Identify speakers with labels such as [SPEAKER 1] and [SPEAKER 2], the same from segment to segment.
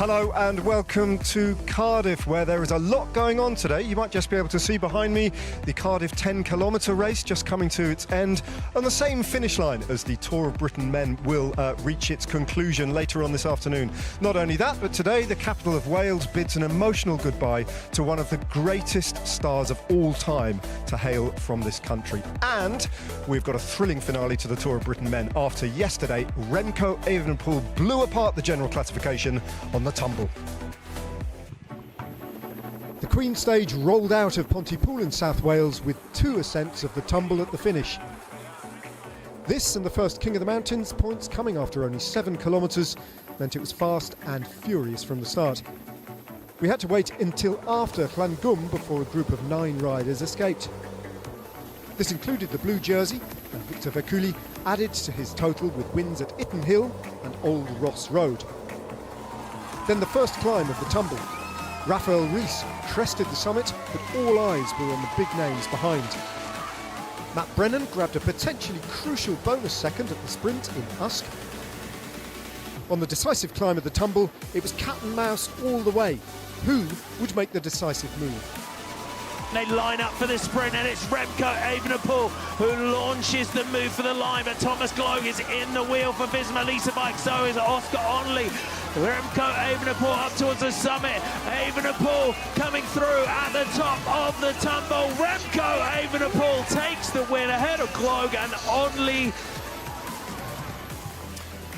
[SPEAKER 1] Hello and welcome to Cardiff, where there is a lot going on today. You might just be able to see behind me the Cardiff 10-kilometre race just coming to its end, on the same finish line as the Tour of Britain men will reach its conclusion later on this afternoon. Not only that, but today the capital of Wales bids an emotional goodbye to one of the greatest stars of all time to hail from this country. And we've got a thrilling finale to the Tour of Britain men after yesterday Remco Evenepoel blew apart the general classification on the tumble. The Queen stage rolled out of Pontypool in South Wales with 2 ascents of the tumble at the finish. This and the first King of the Mountains points coming after only 7 kilometres meant it was fast and furious from the start. We had to wait until after Llangwm before a group of 9 riders escaped. This included the blue jersey, and Victor Verculi added to his total with wins at Itten Hill and Old Ross Road. Then the first climb of the tumble. Raphael Rees crested the summit, but all eyes were on the big names behind. Matt Brennan grabbed a potentially crucial bonus second at the sprint in Usk. On the decisive climb of the tumble, it was cat and mouse all the way. Who would make the decisive move?
[SPEAKER 2] They line up for the sprint, and it's Remco Evenepoel who launches the move for the line, but Thomas Gloag is in the wheel for Visma Lease Bike, so is Oscar Onley. Remco Evenepoel up towards the summit. Evenepoel coming through at the top of the tumble. Remco Evenepoel takes the win ahead of Gloag and Onley.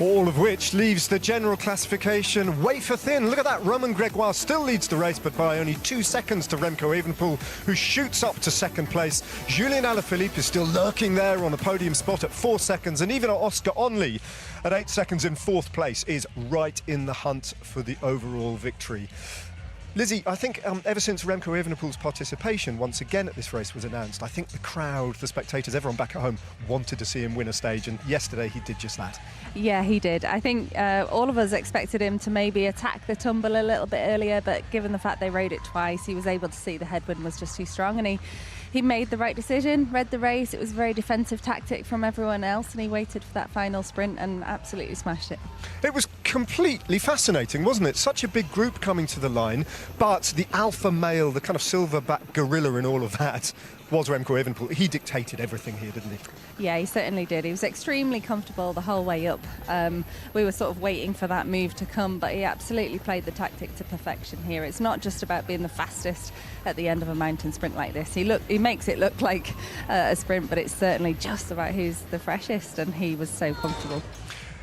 [SPEAKER 1] All of which leaves the general classification wafer thin. Look at that, Romain Grégoire still leads the race, but by only 2 seconds to Remco Evenepoel, who shoots up to second place. Julien Alaphilippe is still lurking there on a podium spot at 4 seconds, and even Oscar Onley at 8 seconds in 4th place is right in the hunt for the overall victory. Lizzie, I think ever since Remco Evenepoel's participation once again at this race was announced, I think the crowd, the spectators, everyone back at home wanted to see him win a stage, and yesterday he did just that.
[SPEAKER 3] Yeah, he did. I think all of us expected him to maybe attack the tumble a little bit earlier, but given the fact they rode it twice, he was able to see the headwind was just too strong, and he made the right decision, read the race. It was a very defensive tactic from everyone else, and he waited for that final sprint and absolutely smashed it.
[SPEAKER 1] It was completely fascinating, wasn't it? Such a big group coming to the line, but the alpha male, the kind of silverback gorilla in all of that, was Remco Evenepoel. He dictated everything here, didn't he?
[SPEAKER 3] Yeah, he certainly did. He was extremely comfortable the whole way up. We were sort of waiting for that move to come, but he absolutely played the tactic to perfection here. It's not just about being the fastest at the end of a mountain sprint like this. He makes it look like a sprint, but it's certainly just about who's the freshest, and he was so comfortable.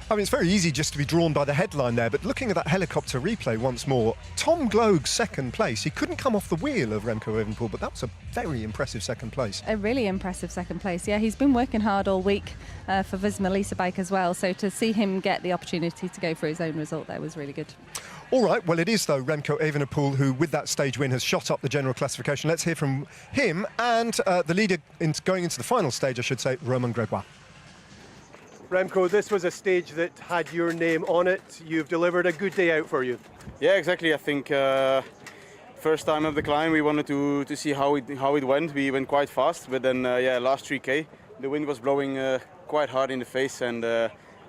[SPEAKER 1] I mean, it's very easy just to be drawn by the headline there, but looking at that helicopter replay once more, Tom Gloag's second place, he couldn't come off the wheel of Remco Evenepoel, but that was a very impressive second place.
[SPEAKER 3] A really impressive second place, yeah. He's been working hard all week for Visma Lease Bike as well, so to see him get the opportunity to go for his own result there was really good.
[SPEAKER 1] All right, well, it is, though, Remco Evenepoel who, with that stage win, has shot up the general classification. Let's hear from him and the leader going into the final stage, I should say, Romain Grégoire.
[SPEAKER 4] Remco, this was a stage that had your name on it. You've delivered a good day out for you.
[SPEAKER 5] Yeah, exactly. I think first time of the climb, we wanted to see how it went. We went quite fast, but then last 3K, the wind was blowing quite hard in the face, and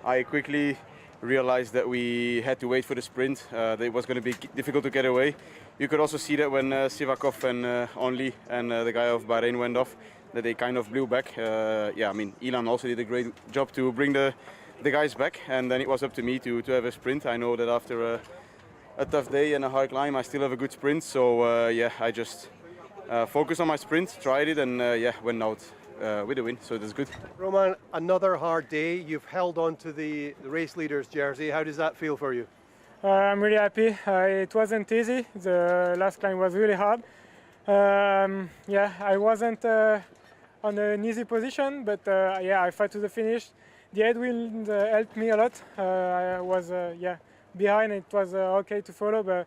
[SPEAKER 5] I quickly realized that we had to wait for the sprint. That it was going to be difficult to get away. You could also see that when Sivakov and Only and the guy of Bahrain went off, that they kind of blew back. I mean, Ilan also did a great job to bring the guys back, and then it was up to me to have a sprint. I know that after a tough day and a hard climb, I still have a good sprint, so I just focused on my sprint, tried it, and went out with a win, so that's good.
[SPEAKER 4] Roman, another hard day. You've held on to the race leader's jersey. How does that feel for you?
[SPEAKER 6] I'm really happy. It wasn't easy. The last climb was really hard. I wasn't on an easy position, but I fought to the finish. The headwind helped me a lot. I was behind. It was okay to follow, but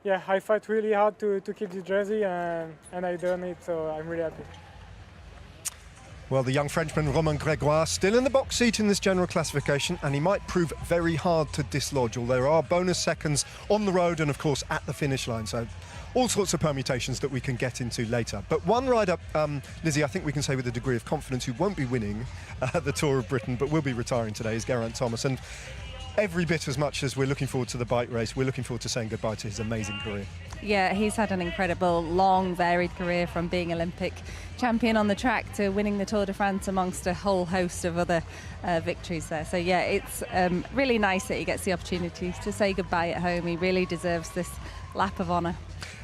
[SPEAKER 6] I fought really hard to keep the jersey, and I done it, so I'm really happy.
[SPEAKER 1] Well, the young Frenchman Romain Grégoire still in the box seat in this general classification, and he might prove very hard to dislodge. Although there are bonus seconds on the road and, of course, at the finish line. So all sorts of permutations that we can get into later. But one rider, Lizzie, I think we can say with a degree of confidence, who won't be winning the Tour of Britain, but will be retiring today, is Geraint Thomas. And every bit as much as we're looking forward to the bike race, we're looking forward to saying goodbye to his amazing career.
[SPEAKER 3] Yeah, he's had an incredible, long, varied career, from being Olympic champion on the track to winning the Tour de France amongst a whole host of other victories there. So yeah, it's really nice that he gets the opportunity to say goodbye at home. He really deserves this lap of honour.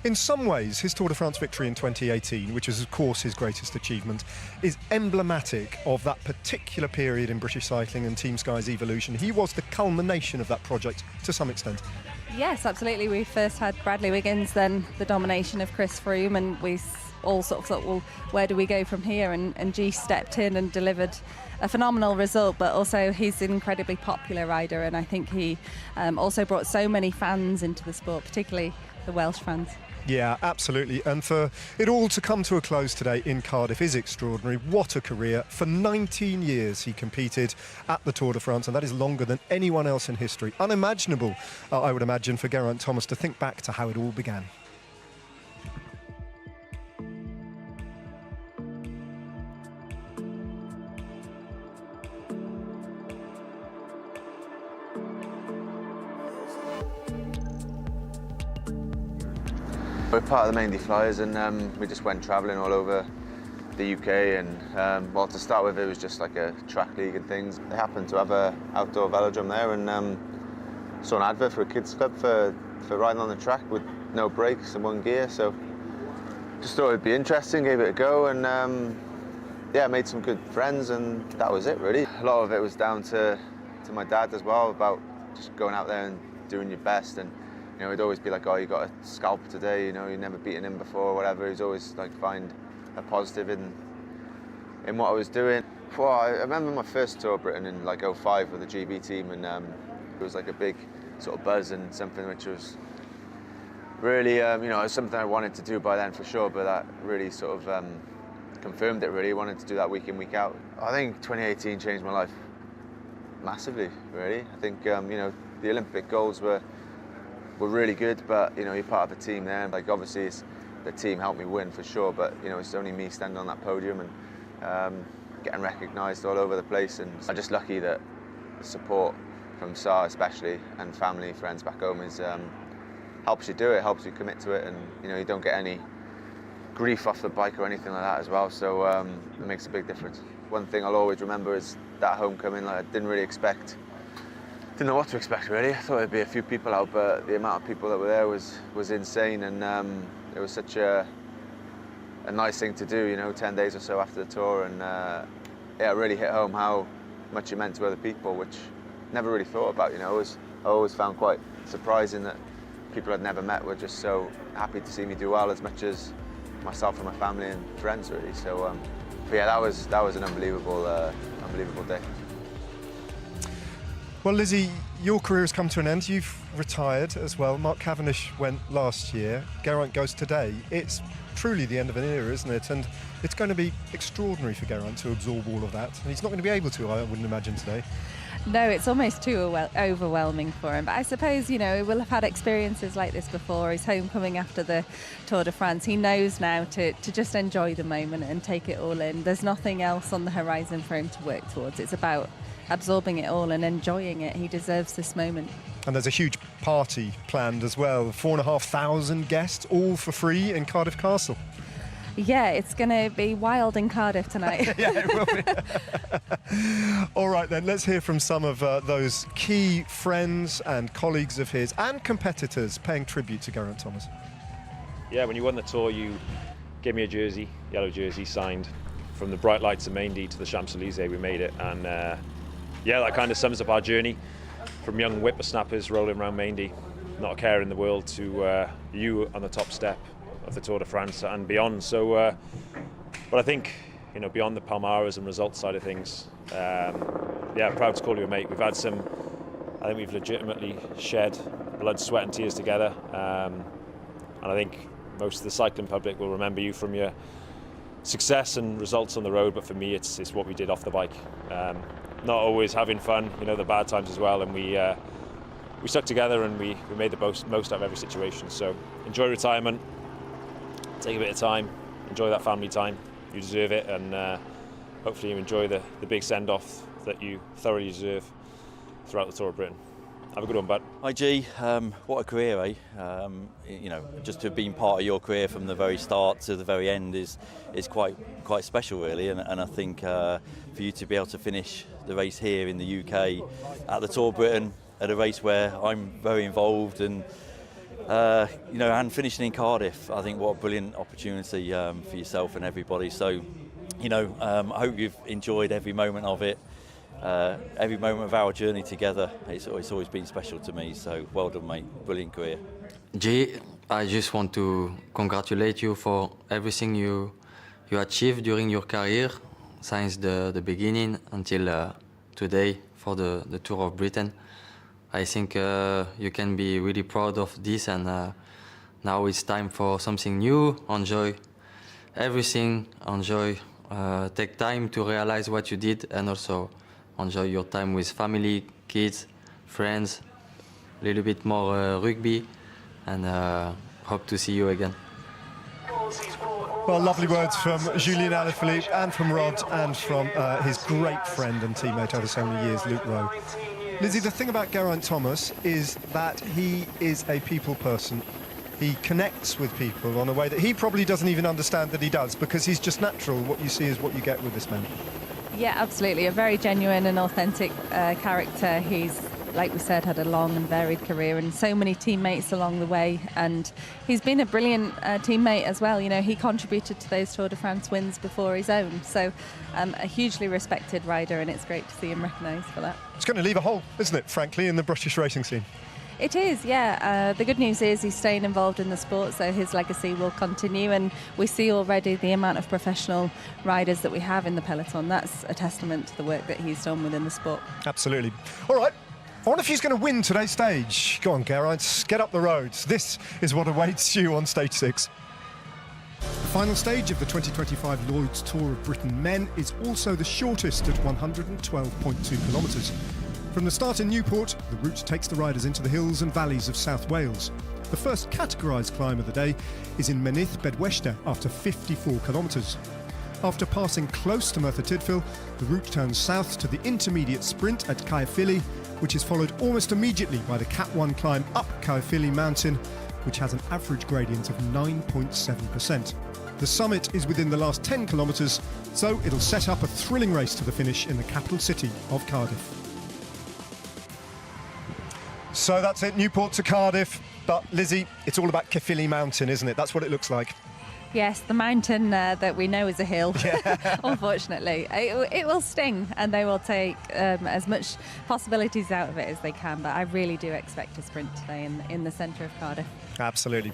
[SPEAKER 1] In some ways, his Tour de France victory in 2018, which is of course his greatest achievement, is emblematic of that particular period in British cycling and Team Sky's evolution. He was the culmination of that project to some extent.
[SPEAKER 3] Yes, absolutely. We first had Bradley Wiggins, then the domination of Chris Froome, and we all sort of thought, well, where do we go from here? And G stepped in and delivered a phenomenal result, but also he's an incredibly popular rider, and I think he also brought so many fans into the sport, particularly the Welsh fans.
[SPEAKER 1] Yeah, absolutely. And for it all to come to a close today in Cardiff is extraordinary. What a career. For 19 years he competed at the Tour de France, and that is longer than anyone else in history. Unimaginable, I would imagine, for Geraint Thomas to think back to how it all began.
[SPEAKER 7] We're part of the Maindy Flyers, and we just went travelling all over the UK, and well, to start with it was just like a track league and things. They happened to have a outdoor velodrome there, and saw an advert for a kids club for riding on the track with no brakes and one gear, so just thought it'd be interesting, gave it a go, and yeah, made some good friends, and that was it really. A lot of it was down to my dad as well, about just going out there and doing your best. And you know, he'd always be like, oh, you got a scalp today, you know, you've never beaten him before or whatever. He's always like find a positive in what I was doing. Well, I remember my first Tour of Britain in like 05 with the GB team, and it was like a big sort of buzz and something which was really, you know, it was something I wanted to do by then for sure, but that really sort of confirmed it really. I wanted to do that week in, week out. I think 2018 changed my life massively, really. I think, you know, the Olympic goals were really good, but you know, you're part of a team there. Like obviously, the team helped me win for sure, but you know, it's only me standing on that podium and getting recognised all over the place. And I'm just lucky that the support from SAR especially, and family, friends back home is helps you do it, helps you commit to it, and you know, you don't get any grief off the bike or anything like that as well. So it makes a big difference. One thing I'll always remember is that homecoming. Like, I didn't know what to expect really. I thought there'd be a few people out, but the amount of people that were there was insane, and it was such a nice thing to do, you know, 10 days or so after the tour, and yeah, it really hit home how much it meant to other people, which I never really thought about, you know. I always found quite surprising that people I'd never met were just so happy to see me do well, as much as myself and my family and friends really. So but yeah, that was an unbelievable day.
[SPEAKER 1] Well, Lizzie, your career has come to an end. You've retired as well. Mark Cavendish went last year. Geraint goes today. It's truly the end of an era, isn't it? And it's going to be extraordinary for Geraint to absorb all of that. And he's not going to be able to, I wouldn't imagine, today.
[SPEAKER 3] No, it's almost too overwhelming for him. But I suppose, you know, he will have had experiences like this before. He's homecoming after the Tour de France. He knows now to just enjoy the moment and take it all in. There's nothing else on the horizon for him to work towards. It's about absorbing it all and enjoying it. He deserves this moment.
[SPEAKER 1] And there's a huge party planned as well. 4,500 guests, all for free in Cardiff Castle.
[SPEAKER 3] Yeah, it's going to be wild in Cardiff tonight.
[SPEAKER 1] Yeah, it will be. All right then, let's hear from some of those key friends and colleagues of his and competitors paying tribute to Geraint Thomas.
[SPEAKER 8] Yeah, when you won the Tour, you gave me a jersey, yellow jersey, signed. From the bright lights of Maindy to the Champs-Élysées, we made it. And yeah, that kind of sums up our journey, from young whippersnappers rolling around Maindy, not a care in the world, to you on the top step of the Tour de France and beyond. So, but I think, you know, beyond the Palmares and results side of things, yeah, proud to call you a mate. We've had some, I think we've legitimately shed blood, sweat and tears together, and I think most of the cycling public will remember you from your success and results on the road, but for me it's what we did off the bike. Not always having fun, you know, the bad times as well, and we stuck together and we made the most out of every situation. So enjoy retirement, take a bit of time, enjoy that family time, you deserve it, and hopefully you enjoy the big send-off that you thoroughly deserve throughout the Tour of Britain. Have a good one, bud.
[SPEAKER 9] Hi G, what a career, eh? You know, just to have been part of your career from the very start to the very end is quite special, really. And I think for you to be able to finish the race here in the UK at the Tour of Britain, at a race where I'm very involved, and you know, and finishing in Cardiff, I think what a brilliant opportunity for yourself and everybody. So, you know, I hope you've enjoyed every moment of it. Every moment of our journey together, it's always been special to me, so well done, mate. Brilliant career.
[SPEAKER 10] G, I just want to congratulate you for everything you achieved during your career, since the beginning until today for the Tour of Britain. I think you can be really proud of this, and now it's time for something new. Enjoy everything, take time to realize what you did, and also enjoy your time with family, kids, friends, a little bit more rugby, and hope to see you again.
[SPEAKER 1] Well, lovely words from Julien Alaphilippe and from Rod and from his great friend and teammate over so many years, Luke Rowe. Lizzie, the thing about Geraint Thomas is that he is a people person. He connects with people on a way that he probably doesn't even understand that he does, because he's just natural. What you see is what you get with this man.
[SPEAKER 3] Yeah, absolutely. A very genuine and authentic character. He's, like we said, had a long and varied career and so many teammates along the way. And he's been a brilliant teammate as well. You know, he contributed to those Tour de France wins before his own. So a hugely respected rider, and it's great to see him recognised for that.
[SPEAKER 1] It's going to leave a hole, isn't it, frankly, in the British racing scene?
[SPEAKER 3] It is, yeah. The good news is he's staying involved in the sport, so his legacy will continue, and we see already the amount of professional riders that we have in the peloton. That's a testament to the work that he's done within the sport.
[SPEAKER 1] Absolutely. All right. I wonder if he's going to win today's stage. Go on, Geraint, get up the roads. This is what awaits you on stage 6. The final stage of the 2025 Lloyds Tour of Britain Men is also the shortest at 112.2 kilometres. From the start in Newport, the route takes the riders into the hills and valleys of South Wales. The first categorised climb of the day is in Mynydd Bedwellder after 54 kilometres. After passing close to Merthyr Tydfil, the route turns south to the intermediate sprint at Caerphilly, which is followed almost immediately by the Cat 1 climb up Caerphilly mountain, which has an average gradient of 9.7%. The summit is within the last 10 kilometres, so it'll set up a thrilling race to the finish in the capital city of Cardiff. So that's it, Newport to Cardiff. But Lizzie, it's all about Caerphilly mountain, isn't it? That's what it looks like.
[SPEAKER 3] Yes, the mountain that we know is a hill, unfortunately. It will sting, and they will take as much possibilities out of it as they can, but I really do expect a sprint today in the centre of Cardiff.
[SPEAKER 1] Absolutely.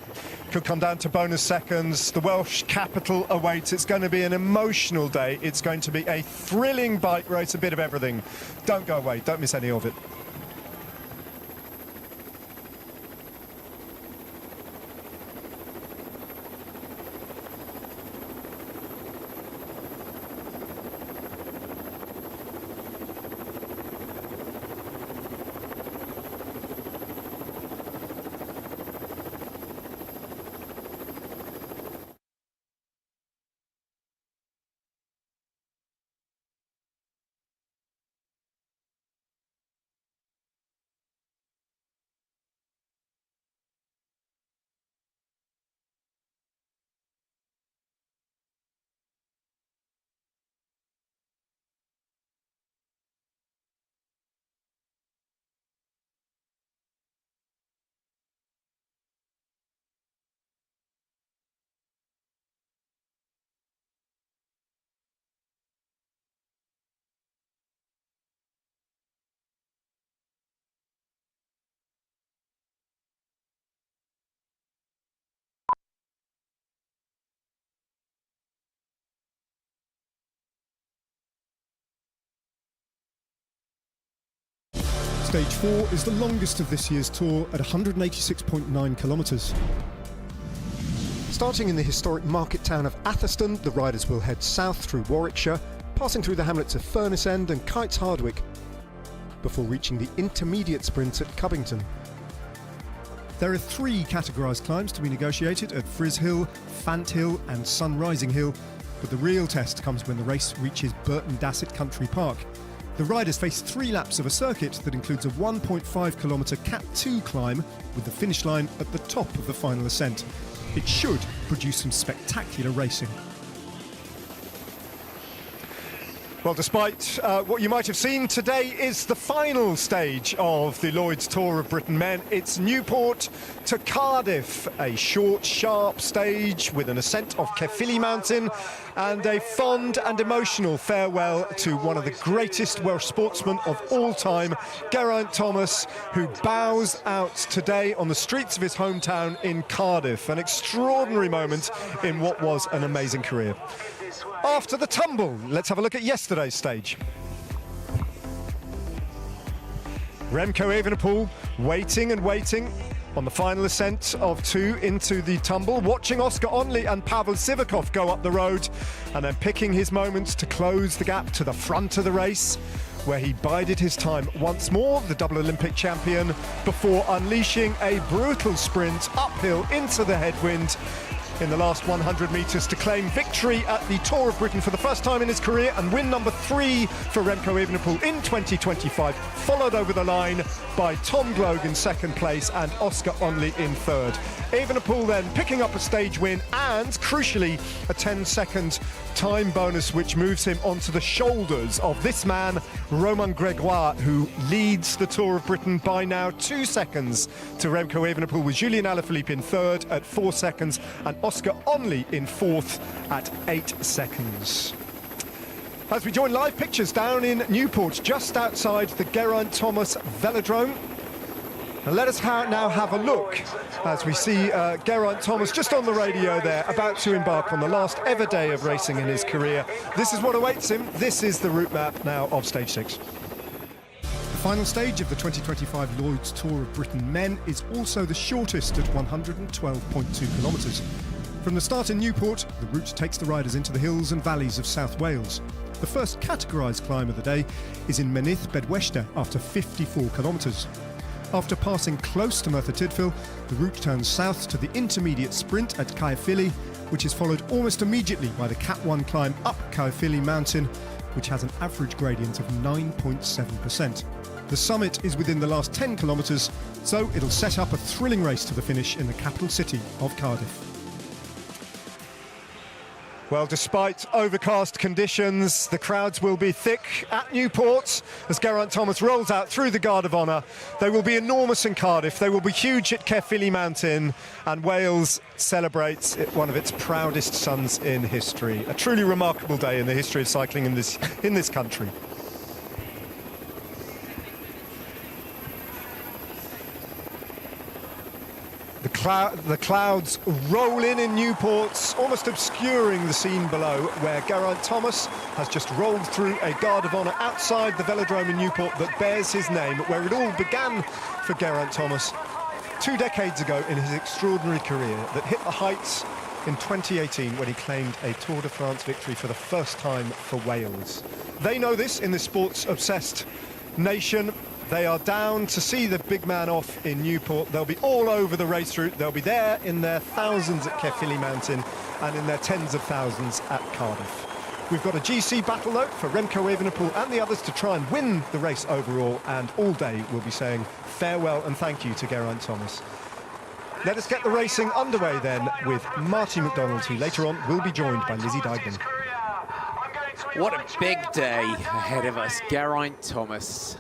[SPEAKER 1] Could come down to bonus seconds. The Welsh capital awaits. It's going to be an emotional day. It's going to be a thrilling bike race, a bit of everything. Don't go away. Don't miss any of it. Stage 4 is the longest of this year's tour at 186.9 kilometres. Starting in the historic market town of Atherstone, the riders will head south through Warwickshire, passing through the hamlets of Furness End and Kites Hardwick, before reaching the intermediate sprint at Covington. There are 3 categorised climbs to be negotiated at Friz Hill, Fant Hill and Sunrising Hill, but the real test comes when the race reaches Burton Dasset Country Park. The riders face 3 laps of a circuit that includes a 1.5 kilometre Cat 2 climb with the finish line at the top of the final ascent. It should produce some spectacular racing. Well, despite what you might have seen, today is the final stage of the Lloyds Tour of Britain Men. It's Newport to Cardiff, a short, sharp stage with an ascent of Caerphilly Mountain and a fond and emotional farewell to one of the greatest Welsh sportsmen of all time, Geraint Thomas, who bows out today on the streets of his hometown in Cardiff. An extraordinary moment in what was an amazing career. After the tumble, let's have a look at yesterday's stage. Remco Evenepoel waiting and waiting on the final ascent of 2 into the tumble, watching Oscar Onley and Pavel Sivakov go up the road and then picking his moments to close the gap to the front of the race, where he bided his time once more, the double Olympic champion, before unleashing a brutal sprint uphill into the headwind in the last 100 metres to claim victory at the Tour of Britain for the first time in his career and win number 3 for Remco Evenepoel in 2025, followed over the line by Tom Gloag in second place and Oscar Onley in third. Evenepoel then picking up a stage win and, crucially, a 10-second time bonus which moves him onto the shoulders of this man, Romain Grégoire, who leads the Tour of Britain by now 2 seconds to Remco Evenepoel, with Julian Alaphilippe in third at 4 seconds and Oscar Onley in fourth at 8 seconds. As we join live pictures down in Newport, just outside the Geraint Thomas Velodrome. And let us now have a look as we see Geraint Thomas just on the radio there, about to embark on the last ever day of racing in his career. This is what awaits him. This is the route map now of stage 6. The final stage of the 2025 Lloyds Tour of Britain Men is also the shortest at 112.2 kilometres. From the start in Newport, the route takes the riders into the hills and valleys of South Wales. The first categorised climb of the day is in Mynydd Bedwellder after 54 kilometres. After passing close to Merthyr Tydfil, the route turns south to the intermediate sprint at Caerphilly, which is followed almost immediately by the Cat 1 climb up Caerphilly Mountain, which has an average gradient of 9.7%. The summit is within the last 10 kilometres, so it'll set up a thrilling race to the finish in the capital city of Cardiff. Well, despite overcast conditions, the crowds will be thick at Newport as Geraint Thomas rolls out through the Guard of Honour. They will be enormous in Cardiff, they will be huge at Caerphilly Mountain, and Wales celebrates one of its proudest sons in history. A truly remarkable day in the history of cycling in this country. The clouds roll in Newport, almost obscuring the scene below, where Geraint Thomas has just rolled through a Guard of Honour outside the Velodrome in Newport that bears his name, where it all began for Geraint Thomas 2 decades ago in his extraordinary career that hit the heights in 2018 when he claimed a Tour de France victory for the first time for Wales. They know this in this sports-obsessed nation. They are down to see the big man off in Newport. They'll be all over the race route. They'll be there in their thousands at Caerphilly Mountain and in their tens of thousands at Cardiff. We've got a GC battle, though, for Remco Evenepoel and the others to try and win the race overall, and all day we'll be saying farewell and thank you to Geraint Thomas. Let us get the racing underway then with Marty McDonald, who later on will be joined by Lizzie Deignan.
[SPEAKER 11] What a big day ahead of us. Geraint Thomas.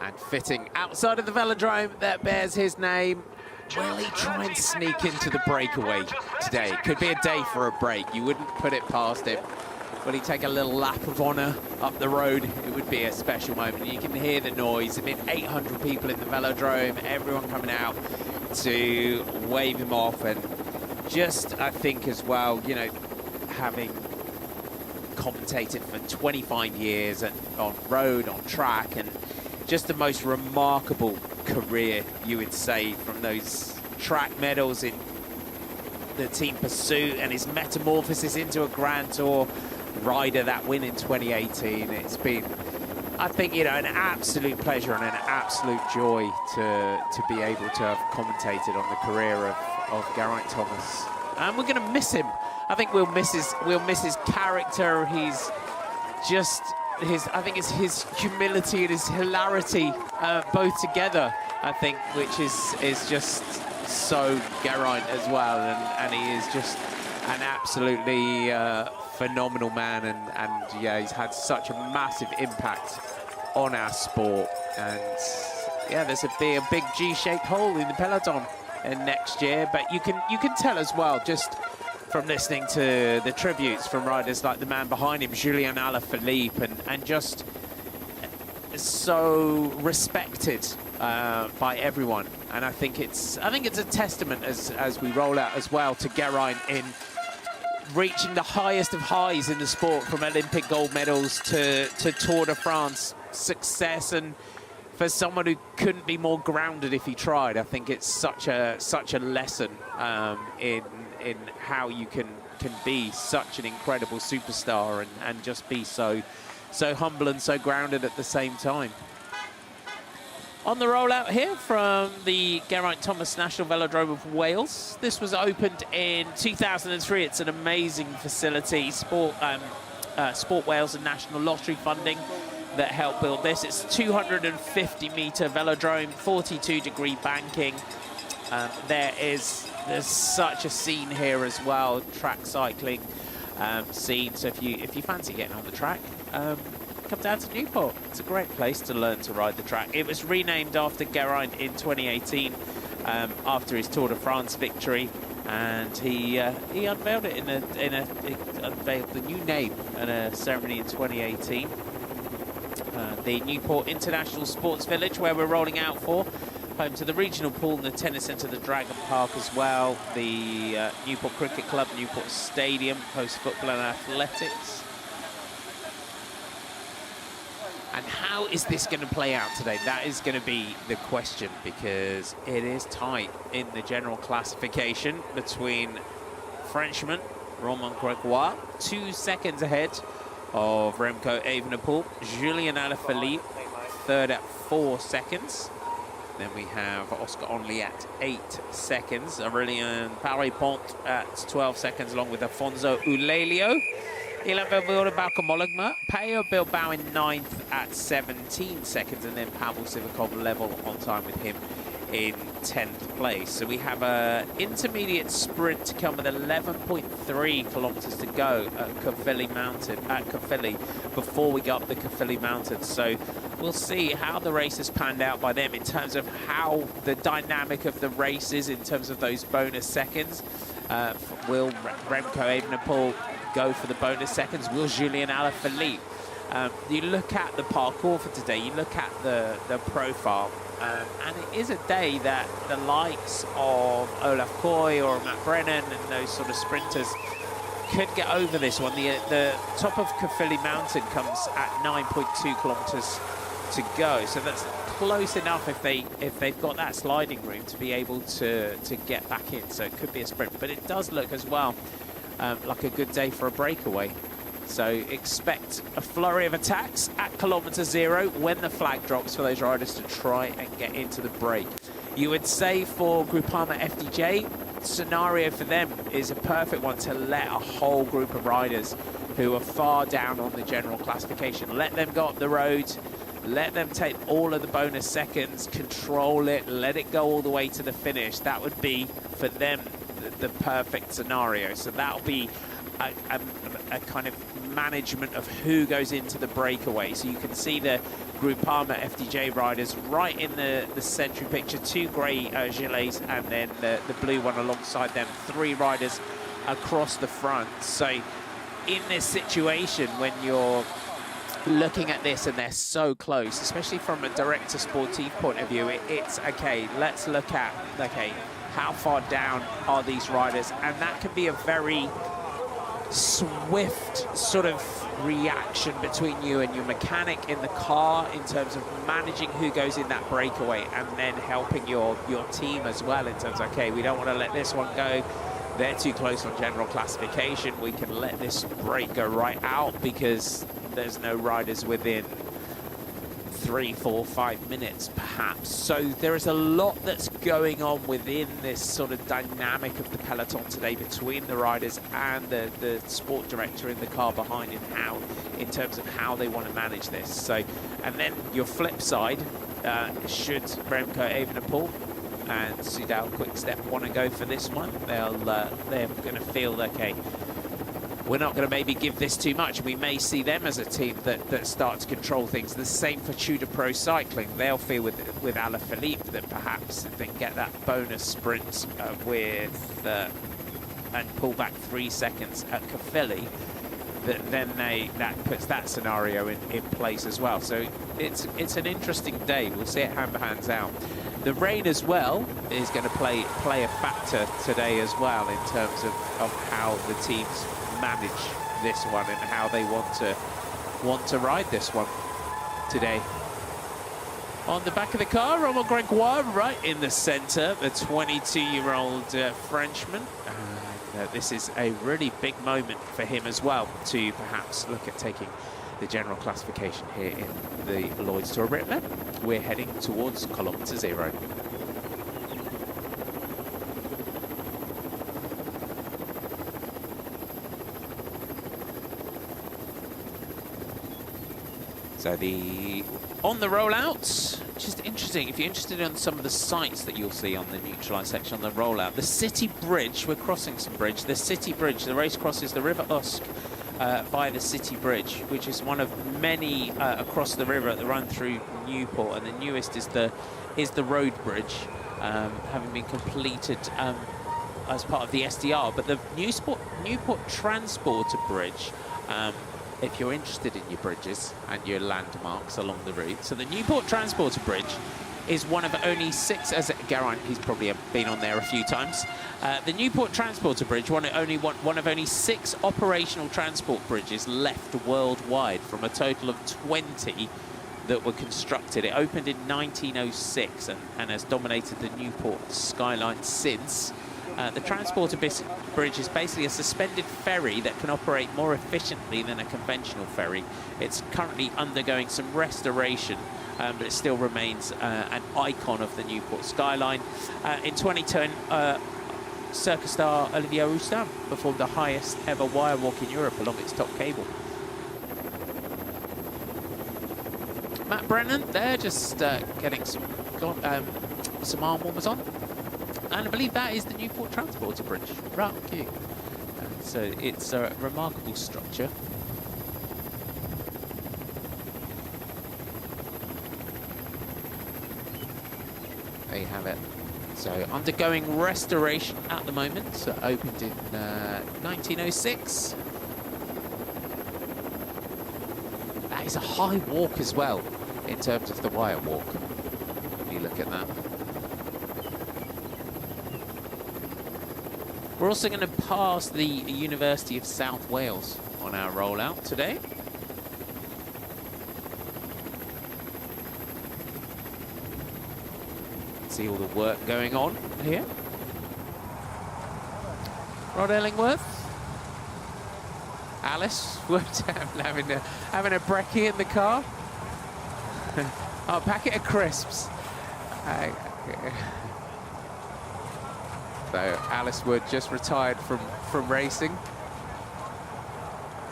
[SPEAKER 11] And fitting outside of the velodrome that bears his name. Will he try and sneak into the breakaway today? It could be a day for a break. You wouldn't put it past him. Will he take a little lap of honour up the road? It would be a special moment. You can hear the noise. I mean, 800 people in the velodrome, everyone coming out to wave him off. And just, I think as well, you know, having commentated for 25 years and on road, on track, and just the most remarkable career, you would say, from those track medals in the team pursuit and his metamorphosis into a Grand Tour rider, that win in 2018. It's been, I think, you know, an absolute pleasure and an absolute joy to be able to have commentated on the career of Geraint Thomas. And we're going to miss him. I think we'll miss his character. He's just I think it's his humility and his hilarity both together, I think, which is just so Geraint as well, and he is just an absolutely phenomenal man, and yeah, he's had such a massive impact on our sport. And yeah, there's be a big G-shaped hole in the peloton next year, but you can tell as well, just from listening to the tributes from riders like the man behind him, Julian Alaphilippe, and just so respected by everyone. And I think it's a testament as we roll out as well to Geraint in reaching the highest of highs in the sport, from Olympic gold medals to Tour de France success, and for someone who couldn't be more grounded if he tried. I think it's such a lesson in how you can be such an incredible superstar and just be so humble and so grounded at the same time. On the rollout here from the Geraint Thomas National Velodrome of Wales. This was opened in 2003. It's an amazing facility. Sport Wales and National Lottery funding that helped build this. It's a 250-metre velodrome, 42-degree banking. There's such a scene here as well, track cycling scene. So if you fancy getting on the track, come down to Newport. It's a great place to learn to ride the track. It was renamed after Geraint in 2018 after his Tour de France victory, and he unveiled it unveiled the new name in a ceremony in 2018. The Newport International Sports Village, where we're rolling out for, home to the regional pool and the tennis centre, the Dragon Park as well, the Newport Cricket Club, Newport Stadium, hosts football and athletics. And how is this going to play out today? That is going to be the question, because it is tight in the general classification between Frenchman Romain Gregoire, 2 seconds ahead of Remco Evenepoel, Julian Alaphilippe, third at 4 seconds. Then we have Oscar Onley at 8 seconds, Aurélien Paré-Pont at 12 seconds, along with Afonso Ulelio. Ilan Balcomologma, Peyo Bilbao in 9th at 17 seconds, and then Pavel Sivakov level on time with him in 10th place. So we have an intermediate sprint to come with 11.3 kilometers to go at Caerphilly before we go up the Caerphilly Mountains. So we'll see how the race has panned out by them in terms of how the dynamic of the race is in terms of those bonus seconds. Will Remco Evenepoel go for the bonus seconds? Will Julian Alaphilippe? You look at the parkour for today, you look at the profile, and it is a day that the likes of Olaf Koy or Matt Brennan and those sort of sprinters could get over this one. The top of Caerphilly Mountain comes at 9.2 kilometers to go, so that's close enough if they've got that sliding room to be able to get back in. So it could be a sprint, but it does look as well like a good day for a breakaway. So expect a flurry of attacks at kilometre 0 when the flag drops for those riders to try and get into the break. You would say for Groupama FDJ, scenario for them is a perfect one to let a whole group of riders who are far down on the general classification, let them go up the road, let them take all of the bonus seconds, control it, let it go all the way to the finish. That would be, for them, the perfect scenario. So that'll be a kind of management of who goes into the breakaway. So you can see the Groupama FDJ riders right in the century picture, 2 grey gilets and then the blue one alongside them, 3 riders across the front. So in this situation, when you're looking at this and they're so close, especially from a director sportif point of view, it's okay, let's look at, okay, how far down are these riders? And that can be a very swift sort of reaction between you and your mechanic in the car in terms of managing who goes in that breakaway, and then helping your team as well in terms of, okay, we don't want to let this one go, they're too close on general classification, we can let this break go right out because there's no riders within 3, 4, 5 minutes, perhaps. So there is a lot that's going on within this sort of dynamic of the peloton today between the riders and the sport director in the car behind in terms of how they want to manage this. So, and then your flip side, should Remco Evenepoel and Soudal Quickstep want to go for this one, they're going to feel, okay, we're not going to maybe give this too much. We may see them as a team that start to control things. The same for Tudor Pro Cycling. They'll feel with Alaphilippe that perhaps if they can get that bonus sprint and pull back 3 seconds at Cafelli, that puts that scenario in place as well. So it's an interesting day. We'll see it hands out. The rain as well is going to play a factor today as well in terms of how the teams manage this one and how they want to ride this one today. On the back of the car, Romain Gregoire right in the centre, the 22-year-old Frenchman. This is a really big moment for him as well to perhaps look at taking the general classification here in the Lloyds Tour Britain. We're heading towards kilometre 0. So on the rollout, just interesting, if you're interested in some of the sites that you'll see on the neutralised section on the rollout, the City Bridge, we're crossing some bridge, the City Bridge, the race crosses the River Usk via the City Bridge, which is one of many across the river that run through Newport, and the newest is the road bridge, having been completed as part of the SDR. But the Newport Transporter Bridge, if you're interested in your bridges and your landmarks along the route. So the Newport Transporter Bridge is one of only 6, as Geraint, he's probably been on there a few times. The Newport Transporter Bridge, one of only 6 operational transport bridges left worldwide from a total of 20 that were constructed. It opened in 1906 and has dominated the Newport skyline since. The Transporter Bridge is basically a suspended ferry that can operate more efficiently than a conventional ferry. It's currently undergoing some restoration, but it still remains an icon of the Newport skyline. In 2010, circus star Olivier Roustan performed the highest ever wire walk in Europe along its top cable. Matt Brennan there, just getting some arm warmers on. And I believe that is the Newport Transporter Bridge. Right, okay. So it's a remarkable structure. There you have it. So undergoing restoration at the moment. So opened in 1906. That is a high walk as well in terms of the wire walk. If you look at that. We're also going to pass the University of South Wales on our rollout today. See all the work going on here. Rod Ellingworth. Alice Wood having a brekkie in the car. Oh, a packet of crisps. So Alice Wood just retired from racing,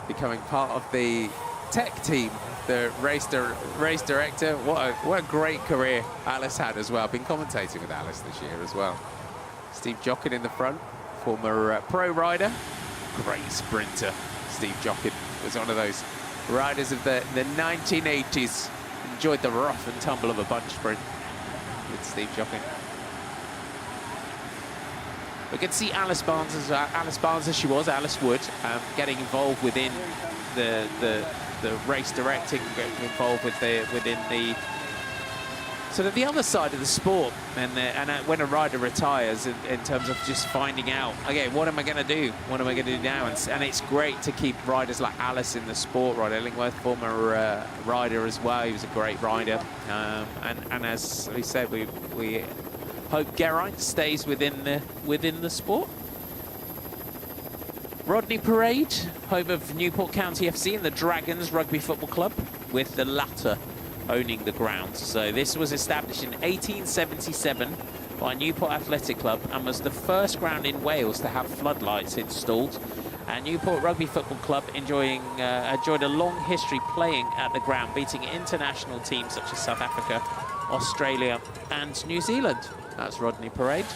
[SPEAKER 11] becoming part of the tech team, the race director. What a great career Alice had as well. Been commentating with Alice this year as well. Steve Jochen in the front, former pro rider, great sprinter. Steve Jochen was one of those riders of the 1980s. Enjoyed the rough and tumble of a bunch sprint with Steve Jochen. We can see Alice Barnes as she was, Alice Wood, getting involved within the race directing, getting involved within the sort of the other side of the sport, and when a rider retires, in terms of just finding out, okay, what am I going to do? What am I going to do now? And it's great to keep riders like Alice in the sport. Rod Ellingworth, former rider as well, he was a great rider, and as we said, we hope Geraint stays within the sport. Rodney Parade, home of Newport County FC and the Dragons Rugby Football Club, with the latter owning the ground. So this was established in 1877 by Newport Athletic Club and was the first ground in Wales to have floodlights installed. And Newport Rugby Football Club enjoyed a long history playing at the ground, beating international teams such as South Africa, Australia and New Zealand. That's Rodney Parade.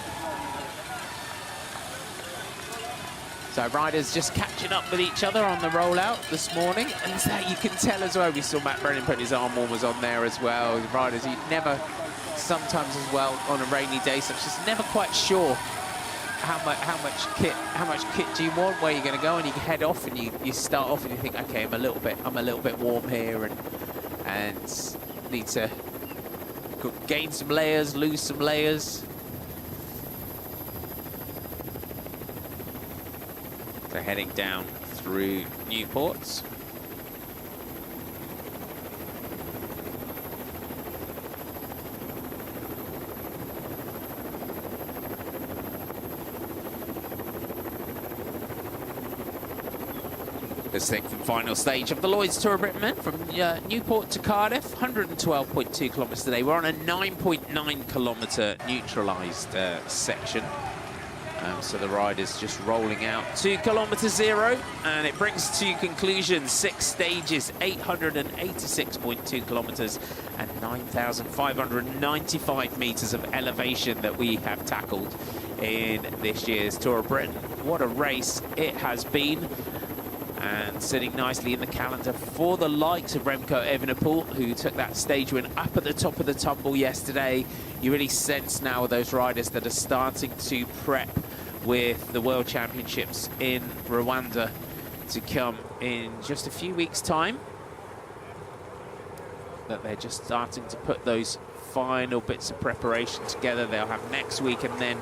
[SPEAKER 11] So riders just catching up with each other on the rollout this morning. And so you can tell as well, we saw Matt Brennan putting his arm warmers on there as well. The riders, you never, sometimes as well, on a rainy day, so it's just never quite sure how much kit do you want, where you're going to go, and you head off and you start off and you think, okay, I'm a little bit warm here and need to gain some layers, lose some layers. So heading down through Newport. The sixth and final stage of the Lloyds Tour of Britain men from Newport to Cardiff, 112.2 kilometres today. We're on a 9.9 kilometre neutralised section. So the riders just rolling out to kilometre 0, and it brings to conclusion 6 stages, 886.2 kilometres and 9,595 metres of elevation that we have tackled in this year's Tour of Britain. What a race it has been. And sitting nicely in the calendar for the likes of Remco Evenepoel, who took that stage win up at the top of the tumble yesterday. You really sense now those riders that are starting to prep with the World Championships in Rwanda to come in just a few weeks' time, that they're just starting to put those final bits of preparation together. They'll have next week, and then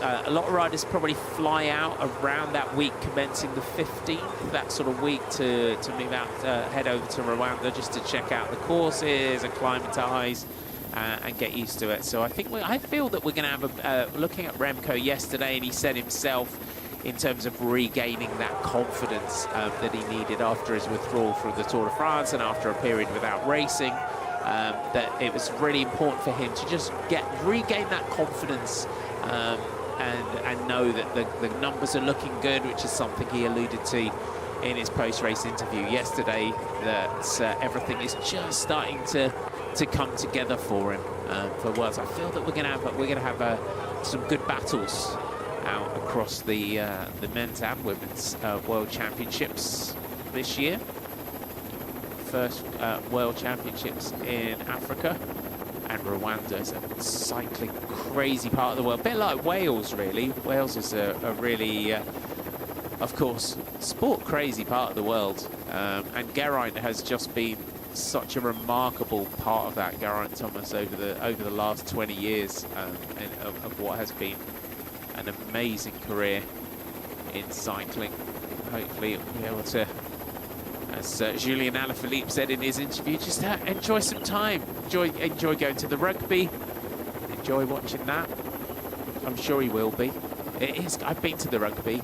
[SPEAKER 11] a lot of riders probably fly out around that week commencing the 15th, that sort of week, to move out, head over to Rwanda just to check out the courses, acclimatise, and get used to it. So I feel that we're going to have looking at Remco yesterday, and he said himself, in terms of regaining that confidence that he needed after his withdrawal from the Tour de France and after a period without racing, that it was really important for him to just regain that confidence. And know that the numbers are looking good, which is something he alluded to in his post-race interview yesterday, that everything is just starting to come together for him for Worlds. I feel that we're going to have some good battles out across the men's and women's World Championships this year. First World Championships in Africa. And Rwanda is a cycling crazy part of the world, a bit like Wales, really. Wales is a really, of course, sport crazy part of the world. And Geraint has just been such a remarkable part of that, Geraint Thomas, over the last 20 years of what has been an amazing career in cycling. Hopefully he'll be able to, as Julien Alaphilippe said in his interview, just enjoy some time. Enjoy going to the rugby. Enjoy watching that. I'm sure he will be. I've been to the rugby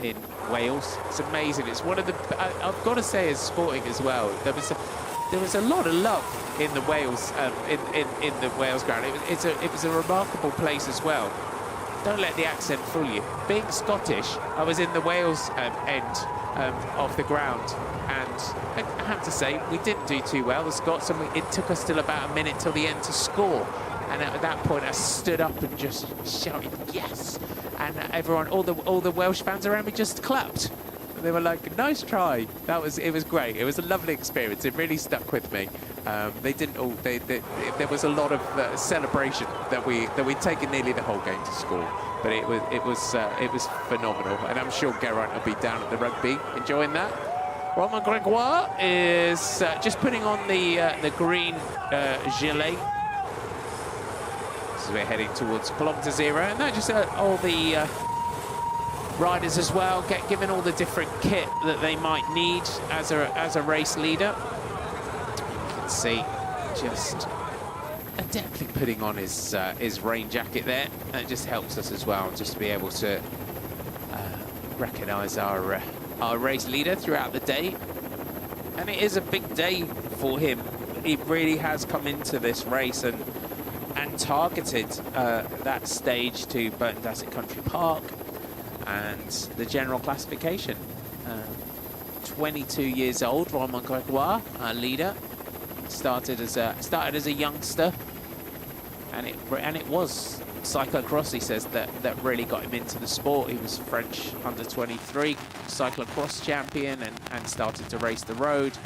[SPEAKER 11] in Wales. It's amazing. It's one of the. I've got to say, as sporting as well, there was a lot of love in the Wales in the Wales ground. It was a remarkable place as well. Don't let the accent fool you. Being Scottish, I was in the Wales end of the ground, and I have to say we didn't do too well, the Scots, and it took us till about a minute till the end to score. And at that point, I stood up and just shouted yes, and everyone, all the Welsh fans around me, just clapped. And they were like, "Nice try." It was great. It was a lovely experience. It really stuck with me. There was a lot of celebration that we'd taken nearly the whole game to score, but it was phenomenal. And I'm sure Geraint will be down at the rugby enjoying that. Romain Grégoire is just putting on the green gilet. So we're heading towards kilometre 0, and that just all the riders as well given all the different kit that they might need as a race leader. You can see just adeptly putting on his rain jacket there. That just helps us as well, just to be able to recognise our race leader throughout the day. And it is a big day for him he really has come into this race and targeted that stage to Burton Dasset Country Park and the general classification. 22 years old, Romain Gregoire, our leader, started as a youngster, and it was cyclocross, he says, that really got him into the sport. He was French under-23 cyclocross champion and started to race the road.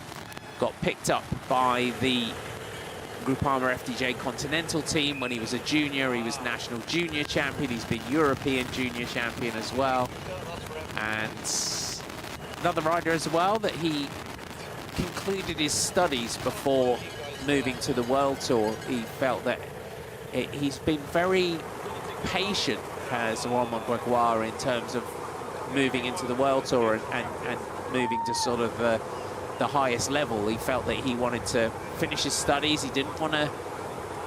[SPEAKER 11] Got picked up by the Groupama FDJ Continental team when he was a junior. He was national junior champion. He's been European junior champion as well. And another rider as well that he concluded his studies before moving to the World Tour. He felt that he's been very patient as Romain Gregoire in terms of moving into the World Tour and moving to sort of the highest level. He felt that he wanted to finish his studies. He didn't want to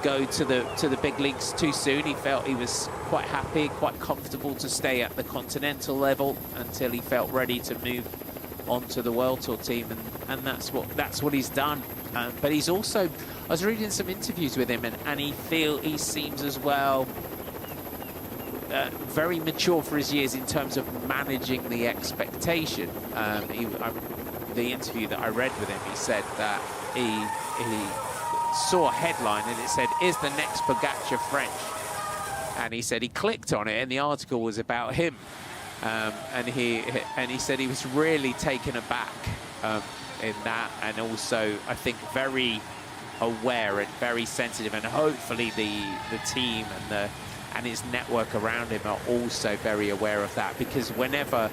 [SPEAKER 11] go to the big leagues too soon. He felt he was quite happy, quite comfortable to stay at the continental level until he felt ready to move onto the World Tour team, and that's what he's done. But he's also, I was reading some interviews with him, and he seems as well very mature for his years in terms of managing the expectation. The interview that I read with him, he said that he saw a headline and it said, "Is the next Pogacar French?" And he said he clicked on it and the article was about him. And he said he was really taken aback in that, and also I think very aware and very sensitive, and hopefully the team and his network around him are also very aware of that, because whenever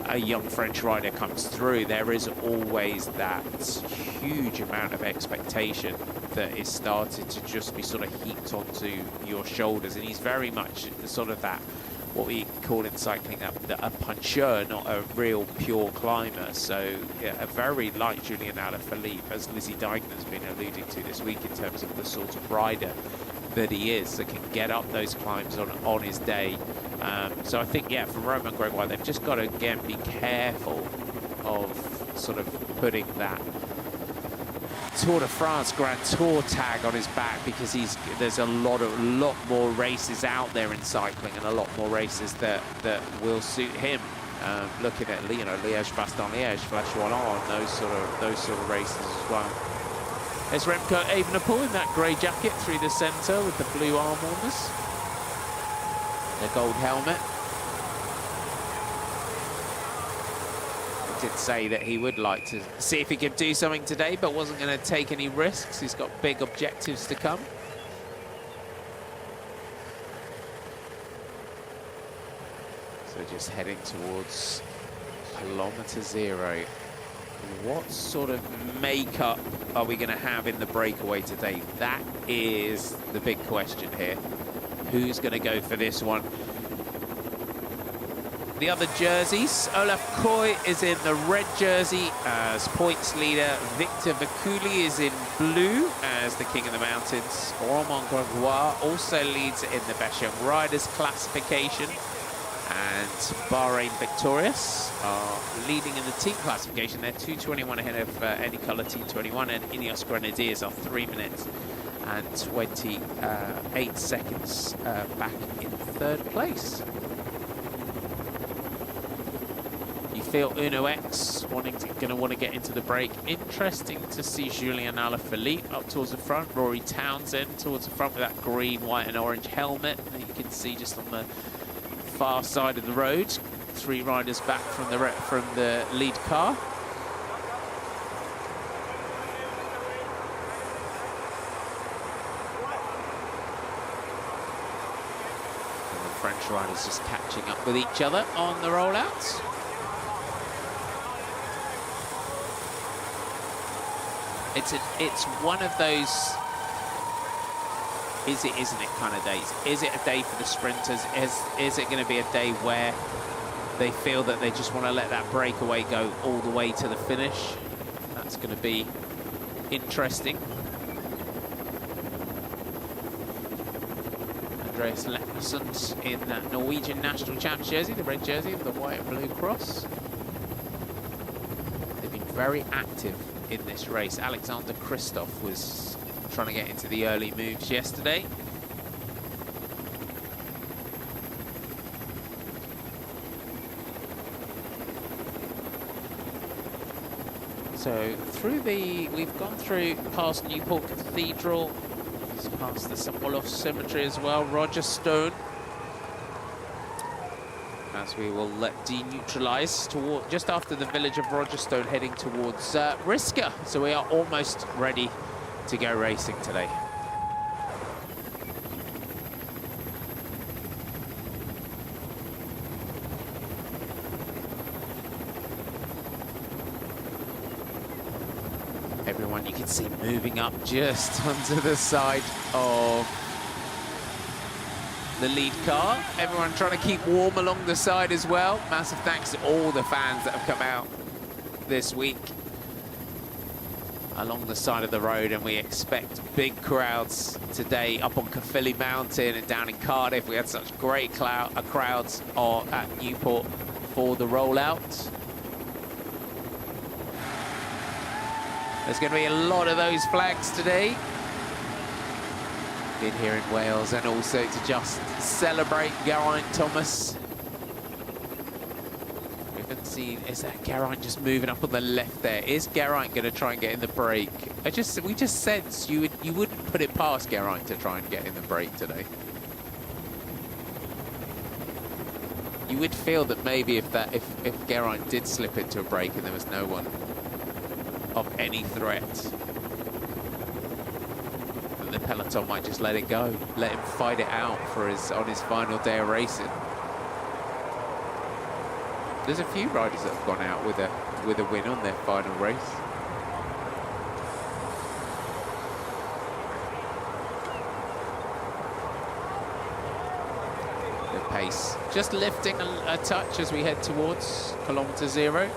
[SPEAKER 11] a young French rider comes through, there is always that huge amount of expectation that is started to just be sort of heaped onto your shoulders, and he's very much sort of that, what we call in cycling a puncher, not a real pure climber. So yeah, a very like Julian Alaphilippe, as Lizzie Dyken has been alluding to this week, in terms of the sort of rider that he is, that can get up those climbs on his day. So I think, yeah, for Romain Gregoire, they've just got to, again, be careful of sort of putting that Tour de France Grand Tour tag on his back, because there's a lot more races out there in cycling, and a lot more races that will suit him. Looking at Liège-Bastogne-Liège, Flèche-Wallonne, those sort of races as well. There's Remco Evenepoel in that grey jacket through the centre with the blue arm warmers, the gold helmet. Did say that he would like to see if he could do something today, but wasn't going to take any risks. He's got big objectives to come. So just heading towards kilometre zero. What sort of makeup are we going to have in the breakaway today? That is the big question here. Who's going to go for this one? The other jerseys, Olaf Koy is in the red jersey as points leader. Victor Vakuli is in blue as the King of the Mountains. Romain Gregoire also leads in the Best Young Riders classification. And Bahrain Victorious are leading in the team classification. They're 2:21 ahead of Any Colour Team 21, and Ineos Grenadiers are 3 minutes and 28 seconds back in third place. Feel Uno X going to want to get into the break. Interesting to see Julian Alaphilippe up towards the front. Rory Townsend towards the front with that green, white and orange helmet that you can see just on the far side of the road. 3 riders back from the lead car. And the French riders just catching up with each other on the rollouts. It's one of those is it, isn't it kind of days. Is it a day for the sprinters? Is it going to be a day where they feel that they just want to let that breakaway go all the way to the finish? That's going to be interesting. Andreas Leknesund in that Norwegian national champs jersey, the red jersey with the white and blue cross. They've been very active in this race. Alexander Kristoff was trying to get into the early moves yesterday. So we've gone through past Newport Cathedral, past the St. Wolof Cemetery as well, Rogerstone, as we will deneutralise toward just after the village of Rogerstone, heading towards Riska. So we are almost ready to go racing today. Everyone you can see moving up just onto the side of the lead car. Everyone trying to keep warm along the side as well. Massive thanks to all the fans that have come out this week along the side of the road, and we expect big crowds today up on Caerphilly Mountain and down in Cardiff. We had such great crowds at Newport for the rollout. There's going to be a lot of those flags today. Been here in Wales, and also to just celebrate Geraint Thomas. We haven't seen, is that Geraint just moving up on the left there? Is Geraint going to try and get in the break? We just sense you wouldn't put it past Geraint to try and get in the break today. You would feel that maybe if Geraint did slip into a break and there was no one of any threat, the peloton might just let it go, let him fight it out on his final day of racing. There's a few riders that have gone out with a win on their final race. The pace just lifting a touch as we head towards kilometre 0.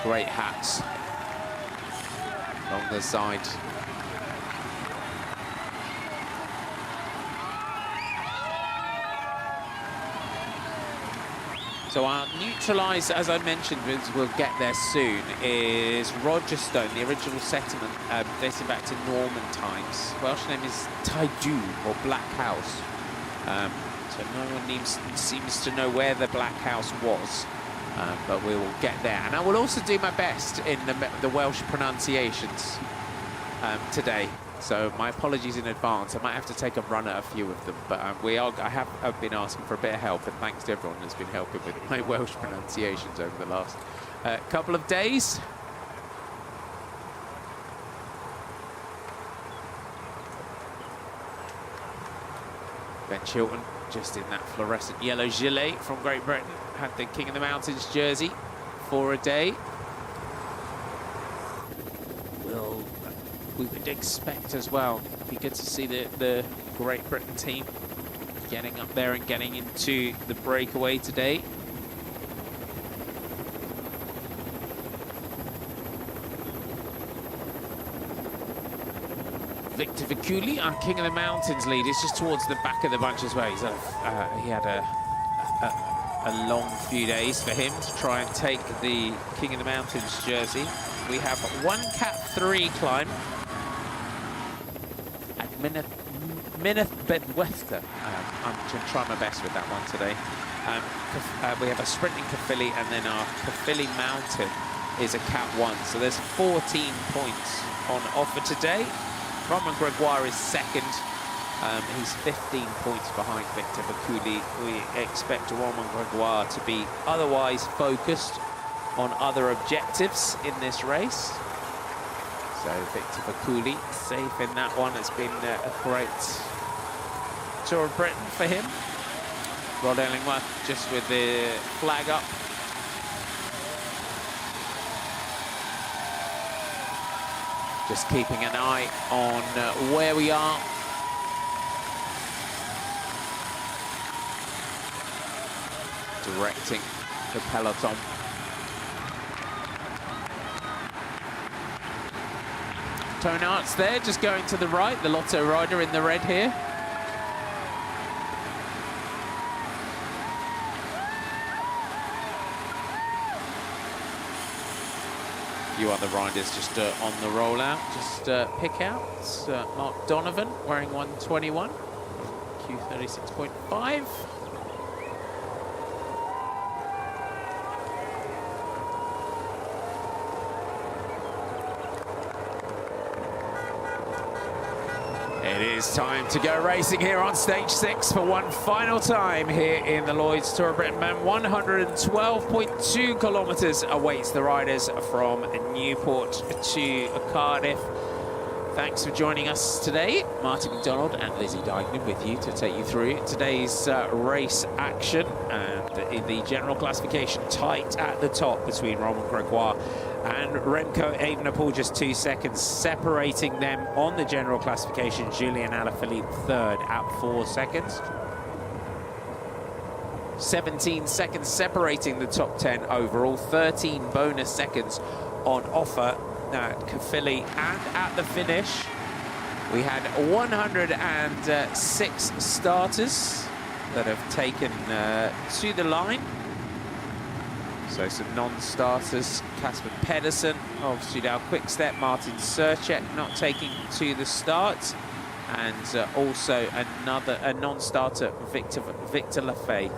[SPEAKER 11] Great hats along the side. So our neutralise, as I mentioned, we'll get there soon, is Rogerstone, the original settlement dating back to Norman times. Welsh name is Taidu, or Black House. So no one seems to know where the Black House was. But we will get there, and I will also do my best in the Welsh pronunciations today. So my apologies in advance. I might have to take a run at a few of them, but I have been asking for a bit of help, and thanks to everyone who's been helping with my Welsh pronunciations over the last couple of days. Ben Chilton, just in that fluorescent yellow gilet from Great Britain, had the King of the Mountains jersey for a day. We would expect as well, it'd be good to see the Great Britain team getting up there and getting into the breakaway today. Victor Viculi, our King of the Mountains lead, is just towards the back of the bunch as well. He had a long few days for him to try and take the King of the Mountains jersey. We have one Cat 3 climb at Mineth Bedwether. I'm going to try my best with that one today. We have a sprint in Caerphilly, and then our Caerphilly Mountain is a Cat 1. So there's 14 points on offer today. Romain Gregoire is second. He's 15 points behind Victor Viculi. We expect Romain Gregoire to be otherwise focused on other objectives in this race. So Victor Viculi safe in that one. It's been a great Tour of Britain for him. Rod Ellingworth just with the flag up. Just keeping an eye on where we are. Directing the peloton. Tone Arts there, just going to the right, the Lotto rider in the red here. few other riders just on the rollout. Just pick out Mark Donovan wearing 121, Q36.5. It is time to go racing here on stage 6 for one final time here in the Lloyds Tour of Britain. 112.2 kilometres awaits the riders from Newport to Cardiff. Thanks for joining us today. Martin McDonald and Lizzie Dignan with you to take you through today's race action. And in the general classification, tight at the top between Romain Gregoire and Remco Evenepoel, just 2 seconds separating them on the general classification. Julian Alaphilippe third at 4 seconds. 17 seconds separating the top 10 overall. 13 bonus seconds on offer at Caerphilly, and at the finish we had 106 starters that have taken to the line. So some non-starters: Casper Pedersen of Soudal Quickstep, Martin Surchek not taking to the start, and also a non-starter, Victor Lafay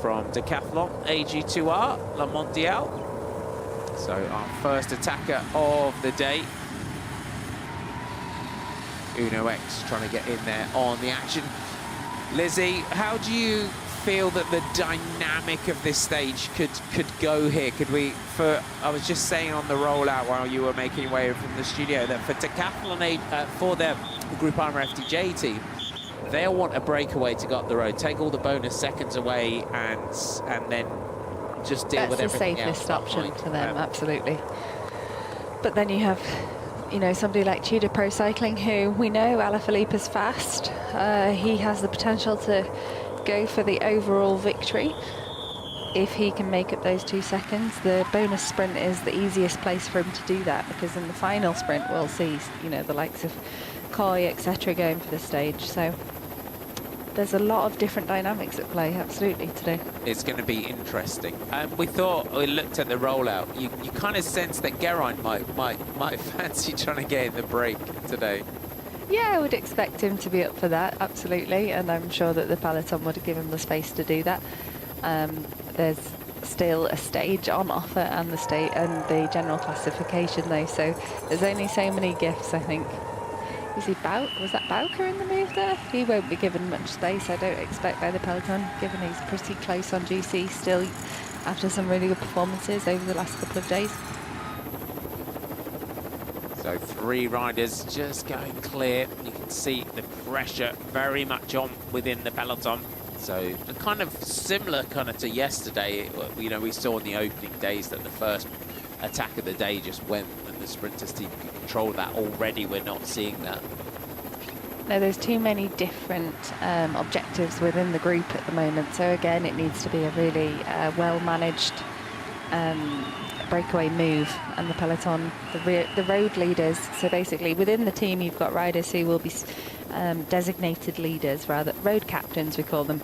[SPEAKER 11] from Decathlon AG2R La Mondiale. So our first attacker of the day, Uno X, trying to get in there on the action. Lizzie, how do you feel that the dynamic of this stage could go here? Could we, I was just saying on the rollout while you were making your way from the studio, that for Decathlon, for their Groupama FDJ team, they'll want a breakaway to go up the road, take all the bonus seconds away, and then just deal with everything else.
[SPEAKER 3] That's the safest option for them, absolutely. But then you have, you know, somebody like Tudor Pro Cycling, who we know Alaphilippe is fast. He has the potential to go for the overall victory if he can make up those 2 seconds. The bonus sprint is the easiest place for him to do that, because in the final sprint we'll see, you know, the likes of Coy, etc., going for the stage. So there's a lot of different dynamics at play, absolutely, today.
[SPEAKER 11] It's going to be interesting. We looked at the rollout. You kind of sense that Geraint might fancy trying to get in the break today.
[SPEAKER 3] Yeah, I would expect him to be up for that, absolutely, and I'm sure that the peloton would give him the space to do that. There's still a stage on offer, and the general classification though, so there's only so many gifts, I think. Was that Bowker in the move there? He won't be given much space, I don't expect, by the peloton, given he's pretty close on GC still after some really good performances over the last couple of days.
[SPEAKER 11] So 3 riders just going clear. You can see the pressure very much on within the peloton. So kind of similar to yesterday. You know, we saw in the opening days that the first attack of the day just went, and the sprinters team could control that. Already we're not seeing that.
[SPEAKER 3] No, there's too many different objectives within the group at the moment. So again, it needs to be a really well-managed breakaway move, and the peloton, the road leaders. So basically within the team you've got riders who will be designated leaders, rather road captains we call them.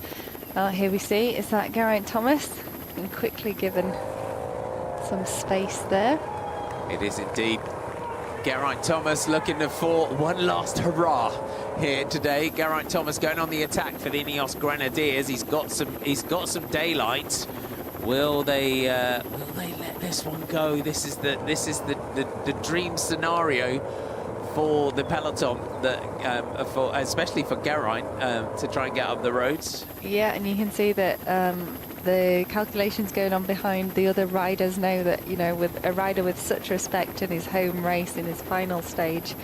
[SPEAKER 3] Here we see, is that Geraint Thomas, and quickly given some space there.
[SPEAKER 11] It is indeed Geraint Thomas looking for one last hurrah here today. Geraint Thomas going on the attack for the Ineos Grenadiers. He's got some daylight. Will they let this one go? This is the dream scenario for the peloton, that especially for Geraint, to try and get up the roads.
[SPEAKER 3] Yeah, and you can see that the calculations going on behind the other riders know that, you know, with a rider with such respect in his home race, in his final stage,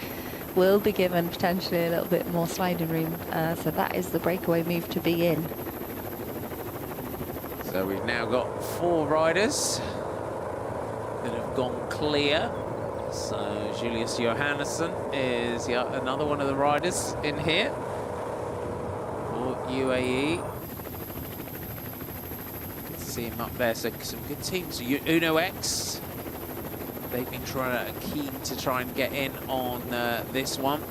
[SPEAKER 3] will be given potentially a little bit more sliding room. So that is the breakaway move to be in.
[SPEAKER 11] So we've now got 4 riders that have gone clear. So Julius Johannesson is another one of the riders in here for UAE. See him up there, so some good teams. Uno X, they've been keen to try and get in on this one.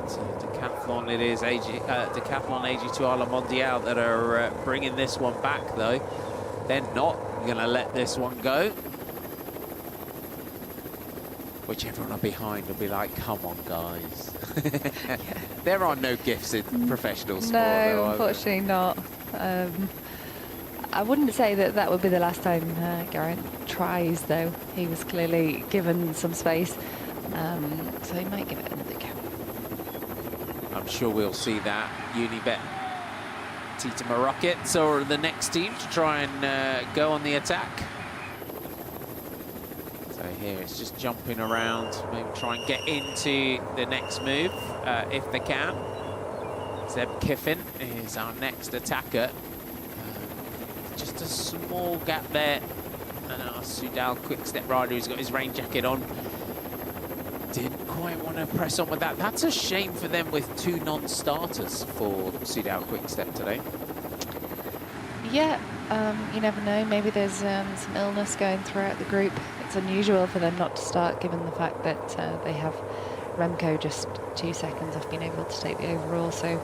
[SPEAKER 11] So Decathlon, it is Decathlon AG2R La Mondiale that are bringing this one back, though. They're not going to let this one go. which everyone behind will be like, come on, guys. There are no gifts in professional sport.
[SPEAKER 3] No, unfortunately not. I wouldn't say that that would be the last time Geraint tries, though. He was clearly given some space, so he might give it another go.
[SPEAKER 11] I'm sure we'll see that. Unibet Tita Rockets or the next team to try and go on the attack. So here it's just jumping around, maybe try and get into the next move if they can. Zeb Kiffin is our next attacker. Just a small gap there. And our Soudal quick-step rider who's got his rain jacket on didn't quite want to press on with that. That's a shame for them with 2 non-starters for Soudal quick-step today.
[SPEAKER 3] Yeah, you never know. Maybe there's some illness going throughout the group. It's unusual for them not to start, given the fact that they have Remco just 2 seconds off being able to take the overall. So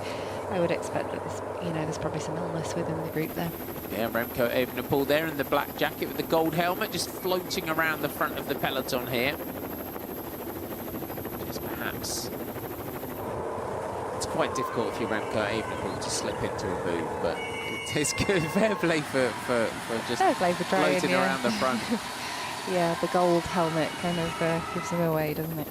[SPEAKER 3] I would expect that there's probably some illness within the group there.
[SPEAKER 11] Yeah, Remco Evenepoel there in the black jacket with the gold helmet, just floating around the front of the peloton here. Just perhaps it's quite difficult if you're Remco Evenepoel to slip into a move, but it's good. Fair play for just floating around the front.
[SPEAKER 3] Yeah, the gold helmet kind of gives him away, doesn't it?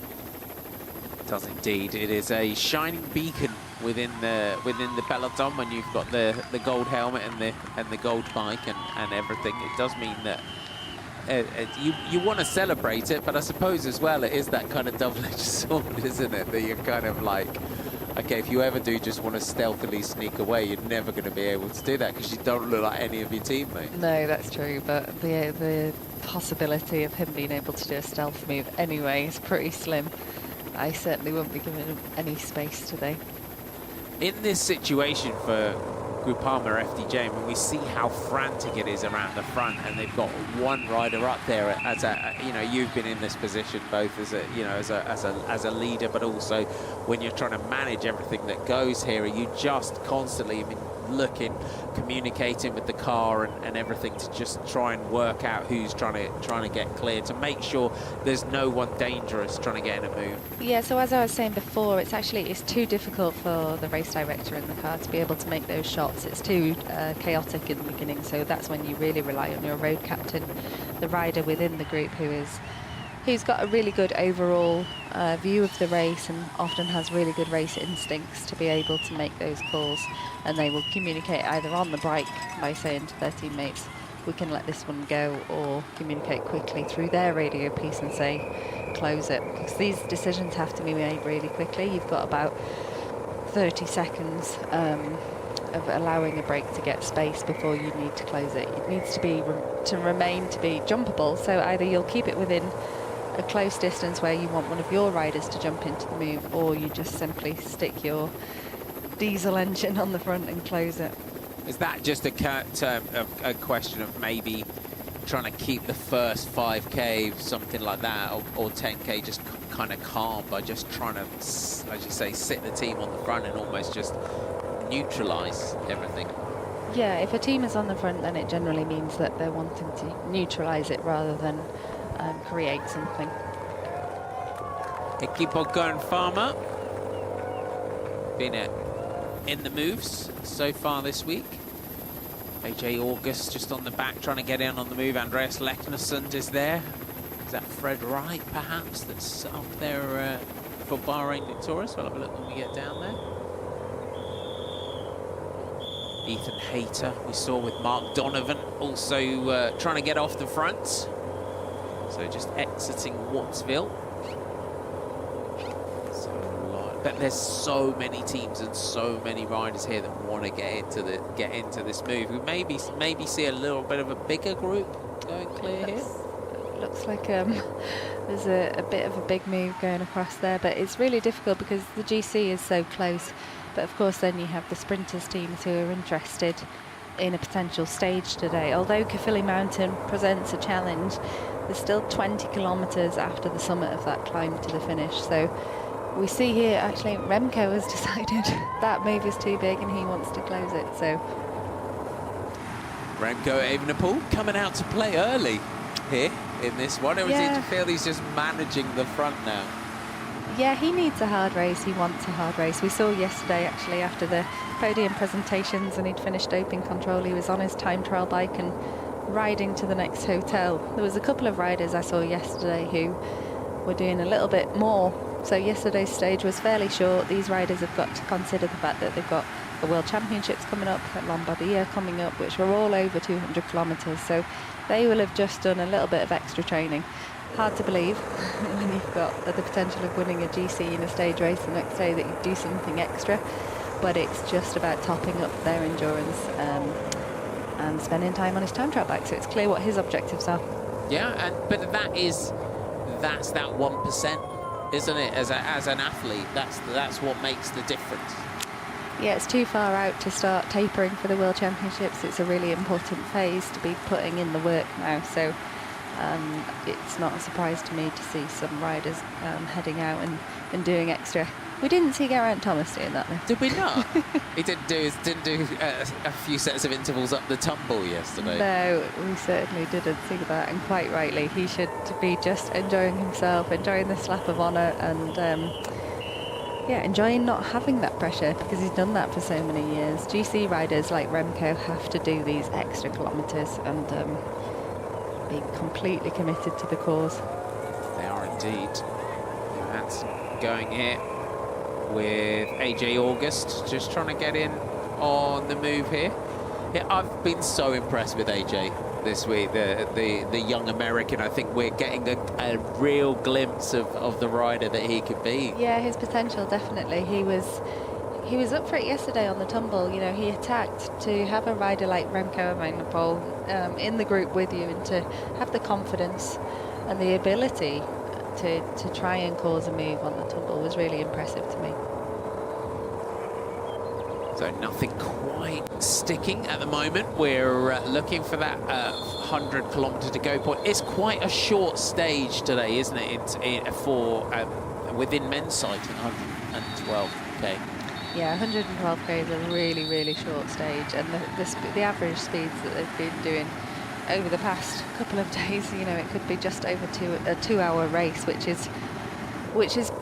[SPEAKER 11] It does indeed. It is a shining beacon within the peloton when you've got the gold helmet and the gold bike and everything. It does mean that you want to celebrate it, but I suppose as well it is that kind of double-edged sword, isn't it? That you're kind of like, okay, if you ever do just want to stealthily sneak away, you're never going to be able to do that because you don't look like any of your teammates.
[SPEAKER 3] No, that's true, but the possibility of him being able to do a stealth move anyway is pretty slim. I certainly wouldn't be giving him any space today.
[SPEAKER 11] In this situation for Groupama FDJ, when we see how frantic it is around the front, and they've got one rider up there as a, you've been in this position both as a leader, but also when you're trying to manage everything that goes here, you just constantly looking, communicating with the car and everything to just try and work out who's trying to get clear, to make sure there's no one dangerous trying to get in a move.
[SPEAKER 3] Yeah, so as I was saying before, it's too difficult for the race director in the car to be able to make those shots. It's too chaotic in the beginning, so that's when you really rely on your road captain, the rider within the group who's got a really good overall view of the race and often has really good race instincts to be able to make those calls, and they will communicate either on the bike by saying to their teammates, we can let this one go, or communicate quickly through their radio piece and say, close it, because these decisions have to be made really quickly. You've got about 30 seconds of allowing a brake to get space before you need to close it. It needs to remain to be jumpable, so either you'll keep it within a close distance where you want one of your riders to jump into the move, or you just simply stick your diesel engine on the front and close it.
[SPEAKER 11] Is that just a question of maybe trying to keep the first 5k, something like that, or 10k just kind of calm by just trying to, as you say, sit the team on the front and almost just neutralize everything?
[SPEAKER 3] Yeah, if a team is on the front, then it generally means that they're wanting to neutralize it rather than create something.
[SPEAKER 11] Equipo Geraint Thomas been in the moves so far this week. AJ August just on the back trying to get in on the move. Andreas Leknesund is there. Is that Fred Wright perhaps that's up there for Bahrain Victorious? We'll have a look when we get down there. Ethan Hayter we saw with Mark Donovan also trying to get off the front. So just exiting Wattsville. But there's so many teams and so many riders here that want to get into this move. We maybe see a little bit of a bigger group going clear here.
[SPEAKER 3] Looks like there's a bit of a big move going across there, but it's really difficult because the GC is so close. But of course then you have the sprinters teams who are interested in a potential stage today. Although Caerphilly Mountain presents a challenge, there's still 20 kilometres after the summit of that climb to the finish. So we see here actually Remco has decided that move is too big and he wants to close it. So
[SPEAKER 11] Remco Evenepoel coming out to play early here in this one, or
[SPEAKER 3] Yeah.
[SPEAKER 11] does it feel he's just managing the front now?
[SPEAKER 3] Yeah, he needs a hard race. He wants a hard race. We saw yesterday, actually, after the podium presentations and he'd finished doping control, he was on his time trial bike and riding to the next hotel. There was a couple of riders I saw yesterday who were doing a little bit more. So yesterday's stage was fairly short. These riders have got to consider the fact that they've got the World Championships coming up, at Lombardia coming up, which were all over 200 kilometres. So they will have just done a little bit of extra training. Hard to believe when you've got the potential of winning a GC in a stage race the next day that you do something extra, but it's just about topping up their endurance and spending time on his time trial bike, so it's clear what his objectives are.
[SPEAKER 11] Yeah, but that's that 1%, isn't it? As an athlete, that's what makes the difference.
[SPEAKER 3] Yeah, it's too far out to start tapering for the World Championships. It's a really important phase to be putting in the work now, so it's not a surprise to me to see some riders heading out and doing extra. We didn't see Geraint Thomas doing that, though.
[SPEAKER 11] Did we not? He didn't do a few sets of intervals up the tumble yesterday.
[SPEAKER 3] No, we certainly didn't see that, and quite rightly. He should be just enjoying himself, enjoying the slap of honour, and yeah, enjoying not having that pressure, because he's done that for so many years. GC riders like Remco have to do these extra kilometres and be completely committed to the cause.
[SPEAKER 11] They are indeed. That's going here with AJ August, just trying to get in on the move here. Yeah, I've been so impressed with AJ this week, the young American. I think we're getting a real glimpse of the rider that he could be.
[SPEAKER 3] Yeah, his potential, definitely. He was up for it yesterday on the tumble. You know, he attacked to have a rider like Remco Evenepoel in the group with you, and to have the confidence and the ability to try and cause a move on the tumble was really impressive to me.
[SPEAKER 11] So nothing quite sticking at the moment. We're looking for that 100 kilometre to go point. It's quite a short stage today, isn't it? It's for within men's cycling, 112k.
[SPEAKER 3] Yeah, 112k is a really, really short stage, and the average speeds that they've been doing over the past couple of days, you know, it could be just over a 2-hour race, which is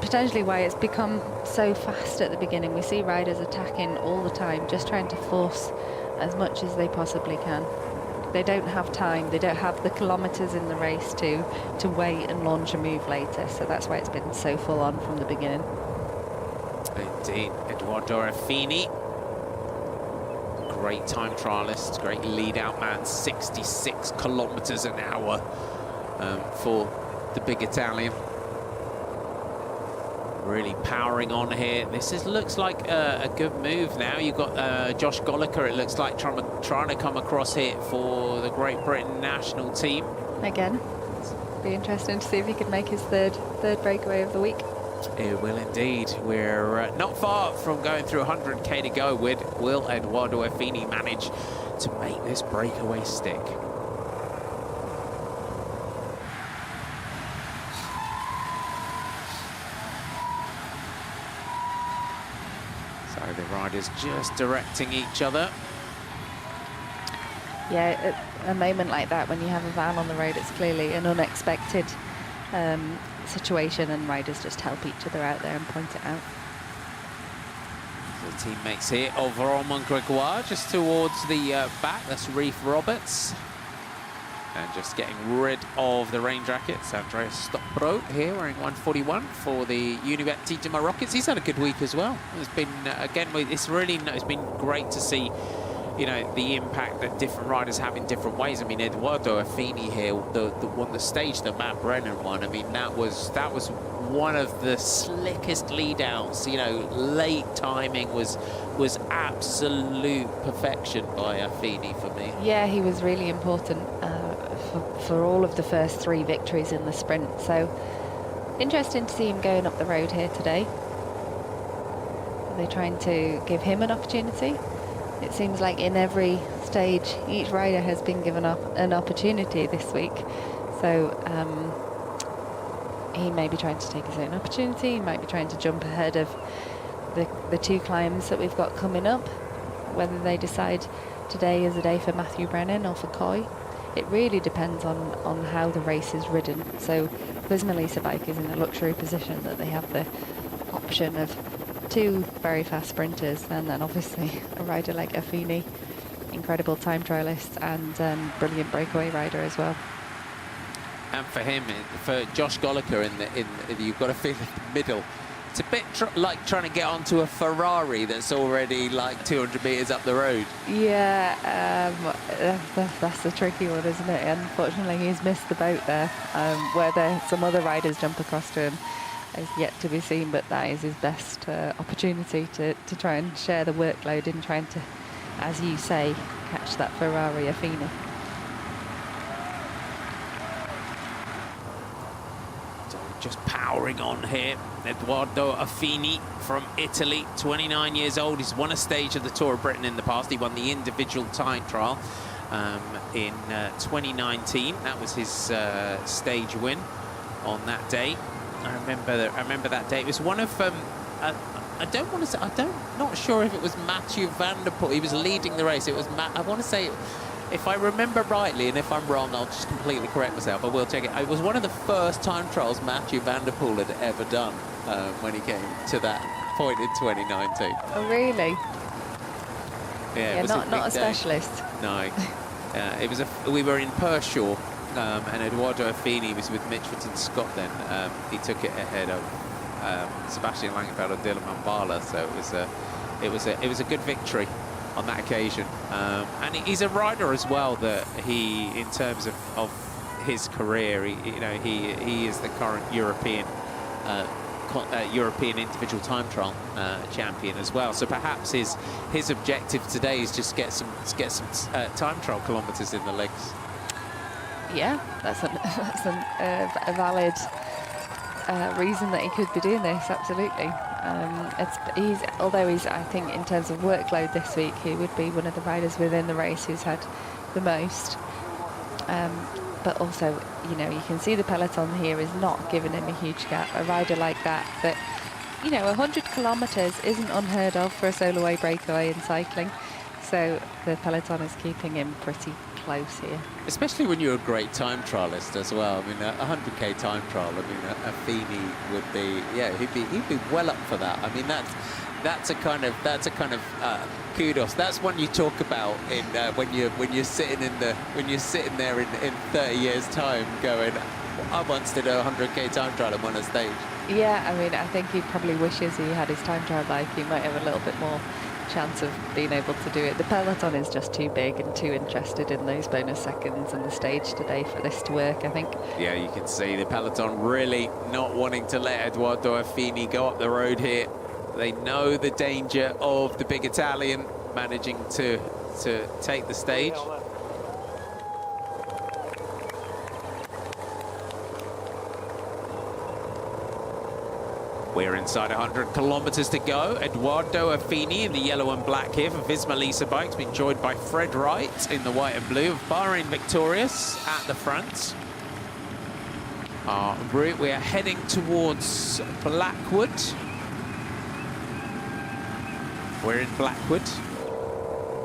[SPEAKER 3] potentially why it's become so fast at the beginning. We see riders attacking all the time, just trying to force as much as they possibly can. They don't have time, they don't have the kilometres in the race to wait and launch a move later, so that's why it's been so full on from the beginning.
[SPEAKER 11] Indeed, Edoardo Affini, great time trialist, great lead out man, 66 kilometres an hour for the big Italian. Really powering on here. This looks like a good move now. You've got Josh Goliker, it looks like, trying to come across here for the Great Britain national team.
[SPEAKER 3] Again, it'll be interesting to see if he can make his third breakaway of the week.
[SPEAKER 11] It will indeed. We're not far from going through 100k to go. Will Edoardo Affini manage to make this breakaway stick? So the riders just directing each other.
[SPEAKER 3] Yeah, at a moment like that, when you have a van on the road, it's clearly an unexpected situation, and riders just help each other out there and point it out.
[SPEAKER 11] The teammates here of Romain Gregoire just towards the back. That's Reef Roberts. And just getting rid of the rain jackets. Andreas Stockbro here wearing 141 for the Unibet Titema Rockets. He's had a good week as well. It's been, again, it's been great to see, you know, the impact that different riders have in different ways. I mean, Edoardo Affini here, the stage that Matt Brennan won. I mean, that was one of the slickest lead outs. You know, late timing was absolute perfection by Affini for me.
[SPEAKER 3] Yeah, he was really important for all of the first 3 victories in the sprint. So interesting to see him going up the road here today. Are they trying to give him an opportunity? It seems like in every stage, each rider has been given an opportunity this week. So he may be trying to take his own opportunity. He might be trying to jump ahead of the 2 climbs that we've got coming up. Whether they decide today is a day for Matthew Brennan or for Coy. it really depends on how the race is ridden. So Visma Lease bike is in a luxury position that they have the option of 2 very fast sprinters, and then obviously a rider like Affini, incredible time trialist and brilliant breakaway rider as well.
[SPEAKER 11] And for him, for Josh Goliker, you've got to feel in the middle. It's a bit like trying to get onto a Ferrari that's already like 200 metres up the road.
[SPEAKER 3] Yeah, that's the tricky one, isn't it? Unfortunately, he's missed the boat there. Whether some other riders jump across to him is yet to be seen, but that is his best opportunity to try and share the workload in trying to, as you say, catch that Ferrari Affini.
[SPEAKER 11] Just powering on here, Edoardo Affini from Italy, 29 years old. He's won a stage of the Tour of Britain in the past. He won the individual time trial in 2019. That was his stage win on that day. I remember that day. It was one of I don't want to say, not sure if it was Mathieu van der Poel. He was leading the race. It was I want to say, if I remember rightly, and if I'm wrong, I'll just completely correct myself. I will check it. It was one of the first time trials Mathieu van der Poel had ever done when he came to that point in 2019.
[SPEAKER 3] Oh, really?
[SPEAKER 11] Yeah, it was
[SPEAKER 3] not a
[SPEAKER 11] day.
[SPEAKER 3] Specialist.
[SPEAKER 11] No. It was we were in Pershaw, and Edoardo Affini was with Mitchell and Scott then. He took it ahead of Sebastian Langefeld and Dylan Mambala, so it was a good victory on that occasion. And he's a rider as well that he, in terms of his career, he is the current European individual time trial champion as well. So perhaps his objective today is just get some time trial kilometres in the legs.
[SPEAKER 3] Yeah, that's a valid reason that he could be doing this. Absolutely. Although he's, I think, in terms of workload this week, he would be one of the riders within the race who's had the most. But also, you can see the peloton here is not giving him a huge gap. A rider like that, 100 kilometres isn't unheard of for a solo-way breakaway in cycling. So the peloton is keeping him pretty close here.
[SPEAKER 11] Especially when you're a great time trialist as well. I mean, a 100k time trial. I mean, Affini would be, he'd be well up for that. I mean, that's a kind of kudos. That's one you talk about in when you're sitting there in 30 years' time, going, I once did a 100k time trial and won a stage.
[SPEAKER 3] Yeah, I mean, I think he probably wishes he had his time trial bike. He might have a little bit more chance of being able to do it. The peloton is just too big and too interested in those bonus seconds and the stage today for this to work, I think. Yeah,
[SPEAKER 11] you can see the peloton really not wanting to let Edoardo Affini go up the road here. They know the danger of the big Italian managing to take the stage. We're inside 100 kilometres to go. Edoardo Affini in the yellow and black here for Visma Lease bikes, being joined by Fred Wright in the white and blue, of Bahrain victorious at the front. Our route, we are heading towards Blackwood. We're in Blackwood.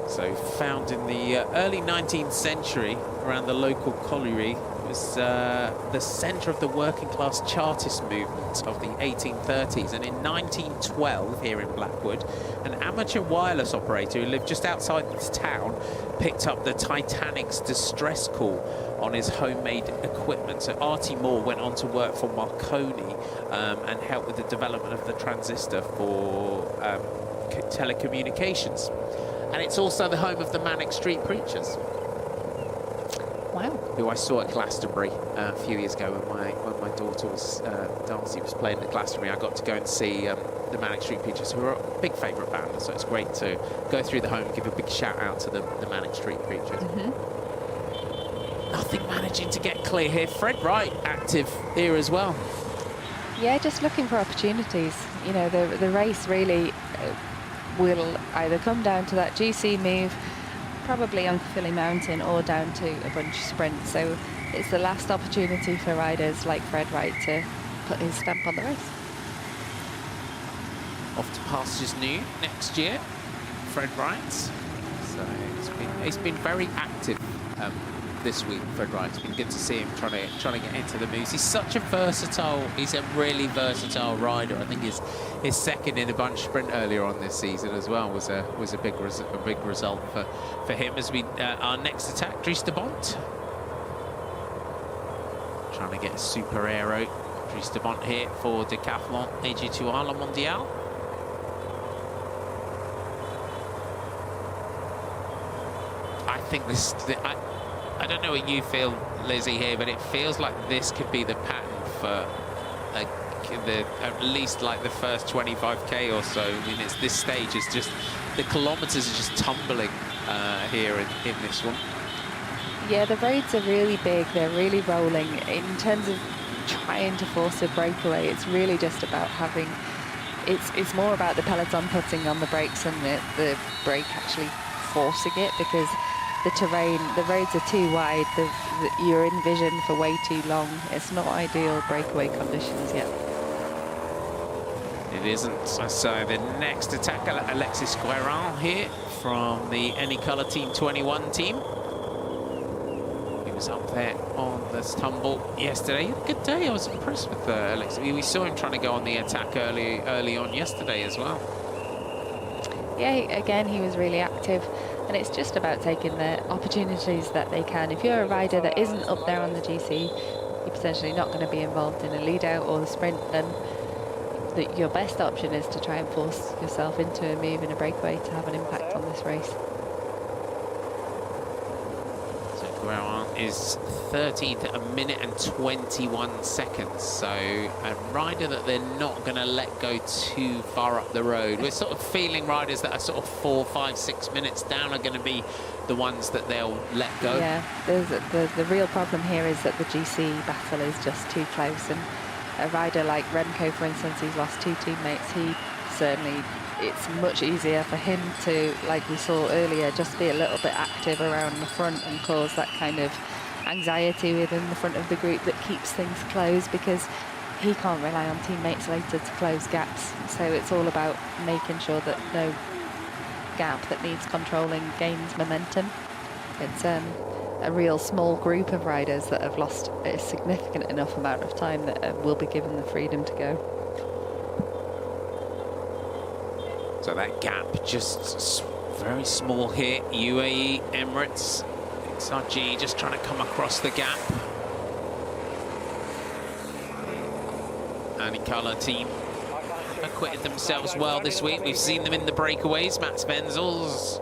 [SPEAKER 11] So found in the early 19th century around the local colliery. It was the centre of the working class Chartist movement of the 1830s, and in 1912 here in Blackwood, an amateur wireless operator who lived just outside this town picked up the Titanic's distress call on his homemade equipment. So Artie Moore went on to work for Marconi and helped with the development of the transistor for telecommunications. And it's also the home of the Manic Street Preachers.
[SPEAKER 3] Wow.
[SPEAKER 11] Who I saw at Glastonbury a few years ago when my daughter was, Darcy was playing at Glastonbury. I got to go and see the Manic Street Preachers, who are a big favourite band, so it's great to go through the home and give a big shout out to the Manic Street Preachers. Mm-hmm. Nothing managing to get clear here. Fred Wright active here as well.
[SPEAKER 3] Yeah, just looking for opportunities. The race really will either come down to that GC move, probably on Philly Mountain, or down to a bunch of sprints. So it's the last opportunity for riders like Fred Wright to put his stamp on the race.
[SPEAKER 11] Off to Pastures New next year, Fred Wright. So he's been very active this week, Fred Wright. It's been good to see him trying to get into the moves. He's such a he's a really versatile rider. I think his second in a bunch sprint earlier on this season as well was a big result for him. As we our next attack, Dries de Bont. Trying to get a super aero. Dries de Bont here for Decathlon AG2R Le Mondial. I think this, I don't know what you feel, Lizzie, here, but it feels like this could be the pattern for at least like the first 25k or so. I mean, this stage is just, the kilometers are just tumbling here in this one.
[SPEAKER 3] Yeah, the roads are really big, they're really rolling. In terms of trying to force a breakaway, it's really just about having, it's more about the peloton putting on the brakes and the brake actually forcing it, because the terrain, the roads are too wide, you're in vision for way too long. It's not ideal breakaway conditions yet.
[SPEAKER 11] It isn't. So the next attacker, Alexis Geraint here from the Anycolor Team 21 team. He was up there on this tumble yesterday. He had a good day. I was impressed with Alexis. We saw him trying to go on the attack early on yesterday as well.
[SPEAKER 3] Yeah, again, he was really active. And it's just about taking the opportunities that they can. If you're a rider that isn't up there on the GC, you're potentially not going to be involved in a lead out or the sprint, then your best option is to try and force yourself into a move in a breakaway to have an impact on this race.
[SPEAKER 11] So Geraint is 13th at 1 minute and 21 seconds. So a rider that they're not going to let go too far up the road. We're sort of feeling riders that are sort of 4, 5, 6 minutes down are going to be the ones that they'll let go.
[SPEAKER 3] Yeah, the real problem here is that the GC battle is just too close. And a rider like Remco, for instance, he's lost 2 teammates. He certainly, it's much easier for him to, like we saw earlier, just be a little bit active around the front and cause that kind of anxiety within the front of the group that keeps things closed, because he can't rely on teammates later to close gaps. So it's all about making sure that no gap that needs controlling gains momentum. It's a real small group of riders that have lost a significant enough amount of time that will be given the freedom to go.
[SPEAKER 11] So that gap just very small here. UAE, Emirates, XRG just trying to come across the gap. Anycolor team acquitted themselves well this week. We've seen them in the breakaways. Mats Benzels,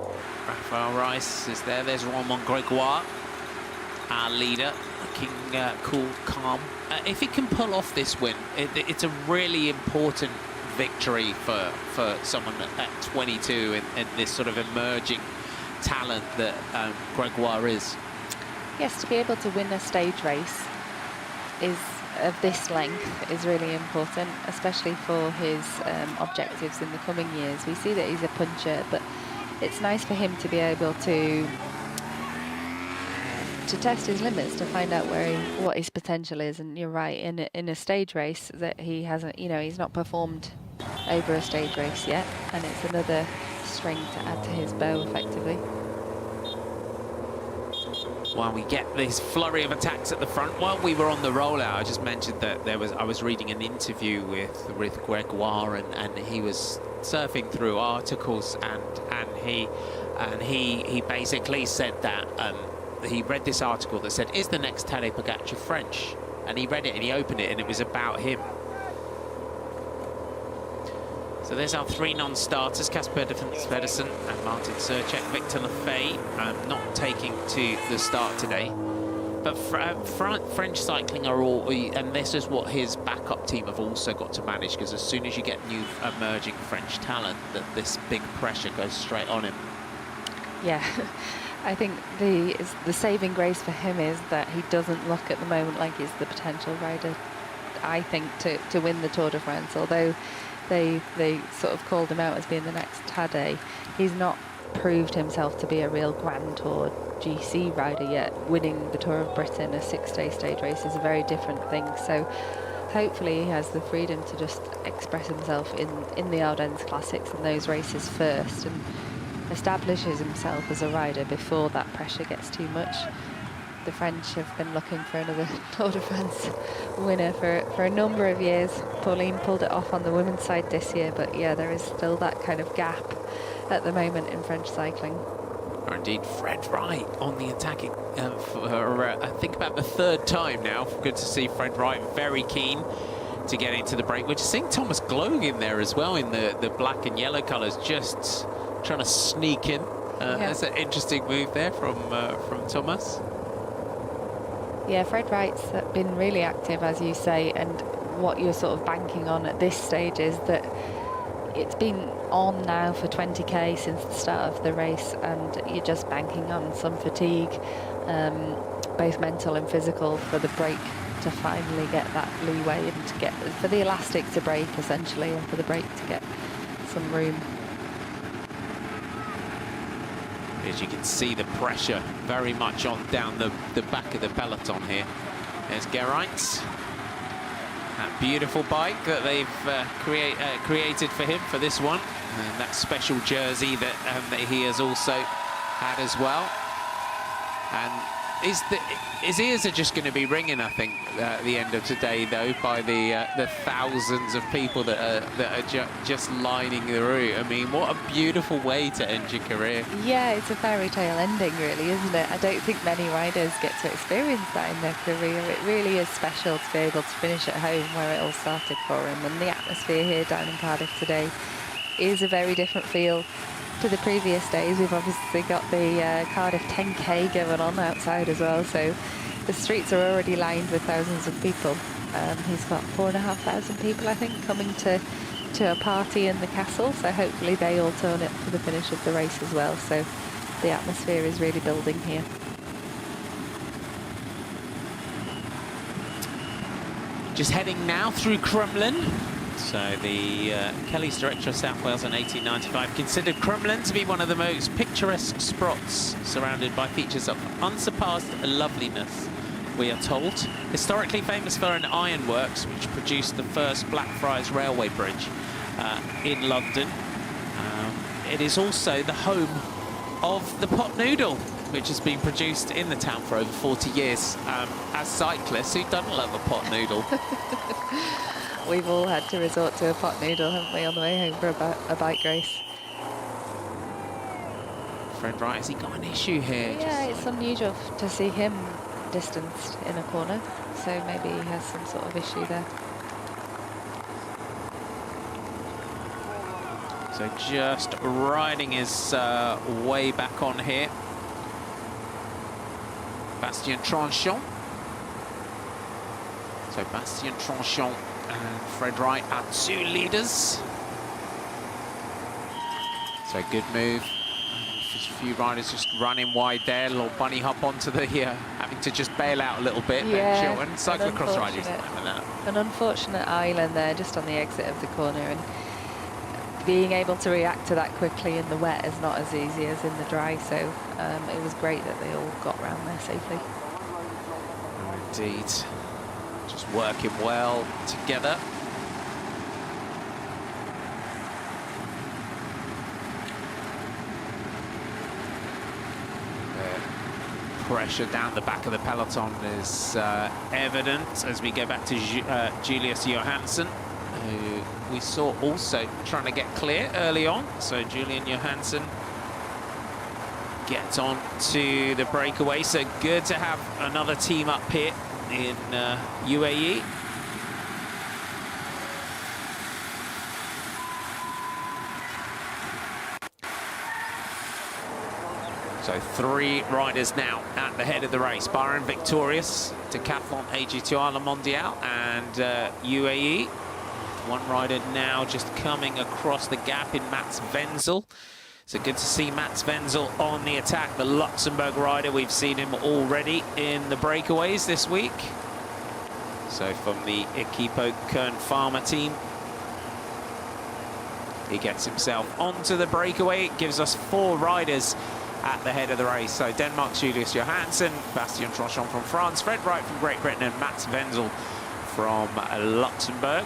[SPEAKER 11] Raphael Rice is there. There's Romain Gregoire, our leader, looking cool, calm. If he can pull off this win, it's a really important victory for someone at 22 and this sort of emerging talent that Gregoire is.
[SPEAKER 3] Yes, to be able to win a stage race of this length is really important, especially for his objectives in the coming years. We see that he's a puncher, but it's nice for him to be able to test his limits, to find out what his potential is. And you're right, in a stage race that he hasn't, he's not performed over a stage race yet, and it's another string to add to his bow effectively.
[SPEAKER 11] While we get this flurry of attacks at the front, while we were on the rollout, I just mentioned that I was reading an interview with Gregoire, and he was surfing through articles, and he basically said that he read this article that said, "Is the next Tadej Pogačar French?" And he read it and he opened it and it was about him. So there's our 3 non-starters, Casper Pedersen and Martin Surchek. Victor Lefay not taking to the start today. But French cycling are all, and this is what his backup team have also got to manage, because as soon as you get new emerging French talent, that this big pressure goes straight on him.
[SPEAKER 3] Yeah, I think the saving grace for him is that he doesn't look at the moment like he's the potential rider, I think, to win the Tour de France. Although they sort of called him out as being the next Tadej, he's not proved himself to be a real Grand Tour GC rider yet. Winning the Tour of Britain, a 6-day stage race, is a very different thing. So hopefully he has the freedom to just express himself in the Ardennes Classics and those races first, and establishes himself as a rider before that pressure gets too much. the French have been looking for another Tour de France winner for a number of years. Pauline pulled it off on the women's side this year, but yeah, there is still that kind of gap at the moment in French cycling.
[SPEAKER 11] Or indeed, Fred Wright on the attacking for I think about the third time now. Good to see Fred Wright very keen to get into the break. We're just seeing Thomas Gloag in there as well in the black and yellow colours, just trying to sneak in. That's an interesting move there from Thomas.
[SPEAKER 3] Yeah, Fred Wright's been really active, as you say, and what you're sort of banking on at this stage is that it's been on now for 20k since the start of the race, and you're just banking on some fatigue, both mental and physical, for the break to finally get that leeway and to get for the elastic to break essentially, and for the break to get some room.
[SPEAKER 11] As you can see, the pressure very much on down the back of the peloton here. There's Geraint. That beautiful bike that they've created for him for this one. And that special jersey that he has also had as well. And his ears are just going to be ringing, I think, at the end of today, though, by the thousands of people that are just lining the route. I mean, what a beautiful way to end your career.
[SPEAKER 3] Yeah, it's a fairy tale ending, really, isn't it? I don't think many riders get to experience that in their career. It really is special to be able to finish at home where it all started for him. And the atmosphere here down in Cardiff today is a very different feel to the previous days. We've obviously got the Cardiff 10k going on outside as well, so the streets are already lined with thousands of people. He's got 4,500 people, I think, coming to a party in the castle, so hopefully they all turn up for the finish of the race as well. So the atmosphere is really building here.
[SPEAKER 11] Just heading now through Crumlin. So the Kelly's director of South Wales in 1895 considered Crumlin to be one of the most picturesque spots, surrounded by features of unsurpassed loveliness, we are told. Historically famous for an ironworks, which produced the first Blackfriars Railway Bridge in London. It is also the home of the pot noodle, which has been produced in the town for over 40 years. As cyclists, who doesn't love a pot noodle?
[SPEAKER 3] We've all had to resort to a pot noodle, haven't we, on the way home for a bike race.
[SPEAKER 11] Fred Wright, has he got an issue here?
[SPEAKER 3] Yeah, it's unusual to see him distanced in a corner, so maybe he has some sort of issue there.
[SPEAKER 11] So just riding his way back on here. Bastien Tranchant. So Bastien Tranchant and Fred Wright are two leaders. So good move. Just a few riders just running wide there. A little bunny hop onto the having to just bail out a little bit.
[SPEAKER 3] Yeah,
[SPEAKER 11] and cyclocross riders like that.
[SPEAKER 3] An unfortunate island there just on the exit of the corner, and being able to react to that quickly in the wet is not as easy as in the dry. So it was great that they all got round there safely.
[SPEAKER 11] Oh, indeed. Just working well together. The pressure down the back of the peloton is evident as we go back to Julius Johansson, who we saw also trying to get clear early on. So Julian Johansson gets on to the breakaway. So good to have another team up here in UAE. So three riders now at the head of the race. Bahrain victorious, Decathlon AG2 Le Mondial, and UAE. One rider now just coming across the gap in Mats Wenzel. So good to see Mats Wenzel on the attack, the Luxembourg rider. We've seen him already in the breakaways this week. So from the Equipo Kern Pharma team, he gets himself onto the breakaway. It gives us four riders at the head of the race. So Denmark's Julius Johansson, Bastien Tranchant from France, Fred Wright from Great Britain, and Mats Wenzel from Luxembourg.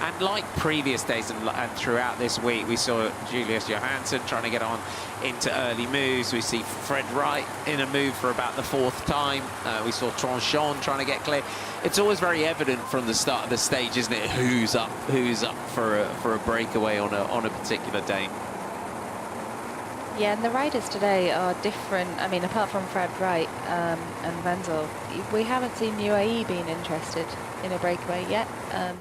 [SPEAKER 11] And like previous days and throughout this week, we saw Julius Johansson trying to get on into early moves. We see Fred Wright in a move for about the 4th time. We saw Tranchon trying to get clear. It's always very evident from the start of the stage, isn't it, who's up for a breakaway on a particular day.
[SPEAKER 3] Yeah, and the riders today are different. I mean, apart from Fred Wright and Wenzel, we haven't seen UAE being interested in a breakaway yet.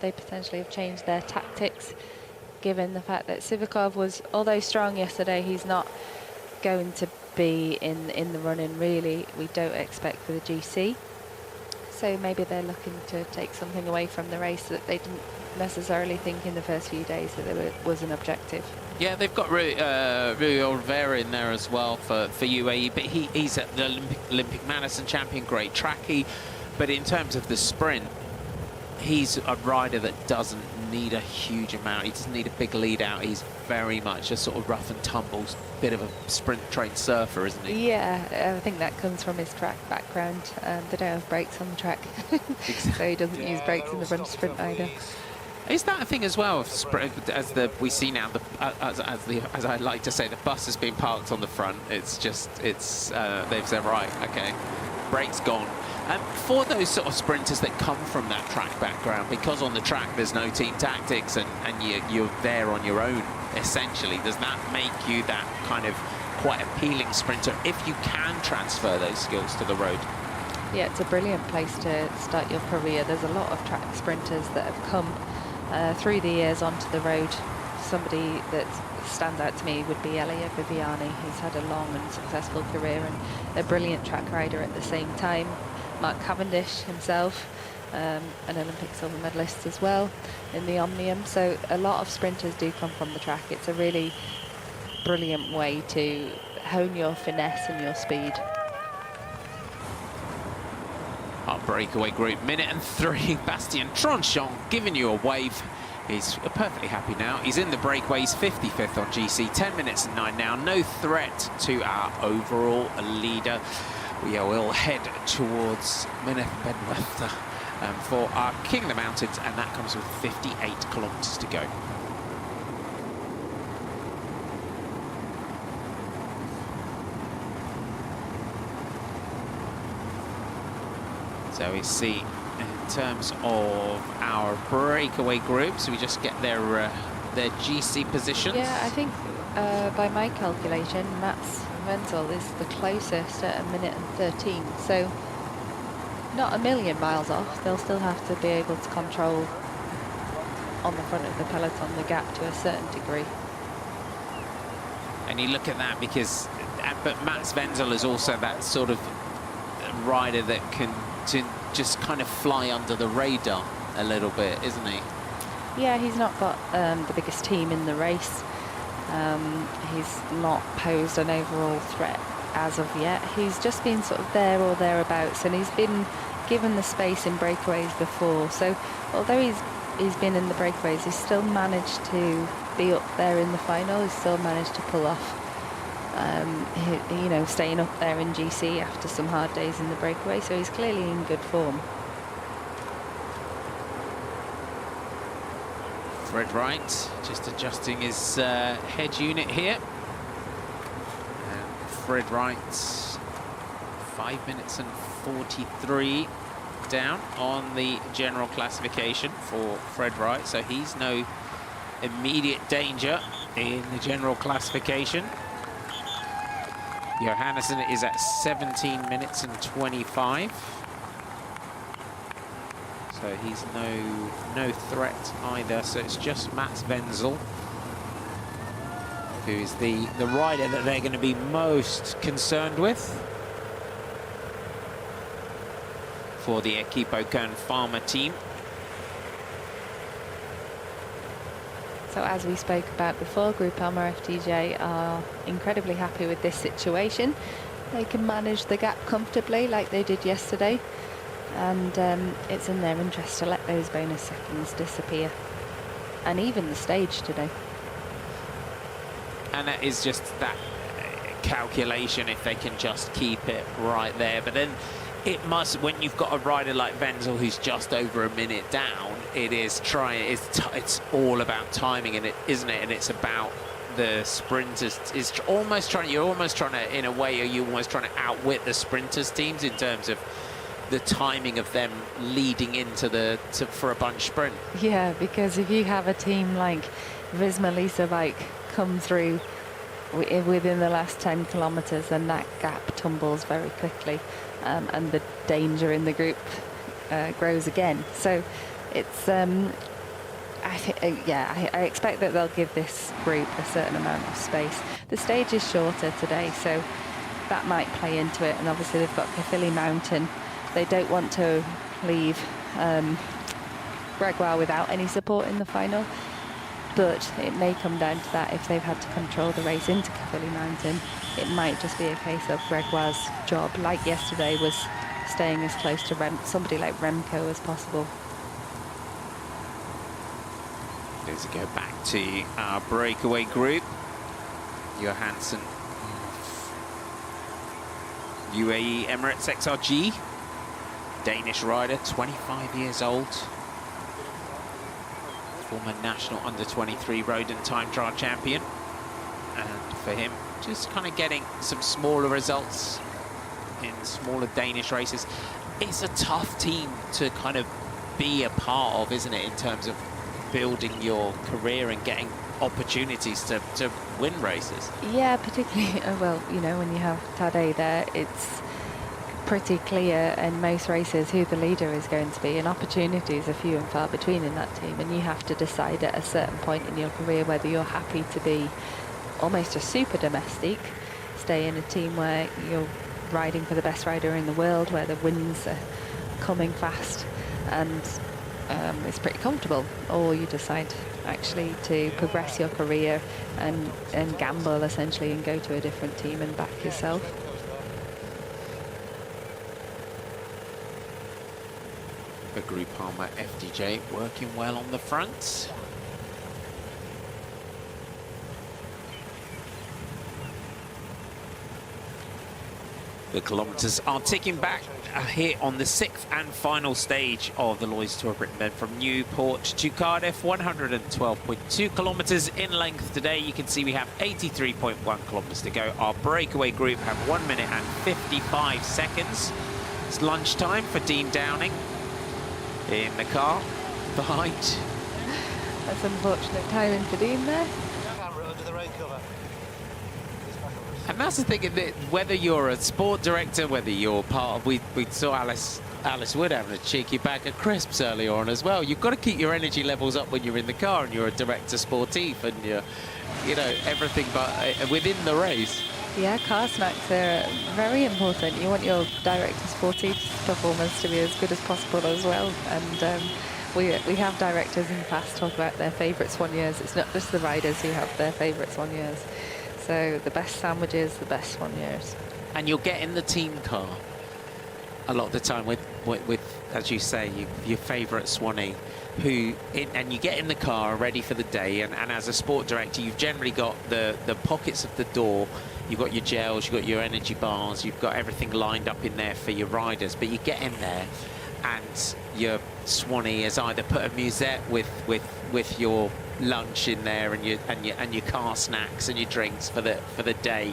[SPEAKER 3] They potentially have changed their tactics, given the fact that Sivakov was, although strong yesterday, he's not going to be in the run-in, really. We don't expect for the GC. So maybe they're looking to take something away from the race that they didn't necessarily think in the first few days that there was an objective.
[SPEAKER 11] Yeah, they've got Rui Oliveira in there as well for UAE, but he's at the Olympic Madison champion, great tracky. But in terms of the sprint, he's a rider that doesn't need a huge amount. He doesn't need a big lead out. He's very much a sort of rough and tumble, bit of a sprint-trained surfer, isn't he?
[SPEAKER 3] Yeah, I think that comes from his track background. They don't have brakes on the track, so he doesn't use brakes in the run sprint either.
[SPEAKER 11] Is that a thing as well? We see now, as I like to say, the bus has been parked on the front. It's just, they've said, right, okay, brakes gone. For those sort of sprinters that come from that track background, because on the track there's no team tactics and you're there on your own, essentially, does that make you that kind of quite appealing sprinter if you can transfer those skills to the road?
[SPEAKER 3] Yeah, it's a brilliant place to start your career. There's a lot of track sprinters that have come through the years onto the road. Somebody that stands out to me would be Elia Viviani, who's had a long and successful career and a brilliant track rider at the same time. Mark Cavendish himself, an Olympic silver medalist as well in the Omnium. So a lot of sprinters do come from the track. It's a really brilliant way to hone your finesse and your speed.
[SPEAKER 11] Our breakaway group, minute and 3. Bastien Tranchon giving you a wave. He's perfectly happy now. He's in the breakaway. He's 55th on GC. 10 minutes and 9 now. No threat to our overall leader. We will head towards Mineth Ben Wefta for our King of the Mountains, and that comes with 58 kilometers to go. So we see in terms of our breakaway groups, we just get their GC positions.
[SPEAKER 3] Yeah, I think by my calculation, Mats Wenzel is the closest at 1 minute and 13. So not a million miles off. They'll still have to be able to control on the front of the peloton the gap to a certain degree.
[SPEAKER 11] And you look at that because, but Mats Wenzel is also that sort of rider that can just kind of fly under the radar a little bit, isn't he?
[SPEAKER 3] Yeah, he's not got the biggest team in the race. He's not posed an overall threat as of yet. He's just been sort of there or thereabouts, and he's been given the space in breakaways before. So although he's been in the breakaways, he's still managed to be up there in the final. He's still managed to pull off you know, staying up there in GC after some hard days in the breakaway, so he's clearly in good form.
[SPEAKER 11] Fred Wright just adjusting his head unit here. And Fred Wright, 5 minutes and 43 down on the general classification for Fred Wright, so he's no immediate danger in the general classification. Johannesson is at 17 minutes and 25. So he's no threat either. So it's just Mats Wenzel who is the rider that they're going to be most concerned with for the Equipo Kern Pharma team.
[SPEAKER 3] So as we spoke about before, Groupama FDJ are incredibly happy with this situation. They can manage the gap comfortably like they did yesterday, and it's in their interest to let those bonus seconds disappear, and even the stage today.
[SPEAKER 11] And that is just that calculation, if they can just keep it right there. But then it must, when you've got a rider like Wenzel who's just over a minute down, it is trying. It's all about timing, and isn't it? And it's about the sprinters. You're almost trying to, in a way, you're almost trying to outwit the sprinters teams in terms of the timing of them leading into for a bunch sprint.
[SPEAKER 3] Yeah, because if you have a team like Visma Lease Bike come through within the last 10 kilometres, then that gap tumbles very quickly, and the danger in the group grows again. So it's I expect that they'll give this group a certain amount of space. The stage is shorter today, so that might play into it, and obviously they've got Caerphilly Mountain. They don't want to leave Gregoire without any support in the final, but it may come down to that. If they've had to control the race into Caerphilly Mountain, it might just be a case of Gregoire's job, like yesterday, was staying as close to somebody like Remco as possible.
[SPEAKER 11] Let's go back to our breakaway group. Johansson, UAE Emirates XRG, Danish rider, 25 years old, former national under-23 road and time trial champion. And for him, just kind of getting some smaller results in smaller Danish races. It's a tough team to kind of be a part of, isn't it, in terms of building your career and getting opportunities to win races.
[SPEAKER 3] Yeah, particularly, well, you know, when you have Tadej there, it's pretty clear in most races who the leader is going to be, and opportunities are few and far between in that team, and you have to decide at a certain point in your career whether you're happy to be almost a super domestique, stay in a team where you're riding for the best rider in the world, where the wins are coming fast and it's pretty comfortable, or you decide actually to progress your career and gamble essentially and go to a different team and back yourself.
[SPEAKER 11] The Group Palmer FDJ working well on the front. The kilometres are ticking back here on the 6th and final stage of the Lloyds Tour of Britain. Then from Newport to Cardiff, 112.2 kilometres in length today. You can see we have 83.1 kilometres to go. Our breakaway group have 1 minute and 55 seconds. It's lunchtime for Dean Downing in the car behind.
[SPEAKER 3] That's unfortunate timing for Dean there.
[SPEAKER 11] And that's the thing, that whether you're a sport director, whether you're part of, we saw Alice Wood having a cheeky bag of crisps earlier on as well. You've got to keep your energy levels up when you're in the car and you're a director sportif and you're, you know, everything but within the race.
[SPEAKER 3] Yeah, car snacks are very important. You want your director sportif performance to be as good as possible as well. And we have directors in the past talk about their favourite soigneurs. It's not just the riders who have their favourite soigneurs. So the best sandwiches, the best soigneurs.
[SPEAKER 11] And you'll get in the team car a lot of the time with as you say, your favourite Swanee, and you get in the car ready for the day, and as a sport director, you've generally got the pockets of the door, you've got your gels, you've got your energy bars, you've got everything lined up in there for your riders, but you get in there and your Swanee has either put a musette with your lunch in there and your car snacks and your drinks for the day,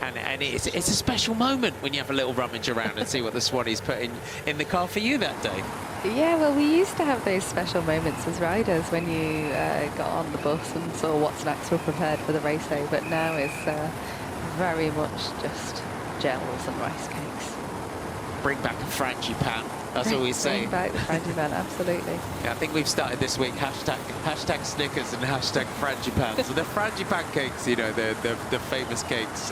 [SPEAKER 11] and it's a special moment when you have a little rummage around and see what the Swanee's put in the car for you that day.
[SPEAKER 3] Yeah, well, we used to have those special moments as riders when you got on the bus and saw what snacks were prepared for the race day, but now it's very much just gels and rice cakes.
[SPEAKER 11] Bring back a frangipane. That's all we say.
[SPEAKER 3] Bring back the frangipane, absolutely.
[SPEAKER 11] Yeah, I think we've started this week hashtag Snickers and hashtag frangipane. So the frangipane cakes, you know, the famous cakes,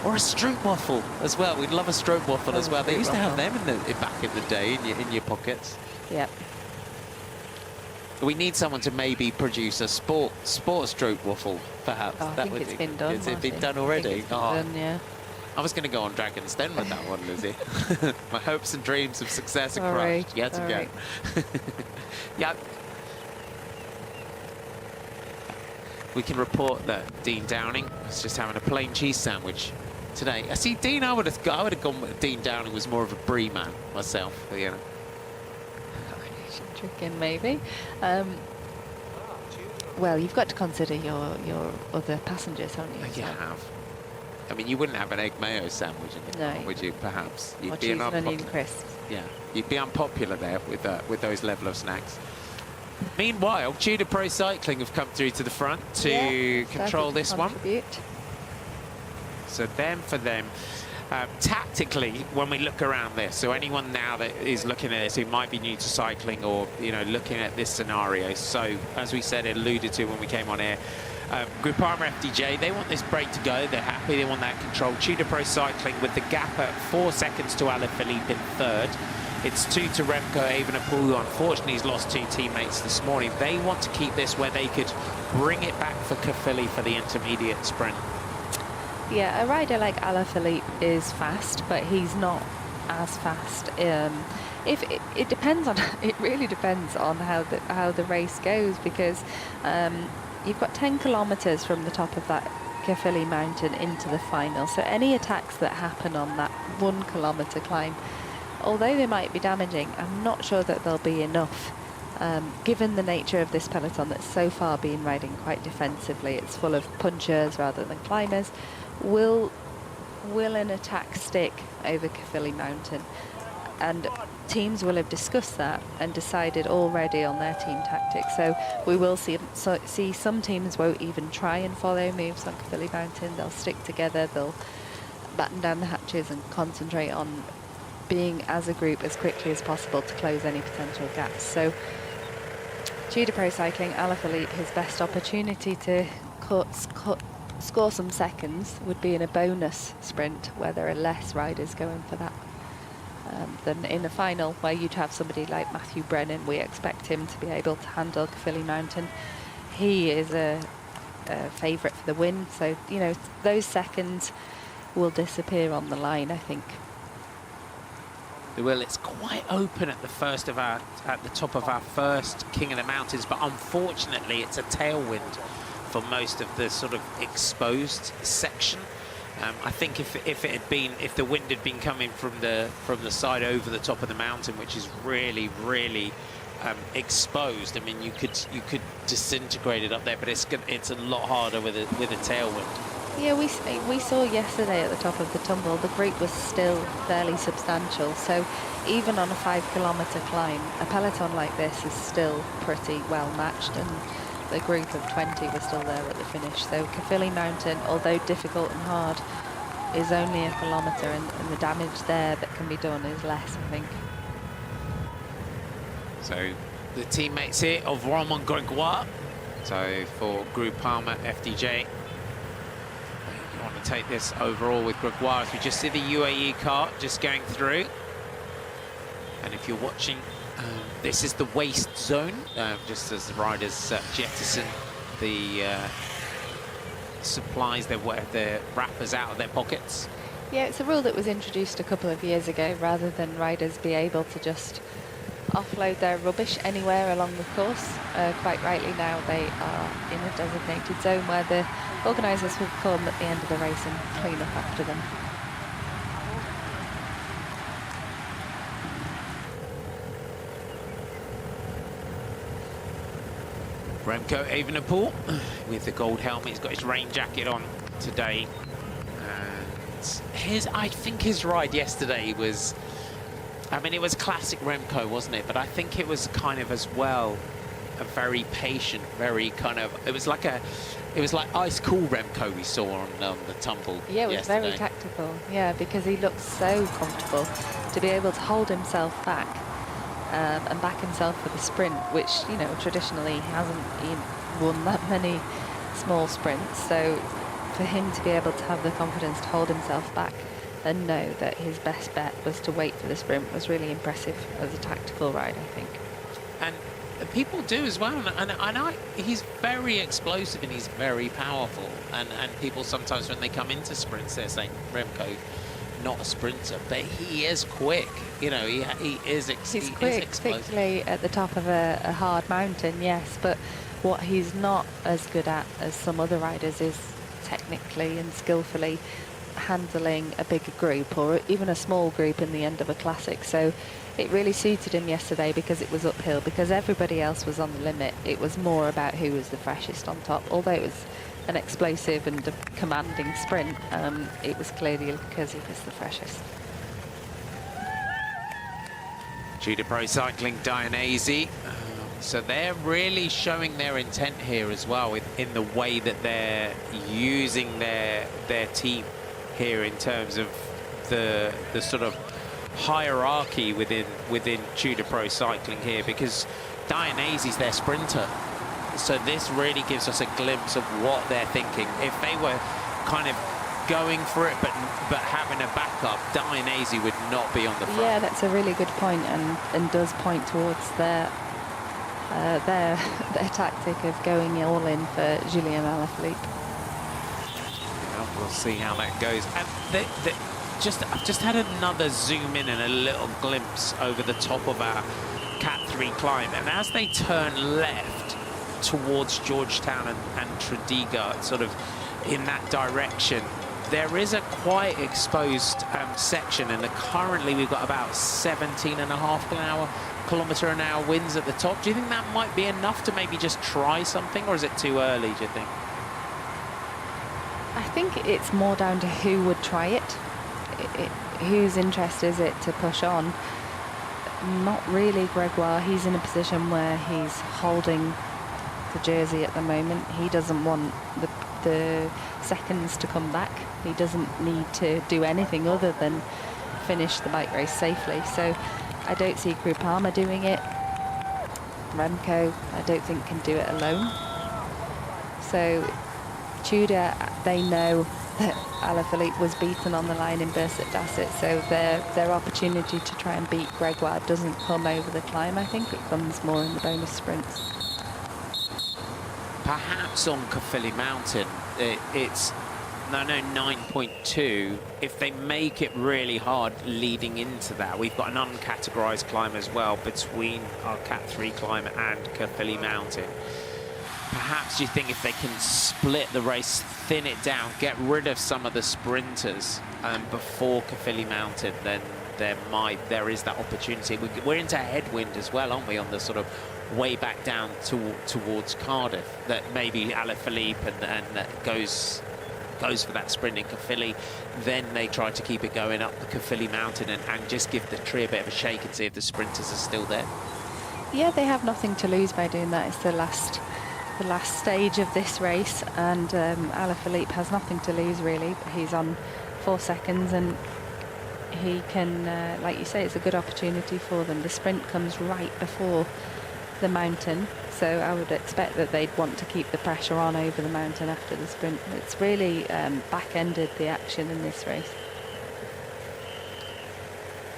[SPEAKER 11] or a stroopwafel as well. We'd love a stroopwafel as well. They used to have them back in the day in your pockets.
[SPEAKER 3] Yep.
[SPEAKER 11] We need someone to maybe produce a sport stroopwafel, perhaps.
[SPEAKER 3] Oh, I think it's been done.
[SPEAKER 11] Has it been done already?
[SPEAKER 3] Done, yeah.
[SPEAKER 11] I was going to go on Dragon's Den with that one, Lizzie. My hopes and dreams of success are crushed yet again. Yeah. We can report that Dean Downing was just having a plain cheese sandwich today. I see Dean. I would have gone with Dean Downing was more of a brie man myself. You know,
[SPEAKER 12] finishing trick in, maybe. Well, you've got to consider your other passengers, haven't you?
[SPEAKER 11] You have. I mean, you wouldn't have an egg mayo sandwich in the car, would you? Perhaps you'd
[SPEAKER 12] or
[SPEAKER 11] be
[SPEAKER 12] cheese and onion crisps.
[SPEAKER 11] Yeah, you'd be unpopular there with those level of snacks. Meanwhile, Tudor Pro Cycling have come through to the front to control this one. So them for them. Tactically, when we look around this, so anyone now that is looking at this who might be new to cycling or, you know, looking at this scenario, so as we said, alluded to when we came on air, Groupama FDJ, they want this break to go, they're happy, they want that control. Tudor Pro Cycling with the gap at 4 seconds to Alaphilippe in third. It's 2 to Remco Evenepoel, who unfortunately has lost 2 teammates this morning. They want to keep this where they could bring it back for Caphilly for the intermediate sprint.
[SPEAKER 12] Yeah, a rider like Alaphilippe is fast, but he's not as fast. It depends on, it really depends on how the race goes, because you've got 10 kilometers from the top of that Caphilly mountain into the final. So any attacks that happen on that 1 kilometer climb, although they might be damaging, I'm not sure that they'll be enough. Given the nature of this peloton that's so far been riding quite defensively, it's full of punchers rather than climbers. Will an attack stick over Caphilly Mountain? And teams will have discussed that and decided already on their team tactics. So we will see some teams won't even try and follow moves on Caphilly Mountain. They'll stick together, they'll batten down the hatches and concentrate on being as a group as quickly as possible to close any potential gaps. So Tudor Pro Cycling, Alaphilippe, his best opportunity to score some seconds would be in a bonus sprint where there are less riders going for that than in a final where you'd have somebody like Matthew Brennan. We expect him to be able to handle Caphilly Mountain. He is a favourite for the win, so you know those seconds will disappear on the line, I think.
[SPEAKER 11] Well, it's quite open at the top of our first King of the Mountains, but unfortunately it's a tailwind for most of the sort of exposed section. I think if the wind had been coming from the side over the top of the mountain, which is really exposed, I mean you could disintegrate it up there, but it's a lot harder with a tailwind.
[SPEAKER 12] Yeah, we saw yesterday at the top of the tumble, the group was still fairly substantial. So even on a 5 kilometer climb, a peloton like this is still pretty well matched, and the group of 20 was still there at the finish. So Caphilly Mountain, although difficult and hard, is only a kilometre, and the damage there that can be done is less, I think.
[SPEAKER 11] So the teammates here of Romain Gregoire. So for Groupama FDJ, you want to take this overall with Gregoire. As we just see the UAE car just going through. And if you're watching, this is the waste zone, just as the riders jettison the supplies, their wrappers out of their pockets.
[SPEAKER 12] Yeah, it's a rule that was introduced a couple of years ago, rather than riders be able to just offload their rubbish anywhere along the course. Quite rightly now they are in a designated zone where the organisers will come at the end of the race and clean up after them.
[SPEAKER 11] Remco Evenepoel with the gold helmet. He's got his rain jacket on today. And I think his ride yesterday was, I mean, it was classic Remco, wasn't it? But I think it was kind of as well a very patient, very kind of, it was like ice cool Remco we saw on the tumble.
[SPEAKER 12] Yeah, it was
[SPEAKER 11] yesterday.
[SPEAKER 12] very tactical. Yeah, because he looked so comfortable to be able to hold himself back. And back himself for the sprint, which, you know, traditionally he hasn't won that many small sprints. So for him to be able to have the confidence to hold himself back and know that his best bet was to wait for the sprint was really impressive as a tactical ride, I think.
[SPEAKER 11] And people do as well. And he's very explosive and he's very powerful. And people sometimes when they come into sprints, they're saying, Remco, not a sprinter, but he is quick. You know, he is
[SPEAKER 12] he's quick, particularly at the top of a hard mountain, yes, but what he's not as good at as some other riders is technically and skillfully handling a bigger group or even a small group in the end of a classic. So it really suited him yesterday because it was uphill, because everybody else was on the limit. It was more about who was the freshest on top. Although it was an explosive and a commanding sprint, it was clearly because he was the freshest.
[SPEAKER 11] Tudor Pro Cycling Dionysi. So they're really showing their intent here as well in the way that they're using their team here in terms of the sort of hierarchy within Tudor Pro Cycling here, because Dionysi's their sprinter. So this really gives us a glimpse of what they're thinking. If they were kind of going for it but having a backup, Dionysi would not be on the front.
[SPEAKER 12] Yeah, that's a really good point, and does point towards their tactic of going all in for Julien Alaphilippe.
[SPEAKER 11] Well, we'll see how that goes. And I've just had another zoom in and a little glimpse over the top of our Cat 3 climb, and as they turn left towards Georgetown and Tredegar, sort of in that direction, there is a quite exposed section, and currently we've got about 17.5 kilometre an hour winds at the top. Do you think that might be enough to maybe just try something, or is it too early, do you think?
[SPEAKER 12] I think it's more down to who would try it. Whose interest is it to push on? Not really Gregoire. He's in a position where he's holding the jersey at the moment. He doesn't want the seconds to come back. He doesn't need to do anything other than finish the bike race safely. So I don't see Groupama doing it. Remco, I don't think, can do it alone. So Tudor, they know that Alaphilippe was beaten on the line in Burst at Dasset, so their opportunity to try and beat Gregoire doesn't come over the climb. I think it comes more in the bonus sprints.
[SPEAKER 11] Perhaps on Caerphilly Mountain, it's 9.2. If they make it really hard leading into that, we've got an uncategorized climb as well between our Cat 3 climb and Caerphilly Mountain. Perhaps do you think if they can split the race, thin it down, get rid of some of the sprinters before Caerphilly Mountain, then there is that opportunity. We're into headwind as well, aren't we, on the sort of way back down towards Cardiff, that maybe Alaphilippe and goes for that sprint in Caerphilly. Then they try to keep it going up the Caerphilly Mountain and just give the tree a bit of a shake and see if the sprinters are still there.
[SPEAKER 12] Yeah, they have nothing to lose by doing that. It's the last stage of this race, and Alaphilippe has nothing to lose really. He's on 4 seconds, and he can, like you say, it's a good opportunity for them. The sprint comes right before the mountain, so I would expect that they'd want to keep the pressure on over the mountain after the sprint. It's really back-ended the action in this race.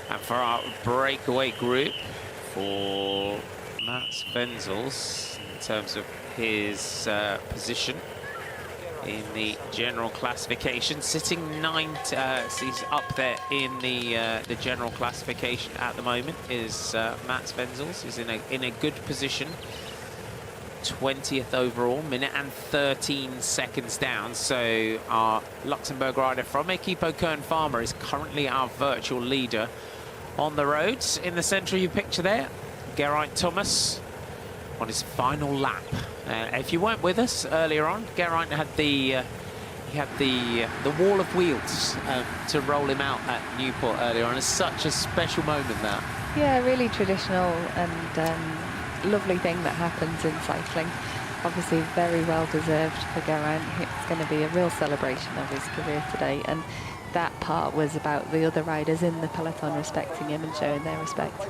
[SPEAKER 11] And for our breakaway group, for Mats Wenzels, in terms of his position in the general classification, sitting 9th, he's up there in the general classification at the moment, is Mats Wenzels. He's in a good position, 20th overall, minute and 13 seconds down. So our Luxembourg rider from Equipo Kern Pharma is currently our virtual leader on the roads. In the centre you picture there, Geraint Thomas on his final lap. If you weren't with us earlier on, Geraint had the wall of wheels to roll him out at Newport earlier on. It's such a special moment, that.
[SPEAKER 12] Yeah, really traditional and lovely thing that happens in cycling. Obviously very well deserved for Geraint. It's going to be a real celebration of his career today, and that part was about the other riders in the peloton respecting him and showing their respect.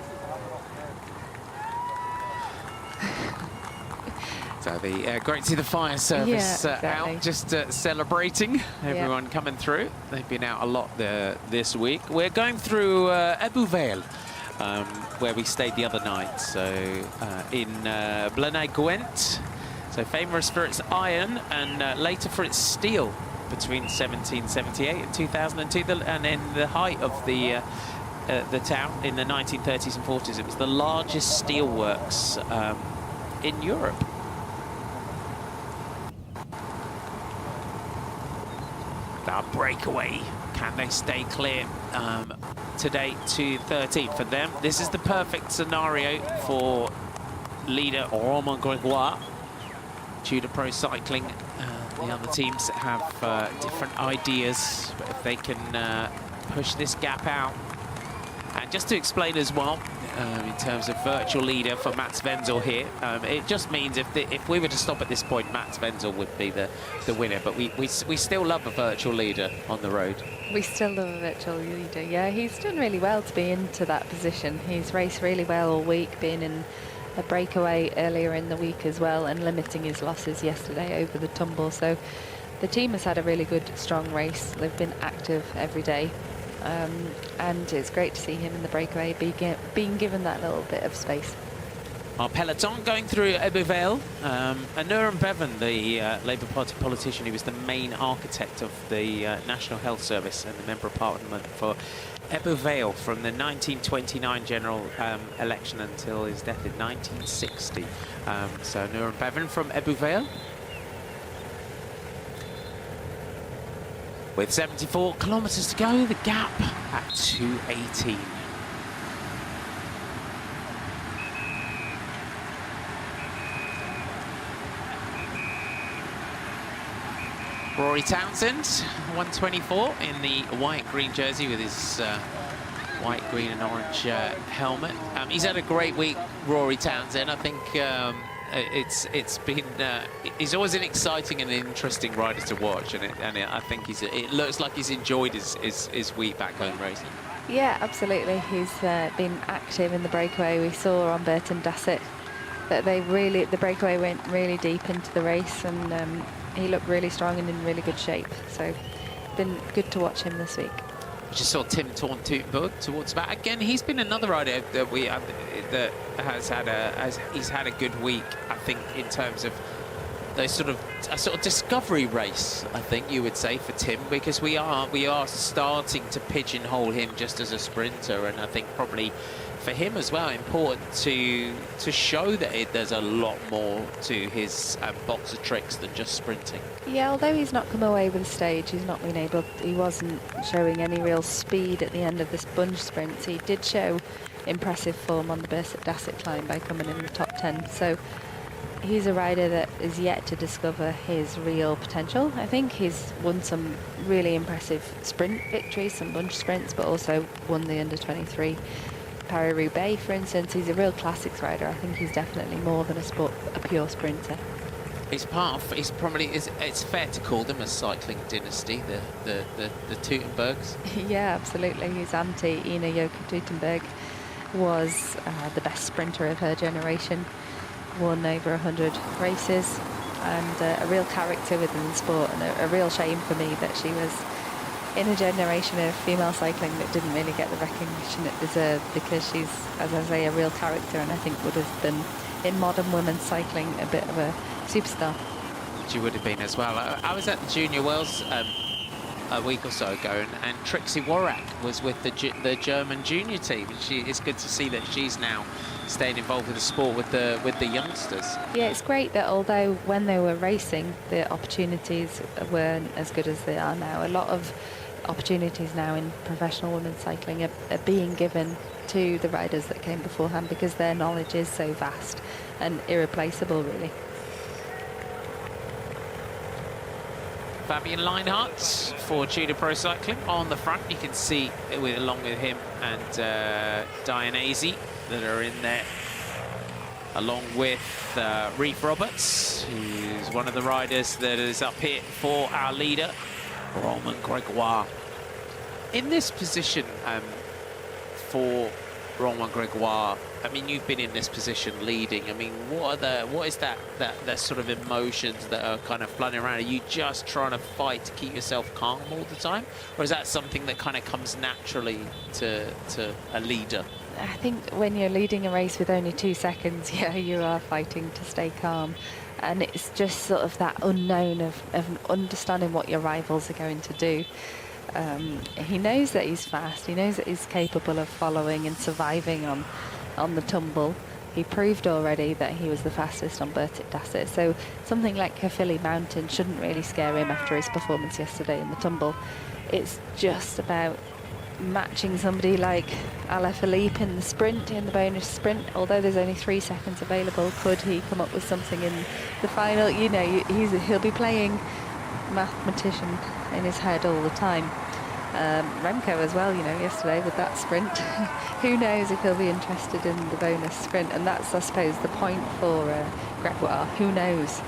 [SPEAKER 11] So great to see the fire service out, just celebrating everyone coming through. They've been out a lot this week. We're going through Ebbw Vale, where we stayed the other night. So in Blaenau Gwent, so famous for its iron and later for its steel between 1778 and 2002, and in the height of the town in the 1930s and 40s. It was the largest steelworks in Europe. Our breakaway, can they stay clear today to 13th? For them, this is the perfect scenario for leader Romain Grégoire. Tudor Pro Cycling, the other teams have different ideas, but if they can push this gap out. And just to explain as well, in terms of virtual leader for Mats Wenzel here, it just means if we were to stop at this point, Mats Wenzel would be the winner. But we still love a virtual leader on the road.
[SPEAKER 12] We still love a virtual leader, yeah. He's done really well to be into that position. He's raced really well all week, being in a breakaway earlier in the week as well, and limiting his losses yesterday over the tumble. So the team has had a really good, strong race. They've been active every day. And it's great to see him in the breakaway being given that little bit of space.
[SPEAKER 11] Our peloton going through Ebbw and Nuran Bevan, the Labour Party politician who was the main architect of the National Health Service and the Member of Parliament for Ebbw from the 1929 general election until his death in 1960. So Nuran Bevan from Ebbw. With 74 kilometres to go, the gap at 2:18. Rory Townsend, 124 in the white-green jersey with his white, green and orange helmet. He's had a great week, Rory Townsend. I think it's been he's always an exciting and interesting rider to watch, and I think it looks like he's enjoyed his week back home racing.
[SPEAKER 12] Yeah, absolutely. He's been active in the breakaway. We saw on Burton Dassett that the breakaway went really deep into the race, and he looked really strong and in really good shape. So been good to watch him this week.
[SPEAKER 11] We just saw Tim Thorn-Teutenberg towards the back. Again, he's been another rider that we have that he's had a good week, I think, in terms of those sort of discovery race, I think you would say, for Tim, because we are starting to pigeonhole him just as a sprinter, and I think probably for him as well important to show that there's a lot more to his box of tricks than just sprinting.
[SPEAKER 12] Yeah, although he's not come away with the stage, he wasn't showing any real speed at the end of the sponge sprints. He did show impressive form on the Dassett climb by coming in the top 10. So he's a rider that is yet to discover his real potential. I think he's won some really impressive sprint victories, some bunch sprints, but also won the under-23 Paris-Roubaix, for instance. He's a real classics rider. I think he's definitely more than a pure sprinter.
[SPEAKER 11] It's it's fair to call them a cycling dynasty, the Teutenbergs.
[SPEAKER 12] Yeah, absolutely. His auntie, Ina Jochen-Teutenberg, was the best sprinter of her generation, won over 100 races, and a real character within the sport, and a real shame for me that she was in a generation of female cycling that didn't really get the recognition it deserved, because she's, as I say, a real character, and I think would have been, in modern women's cycling, a bit of a superstar.
[SPEAKER 11] She would have been as well. I was at the Junior Worlds a week or so ago, and Trixie Worak was with the German junior team. It's good to see that she's now staying involved with the sport with the youngsters.
[SPEAKER 12] Yeah, it's great that although when they were racing, the opportunities weren't as good as they are now. A lot of opportunities now in professional women's cycling are being given to the riders that came beforehand, because their knowledge is so vast and irreplaceable, really.
[SPEAKER 11] Fabian Leinhardt for Tudor Pro Cycling on the front. You can see along with him and Dianese that are in there, along with Reeve Roberts, who's one of the riders that is up here for our leader, Romain Grégoire. In this position for Romain Grégoire, I mean, you've been in this position leading. I mean, what is that sort of emotions that are kind of flooding around? Are you just trying to fight to keep yourself calm all the time, or is that something that kind of comes naturally to a leader?
[SPEAKER 12] I think when you're leading a race with only 2 seconds, yeah, you are fighting to stay calm, and it's just sort of that unknown of understanding what your rivals are going to do. He knows that he's fast. He knows that he's capable of following and surviving on the tumble, He proved already that he was the fastest on Bertic Dasset. So something like Caerphilly Mountain shouldn't really scare him after his performance yesterday in the tumble. It's just about matching somebody like Alaphilippe in the sprint, in the bonus sprint. Although there's only 3 seconds available, could he come up with something in the final? You know, he'll be playing mathematician in his head all the time. Remco as well, you know, yesterday with that sprint. Who knows if he'll be interested in the bonus sprint? And that's, I suppose, the point for Gregoire. Who knows?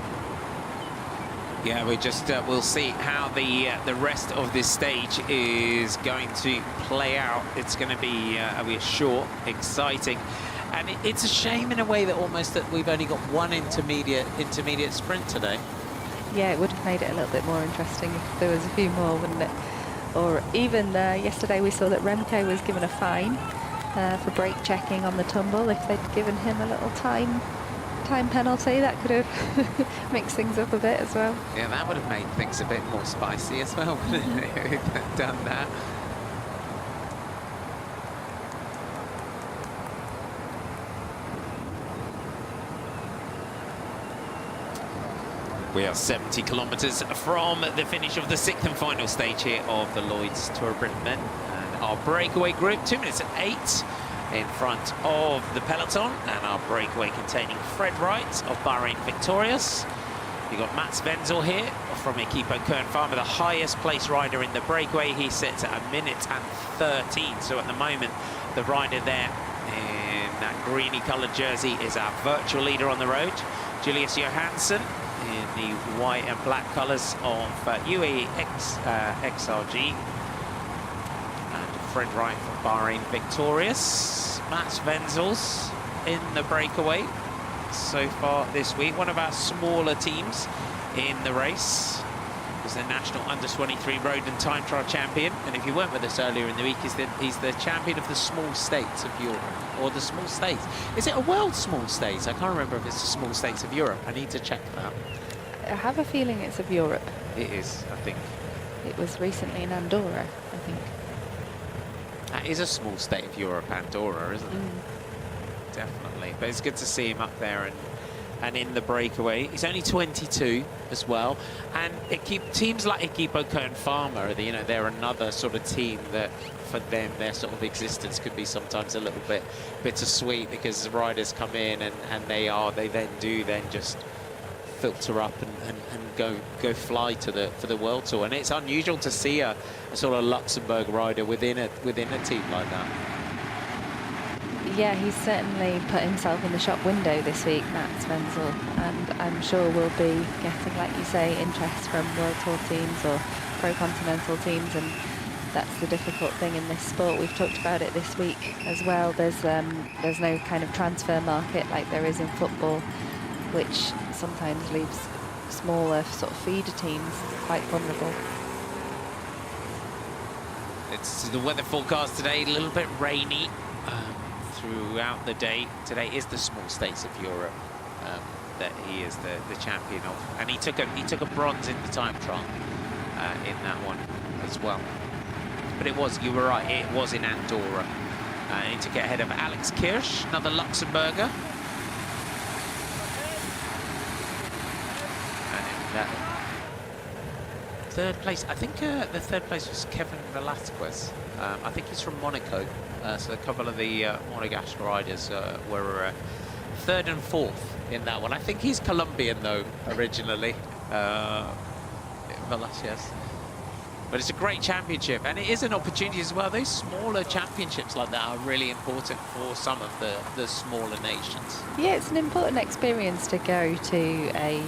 [SPEAKER 11] Yeah, we just we'll see how the rest of this stage is going to play out. It's going to be short, exciting, and it's a shame in a way that almost that we've only got one intermediate sprint today.
[SPEAKER 12] Yeah, it would have made it a little bit more interesting if there was a few more, wouldn't it? Or even yesterday we saw that Remco was given a fine for brake checking on the tumble. If they'd given him a little time penalty, that could have mixed things up a bit as well.
[SPEAKER 11] Yeah, that would have made things a bit more spicy as well, wouldn't it? If they'd done that. We are 70 kilometres from the finish of the 6th and final stage here of the Lloyds Tour of Britain men. And our breakaway group, 2 minutes and 8 in front of the peloton. And our breakaway containing Fred Wright of Bahrain victorious. You've got Mats Wenzel here from Equipo Kern Pharma, the highest placed rider in the breakaway. He sits at 1 minute and 13. So at the moment, the rider there in that greeny coloured jersey is our virtual leader on the road, Julius Johansson, in the white and black colours of UAE XRG. And Fred Wright from Bahrain victorious. Mats Wenzel's in the breakaway so far this week. One of our smaller teams in the race. He's the national under-23 road and time trial champion. And if you weren't with us earlier in the week, he's the champion of the small states of Europe. Or the small states. Is it a world small states? I can't remember if it's the small states of Europe. I need to check that.
[SPEAKER 12] I have a feeling it's of Europe.
[SPEAKER 11] It is, I think.
[SPEAKER 12] It was recently in Andorra, I think.
[SPEAKER 11] That is a small state of Europe, Andorra, isn't it? Definitely. But it's good to see him up there and in the breakaway. He's only 22 as well. And teams like Equipo Kern Pharma, you know, they're another sort of team that for them, their sort of existence could be sometimes a little bit bittersweet, because the riders come in and they then just filter up and go fly for the World Tour. And it's unusual to see a sort of Luxembourg rider within a team like that.
[SPEAKER 12] Yeah, he's certainly put himself in the shop window this week, Mats Wenzel, and I'm sure we'll be getting, like you say, interest from World Tour teams or pro-continental teams, and that's the difficult thing in this sport. We've talked about it this week as well. There's no kind of transfer market like there is in football, which sometimes leaves smaller sort of feeder teams quite vulnerable.
[SPEAKER 11] It's the weather forecast today, a little bit rainy throughout the day. Today is the small states of Europe that he is the champion of, and he took a bronze in the time trial in that one as well. But you were right, it was in Andorra. He took it ahead of Alex Kirsch, another Luxembourger. And third place, I think the third place was Kevin Velasquez. I think he's from Monaco. So a couple of the Monegasque riders were third and fourth in that one. I think he's Colombian though, originally, Velasquez. But it's a great championship, and it is an opportunity as well. Those smaller championships like that are really important for some of the smaller nations. Yeah,
[SPEAKER 12] it's an important experience to go to a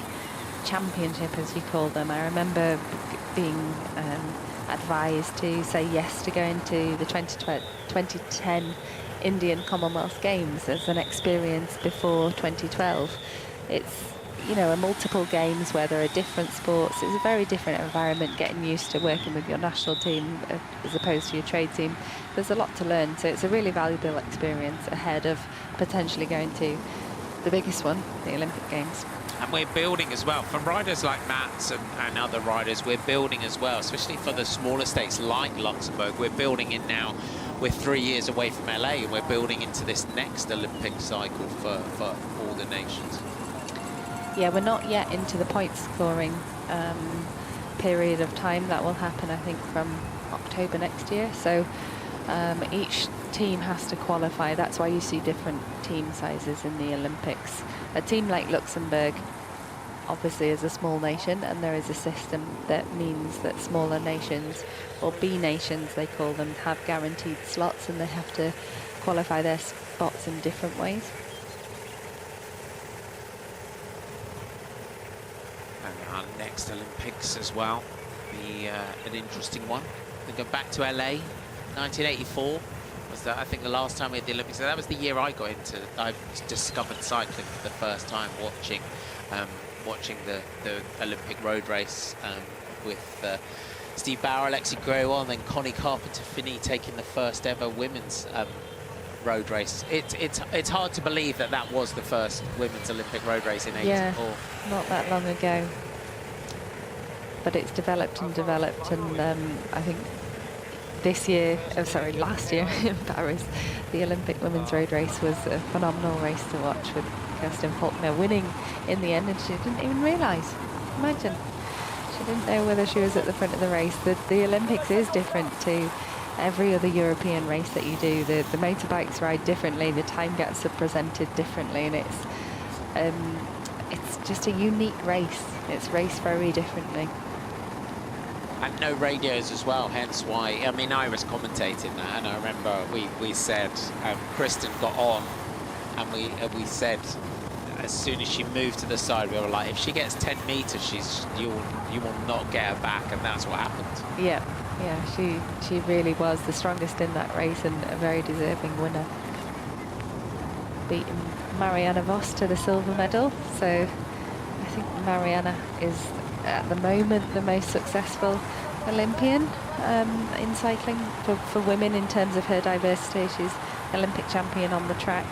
[SPEAKER 12] championship, as you call them. I remember being advised to say yes to going to the 2010 Indian Commonwealth Games as an experience before 2012. It's, you know, a multiple games where there are different sports. It's a very different environment, getting used to working with your national team as opposed to your trade team. There's a lot to learn, so it's a really valuable experience ahead of potentially going to the biggest one, the Olympic Games.
[SPEAKER 11] And we're building as well. For riders like Mats and other riders, we're building as well, especially for the smaller states like Luxembourg. We're building in now we're 3 years away from LA, and we're building into this next Olympic cycle for all the nations.
[SPEAKER 12] Yeah, we're not yet into the point scoring period of time. That will happen, I think, from October next year. So each team has to qualify. That's why you see different team sizes in the Olympics. A team like Luxembourg obviously is a small nation, and there is a system that means that smaller nations, or B nations they call them, have guaranteed slots, and they have to qualify their spots in different ways.
[SPEAKER 11] And our next Olympics as well be an interesting one. We go back to LA. 1984 was that, I think, the last time we had the Olympics. So that was the year I discovered cycling for the first time, watching the Olympic road race with Steve Bauer, Alexi Grewa, and then Connie Carpenter-Finney taking the first ever women's road race. It's hard to believe that was the first women's Olympic road race in 84.
[SPEAKER 12] Yeah, not that long ago. But it's developed and developed, and I think last year in Paris, the Olympic women's road race was a phenomenal race to watch, with Kirsten Faulkner winning in the end, and she didn't even realise. Imagine. She didn't know whether she was at the front of the race. The Olympics is different to every other European race that you do. The motorbikes ride differently, the time gaps are presented differently, and it's just a unique race. It's raced very differently.
[SPEAKER 11] And no radios as well, hence why, I mean, I was commentating that, and I remember we said, Kristen got on, and we said, as soon as she moved to the side, we were like, if she gets 10 meters, you will not get her back, and that's what happened.
[SPEAKER 12] Yeah, she really was the strongest in that race, and a very deserving winner. Beating Marianne Vos to the silver medal, so I think Marianne is, at the moment, the most successful Olympian in cycling for women in terms of her diversity. She's Olympic champion on the track,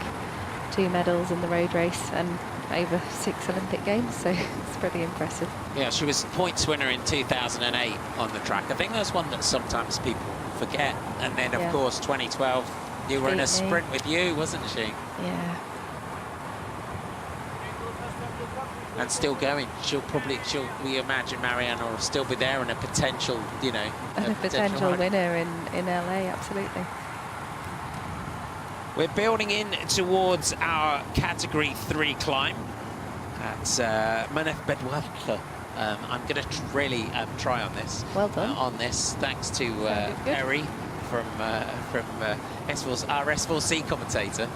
[SPEAKER 12] 2 medals in the road race, and over 6 Olympic Games, so it's pretty impressive.
[SPEAKER 11] Yeah, she was points winner in 2008 on the track. I think that's one that sometimes people forget. And then, of course, 2012, you were in a sprint with you, wasn't she?
[SPEAKER 12] Yeah.
[SPEAKER 11] And still going. We imagine Marianne will still be there, and a potential,
[SPEAKER 12] a potential winner in LA, absolutely.
[SPEAKER 11] We're building in towards our Category 3 climb at Manef Bedwalka. I'm going to really try on this.
[SPEAKER 12] Well done.
[SPEAKER 11] On this, thanks to Perry from our S4C commentator.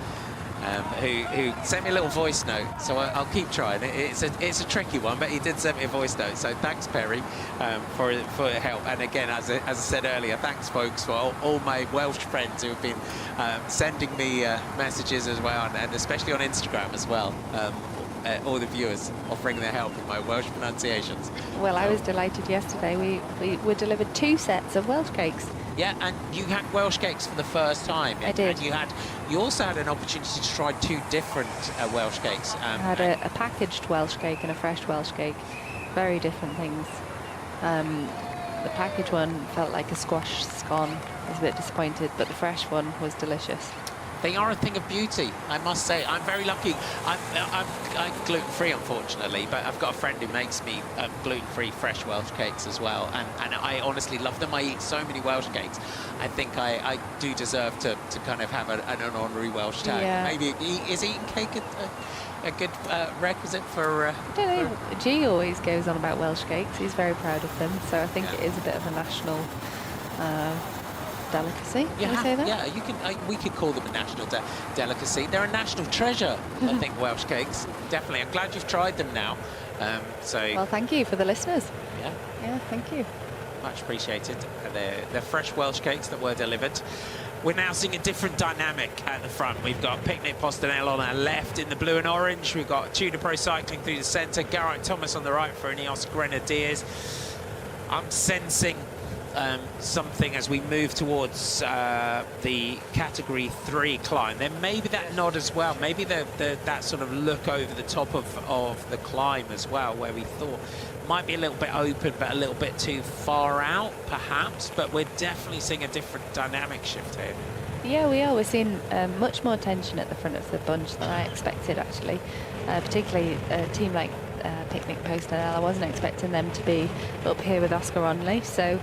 [SPEAKER 11] Who sent me a little voice note, so I'll keep trying. It's a tricky one, but he did send me a voice note, so thanks, Perry, for help. And again, as I said earlier, thanks, folks, for all my Welsh friends who have been sending me messages as well, and especially on Instagram as well. All the viewers offering their help with my Welsh pronunciations.
[SPEAKER 12] Well, I was delighted yesterday. We were delivered 2 sets of Welsh cakes.
[SPEAKER 11] Yeah, and you had Welsh cakes for the first time.
[SPEAKER 12] I did.
[SPEAKER 11] And you also had an opportunity to try 2 different Welsh cakes.
[SPEAKER 12] I had a packaged Welsh cake and a fresh Welsh cake. Very different things. The packaged one felt like a squash scone. I was a bit disappointed, but the fresh one was delicious.
[SPEAKER 11] They are a thing of beauty, I must say. I'm very lucky. I'm gluten-free, unfortunately, but I've got a friend who makes me gluten-free fresh Welsh cakes as well, and I honestly love them. I eat so many Welsh cakes. I think I do deserve to kind of have an honorary Welsh tag.
[SPEAKER 12] Yeah.
[SPEAKER 11] Maybe is eating cake a good requisite for...
[SPEAKER 12] I don't know. G always goes on about Welsh cakes. He's very proud of them, so I think it is a bit of a national... delicacy, can we say that?
[SPEAKER 11] Yeah, you can. We could call them a national delicacy. They're a national treasure, I think, Welsh cakes. Definitely. I'm glad you've tried them now.
[SPEAKER 12] Well, thank you for the listeners.
[SPEAKER 11] Yeah.
[SPEAKER 12] Yeah, thank you.
[SPEAKER 11] Much appreciated. They're fresh Welsh cakes that were delivered. We're now seeing a different dynamic at the front. We've got Picnic Postonel on our left in the blue and orange. We've got Tudor Pro Cycling through the centre. Geraint Thomas on the right for Ineos Grenadiers. I'm sensing something as we move towards the Category 3 climb. Then maybe that nod as well, maybe that sort of look over the top of the climb as well, where we thought Might be a little bit open, but a little bit too far out, perhaps. But we're definitely seeing a different dynamic shift here.
[SPEAKER 12] Yeah, we are. We're seeing much more tension at the front of the bunch than I expected, actually. Particularly a team like Picnic Post and I wasn't expecting them to be up here with Oscar Onley. So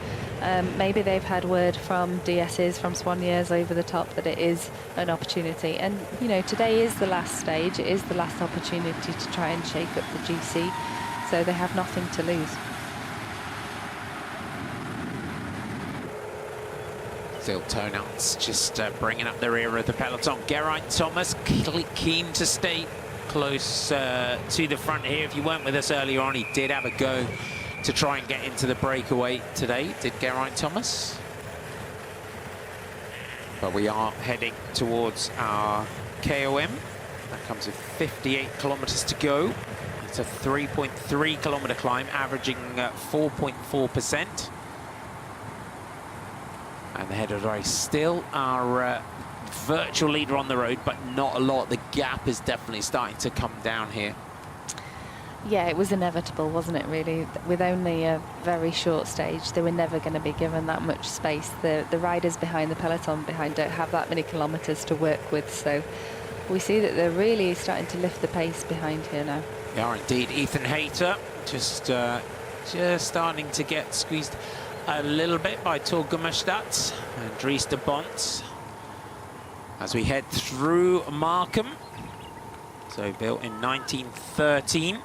[SPEAKER 12] maybe they've had word from DSs, from Swanniers over the top, that it is an opportunity. And, you know, today is the last stage. It is the last opportunity to try and shake up the GC. So they have nothing to lose.
[SPEAKER 11] Still Tonans just bringing up the rear of the peloton. Geraint Thomas keen to stay close to the front here. If you weren't with us earlier on, he did have a go to try and get into the breakaway today, did Geraint Thomas. But we are heading towards our KOM. That comes with 58 kilometers to go. It's a 3.3 kilometer climb, averaging 4.4%. And the head of the race still our virtual leader on the road, but not a lot. The gap is definitely starting to come down here.
[SPEAKER 12] Yeah, it was inevitable, wasn't it, really? With only a very short stage, they were never going to be given that much space. The riders behind, the peloton behind, don't have that many kilometres to work with, so we see that they're really starting to lift the pace behind here now.
[SPEAKER 11] They are indeed. Ethan Hayter just starting to get squeezed a little bit by Tor Gummerstadt and Dries de Bont as we head through Markham. So built in 1913.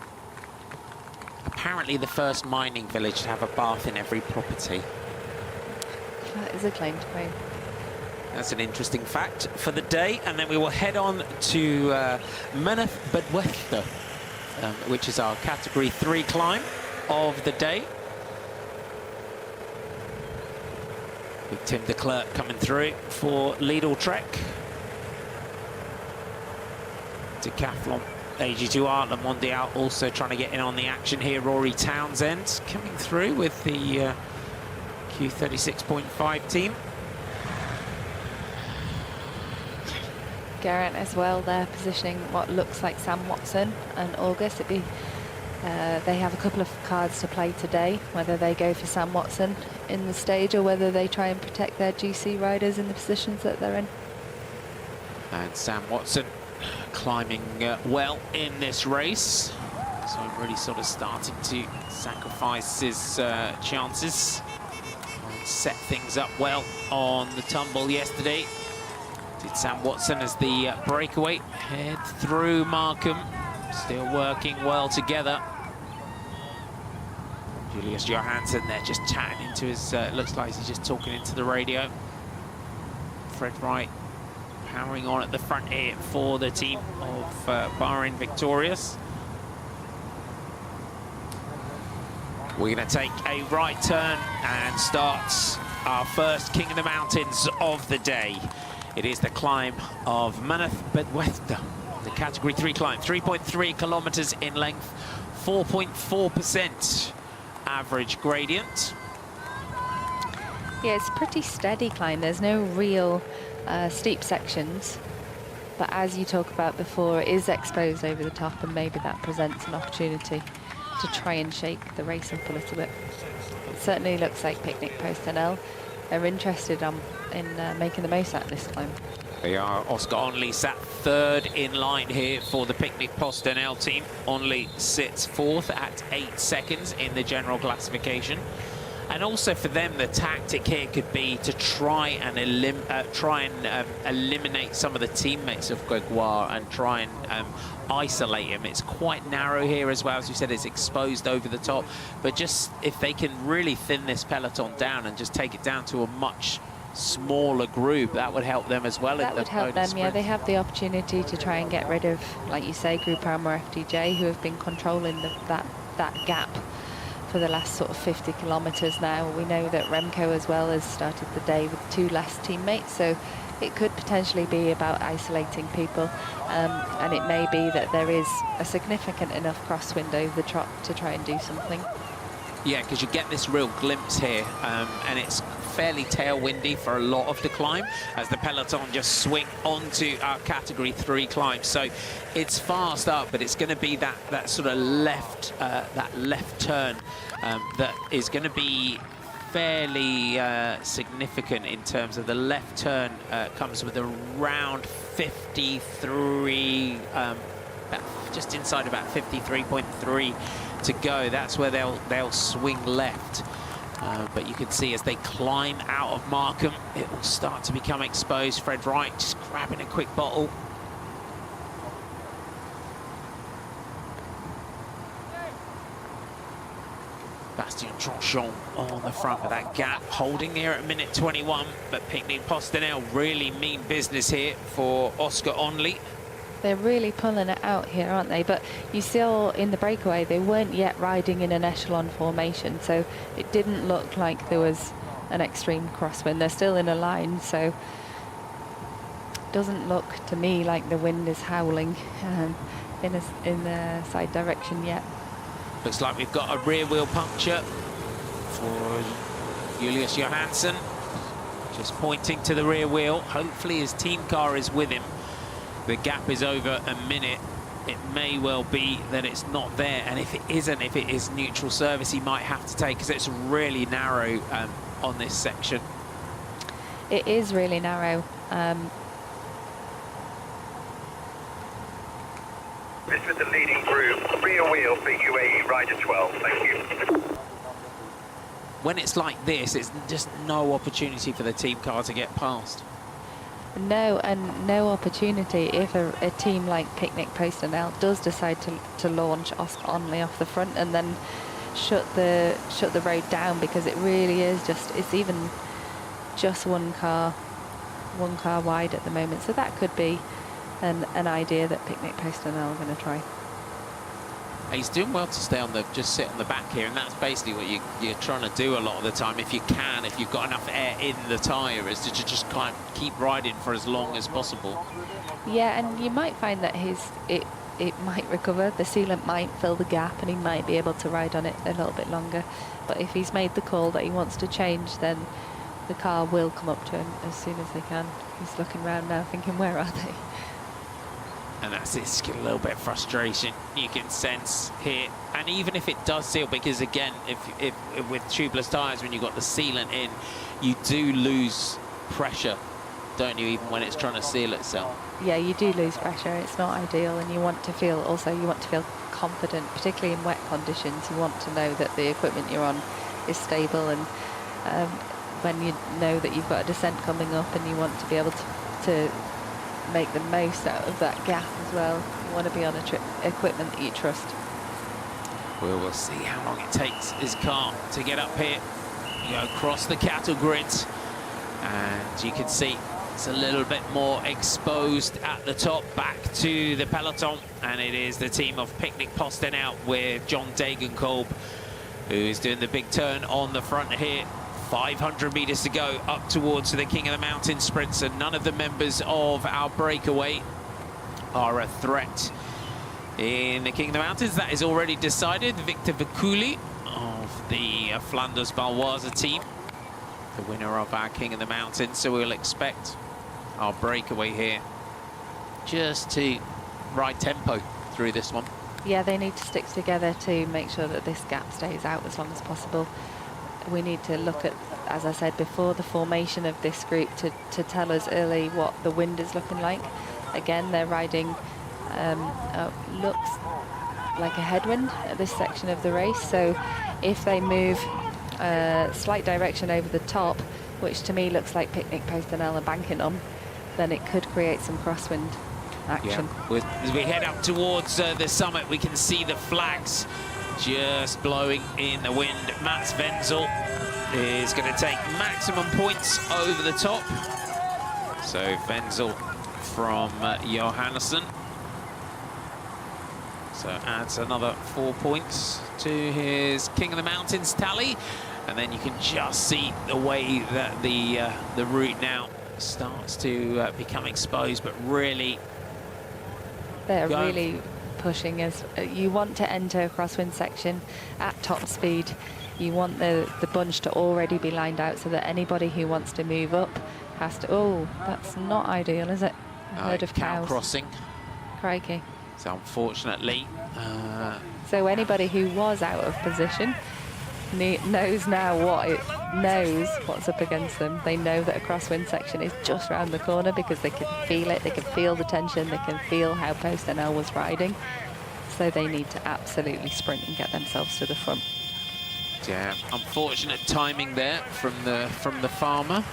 [SPEAKER 11] Apparently the first mining village to have a bath in every property.
[SPEAKER 12] That is a claim to fame.
[SPEAKER 11] That's an interesting fact for the day. And then we will head on to Meneth Bedwether, which is our category 3 climb of the day. With Tim de Klerk coming through for Lidl Trek. Decathlon, AG2 Art, Le Mondial also trying to get in on the action here. Rory Townsend coming through with the Q36.5 team.
[SPEAKER 12] Geraint as well, they're positioning what looks like Sam Watson and August. They have a couple of cards to play today, whether they go for Sam Watson in the stage or whether they try and protect their GC riders in the positions that they're in.
[SPEAKER 11] And Sam Watson climbing well in this race. So I'm really sort of starting to sacrifice his chances. Set things up well on the tumble yesterday. Did Sam Watson as the breakaway. Head through Markham. Still working well together. Julius Johansson there just chatting into his, looks like he's just talking into the radio. Fred Wright powering on at the front here for the team of Bahrain Victorious. We're going to take a right turn and start our first King of the Mountains of the day. It is the climb of Meneth Bedwether, the category 3 climb, 3.3 kilometers in length, 4.4% average gradient.
[SPEAKER 12] Yeah, it's a pretty steady climb. There's no real steep sections, but as you talked about before, it is exposed over the top, and maybe that presents an opportunity to try and shake the race up a little bit. It certainly looks like Picnic Post NL are interested in making the most out of this climb.
[SPEAKER 11] They are. Oscar Onley sat third in line here for the Picnic Post NL team. Onley sits fourth at 8 seconds in the general classification. And also for them, the tactic here could be to try and eliminate some of the teammates of Gregoire and try and isolate him. It's quite narrow here as well. As you said, it's exposed over the top. But just if they can really thin this peloton down and just take it down to a much smaller group, that would help them as well.
[SPEAKER 12] That would help them, yeah. They have the opportunity to try and get rid of, like you say, Group Armour FDJ, who have been controlling that gap for the last sort of 50 kilometres now. We know that Remco as well has started the day with 2 less teammates, so it could potentially be about isolating people, and it may be that there is a significant enough crosswind over the trot to try and do something.
[SPEAKER 11] Yeah, because you get this real glimpse here, and it's fairly tailwindy for a lot of the climb as the peloton just swing onto our category 3 climb. So it's fast up, but it's going to be that sort of left turn that is going to be fairly significant in terms of the left turn. Comes with around 53, just inside about 53.3 to go. That's where they'll swing left. But you can see as they climb out of Markham, it will start to become exposed. Fred Wright just grabbing a quick bottle. Bastien Tranchon on the front of that gap, holding near at minute 21, but Picnic Postinel really mean business here for Oscar Onley.
[SPEAKER 12] They're really pulling it out here, aren't they? But you saw in the breakaway, they weren't yet riding in an echelon formation, so it didn't look like there was an extreme crosswind. They're still in a line, so it doesn't look to me like the wind is howling in the side direction yet.
[SPEAKER 11] Looks like we've got a rear wheel puncture for Julius Johansson, just pointing to the rear wheel. Hopefully his team car is with him. The gap is over a minute. It may well be that it's not there, and if it isn't, if it is neutral service, he might have to take, because it's really narrow on this section.
[SPEAKER 12] It is really narrow.
[SPEAKER 13] This is the leading group. Rear wheel for UAE Rider 12. Thank you.
[SPEAKER 11] When it's like this, it's just no opportunity for the team car to get past.
[SPEAKER 12] No, and no opportunity if a team like Picnic Postinel does decide to launch Oscar Onley off the front and then shut the road down, because it really is it's even just one car wide at the moment. So that could be an idea that Picnic Postinel are going to try.
[SPEAKER 11] He's doing well to stay just sit on the back here, and that's basically what you're trying to do a lot of the time. If you can, if you've got enough air in the tyre, is to just kind of keep riding for as long as possible.
[SPEAKER 12] Yeah, and you might find that it might recover. The sealant might fill the gap, and he might be able to ride on it a little bit longer. But if he's made the call that he wants to change, then the car will come up to him as soon as they can. He's looking around now, thinking, where are they?
[SPEAKER 11] And that's it's a little bit of frustration you can sense here. And even if it does seal, because again, if with tubeless tyres, when you've got the sealant in, you do lose pressure, don't you, even when it's trying to seal itself?
[SPEAKER 12] Yeah, you do lose pressure. It's not ideal, and you want to feel confident, particularly in wet conditions. You want to know that the equipment you're on is stable, and when you know that you've got a descent coming up and you want to be able to make the most out of that gap as well. You want to be on equipment that you trust.
[SPEAKER 11] Well, we'll see how long it takes his car to get up here. You go across the cattle grid, and you can see it's a little bit more exposed at the top, back to the peloton, and it is the team of Picnic Postinel with John Degenkolb, who is doing the big turn on the front here. 500 meters to go up towards the King of the Mountain sprints, and none of the members of our breakaway are a threat in the King of the Mountains. That is already decided. Victor Viculi of the Flanders Baloise team, the winner of our King of the Mountains. So we'll expect our breakaway here just to ride tempo through this one.
[SPEAKER 12] Yeah, they need to stick together to make sure that this gap stays out as long as possible. We need to look at, as I said before, the formation of this group to tell us early what the wind is looking like. Again, they're riding, looks like a headwind at this section of the race. So if they move slight direction over the top, which to me looks like Picnic Postinel are banking on, then it could create some crosswind action.
[SPEAKER 11] Yeah. As we head up towards the summit, we can see the flags just blowing in the wind. Mats Wenzel is going to take maximum points over the top. So Wenzel from Johannesson. So adds another 4 points to his King of the Mountains tally. And then you can just see the way that the route now starts to become exposed, but really
[SPEAKER 12] they're really pushing as you want to enter a crosswind section at top speed. You want the bunch to already be lined out so that anybody who wants to move up has to... Oh, that's not ideal, is it? A herd of
[SPEAKER 11] cow
[SPEAKER 12] cows.
[SPEAKER 11] crossing.
[SPEAKER 12] Crikey.
[SPEAKER 11] So unfortunately...
[SPEAKER 12] So anybody who was out of position knows now what's up against them. They know that a crosswind section is just round the corner because they can feel it, they can feel the tension, they can feel how Post NL was riding. So they need to absolutely sprint and get themselves to the front.
[SPEAKER 11] Yeah, unfortunate timing there from the farmer.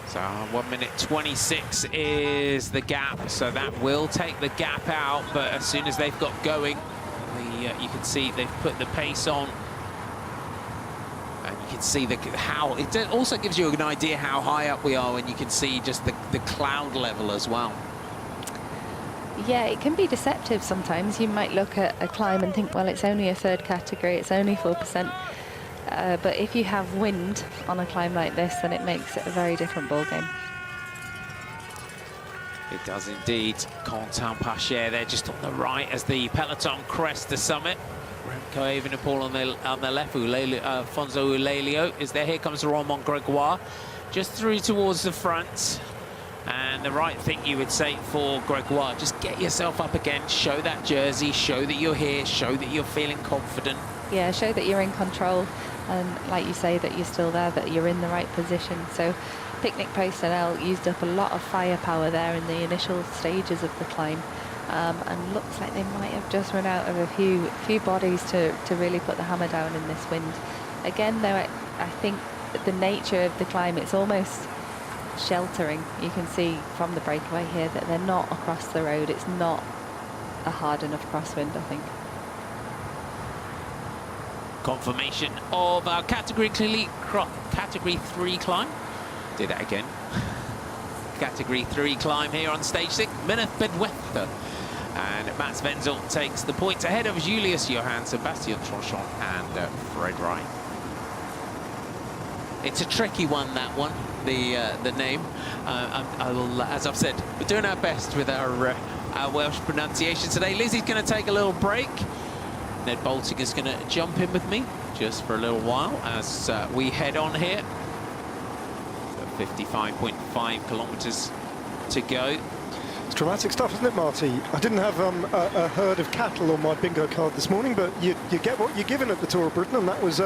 [SPEAKER 11] So 1 minute 26 is the gap, so that will take the gap out. But as soon as they've got going, you can see they've put the pace on, and you can see how it also gives you an idea how high up we are when you can see just the cloud level as well.
[SPEAKER 12] Yeah, it can be deceptive sometimes. You might look at a climb and think, well, it's only a third category, it's only 4%. But if you have wind on a climb like this, then it makes it a very different ballgame.
[SPEAKER 11] It does indeed. Quentin Pacher there just on the right as the peloton crests the summit. Remco Evenepoel on the left. Fonso Ulelio is there. Here comes Romain Gregoire just through towards the front. And the right thing you would say for Gregoire, just get yourself up again, show that jersey, show that you're here, show that you're feeling confident.
[SPEAKER 12] Yeah, show that you're in control, and like you say, that you're still there, that you're in the right position. So Picnic Post NL used up a lot of firepower there in the initial stages of the climb, and looks like they might have just run out of a few bodies to really put the hammer down in this wind. Again, though, I think the nature of the climb, it's almost sheltering. You can see from the breakaway here that they're not across the road. It's not a hard enough crosswind, I think.
[SPEAKER 11] Confirmation of our category 3 climb. Do that again. Category 3 climb here on stage 6. Mineth Bedwether. And Mats Wenzel takes the points ahead of Julius Johan, Sebastian Tronchon and Fred Ryan. It's a tricky one, that one, the name. I will, as I've said, we're doing our best with our Welsh pronunciation today. Lizzie's going to take a little break. Ned Bolting is going to jump in with me just for a little while as we head on here. So 55.5 kilometres to go.
[SPEAKER 1] It's dramatic stuff, isn't it, Marty? I didn't have a herd of cattle on my bingo card this morning, but you get what you're given at the Tour of Britain, and that was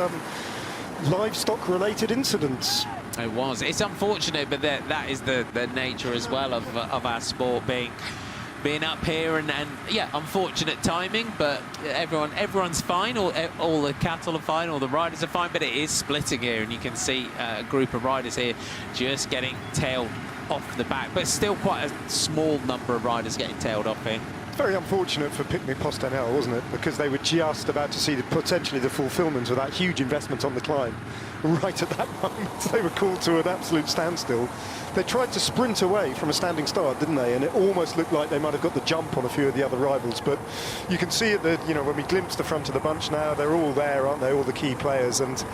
[SPEAKER 1] livestock-related incidents.
[SPEAKER 11] It was. It's unfortunate, but that is the nature as well of our sport being up here, and yeah, unfortunate timing, but everyone's fine. All the cattle are fine, all the riders are fine, but it is splitting here, and you can see a group of riders here just getting tailed off the back, but still quite a small number of riders getting tailed off here.
[SPEAKER 1] Very unfortunate for Picnic Post NL, wasn't it? Because they were just about to see potentially the fulfilment of that huge investment on the climb. Right at that moment, they were called to an absolute standstill. They tried to sprint away from a standing start, didn't they? And it almost looked like they might have got the jump on a few of the other rivals. But you can see it that, you know, when we glimpse the front of the bunch now, they're all there, aren't they? All the key players. And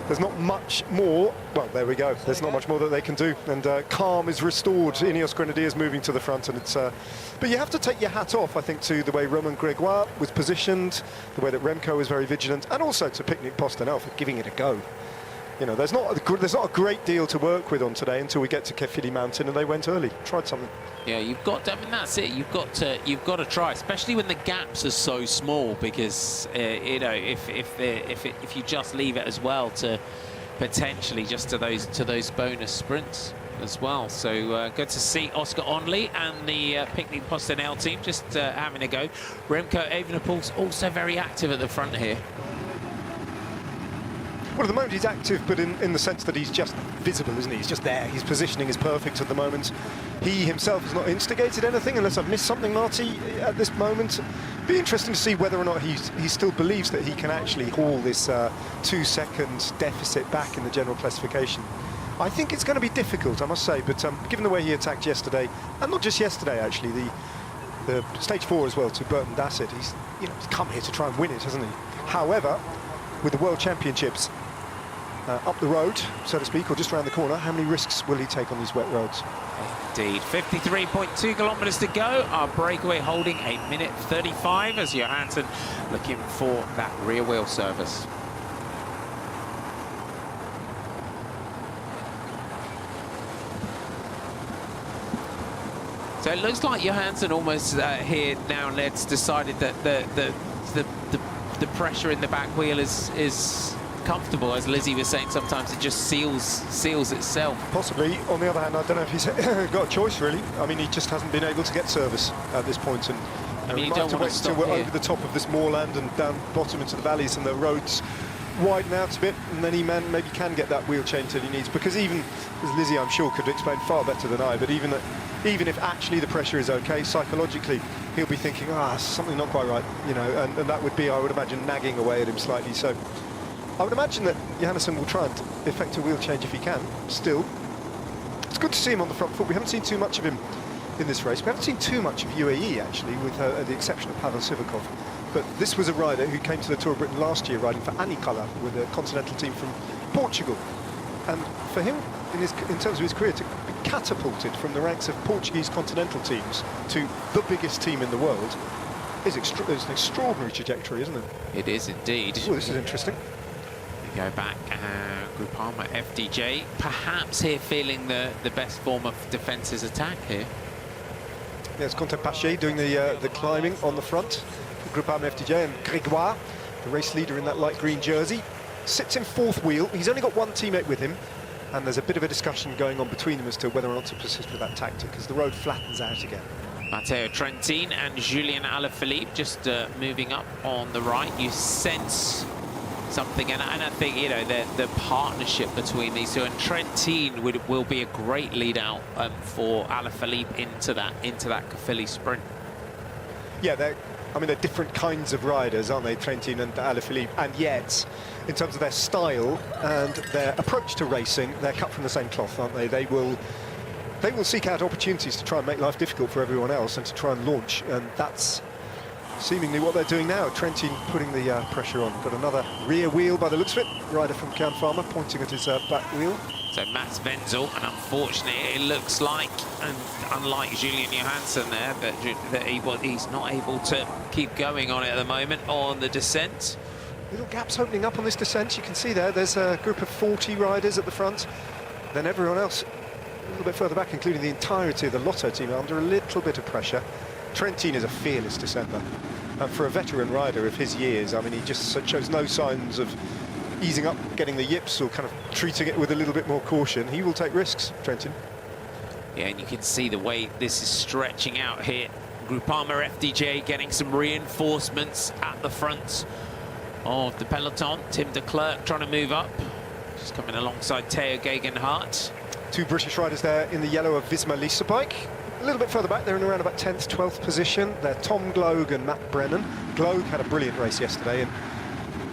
[SPEAKER 1] there's not much more. Well, there we go. There's not much more that they can do. And calm is restored. Ineos Grenadiers moving to the front. And it's. But you have to take your hat off, I think, to the way Romain Gregoire was positioned, the way that Remco was very vigilant, and also to Picnic Post NL for giving it a go. You know, there's not a great deal to work with on today until we get to Caerphilly Mountain, and they went early, tried something.
[SPEAKER 11] Yeah, you've got to, I mean, that's it. You've got to try, especially when the gaps are so small, because you know, if you just leave it as well to potentially just to those bonus sprints as well. So good to see Oscar Onley and the Picnic Post NL team just having a go. Remco Evenepoel's also very active at the front here.
[SPEAKER 1] Well, at the moment he's active, but in the sense that he's just visible, isn't he? He's just there. His positioning is perfect at the moment. He himself has not instigated anything, unless I've missed something, Marty, at this moment. Be interesting to see whether or not he still believes that he can actually haul this 2-second deficit back in the general classification. I think it's going to be difficult, I must say, but given the way he attacked yesterday, and not just yesterday, actually, the stage 4 as well to Burton Dassett, he's come here to try and win it, hasn't he? However, with the World Championships up the road, so to speak, or just around the corner, how many risks will he take on these wet roads?
[SPEAKER 11] Indeed. 53.2 kilometres to go. Our breakaway holding 1 minute 35 as Johansson looking for that rear wheel service. So it looks like Johansson almost here now, Ned's decided that the pressure in the back wheel is comfortable. As Lizzie was saying, sometimes it just seals itself.
[SPEAKER 1] Possibly. On the other hand, I don't know if he's got a choice, really. I mean, he just hasn't been able to get service at this point, and
[SPEAKER 11] I mean, you
[SPEAKER 1] might
[SPEAKER 11] don't
[SPEAKER 1] have to
[SPEAKER 11] want
[SPEAKER 1] wait
[SPEAKER 11] to stop
[SPEAKER 1] until we're
[SPEAKER 11] here.
[SPEAKER 1] over the top of this moorland and down bottom into the valleys and the roads widen out a bit, and then he maybe can get that wheel change that he needs. Because even, as Lizzie I'm sure could explain far better than I, but even if actually the pressure is okay, psychologically he'll be thinking, something not quite right, you know, and that would be, I would imagine, nagging away at him slightly. So I would imagine that Johansson will try and effect a wheel change if he can. Still, it's good to see him on the front foot. We haven't seen too much of him in this race. We haven't seen too much of UAE, actually, with the exception of Pavel Sivakov. But this was a rider who came to the Tour of Britain last year riding for Anicala with a continental team from Portugal. And for him, in terms of his career, to be catapulted from the ranks of Portuguese continental teams to the biggest team in the world is an extraordinary trajectory, isn't it?
[SPEAKER 11] It is indeed.
[SPEAKER 1] Oh, this is interesting.
[SPEAKER 11] We go back, Groupama, FDJ, perhaps here feeling the best form of defence's attack here.
[SPEAKER 1] Yes, Quentin Paché doing the climbing on the front. Groupama FDJ, and Grégoire, the race leader in that light green jersey, sits in fourth wheel. He's only got one teammate with him, and there's a bit of a discussion going on between them as to whether or not to persist with that tactic, because the road flattens out again.
[SPEAKER 11] Matteo Trentin and Julien Alaphilippe just moving up on the right. You sense something, and I think, you know, the partnership between these two, and Trentin will be a great lead out for Alaphilippe into that Cavilli sprint.
[SPEAKER 1] Yeah, they're different kinds of riders, aren't they, Trentin and Alaphilippe, and yet, in terms of their style and their approach to racing, they're cut from the same cloth, aren't they? They will seek out opportunities to try and make life difficult for everyone else and to try and launch, and that's seemingly what they're doing now. Trentin putting the pressure on. Got another rear wheel by the looks of it. Rider from Kian Farmer pointing at his back wheel.
[SPEAKER 11] So Mats Wenzel, and unfortunately it looks like, and unlike Julien Johansson there, that he's not able to keep going on it at the moment on the descent.
[SPEAKER 1] Little gaps opening up on this descent. You can see there's a group of 40 riders at the front. Then everyone else a little bit further back, including the entirety of the Lotto team, under a little bit of pressure. Trentin is a fearless descender. And for a veteran rider of his years, I mean, he just shows no signs of easing up, getting the yips, or kind of treating it with a little bit more caution. He will take risks, Trentin.
[SPEAKER 11] Yeah, and you can see the way this is stretching out here. Groupama FDJ getting some reinforcements at the front of the peloton. Tim de Klerk trying to move up. Just coming alongside Theo Gegenhardt.
[SPEAKER 1] Two British riders there in the yellow of Visma Lease bike. A little bit further back, they're in around about 10th, 12th position. They're Tom Gloag and Matt Brennan. Gloag had a brilliant race yesterday, and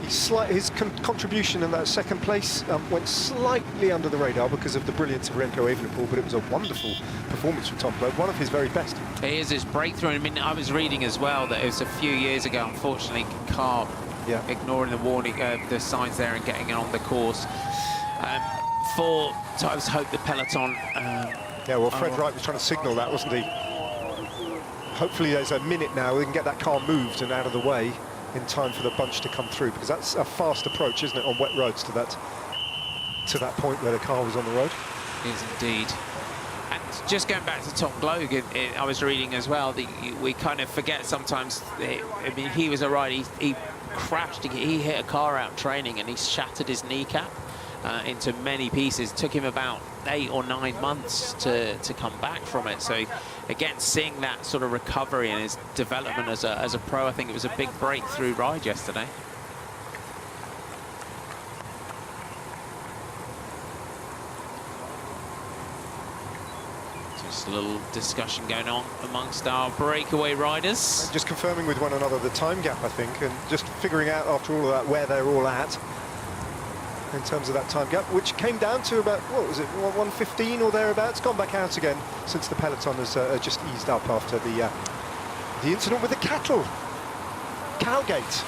[SPEAKER 1] his contribution in that second place went slightly under the radar because of the brilliance of Remco Evenepoel, but it was a wonderful performance from Tom Gloag, one of his very best.
[SPEAKER 11] Here's his breakthrough. I mean, I was reading as well that it was a few years ago, unfortunately, Carb ignoring the warning, the signs there and getting it on the course. So I hope the peloton...
[SPEAKER 1] yeah, well, Fred Wright was trying to signal that, wasn't he? Hopefully there's a minute now, we can get that car moved and out of the way in time for the bunch to come through, because that's a fast approach, isn't it, on wet roads to that point where the car was on the road.
[SPEAKER 11] It is indeed. And just going back to Tom Gloag, I was reading as well that we kind of forget sometimes. I mean, he was a rider, he crashed, he hit a car out training and he shattered his kneecap into many pieces. It took him about 8 or 9 months to come back from it. So again, seeing that sort of recovery and his development as a pro, I think it was a big breakthrough ride yesterday. Just a little discussion going on amongst our breakaway riders.
[SPEAKER 1] And just confirming with one another the time gap, I think, and just figuring out after all of that where they're all at in terms of that time gap, which came down to about, what was it, 1:15 or thereabouts. Gone back out again since the peloton has just eased up after the incident with the cattle. Cowgate.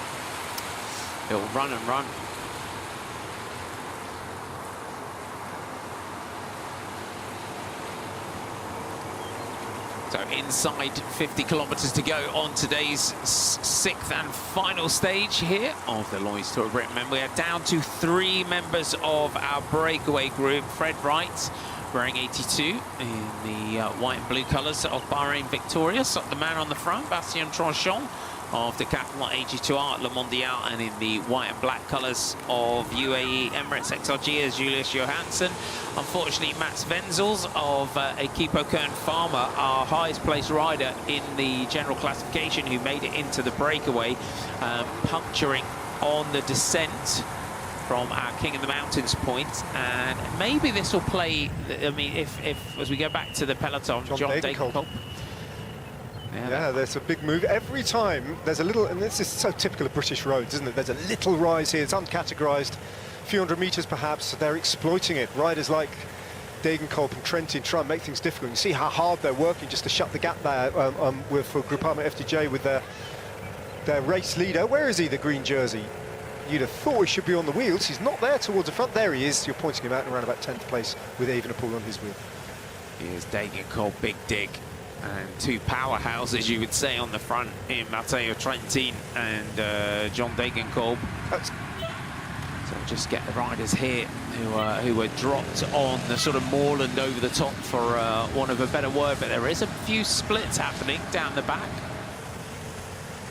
[SPEAKER 11] It'll run and run. So inside 50 kilometres to go on today's 6th and final stage here of the Lloyds Tour of Britain. And we are down to 3 members of our breakaway group. Fred Wright, wearing 82 in the white and blue colours of Bahrain victorious. The man on the front, Bastien Tranchon of Decathlon AG2R at Le Mondial, and in the white and black colours of UAE Emirates XRG is Julius Johansson. Unfortunately, Mats Wenzels of Equipo Kern Pharma, our highest placed rider in the general classification, who made it into the breakaway, puncturing on the descent from our King of the Mountains point. And maybe this will play, I mean, if as we go back to the peloton, John Degenkolb.
[SPEAKER 1] Yeah, there's a big move. Every time there's a little, and this is so typical of British roads, isn't it? There's a little rise here, it's uncategorised, a few hundred metres perhaps, they're exploiting it. Riders like Degenkolb and Trentin try and make things difficult. You see how hard they're working just to shut the gap there for Groupama FDJ with their race leader. Where is he, the green jersey? You'd have thought he should be on the wheels. He's not there towards the front. There he is. You're pointing him out around about 10th place with Evenepoel on his wheel.
[SPEAKER 11] Here's Degenkolb, big dig. And two powerhouses, you would say, on the front in Matteo Trentin and John Degenkolb. So just get the riders here who were dropped on the sort of moorland over the top, for want of a better word, but there is a few splits happening down the back.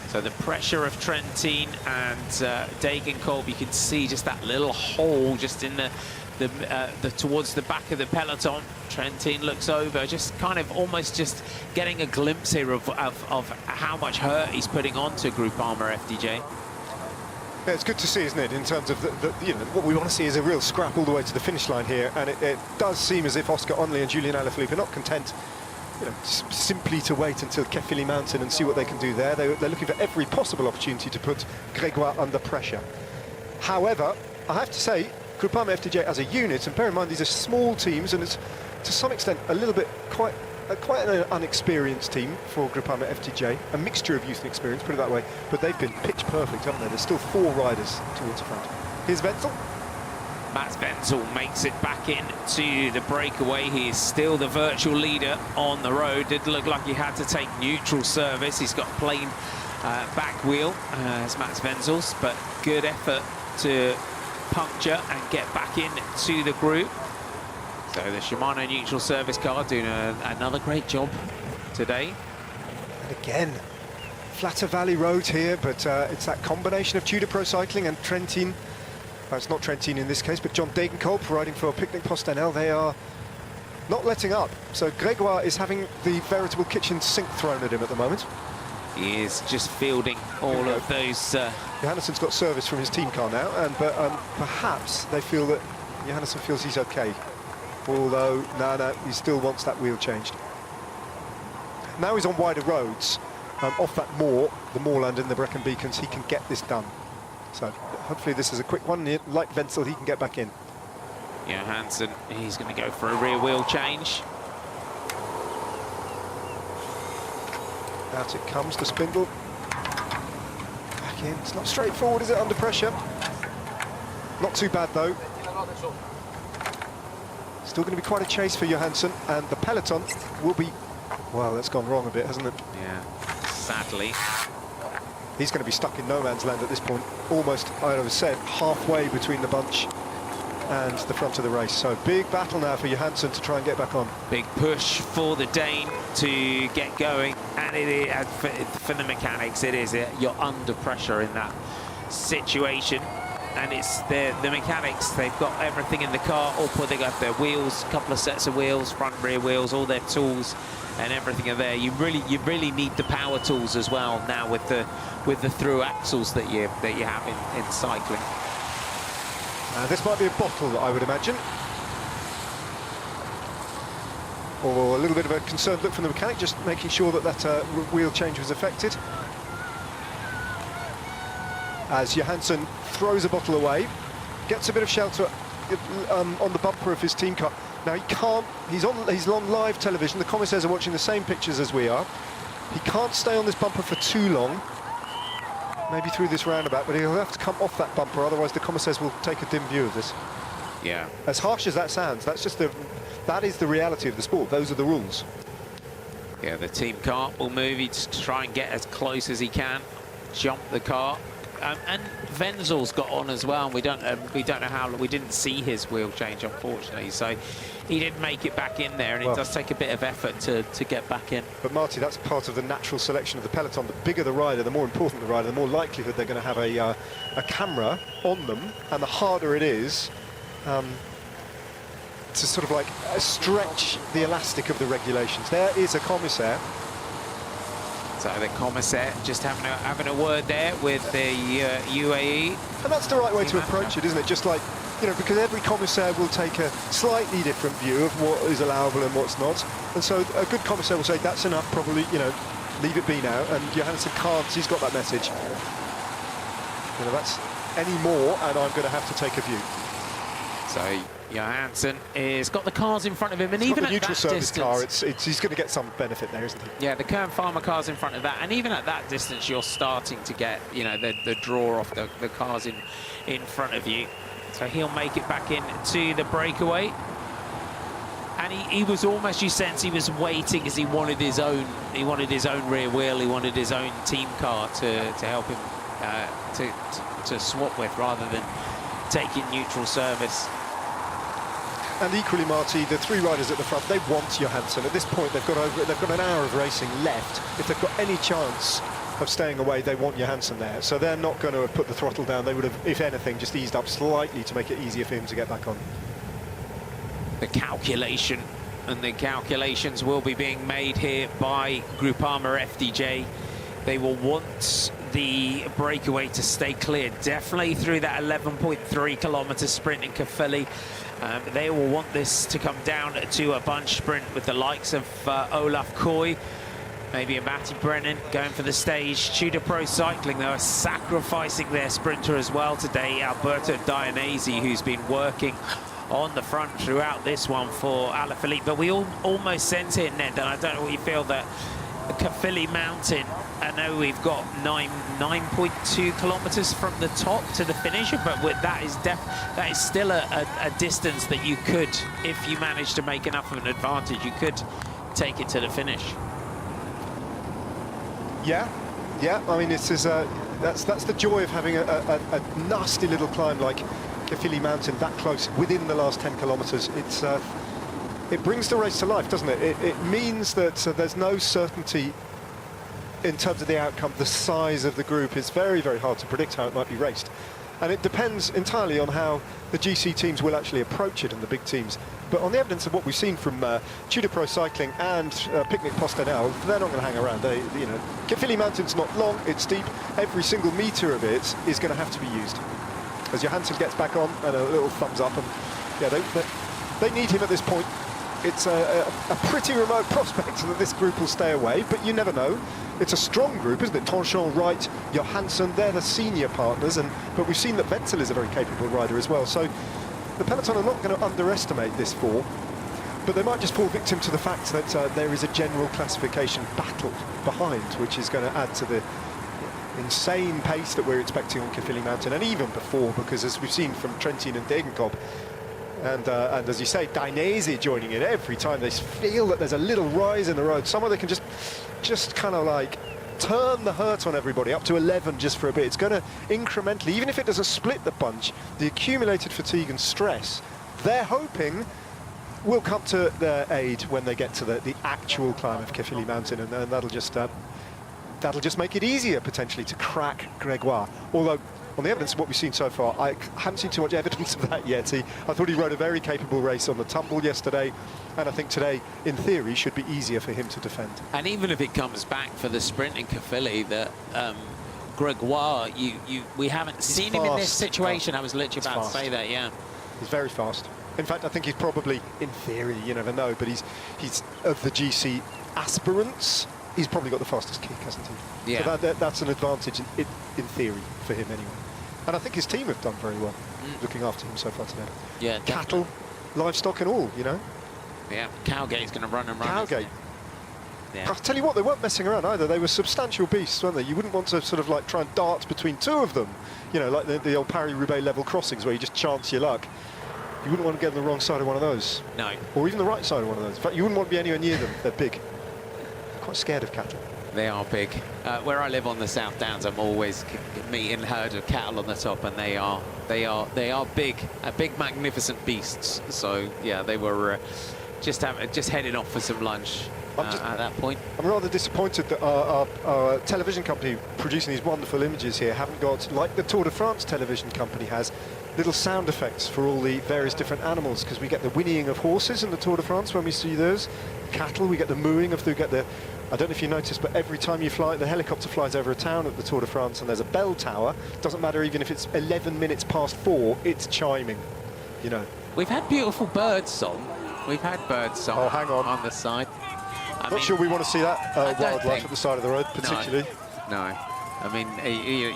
[SPEAKER 11] So the pressure of Trentin and Degenkolb, you can see just that little hole just in the towards the back of the peloton. Trentin looks over, just kind of almost just getting a glimpse here of how much hurt he's putting onto Groupama FDJ.
[SPEAKER 1] Yeah, it's good to see, isn't it, in terms of you know, what we want to see is a real scrap all the way to the finish line here, and it does seem as if Oscar Onley and Julian Alaphilippe are not content, you know, simply to wait until Kefili Mountain and see what they can do there. They're looking for every possible opportunity to put Grégoire under pressure. However, I have to say, Groupama FDJ as a unit, and bear in mind these are small teams, and it's to some extent a little bit quite an unexperienced team for Groupama FDJ, a mixture of youth and experience, put it that way, but they've been pitch perfect, haven't they? There's still 4 riders towards the front. Here's Wenzel.
[SPEAKER 11] Mats Wenzel makes it back in to the breakaway. He is still the virtual leader on the road. Did look like he had to take neutral service. He's got plain back wheel as Mats Wenzels, but good effort to puncture and get back in to the group. So the Shimano neutral service car doing another great job today.
[SPEAKER 1] And again, flatter valley road here, but it's that combination of Tudor Pro Cycling and Trentin. Well, it's not Trentin in this case, but John Degenkolb riding for Picnic Postanel. They are not letting up. So Grégoire is having the veritable kitchen sink thrown at him at the moment.
[SPEAKER 11] He is just fielding all of those.
[SPEAKER 1] Johannesson's got service from his team car now, but perhaps they feel that Johannesson feels he's okay. Although, no, he still wants that wheel changed. Now he's on wider roads, off that moor, the moorland and the Brecon Beacons, he can get this done. So hopefully this is a quick one. Like Wenzel, he can get back in.
[SPEAKER 11] Johansson, he's going to go for a rear wheel change.
[SPEAKER 1] Out it comes, the spindle. Back in. It's not straightforward, is it, under pressure? Not too bad, though. Still going to be quite a chase for Johansson, and the peloton will be... Well, that's gone wrong a bit, hasn't it?
[SPEAKER 11] Yeah, sadly.
[SPEAKER 1] He's going to be stuck in no man's land at this point. Almost, I would have said, halfway between the bunch and the front of the race. So big battle now for Johansson to try and get back on.
[SPEAKER 11] Big push for the Dane to get going, and it is, for the mechanics, it is. You're under pressure in that situation, and it's the mechanics. They've got everything in the car. They got their wheels, a couple of sets of wheels, front, rear wheels, all their tools, and everything are there. You really need the power tools as well now with the through axles that you have in cycling.
[SPEAKER 1] This might be a bottle, I would imagine. Or a little bit of a concerned look from the mechanic, just making sure that wheel change was effected. As Johansson throws a bottle away, gets a bit of shelter on the bumper of his team car. Now he can't, he's on live television, the commissaires are watching the same pictures as we are. He can't stay on this bumper for too long. Maybe through this roundabout, but he'll have to come off that bumper, otherwise the commissaires will take a dim view of this.
[SPEAKER 11] Yeah.
[SPEAKER 1] As harsh as that sounds, that is the reality of the sport. Those are the rules.
[SPEAKER 11] Yeah, the team car will move. He just try and get as close as he can, jump the car, And Wenzel's got on as well, and we don't know how long. We didn't see his wheel change, unfortunately, so he didn't make it back in there, and it does take a bit of effort to get back in.
[SPEAKER 1] But Marty, that's part of the natural selection of the peloton. The bigger the rider, the more important the rider, the more likelihood they're going to have a camera on them, and the harder it is to sort of like stretch the elastic of the regulations. There is a commissaire.
[SPEAKER 11] So the commissaire just having a word there with the UAE.
[SPEAKER 1] And that's the right way to approach it, isn't it? Just like, you know, because every commissaire will take a slightly different view of what is allowable and what's not. And so a good commissaire will say, that's enough, probably, you know, leave it be now. And Johansson can't, he's got that message. You know, that's any more, and I'm going to have to take a view.
[SPEAKER 11] So Johansson has got the cars in front of him, and
[SPEAKER 1] he's
[SPEAKER 11] even
[SPEAKER 1] got the
[SPEAKER 11] at
[SPEAKER 1] neutral
[SPEAKER 11] that
[SPEAKER 1] service
[SPEAKER 11] distance,
[SPEAKER 1] car, he's going to get some benefit there, isn't he?
[SPEAKER 11] Yeah, the Kern Farmer car's in front of that, and even at that distance, you're starting to get, you know, the draw off the cars in front of you. So he'll make it back in to the breakaway, and he was almost, you sense he was waiting because he wanted his own rear wheel, he wanted his own team car to help him to swap with rather than taking neutral service.
[SPEAKER 1] And equally, Marty, the three riders at the front, they want Johansson. At this point, they've got an hour of racing left. If they've got any chance of staying away, they want Johansson there. So they're not going to have put the throttle down. They would have, if anything, just eased up slightly to make it easier for him to get back on.
[SPEAKER 11] The calculation, and the calculations will be being made here by Groupama FDJ. They will want the breakaway to stay clear, definitely through that 11.3 kilometre sprint in Caerphilly. They will want this to come down to a bunch sprint with the likes of Olaf Koy, maybe a Matty Brennan going for the stage. Tudor Pro Cycling, they are sacrificing their sprinter as well today, Alberto Dianese, who's been working on the front throughout this one for Alaphilippe. But we almost sense it, Ned, and I don't know what you feel, that Caerphilly Mountain, I know we've got 9.2 kilometres from the top to the finish, but that is still a distance that you could, if you manage to make enough of an advantage, you could take it to the finish. Yeah.
[SPEAKER 1] I mean, this is that's the joy of having a nasty little climb like Caerphilly Mountain that close within the last 10 kilometres. It brings the race to life, doesn't it? It means that there's no certainty in terms of the outcome. The size of the group is very, very hard to predict how it might be raced. And it depends entirely on how the GC teams will actually approach it, and the big teams. But on the evidence of what we've seen from Tudor Pro Cycling and Picnic Postenel, they're not going to hang around. Caerphilly Mountain's not long, it's steep. Every single metre of it is going to have to be used. As Johansson gets back on, and a little thumbs up, and yeah, they need him at this point. It's a pretty remote prospect that this group will stay away, but you never know. It's a strong group, isn't it? Tonchon, Wright, Johansson, they're the senior partners, but we've seen that Wenzel is a very capable rider as well. So the peloton are not going to underestimate this four, but they might just fall victim to the fact that there is a general classification battle behind, which is going to add to the insane pace that we're expecting on Caerphilly Mountain, and even before, because as we've seen from Trentin and Degenkop, and as you say, Dainese joining in every time they feel that there's a little rise in the road. Somewhere they can just kind of like turn the hurt on everybody up to 11 just for a bit. It's going to incrementally, even if it doesn't split the bunch, the accumulated fatigue and stress, they're hoping will come to their aid when they get to the actual climb of Caerphilly Mountain, and that'll just make it easier potentially to crack Gregoire. Although, on the evidence of what we've seen so far, I haven't seen too much evidence of that yet. I thought he rode a very capable race on the tumble yesterday, and I think today, in theory, should be easier for him to defend.
[SPEAKER 11] And even if it comes back for the sprint in Caerphilly, that Gregoire, we haven't seen him in this situation. I was literally about to say that, yeah.
[SPEAKER 1] He's very fast. In fact, I think he's probably, in theory, you never know, but he's of the GC aspirants, he's probably got the fastest kick, hasn't he?
[SPEAKER 11] Yeah.
[SPEAKER 1] So that's an advantage in theory for him anyway. And I think his team have done very well, looking after him so far today.
[SPEAKER 11] Yeah.
[SPEAKER 1] Cattle, livestock and all, you know?
[SPEAKER 11] Yeah, Cowgate's going to run and run.
[SPEAKER 1] Cowgate.
[SPEAKER 11] Yeah.
[SPEAKER 1] I'll tell you what, they weren't messing around either. They were substantial beasts, weren't they? You wouldn't want to sort of like try and dart between two of them. You know, like the old Paris-Roubaix level crossings where you just chance your luck. You wouldn't want to get on the wrong side of one of those.
[SPEAKER 11] No.
[SPEAKER 1] Or even the right side of one of those. In fact, you wouldn't want to be anywhere near them. They're big. I'm quite scared of cattle.
[SPEAKER 11] They are big. Where I live on the South Downs, I'm always meeting herds of cattle on the top, and they are big, big, magnificent beasts. So yeah, they were just heading off for some lunch at that point.
[SPEAKER 1] I'm rather disappointed that our television company producing these wonderful images here haven't got, like the Tour de France television company has, little sound effects for all the various different animals, because we get the whinnying of horses in the Tour de France when we see those. Cattle, we get the mooing of I don't know if you noticed, but every time you fly, the helicopter flies over a town at the Tour de France and there's a bell tower, doesn't matter even if it's 11 minutes past 4, it's chiming, you know.
[SPEAKER 11] We've had beautiful bird song. We've had bird song on the side.
[SPEAKER 1] Not sure we want to see that wildlife at the side of the road, particularly.
[SPEAKER 11] No. I mean,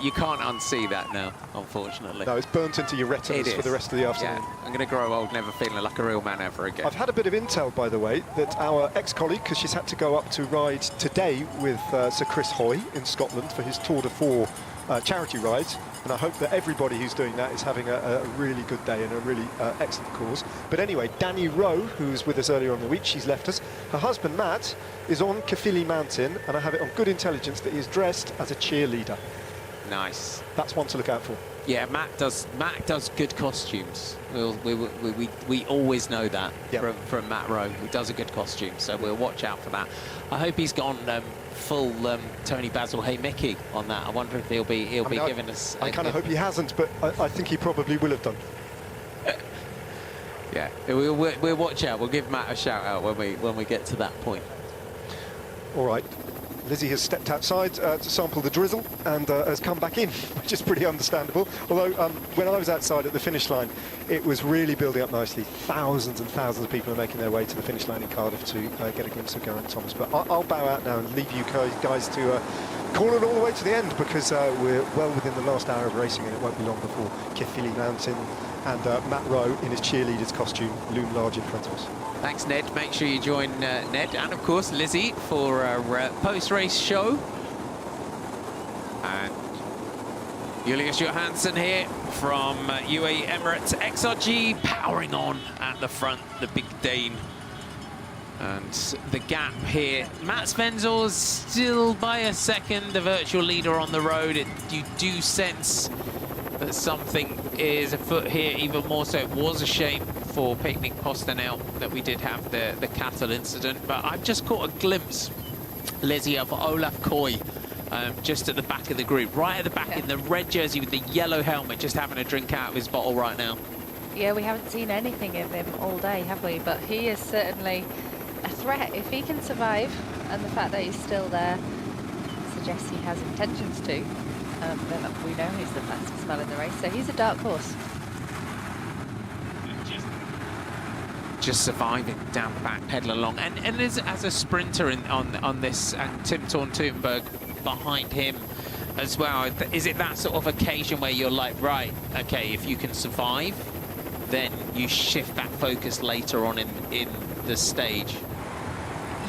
[SPEAKER 11] you can't unsee that now, unfortunately.
[SPEAKER 1] No, it's burnt into your retinas for the rest of the afternoon.
[SPEAKER 11] Yeah, I'm going to grow old never feeling like a real man ever again.
[SPEAKER 1] I've had a bit of intel, by the way, that our ex-colleague, because she's had to go up to ride today with Sir Chris Hoy in Scotland for his Tour de Four charity rides, and I hope that everybody who's doing that is having a really good day and a really excellent cause. But anyway, Danny Rowe, who was with us earlier on the week, she's left us. Her husband, Matt, is on Caerphilly Mountain, and I have it on good intelligence that he is dressed as a cheerleader.
[SPEAKER 11] Nice.
[SPEAKER 1] That's one to look out for.
[SPEAKER 11] Yeah, Matt does good costumes. We always know that from Matt Rowe. He does a good costume, so we'll watch out for that. I hope he's gone full Tony Basil Hey Mickey on that. I wonder if he'll be giving us.
[SPEAKER 1] I kind of hope he hasn't, but I think he probably will have done.
[SPEAKER 11] Yeah, we'll watch out. We'll give Matt a shout out when we get to that point.
[SPEAKER 1] All right. Lizzie has stepped outside to sample the drizzle and has come back in, which is pretty understandable. Although when I was outside at the finish line, it was really building up nicely. Thousands and thousands of people are making their way to the finish line in Cardiff to get a glimpse of Geraint Thomas. But I'll bow out now and leave you guys to call it all the way to the end, because we're well within the last hour of racing, and it won't be long before Caerphilly Mountain and Matt Rowe in his cheerleader's costume loom large in front of us.
[SPEAKER 11] Thanks, Ned. Make sure you join Ned and, of course, Lizzie for our post-race show. And Julius Johansson here from UAE Emirates XRG, powering on at the front, the Big Dane. And the gap here, Matt Spenzel's still by a second, the virtual leader on the road. You do sense that something is afoot here, even more so. It was a shame for Picnic Postanel that we did have the cattle incident, but I've just caught a glimpse, Lizzie, of Olaf Koy just at the back of the group, right at the back in the red jersey with the yellow helmet, just having a drink out of his bottle right now.
[SPEAKER 12] Yeah, we haven't seen anything of him all day, have we? But he is certainly a threat if he can survive, and the fact that he's still there suggests he has intentions to. Then we know he's the fastest man in the race, so he's a dark horse.
[SPEAKER 11] Just surviving down the back, pedal along, and as a sprinter on this, and Tim Thorne-Teutenberg behind him as well. Is it that sort of occasion where you're like, right, okay, if you can survive, then you shift that focus later on in the stage?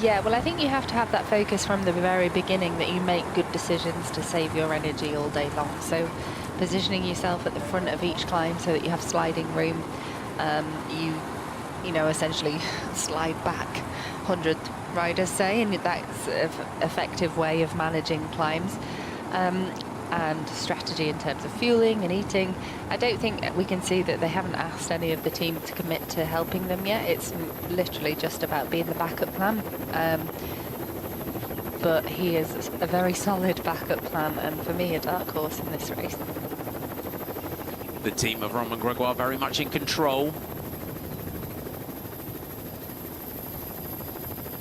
[SPEAKER 12] Yeah, well, I think you have to have that focus from the very beginning, that you make good decisions to save your energy all day long. So positioning yourself at the front of each climb so that you have sliding room, you know, essentially slide back 100 riders, say, and that's an effective way of managing climbs. And strategy in terms of fueling and eating. I don't think we can see that they haven't asked any of the team to commit to helping them yet. It's literally just about being the backup plan. But he is a very solid backup plan, and for me, a dark horse in this race.
[SPEAKER 11] The team of Romain Gregoire very much in control.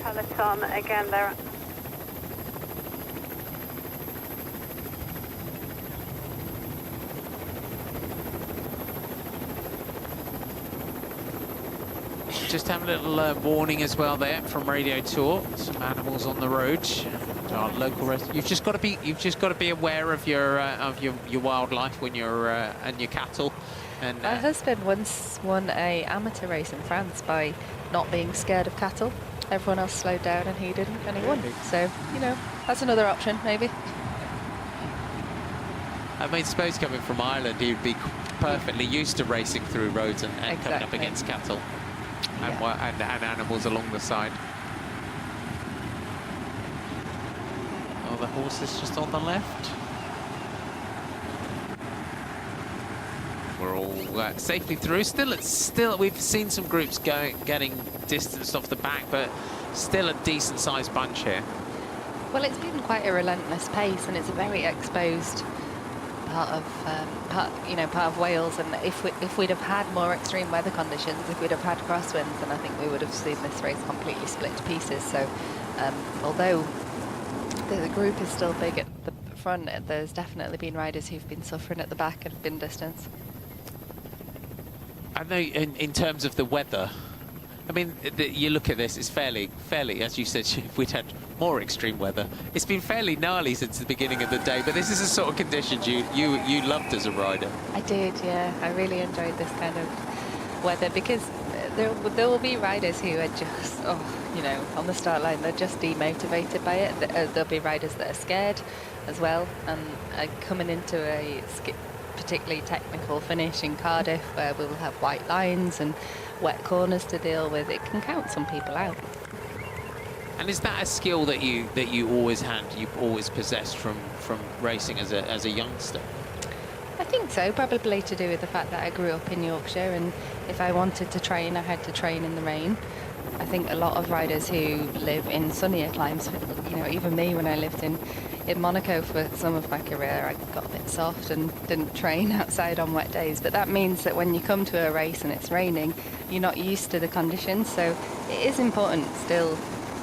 [SPEAKER 14] Peloton again there.
[SPEAKER 11] Just have a little warning as well there from Radio Tour. Some animals on the road. Our local you've just got to be aware of your wildlife when you're and your cattle. And
[SPEAKER 12] my husband once won a amateur race in France by not being scared of cattle. Everyone else slowed down and he didn't, and he won. So, you know, that's another option maybe.
[SPEAKER 11] I mean, suppose coming from Ireland, he would be perfectly used to racing through roads and coming up against cattle. And animals along the side. of the horses just on the left. We're all safely through. Still, we've seen some groups getting distanced off the back, but still a decent-sized bunch here.
[SPEAKER 12] Well, it's been quite a relentless pace, and it's a very exposed part of Wales. And if we'd have had more extreme weather conditions, if we'd have had crosswinds, then I think we would have seen this race completely split to pieces. So, although the group is still big at the front, there's definitely been riders who've been suffering at the back and been distanced.
[SPEAKER 11] I know in terms of the weather, I mean, you look at this, it's fairly, as you said, if we'd had more extreme weather, it's been fairly gnarly since the beginning of the day, but this is the sort of conditions you loved as a rider.
[SPEAKER 12] I did, yeah. I really enjoyed this kind of weather because there will be riders who are just, on the start line, they're just demotivated by it. There'll be riders that are scared as well, and coming into a particularly technical finish in Cardiff where we'll have white lines and wet corners to deal with, it can count some people out.
[SPEAKER 11] And is that a skill that you always had, you've always possessed from racing as a youngster?
[SPEAKER 12] I think so, probably to do with the fact that I grew up in Yorkshire, and if I wanted to train, I had to train in the rain. I think a lot of riders who live in sunnier climes, even me when I lived in Monaco for some of my career, I got a bit soft and didn't train outside on wet days. But that means that when you come to a race and it's raining, you're not used to the conditions. So it is important still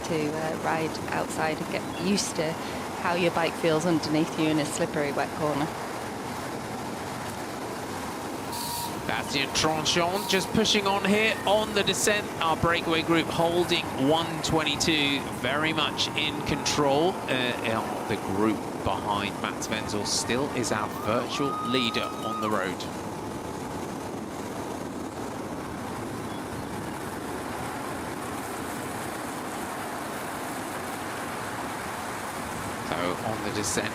[SPEAKER 12] to ride outside and get used to how your bike feels underneath you in a slippery, wet corner.
[SPEAKER 11] Bastien Tranchant just pushing on here on the descent. Our breakaway group holding 122, very much in control. The group behind Mats Wenzel still is our virtual leader on the road. So on the descent.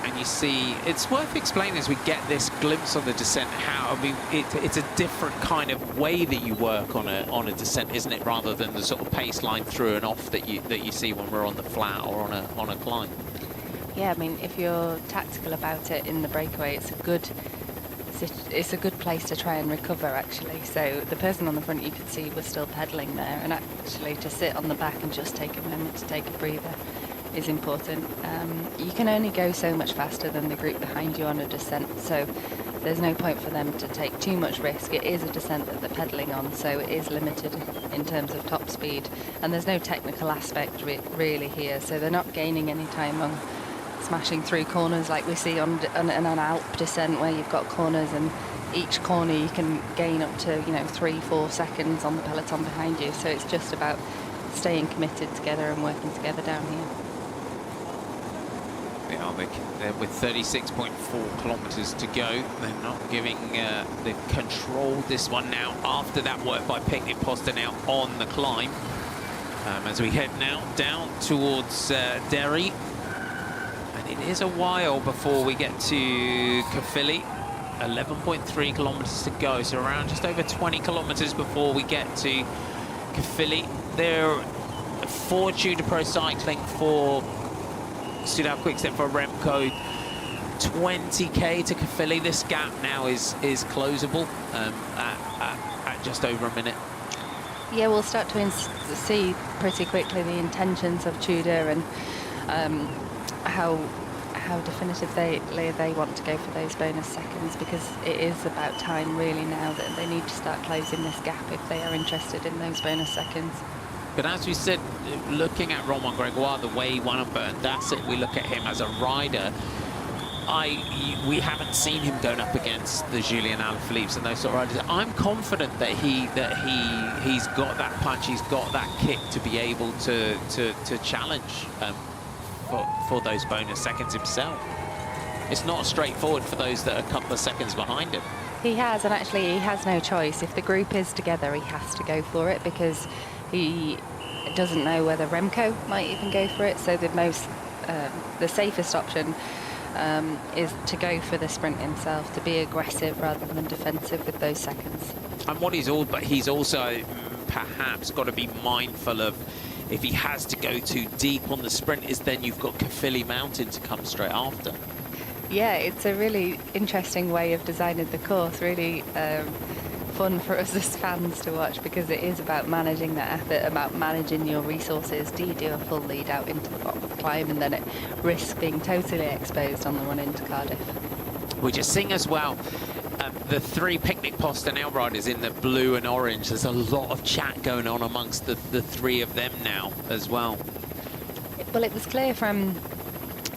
[SPEAKER 11] And you see, it's worth explaining as we get this glimpse on the descent how, I mean, it's a different kind of way that you work on a descent, isn't it? Rather than the sort of pace line through and off that you see when we're on the flat or on a climb.
[SPEAKER 12] Yeah, I mean, if you're tactical about it in the breakaway, it's a good place to try and recover, actually. So the person on the front you could see was still pedaling there, and actually to sit on the back and just take a moment to take a breather is important. You can only go so much faster than the group behind you on a descent, so there's no point for them to take too much risk. It is a descent that they're pedaling on, so it is limited in terms of top speed, and there's no technical aspect really here, so they're not gaining any time on smashing through corners like we see on an Alp descent where you've got corners, and each corner you can gain up to 3-4 seconds on the peloton behind you. So it's just about staying committed together and working together down here.
[SPEAKER 11] They're with 36.4 kilometres to go. They're not giving, they've controlled this one now after that work by Picnic Poster now on the climb. As we head now down towards Derry. And it is a while before we get to Caerphilly. 11.3 kilometres to go, so around just over 20 kilometres before we get to Caerphilly. They're Fortune Pro Cycling for Stoodale Quickstep for Remco, 20k to Caerphilly. This gap now is closable at just over a minute.
[SPEAKER 12] Yeah, we'll start to see pretty quickly the intentions of Tudor and how definitively they want to go for those bonus seconds, because it is about time really now that they need to start closing this gap if they are interested in those bonus seconds.
[SPEAKER 11] But as we said, looking at Romain Grégoire, the way he won at Burton Dasset, we look at him as a rider. We haven't seen him going up against the Julien Alaphilippes and those sort of riders. I'm confident that he's got that punch, he's got that kick to be able to challenge for those bonus seconds himself. It's not straightforward for those that are a couple of seconds behind him.
[SPEAKER 12] He has, and actually he has no choice. If the group is together, he has to go for it, because he doesn't know whether Remco might even go for it. So the safest option is to go for the sprint himself, to be aggressive rather than defensive with those seconds.
[SPEAKER 11] And but he's also perhaps got to be mindful of, if he has to go too deep on the sprint, is then you've got Caerphilly Mountain to come straight after.
[SPEAKER 12] Yeah, it's a really interesting way of designing the course, really fun for us as fans to watch, because it is about managing that effort, about managing your resources. Do you do a full lead out into the bottom of the climb and then it risks being totally exposed on the run into Cardiff?
[SPEAKER 11] We're just seeing as well the 3 Picnic Postel riders in the blue and orange. There's a lot of chat going on amongst the 3 of them now as well.
[SPEAKER 12] Well, it was clear from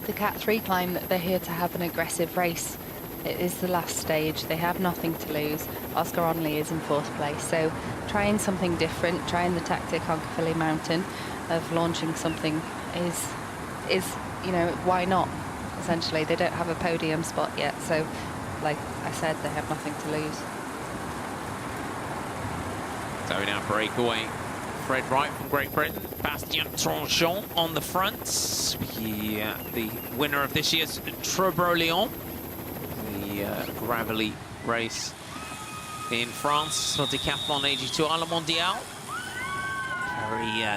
[SPEAKER 12] the Cat 3 climb that they're here to have an aggressive race. It is the last stage. They have nothing to lose. Oscar Onley is in 4th place, so trying something different, trying the tactic on Caerphilly Mountain of launching something is, you know, why not? Essentially, they don't have a podium spot yet, so like I said, they have nothing to lose.
[SPEAKER 11] So now breakaway. Fred Wright from Great Britain, Bastien Tranchant on the front. The winner of this year's Trobriand, the gravelly race in France for Decathlon AG2 à la Mondiale.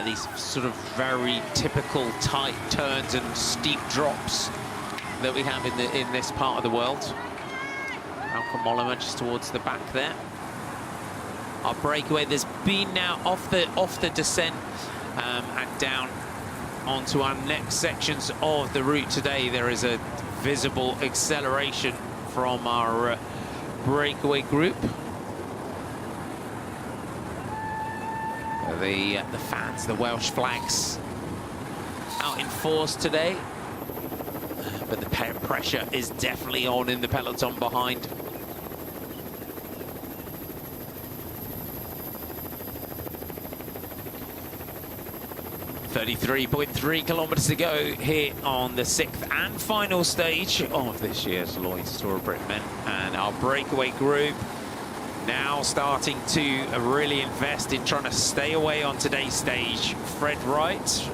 [SPEAKER 11] These sort of very typical tight turns and steep drops that we have in this part of the world. Malcolm Mollimer just towards the back there. Our breakaway, there's been now off the descent and down onto our next sections of the route today. There is a visible acceleration from our breakaway group. The fans, the Welsh flags out in force today, but the pressure is definitely on in the peloton behind. 33.3 kilometers to go here on the 6th and final stage of this year's Lloyds Tour of Britain Men. And our breakaway group now starting to really invest in trying to stay away on today's stage. Fred Wright,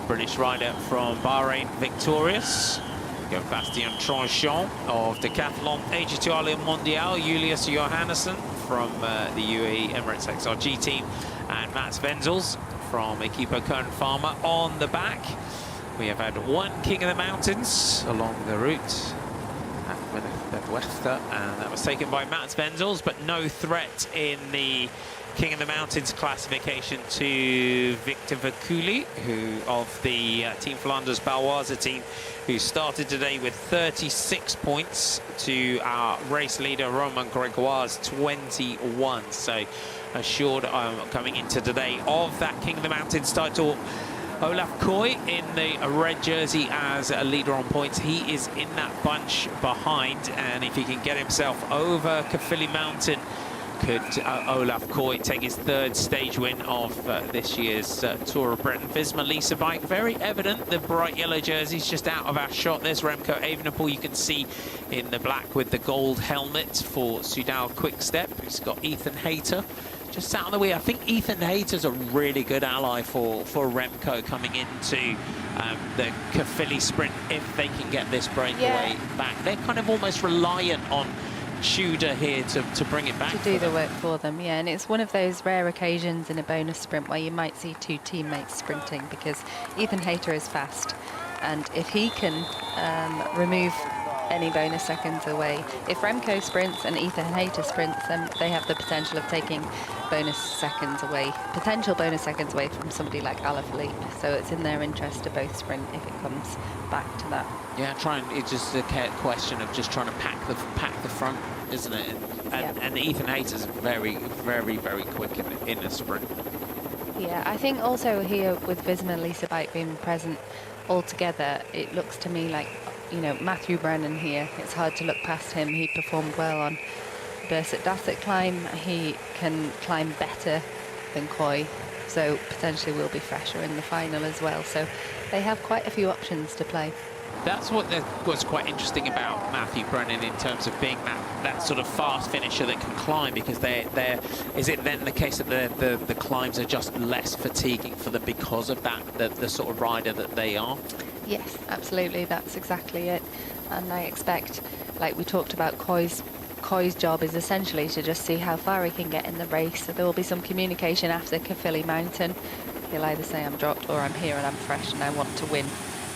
[SPEAKER 11] British rider from Bahrain, victorious. We go Bastien Tranchant of Decathlon AG2 à la Mondiale, Julius Johannesson from the UAE Emirates XRG team, and Mats Wenzels from Equipo Kern Pharma on the back. We have had 1 King of the Mountains along the route at Wester, and that was taken by Mats Wenzels, but no threat in the King of the Mountains classification to Victor Vakuli, who of the Team Flanders Baloise team, who started today with 36 points to our race leader Romain Gregoire's 21. So assured coming into today of that King of the Mountains title. Olaf Koy in the red jersey as a leader on points. He is in that bunch behind, and if he can get himself over Caerphilly Mountain, could Olaf Koy take his 3rd stage win of this year's Tour of Britain. Visma Lease bike, very evident, the bright yellow jersey's just out of our shot. There's Remco Evenepoel, you can see in the black with the gold helmet for Soudal Quickstep. He's got Ethan Hayter just out of the way. I think Ethan Hayter's a really good ally for Remco coming into the Caerphilly sprint if they can get this breakaway back. They're kind of almost reliant on Tudor here to bring it back.
[SPEAKER 12] To do the work for them, yeah. And it's one of those rare occasions in a bonus sprint where you might see 2 teammates sprinting, because Ethan Hayter is fast. And if he can remove any bonus seconds away, if Remco sprints and Ethan Hayter sprints, then they have the potential of taking potential bonus seconds away from somebody like Alaphilippe. So it's in their interest to both sprint if it comes back to that.
[SPEAKER 11] Yeah, it's just a question of just trying to pack the front, isn't it? And Ethan Hayter's very, very, very quick in a sprint.
[SPEAKER 12] Yeah, I think also here with Visma Lease bike being present all together, it looks to me like, you know, Matthew Brennan here, it's hard to look past him. He performed well on Bursat Dasset climb. He can climb better than Coy, so potentially will be fresher in the final as well. So they have quite a few options to play.
[SPEAKER 11] That's what was quite interesting about Matthew Brennan in terms of being that sort of fast finisher that can climb, because is it then the case that the climbs are just less fatiguing for them because of that, the sort of rider that they are?
[SPEAKER 12] Yes, absolutely, that's exactly it. And I expect, like we talked about, Coy's job is essentially to just see how far he can get in the race. So there will be some communication after Caerphilly Mountain He'll either say I'm dropped or I'm here and I'm fresh and I want to win.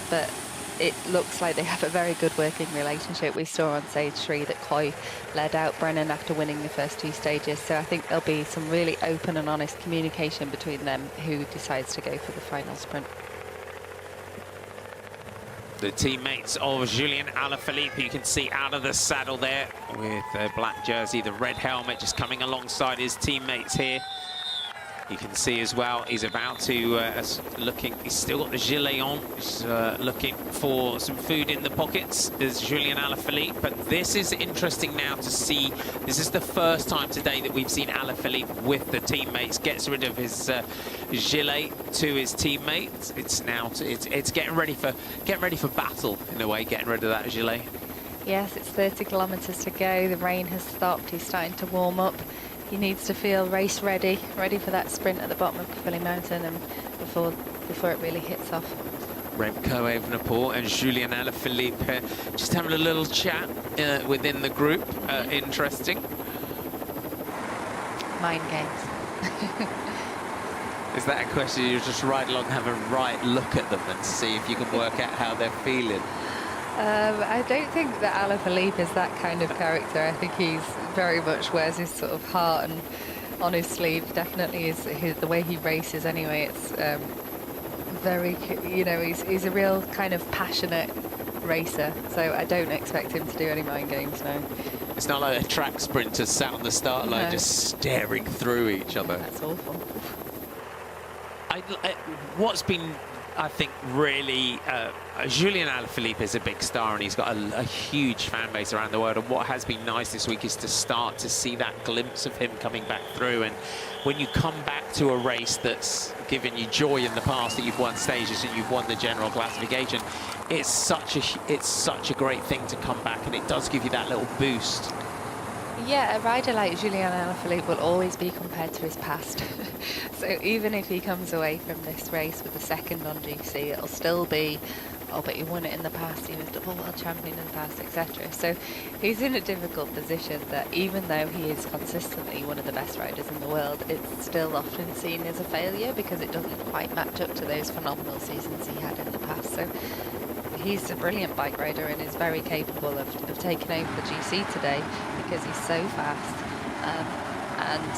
[SPEAKER 12] But it looks like they have a very good working relationship. We saw on stage 3 that Coy led out Brennan after winning the first 2 stages. So I think there'll be some really open and honest communication between them who decides to go for the final sprint.
[SPEAKER 11] The teammates of Julien Alaphilippe, you can see out of the saddle there with the black jersey, the red helmet, just coming alongside his teammates here. You can see as well, he's about to, he's still got the gilet on, he's looking for some food in the pockets, there's Julien Alaphilippe, but this is interesting now to see, this is the first time today that we've seen Alaphilippe with the teammates, gets rid of his gilet to his teammates. It's now, it's getting ready for battle in a way, getting rid of that gilet.
[SPEAKER 12] Yes, it's 30 kilometres to go, the rain has stopped, he's starting to warm up. He needs to feel race ready for that sprint at the bottom of Caerphilly Mountain and before it really hits off.
[SPEAKER 11] Remco Evenepoel and Julien Alaphilippe just having a little chat within the group. Interesting.
[SPEAKER 12] Mind games.
[SPEAKER 11] Is that a question you just ride along, have a right look at them and see if you can work out how they're feeling?
[SPEAKER 12] I don't think that Alaphilippe is that kind of character. I think he's very much wears his sort of heart and on his sleeve. Definitely is the way he races anyway. It's very, you know, he's a real kind of passionate racer. So I don't expect him to do any mind games now.
[SPEAKER 11] It's not like a track sprinter sat on the start line just staring through each other.
[SPEAKER 12] That's awful.
[SPEAKER 11] What's been, I think, really, Julien Alaphilippe is a big star and he's got a huge fan base around the world, and what has been nice this week is to start to see that glimpse of him coming back through. And when you come back to a race that's given you joy in the past, that you've won stages and you've won the general classification, it's such a great thing to come back, and it does give you that little boost.
[SPEAKER 12] Yeah, a rider like Julien Alaphilippe will always be compared to his past. So even if he comes away from this race with the second on GC, it'll still be, oh, but he won it in the past, he was double world champion in the past, etc. So he's in a difficult position that even though he is consistently one of the best riders in the world, it's still often seen as a failure because it doesn't quite match up to those phenomenal seasons he had in the past. So he's a brilliant bike rider and is very capable of taking over the GC today because he's so fast. And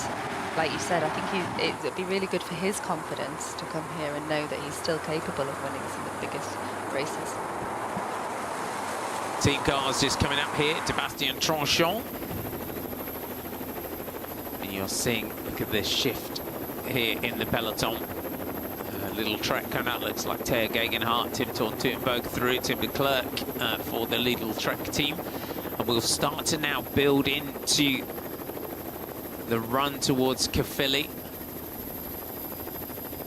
[SPEAKER 12] like you said, I think it would be really good for his confidence to come here and know that he's still capable of winning some of the biggest races.
[SPEAKER 11] Team cars just coming up here, Sébastien Tranchon. And you're seeing, look at this shift here in the peloton. Little trek coming out, looks like Taya Gegenhardt, Tim Thornton through, Tim de Klerk for the Lidl Trek team. And we'll start to now build into the run towards Caerphilly,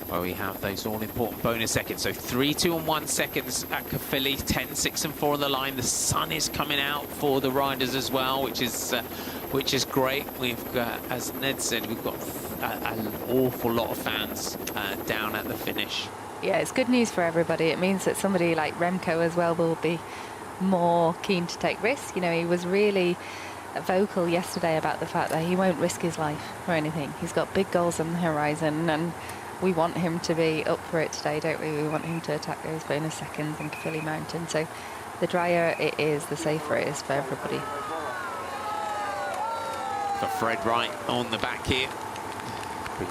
[SPEAKER 11] where we have those all-important bonus seconds. So 3, 2 and 1 seconds at Caerphilly, 10, 6 and 4 on the line. The sun is coming out for the riders as well, which is great. We've got, as Ned said, we've got an awful lot of fans down at the finish.
[SPEAKER 12] Yeah, it's good news for everybody. It means that somebody like Remco as well will be more keen to take risks. You know, he was really vocal yesterday about the fact that he won't risk his life or anything. He's got big goals on the horizon and we want him to be up for it today, don't we? We want him to attack those bonus seconds in Caerphilly Mountain. So the drier it is, the safer it is for everybody.
[SPEAKER 11] For Fred Wright on the back here. Been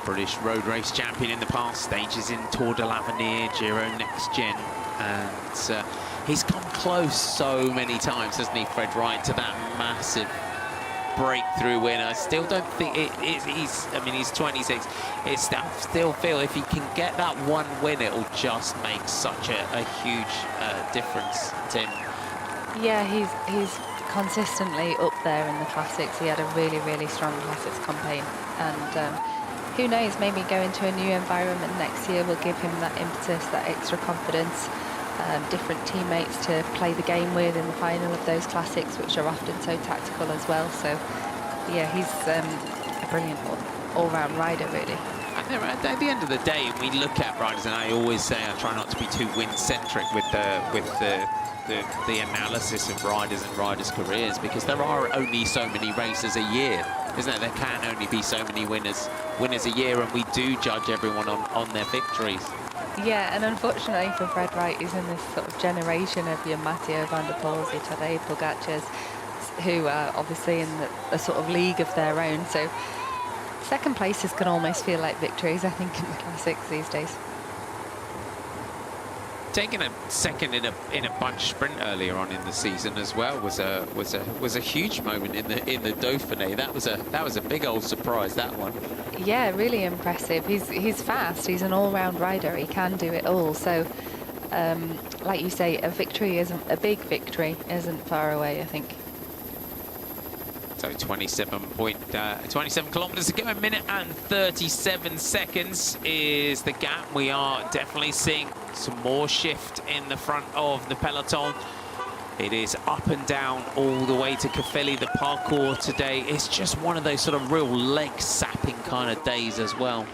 [SPEAKER 11] British road race champion in the past, stages in Tour de l'Avenir, Giro Next Gen, and he's come close so many times, hasn't he, Fred Wright, to that massive breakthrough win. I still don't think he's 26. I still feel if he can get that one win, it'll just make such a huge difference, Tim.
[SPEAKER 12] Yeah, he's consistently up there in the classics. He had a really, really strong classics campaign, and who knows, maybe going to a new environment next year will give him that impetus, that extra confidence, different teammates to play the game with in the final of those classics, which are often so tactical as well. So yeah, he's a brilliant all-round rider, really.
[SPEAKER 11] And At the end of the day, we look at riders, and I always say I try not to be too win-centric with the analysis of riders and riders' careers, because there are only so many races a year, isn't there? There can only be so many winners a year, and we do judge everyone on their victories.
[SPEAKER 12] Yeah, and unfortunately for Fred Wright, he's in this sort of generation of your Matteo van der Poels, your Tadej Pogacars, who are obviously in a sort of league of their own. So second places can almost feel like victories, I think, in the classics these days.
[SPEAKER 11] Taking a second in a bunch sprint earlier on in the season as well was a huge moment in the Dauphiné. That was a big old surprise, that one.
[SPEAKER 12] Yeah, really impressive. He's fast. He's an all-round rider. He can do it all. So, like you say, a big victory isn't far away, I think.
[SPEAKER 11] So 27 kilometres to go, a minute and 37 seconds is the gap. We are definitely seeing some more shift in the front of the peloton. It is up and down all the way to Cafelli. The parkour today is just one of those sort of real leg-sapping kind of days as well.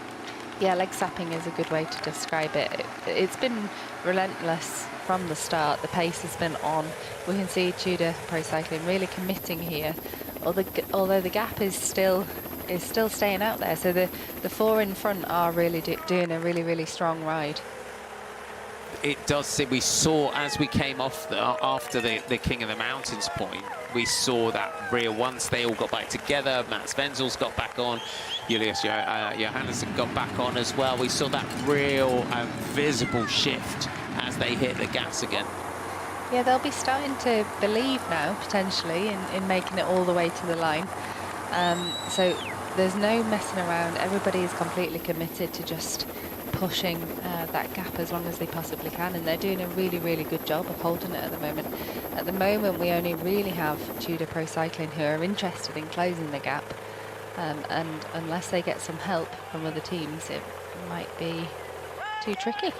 [SPEAKER 12] Yeah, leg-sapping is a good way to describe it. It's been relentless from the start. The pace has been on. We can see Tudor Pro Cycling really committing here, although the gap is still staying out there. So the four in front are really doing a really strong ride.
[SPEAKER 11] It does seem, we saw as we came off after the King of the Mountains point, we saw that real, once they all got back together, Mats Wenzel's got back on, Julius Johannesson got back on as well. We saw that real visible shift as they hit the gas again.
[SPEAKER 12] Yeah, they'll be starting to believe now, potentially, in making it all the way to the line. So there's no messing around. Everybody is completely committed to just pushing that gap as long as they possibly can, and they're doing a really good job of holding it at the moment. At the moment, we only really have Tudor Pro Cycling who are interested in closing the gap, and unless they get some help from other teams, it might be too tricky.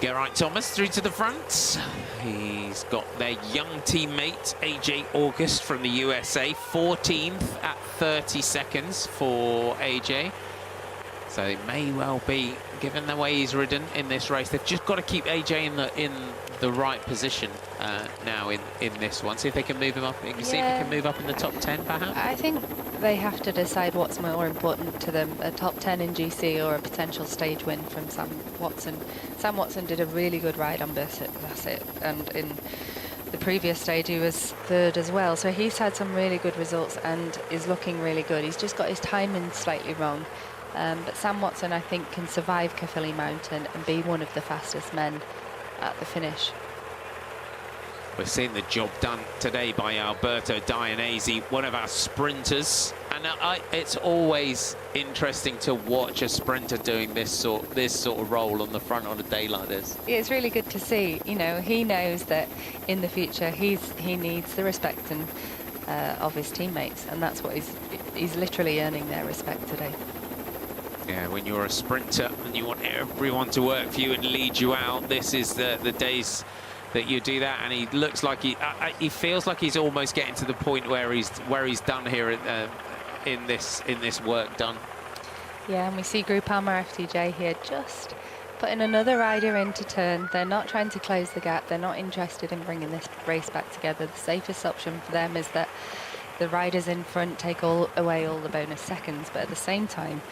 [SPEAKER 11] Geraint Thomas through to the front. He's got their young teammate AJ August from the USA, 14th at 30 seconds for AJ. So it may well be, given the way he's ridden in this race, they've just got to keep AJ in the right position now in this one. See if they can move him up. You can see if he can move up in the top 10, perhaps. I
[SPEAKER 12] think they have to decide what's more important to them: a top 10 in GC or a potential stage win from Sam Watson. Sam Watson did a really good ride on Bassett, and in the previous stage he was third as well. So he's had some really good results and is looking really good. He's just got his timing slightly wrong. But Sam Watson, I think, can survive Cafelli Mountain and be one of the fastest men at the finish.
[SPEAKER 11] We're seeing the job done today by Alberto Dianese, one of our sprinters. And it's always interesting to watch a sprinter doing this sort of role on the front on a day like this.
[SPEAKER 12] Yeah, it's really good to see. You know, he knows that in the future he needs the respect and of his teammates, and that's what he's literally earning their respect today.
[SPEAKER 11] Yeah, when you're a sprinter and you want everyone to work for you and lead you out, this is the days that you do that. And he looks like he feels like he's almost getting to the point where he's done here in this work done.
[SPEAKER 12] Yeah, and we see Groupama FDJ here just putting another rider into turn. They're not trying to close the gap. They're not interested in bringing this race back together. The safest option for them is that the riders in front take away all the bonus seconds, but at the same time,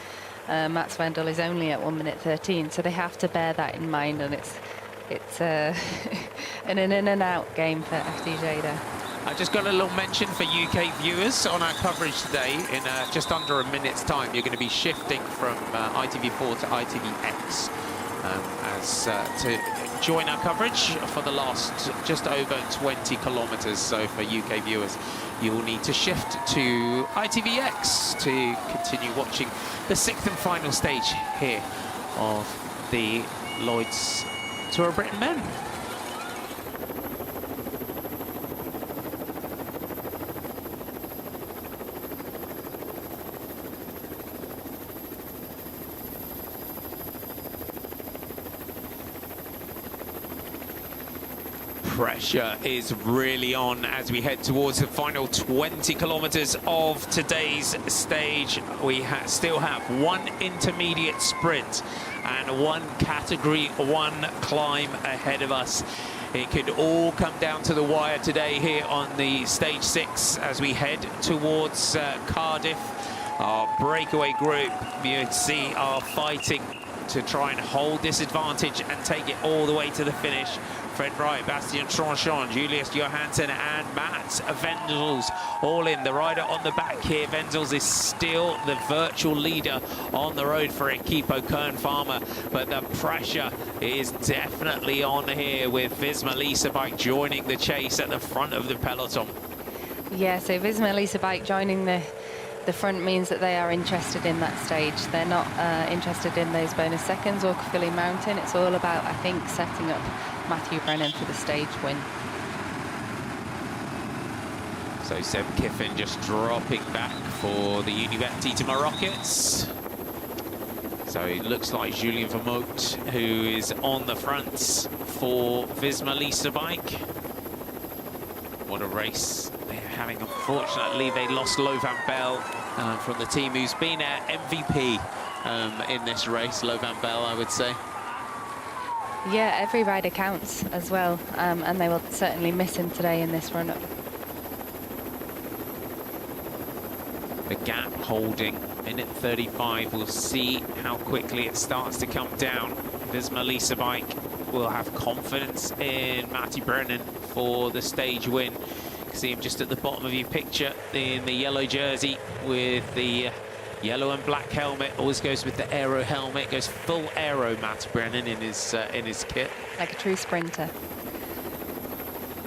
[SPEAKER 12] Mats Wendel is only at 1 minute 13, so they have to bear that in mind, and it's an in and out game for FDJ there.
[SPEAKER 11] I just got a little mention for UK viewers on our coverage today. In just under a minute's time, you're going to be shifting from ITV4 to ITVX to join our coverage for the last just over 20 kilometres. So for UK viewers, you will need to shift to ITVX to continue watching the 6th and final stage here of the Lloyds Tour of Britain Men. pressure is really on as we head towards the final 20 kilometers of today's stage. We still have one intermediate sprint and one category 1 climb ahead of us. It could all come down to the wire today here on the stage 6 as we head towards Cardiff. Our breakaway group, you see, are fighting to try and hold this advantage and take it all the way to the finish. Fred Wright, Bastien Tranchant, Julius Johansson and Mats Wendels all in. The rider on the back here, Wendels, is still the virtual leader on the road for Equipo Kern Farmer, but the pressure is definitely on here with Visma Lease Bike joining the chase at the front of the peloton.
[SPEAKER 12] Yeah, so Visma Lease Bike joining the front means that they are interested in that stage. They're not interested in those bonus seconds or Caerphilly Mountain. It's all about, I think, setting up Matthew Brennan for the stage win.
[SPEAKER 11] So Seb Kiffin just dropping back for the Univet Titema Rockets. So it looks like Julien Vermote, who is on the fronts for Visma Lease Bike. What a race they're having. Unfortunately, they lost Lo Van Bell from the team, who's been MVP in this race. Lo Van Bell, I would say.
[SPEAKER 12] Yeah, every rider counts as well, and they will certainly miss him today in this run-up.
[SPEAKER 11] The gap holding, minute 35. We'll see how quickly it starts to come down. Visma Lease Bike will have confidence in Matty Brennan for the stage win. You can see him just at the bottom of your picture in the yellow jersey with the yellow and black helmet. Always goes with the aero helmet. Goes full aero, Matty Brennan, in his kit.
[SPEAKER 12] Like a true sprinter.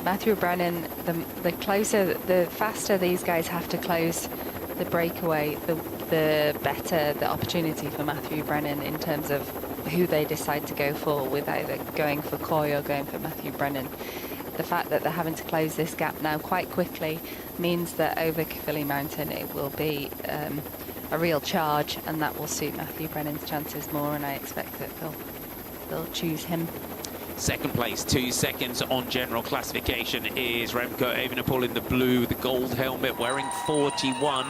[SPEAKER 12] Matthew Brennan, the faster these guys have to close the breakaway, the better the opportunity for Matthew Brennan in terms of who they decide to go for, with either going for Coy or going for Matthew Brennan. The fact that they're having to close this gap now quite quickly means that over Caerphilly Mountain it will be a real charge, and that will suit Matthew Brennan's chances more, and I expect that they'll choose him.
[SPEAKER 11] Second place, 2 seconds on general classification, is Remco Evenepoel in the blue with the gold helmet, wearing 41.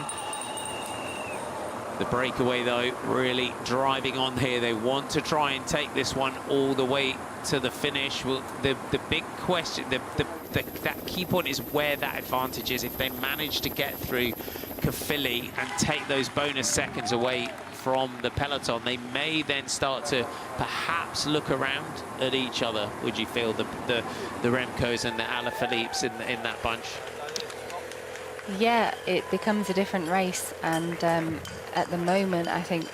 [SPEAKER 11] The breakaway, though, really driving on here. They want to try and take this one all the way to the finish. Well, the big question, that key point is where that advantage is. If they manage to get through Caerphilly and take those bonus seconds away from the peloton, they may then start to perhaps look around at each other. Would you feel the Remcos and the Alaphilippes in that bunch?
[SPEAKER 12] Yeah, it becomes a different race, and at the moment I think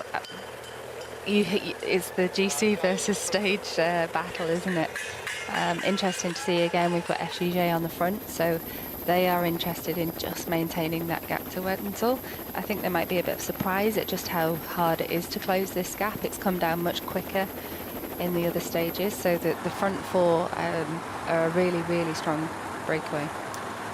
[SPEAKER 12] it's the GC versus stage battle, isn't it? Interesting to see. Again, we've got FGJ on the front, so they are interested in just maintaining that gap to Wetensel. I think there might be a bit of surprise at just how hard it is to close this gap. It's come down much quicker in the other stages, so that the front four are a really, really strong breakaway.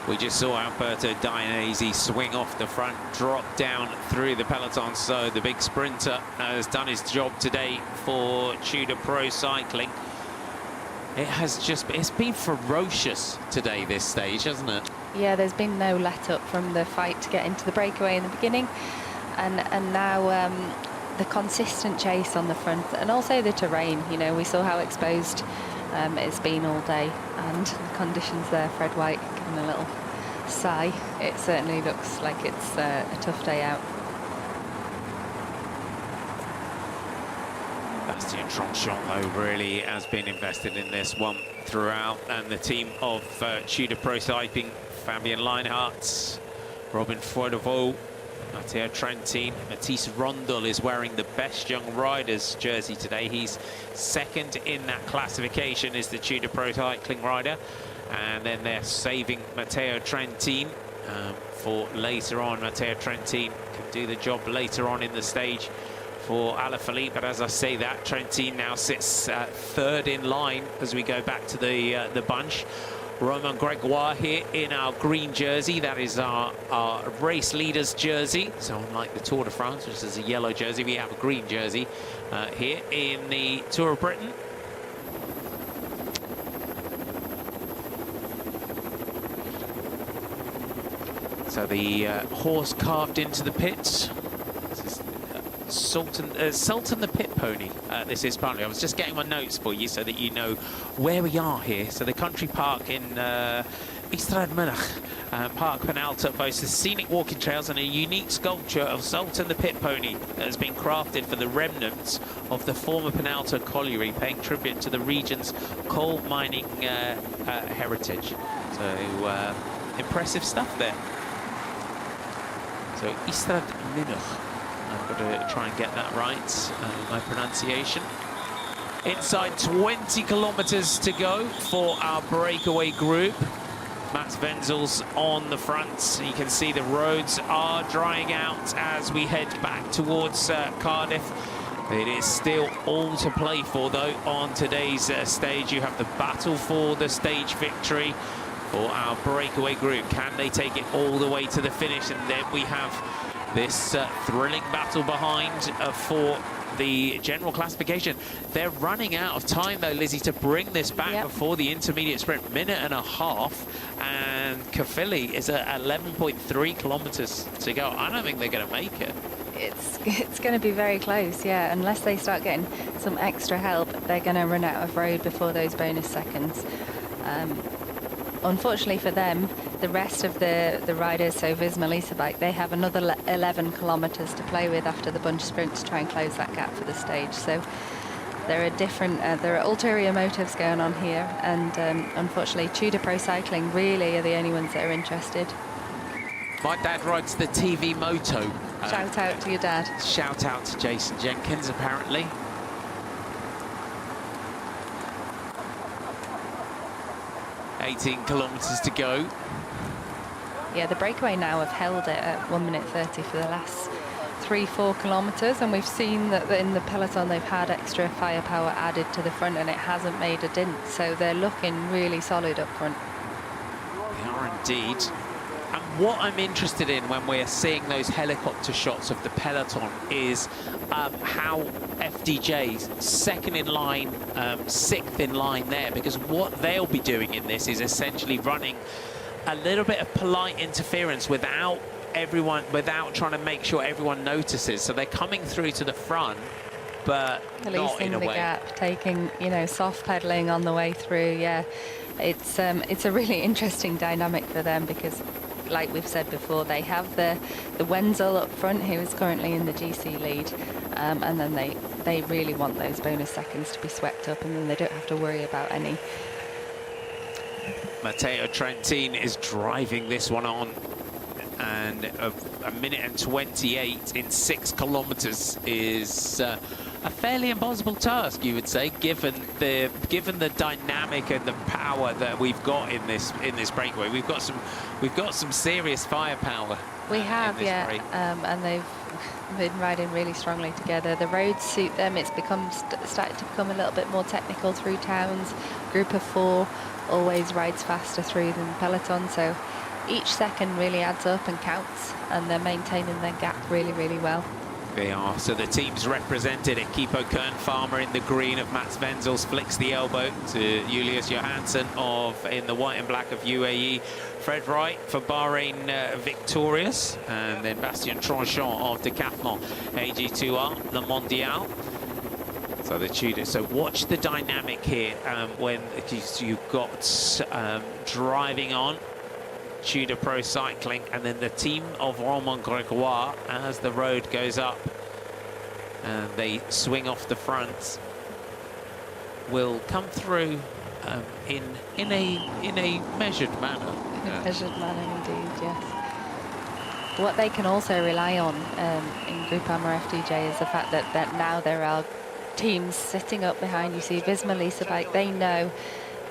[SPEAKER 11] We just saw Alberto Dainese swing off the front, drop down through the peloton, so the big sprinter has done his job today for Tudor Pro Cycling. It's been ferocious today, this stage, hasn't it?
[SPEAKER 12] Yeah, there's been no let up from the fight to get into the breakaway in the beginning, and now the consistent chase on the front, and also the terrain. You know, we saw how exposed it's been all day, and the conditions there. Fred White giving a little sigh. It certainly looks like it's a tough day out.
[SPEAKER 11] Bastien Tranchant, though, really has been invested in this one throughout, and the team of Tudor Pro Cycling, Fabian Leinhardt, Robin Froidevaux, Matteo Trentin, Matisse Rondel is wearing the Best Young Riders jersey today. He's second in that classification, is the Tudor Pro Cycling rider. And then they're saving Matteo Trentin for later on. Matteo Trentin can do the job later on in the stage for Alaphilippe, but as I say that, Trentin now sits third in line as we go back to the bunch. Romain Gregoire here in our green jersey. That is our race leader's jersey. So unlike the Tour de France, which is a yellow jersey, we have a green jersey here in the Tour of Britain. So the horse carved into the pits. This is Sultan the Pit Pony. This is partly. I was just getting my notes for you so that you know where we are here. So the country park in Istradmunach. Park Penalta boasts scenic walking trails and a unique sculpture of Sultan the Pit Pony that has been crafted for the remnants of the former Penalta colliery, paying tribute to the region's coal mining heritage. So impressive stuff there. So Istradmunach. I've got to try and get that right, my pronunciation. Inside 20 kilometers to go for our breakaway group. Mats Wenzel's on the front. You can see the roads are drying out as we head back towards Cardiff. It is still all to play for, though, on today's stage. You have the battle for the stage victory for our breakaway group. Can they take it all the way to the finish? And then we have this thrilling battle behind for the general classification. They're running out of time, though, Lizzie, to bring this back before the intermediate sprint. Minute and a half, and Caerphilly is at 11.3 kilometers to go. I don't think they're going to make it.
[SPEAKER 3] It's going to be very close, yeah. Unless they start getting some extra help, they're going to run out of road before those bonus seconds. Unfortunately for them, the rest of the riders, so Visma Lease Bike, they have another 11 kilometres to play with after the bunch sprint to try and close that gap for the stage. So there are different, there are ulterior motives going on here, and unfortunately Tudor Pro Cycling really are the only ones that are interested.
[SPEAKER 11] My dad rides the TV Moto.
[SPEAKER 3] Shout out to your dad.
[SPEAKER 11] Shout out to Jason Jenkins, apparently. .18 kilometres to go.
[SPEAKER 3] Yeah, the breakaway now have held it at 1 minute 30 for the last 3-4 kilometres, and we've seen that in the peloton they've had extra firepower added to the front and it hasn't made a dent, so they're looking really solid up front.
[SPEAKER 11] They are indeed. And what I'm interested in when we're seeing those helicopter shots of the peloton is how FDJ's second in line, sixth in line there, because what they'll be doing in this is essentially running a little bit of polite interference without trying to make sure everyone notices. So they're coming through to the front, but not in a way.
[SPEAKER 3] The gap, taking, you know, soft pedaling on the way through. Yeah, it's a really interesting dynamic for them because, like we've said before, they have the Wenzel up front, who is currently in the GC lead, and then they really want those bonus seconds to be swept up, and then they don't have to worry about any.
[SPEAKER 11] Matteo Trentin is driving this one on, and a minute and 28 in 6 kilometers is a fairly impossible task, you would say, given the dynamic and the power that we've got in this breakaway. We've got some serious firepower.
[SPEAKER 3] We have, yeah, and they've been riding really strongly together. The roads suit them. It's started to become a little bit more technical through towns. Group of 4 always rides faster through than peloton, so each second really adds up and counts, and they're maintaining their gap really, really well.
[SPEAKER 11] They are. So the team's represented at Kipo Kern Farmer in the green of Mats Wenzel, flicks the elbow to Julius Johansson in the white and black of UAE. Fred Wright for Bahrain victorious, and then Bastien Tranchant of Decathlon AG2R, Le Mondial. So the Tudor. So watch the dynamic here when you've got driving on Tudor Pro Cycling, and then the team of Romain Gregoire as the road goes up and they swing off the front will come through in a measured manner.
[SPEAKER 3] In a measured manner, indeed, yes. What they can also rely on in Groupama FDJ is the fact that now there are teams sitting up behind. You see Visma Lease Bike, they know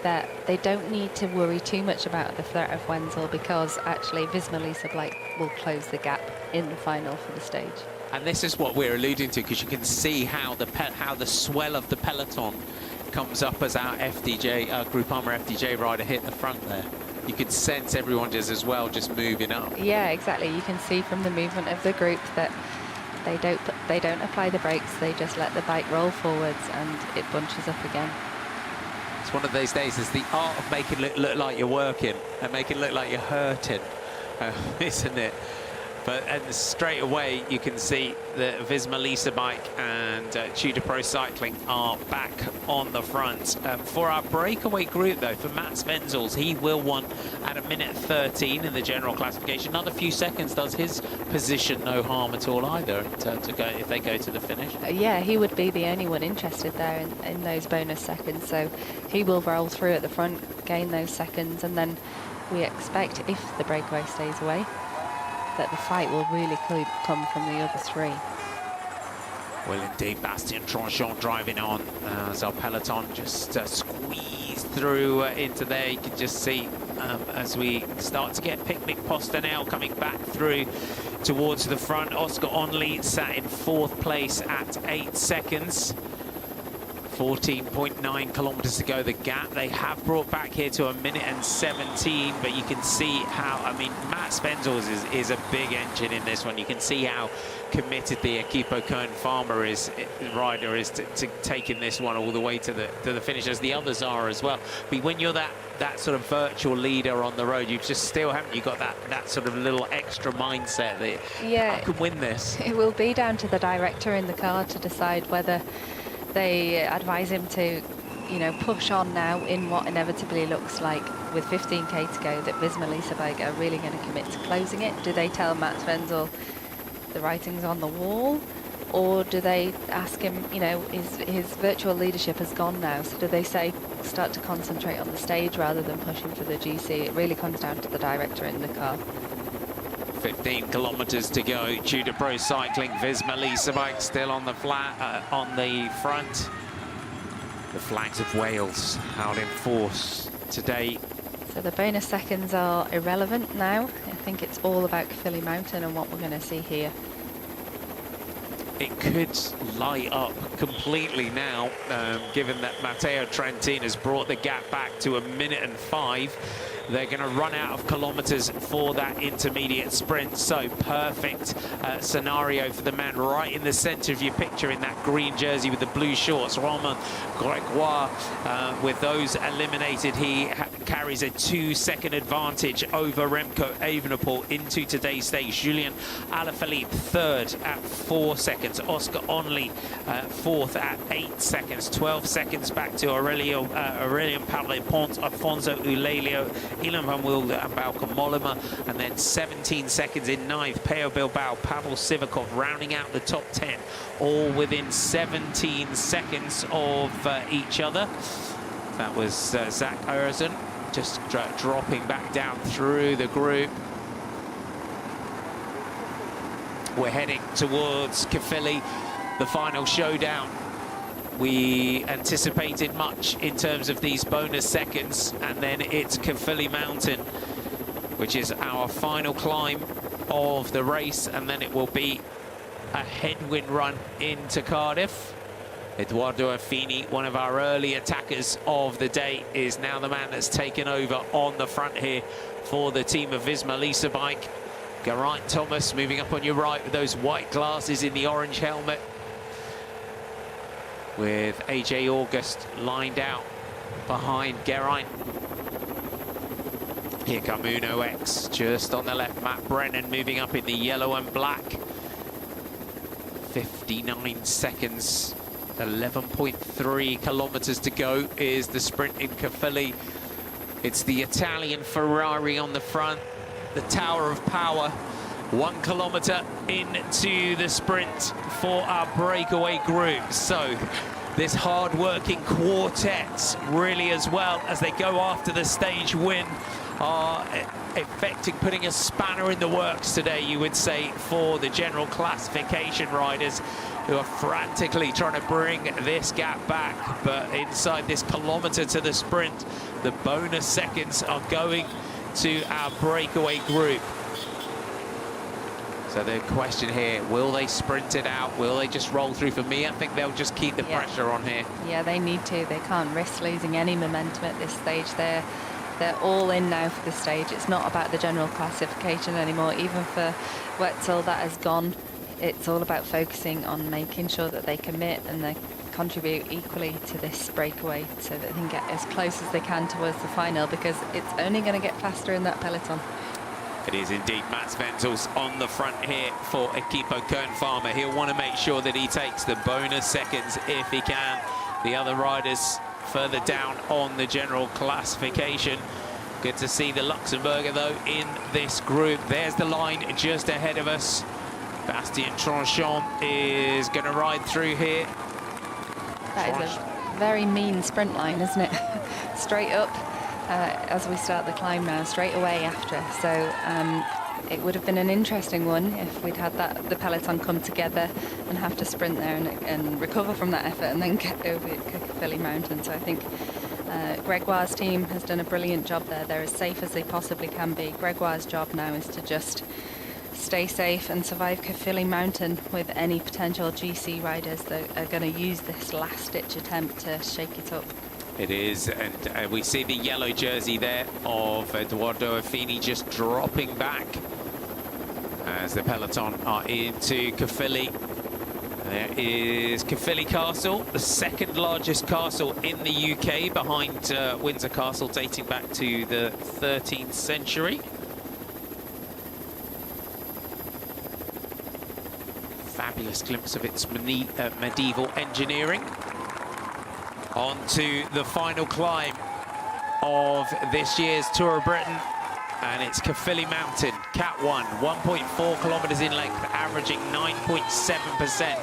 [SPEAKER 3] that they don't need to worry too much about the threat of Wenzel, because actually Visma Lease Bike will close the gap in the final for the stage.
[SPEAKER 11] And this is what we're alluding to, because you can see how the swell of the peloton comes up as our Groupama FDJ rider hit the front there. You could sense everyone just moving up.
[SPEAKER 3] Yeah, exactly. You can see from the movement of the group that they don't apply the brakes. They just let the bike roll forwards, and it bunches up again.
[SPEAKER 11] It's one of those days. It's the art of making it look like you're working and making it look like you're hurting. isn't it? And straight away you can see that Visma Lease Bike and Tudor Pro Cycling are back on the front. For our breakaway group though, for Matt Svenzels, he will want at 1:13 in the general classification. Another few seconds does his position no harm at all either to go if they go to the finish.
[SPEAKER 12] Yeah, he would be the only one interested there in those bonus seconds, so he will roll through at the front, gain those seconds, and then we expect, if the breakaway stays away, that the fight will really come from the other three.
[SPEAKER 11] Well, indeed, Bastien Tranchant driving on as our peloton just squeezed through into there. You can just see as we start to get Picnic Postanel coming back through towards the front. Oscar Onley sat in 4th place at 8 seconds. 14.9 kilometers to go, the gap. They have brought back here to 1:17, but you can see how, I mean, Matt Svenzels is a big engine in this one. You can see how committed the Equipo Kern Farmer rider is to taking this one all the way to the finish, as the others are as well. But when you're that sort of virtual leader on the road, you've just still haven't you got that sort of little extra mindset that I can win this.
[SPEAKER 12] It will be down to the director in the car to decide whether they advise him to, you know, push on now in what inevitably looks like, with 15k to go, that Visma Lease Bike are really going to commit to closing it. Do they tell Matt Svenzel the writing's on the wall, or do they ask him, you know, his virtual leadership has gone now, so do they say start to concentrate on the stage rather than pushing for the GC? It really comes down to the director in the car.
[SPEAKER 11] 15 kilometers to go. Tudor Pro Cycling, Visma Lease Bike still on the on the front. The flags of Wales out in force today.
[SPEAKER 12] So the bonus seconds are irrelevant now. I think it's all about Caerphilly Mountain and what we're going to see here.
[SPEAKER 11] It could light up completely now, given that Matteo Trentin has brought the gap back to 1:05. They're going to run out of kilometers for that intermediate sprint. So perfect scenario for the man right in the center of your picture in that green jersey with the blue shorts. Romain Gregoire, with those eliminated, he carries a 2-second advantage over Remco Evenepoel into today's stage. Julien Alaphilippe 3rd at 4 seconds. Oscar Onley 4th at 8 seconds. 12 seconds back to Aurélien Parler-Pont, Afonso Ulelio, Ilan van Wilder and Bauke Mollema, and then 17 seconds in 9th, Peo Bilbao, Pavel Sivakov rounding out the top 10, all within 17 seconds of each other. That was Zach Erzen just dropping back down through the group. We're heading towards Caerphilly, the final showdown. We anticipated much in terms of these bonus seconds, and then it's Caerphilly Mountain, which is our final climb of the race, and then it will be a headwind run into Cardiff. Edoardo Affini, one of our early attackers of the day, is now the man that's taken over on the front here for the team of Visma Lease Bike. Geraint Thomas moving up on your right with those white glasses in the orange helmet, with AJ August lined out behind Geraint. Here come Uno X just on the left. Matt Brennan moving up in the yellow and black. 59 seconds, 11.3 kilometers to go is the sprint in Caerphilly. It's the Italian Ferrari on the front, the Tower of Power. 1 kilometer into the sprint for our breakaway group. So this hard-working quartet really, as well as they go after the stage win, are putting a spanner in the works today, you would say, for the general classification riders, who are frantically trying to bring this gap back. But inside this kilometer to the sprint, the bonus seconds are going to our breakaway group. So the question here, will they sprint it out? Will they just roll through? For me, I think they'll just keep the pressure on here.
[SPEAKER 12] Yeah, they need to. They can't risk losing any momentum at this stage. They're all in now for the stage. It's not about the general classification anymore. Even for Wetzel, that has gone. It's all about focusing on making sure that they commit and they contribute equally to this breakaway, so that they can get as close as they can towards the final, because it's only going to get faster in that peloton.
[SPEAKER 11] It is indeed Mats Ventels on the front here for Equipo Kern Farmer. He'll want to make sure that he takes the bonus seconds if he can. The other riders further down on the general classification. Good to see the Luxembourger, though, in this group. There's the line just ahead of us. Bastien Tranchant is going to ride through here.
[SPEAKER 12] That is a very mean sprint line, isn't it? Straight up as we start the climb now, straight away after. So it would have been an interesting one if we'd had the peloton come together and have to sprint there and recover from that effort and then get over Caerphilly Mountain. So I think Gregoire's team has done a brilliant job there. They're as safe as they possibly can be. Gregoire's job now is to just stay safe and survive Caerphilly Mountain with any potential GC riders that are going to use this last-ditch attempt to shake it up.
[SPEAKER 11] It is, and we see the yellow jersey there of Edoardo Affini just dropping back as the peloton are into Caerphilly. There is Caerphilly Castle, the second largest castle in the UK, behind Windsor Castle, dating back to the 13th century. Fabulous glimpse of its medieval engineering. On to the final climb of this year's Tour of Britain, and it's Caerphilly Mountain, Cat 1, 1.4 kilometers in length, averaging 9.7%,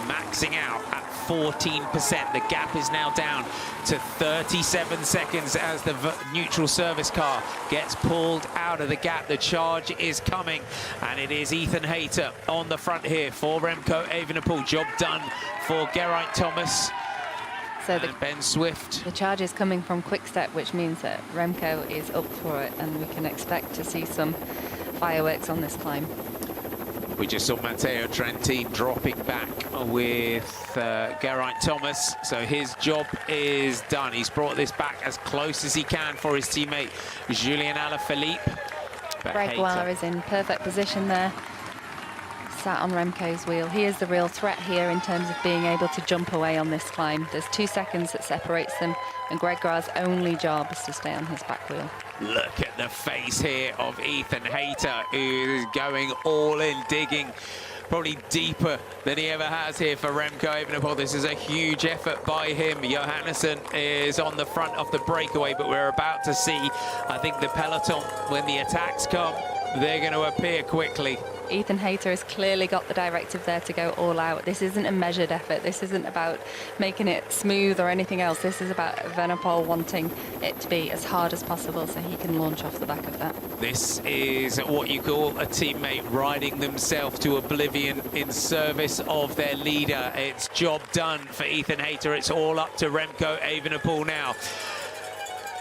[SPEAKER 11] maxing out at 14%. The gap is now down to 37 seconds as the neutral service car gets pulled out of the gap. The charge is coming, and it is Ethan Hayter on the front here for Remco Evenepoel. Job done for Geraint Thomas.
[SPEAKER 12] So
[SPEAKER 11] Ben Swift.
[SPEAKER 12] The charge is coming from Quick-Step, which means that Remco is up for it, and we can expect to see some fireworks on this climb.
[SPEAKER 11] We just saw Matteo Trentin dropping back with Geraint Thomas, so his job is done. He's brought this back as close as he can for his teammate Julien Alaphilippe.
[SPEAKER 12] Gregoire is in perfect position there, sat on Remco's wheel. He is the real threat here in terms of being able to jump away on this climb. There's 2 seconds that separates them, and Gregoire's only job is to stay on his back wheel.
[SPEAKER 11] Look at the face here of Ethan Hayter, who is going all in, digging probably deeper than he ever has here for Remco Evenepoel. This is a huge effort by him. Johannesson is on the front of the breakaway, but we're about to see, I think, the peloton, when the attacks come, they're going to appear quickly.
[SPEAKER 12] Ethan Hayter has clearly got the directive there to go all out. This isn't a measured effort. This isn't about making it smooth or anything else. This is about Evenepoel wanting it to be as hard as possible so he can launch off the back of that.
[SPEAKER 11] This is what you call a teammate riding themselves to oblivion in service of their leader. It's job done for Ethan Hayter. It's all up to Remco Evenepoel now.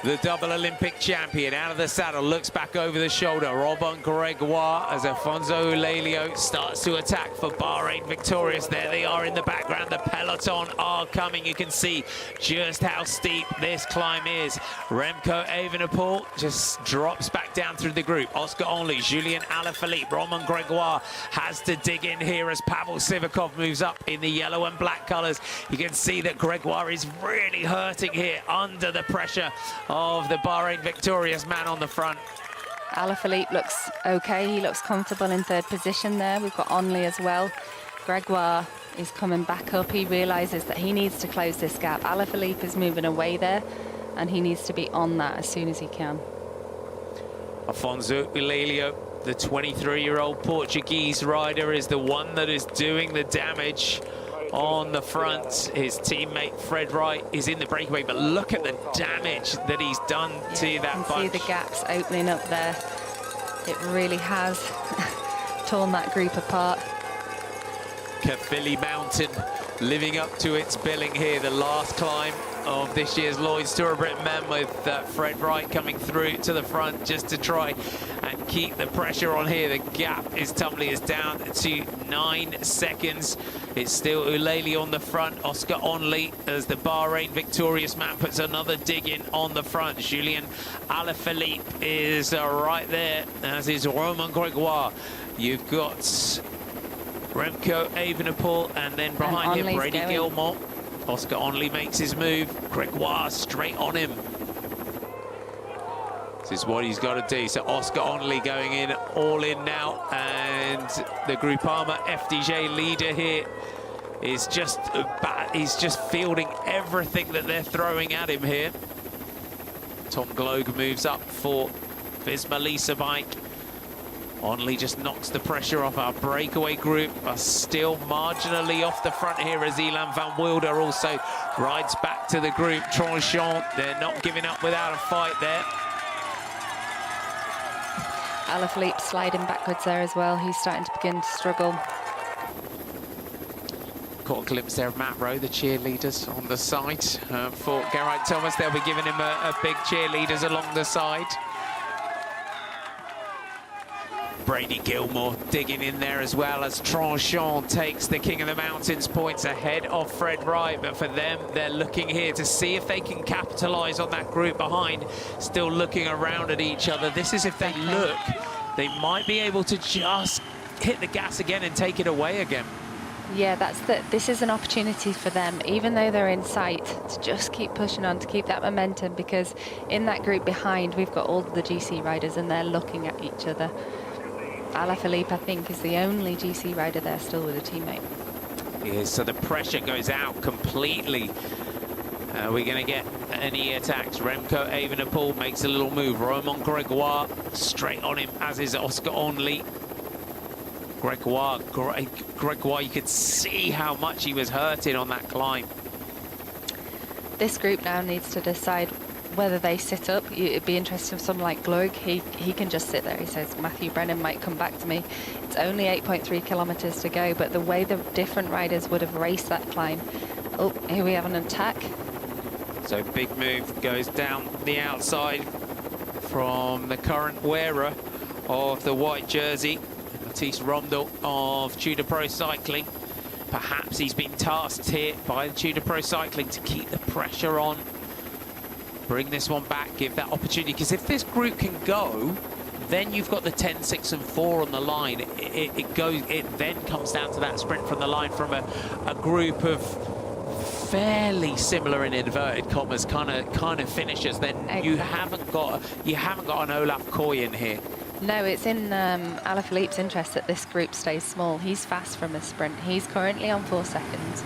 [SPEAKER 11] The double Olympic champion out of the saddle, looks back over the shoulder. Robin Gregoire as Afonso Lelio starts to attack for Bahrain Victorious. There they are in the background. The peloton are coming. You can see just how steep this climb is. Remco Evenepoel just drops back down through the group. Oscar Onley, Julien Alaphilippe, Romain Gregoire has to dig in here as Pavel Sivakov moves up in the yellow and black colours. You can see that Gregoire is really hurting here under the pressure of the Bahrain Victorious man on the front.
[SPEAKER 12] Alaphilippe looks okay. He looks comfortable in third position there. We've got Onley as well. Gregoire is coming back up. He realises that he needs to close this gap. Alaphilippe is moving away there, and he needs to be on that as soon as he can.
[SPEAKER 11] Afonso Lelio, the 23-year-old Portuguese rider, is the one that is doing the damage on the front. His teammate Fred Wright is in the breakaway, but look at the damage that he's done to that bunch.
[SPEAKER 12] You can see the gaps opening up there. It really has torn that group apart.
[SPEAKER 11] Caerphilly Mountain living up to its billing here, the last climb of this year's Lloyds Tour of Britain men, with Fred Wright coming through to the front just to try and keep the pressure on here. The gap is tumbling us down to 9 seconds. It's still Uleli on the front, Oscar Onley as the Bahrain Victorious man puts another dig in on the front. Julien Alaphilippe is right there, as is Romain Gregoire. You've got Remco Evenepoel, and then behind him Brady Gilmore. Oscar Onley makes his move. Gregoire straight on him. This is what he's got to do. So Oscar Onley going in, all in now, and the Groupama FDJ leader here is just he's just fielding everything that they're throwing at him here. Tom Gloag moves up for Visma Lisa bike. Onley just knocks the pressure off. Our breakaway group are still marginally off the front here as Elan van Wilder also rides back to the group. Tranchant, they're not giving up without a fight there.
[SPEAKER 12] Alaphilippe sliding backwards there as well. He's starting to begin to struggle.
[SPEAKER 11] Caught a glimpse there of Matt Rowe, the cheerleaders on the side for Geraint Thomas. They'll be giving him a big cheerleaders along the side. Brady Gilmore digging in there as well as Tranchant takes the King of the Mountains points ahead of Fred Wright. But for them, they're looking here to see if they can capitalise on that group behind, still looking around at each other. This is if they look, they might be able to just hit the gas again and take it away again.
[SPEAKER 12] Yeah, this is an opportunity for them, even though they're in sight, to just keep pushing on, to keep that momentum, because in that group behind, we've got all the GC riders and they're looking at each other. Alaphilippe, I think, is the only GC rider there still with a teammate.
[SPEAKER 11] Yeah, so the pressure goes out completely. We're going to get any attacks. Remco Evenepoel makes a little move. Romain Gregoire straight on him, as is Oscar Onley. Gregoire, you could see how much he was hurting on that climb.
[SPEAKER 12] This group now needs to decide whether they sit up. It'd be interesting for someone like Gloag. He can just sit there. He says, Matthew Brennan might come back to me. It's only 8.3 kilometres to go, but the way the different riders would have raced that climb. Oh, here we have an attack.
[SPEAKER 11] So big move goes down the outside from the current wearer of the white jersey, Matisse Rondel of Tudor Pro Cycling. Perhaps he's been tasked here by Tudor Pro Cycling to keep the pressure on, bring this one back, give that opportunity, because if this group can go, then you've got the 10, 6 and 4 on the line. It then comes down to that sprint from the line from a group of fairly similar, in inverted commas, kind of finishers. Then exactly. you haven't got an Olaf Koy in here.
[SPEAKER 12] No, it's in Alaphilippe's interest that this group stays small. He's fast from a sprint. He's currently on 4 seconds,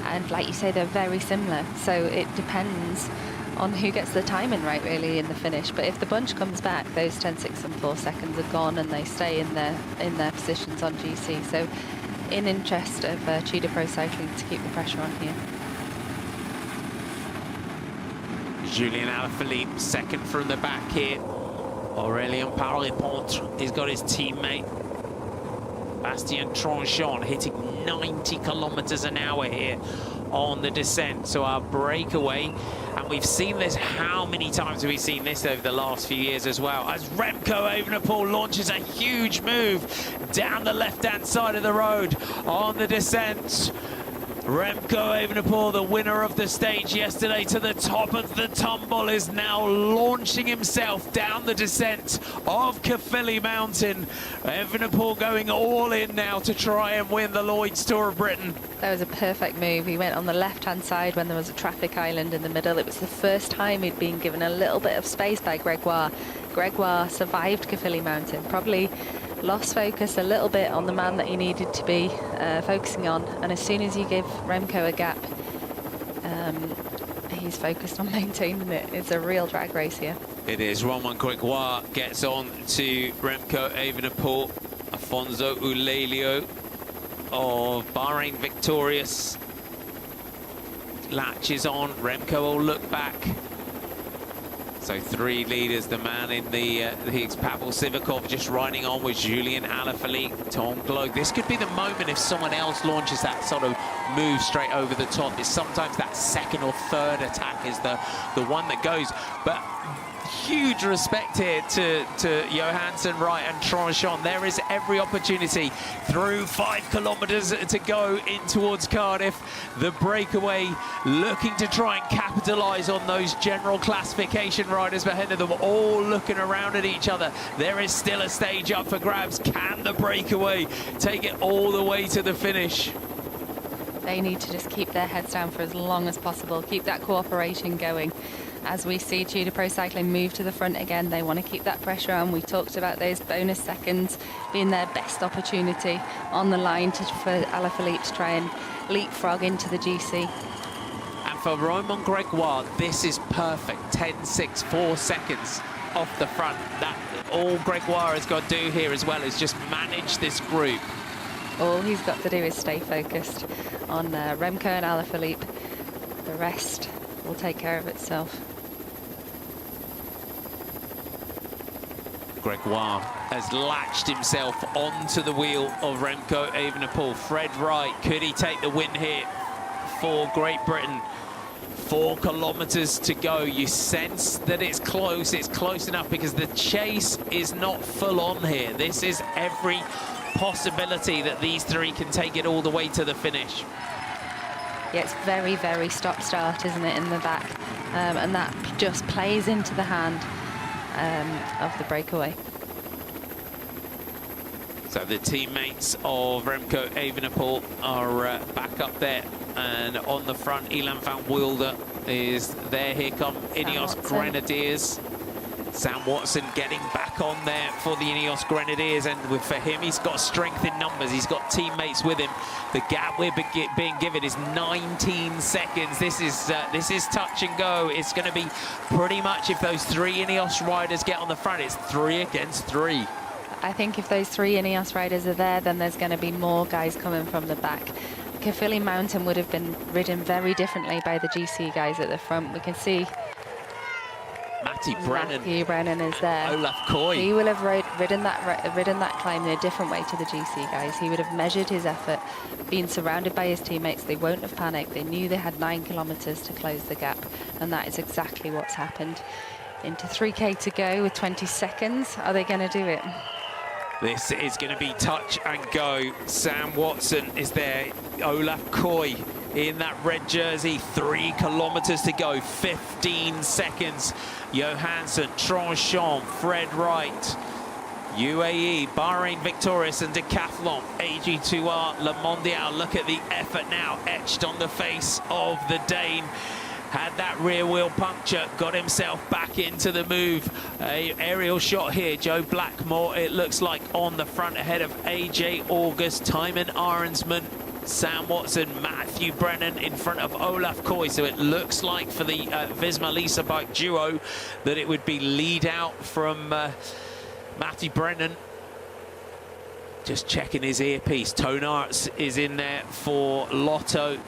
[SPEAKER 12] and like you say, they're very similar. So it depends on who gets the timing right, really, in the finish. But if the bunch comes back, those 10, 6 and 4 seconds are gone, and they stay in their positions on GC. So in interest of Tudor Pro Cycling to keep the pressure on here.
[SPEAKER 11] Julien Alaphilippe second from the back here. Aurélien Paré-Pontre, he's got his teammate Bastien Tranchant hitting 90 kilometers an hour here on the descent. So our breakaway, and we've seen this, how many times have we seen this over the last few years as well, as Remco Evenepoel launches a huge move down the left-hand side of the road on the descent. Remco Evenepoel, the winner of the stage yesterday, to the top of the tumble, is now launching himself down the descent of Caerphilly Mountain. Evenepoel going all in now to try and win the Lloyds Tour of Britain.
[SPEAKER 12] That was a perfect move. He went on the left-hand side when there was a traffic island in the middle. It was the first time he'd been given a little bit of space by Gregoire. Gregoire survived Caerphilly Mountain, probably lost focus a little bit on the man that he needed to be focusing on, and as soon as you give Remco a gap, he's focused on maintaining it. It's a real drag race here.
[SPEAKER 11] It is. Romain Gregoire gets on to Remco Evenepoel. Afonso Ulelio of Bahrain victorious latches on. Remco will look back. So 3 leaders, the man in the Pavel Sivakov just riding on with Julien Alaphilippe, Tom Gloag. This could be the moment if someone else launches that sort of move straight over the top. It's sometimes that second or third attack is the one that goes. But huge respect here to Johansson, Wright and Tranchant. There is every opportunity through 5 kilometers to go in towards Cardiff. The breakaway looking to try and capitalize on those general classification riders behind of them, all looking around at each other. There is still a stage up for grabs. Can the breakaway take it all the way to the finish?
[SPEAKER 12] They need to just keep their heads down for as long as possible, keep that cooperation going.
[SPEAKER 3] as we see Tudor Pro Cycling move to the front again, they want to keep that pressure on. We talked about those bonus seconds being their best opportunity on the line for Alaphilippe to try and leapfrog into the GC.
[SPEAKER 11] And for Romain Gregoire, this is perfect. 10.6, 4 seconds off the front. That all Gregoire has got to do here as well is just manage this group.
[SPEAKER 3] All he's got to do is stay focused on Remco and Alaphilippe. The rest will take care of itself.
[SPEAKER 11] Gregoire has latched himself onto the wheel of Remco Evenepoel. Fred Wright, could he take the win here for Great Britain? 4 kilometers to go. You sense that it's close enough because the chase is not full on here. This is every possibility that these three can take it all the way to the finish.
[SPEAKER 3] Yeah, it's very, very stop-start, isn't it, in the back? And that just plays into the hand of the breakaway.
[SPEAKER 11] So the teammates of Remco Evenepoel are back up there, and on the front, Ilan van Wilder is there. Here come Ineos Grenadiers. Sam Watson getting back on there for the Ineos Grenadiers, and for him, he's got strength in numbers. He's got teammates with him. The gap we're being given is 19 seconds. This is touch and go. It's going to be pretty much, if those 3 Ineos riders get on the front, it's 3 against 3.
[SPEAKER 3] I think if those 3 Ineos riders are there, then there's going to be more guys coming from the back. Caerphilly Mountain would have been ridden very differently by the GC guys at the front. We can see
[SPEAKER 11] Matty Brennan
[SPEAKER 3] is there.
[SPEAKER 11] Olaf Koy.
[SPEAKER 3] He will have ridden that climb in a different way to the GC guys. He would have measured his effort, been surrounded by his teammates. They won't have panicked. They knew they had 9 kilometers to close the gap, and that is exactly what's happened. Into 3K to go with 20 seconds. Are they going to do it?
[SPEAKER 11] This is going to be touch and go. Sam Watson is there. Olaf Koy in that red jersey. 3 kilometers to go. 15 seconds. Johansson, Tranchant, Fred Wright. UAE, Bahrain Victorious and Decathlon. AG2R, Le Mondial. Look at the effort now etched on the face of the Dane. Had that rear wheel puncture, got himself back into the move. A aerial shot here, Joe Blackmore, it looks like, on the front ahead of AJ August, Tymon Arensman, Sam Watson, Matthew Brennan in front of Olaf Koy. So it looks like for the Visma Lease bike duo that it would be lead out from Matthew Brennan. Just checking his earpiece. Tone Arts is in there for Lotto.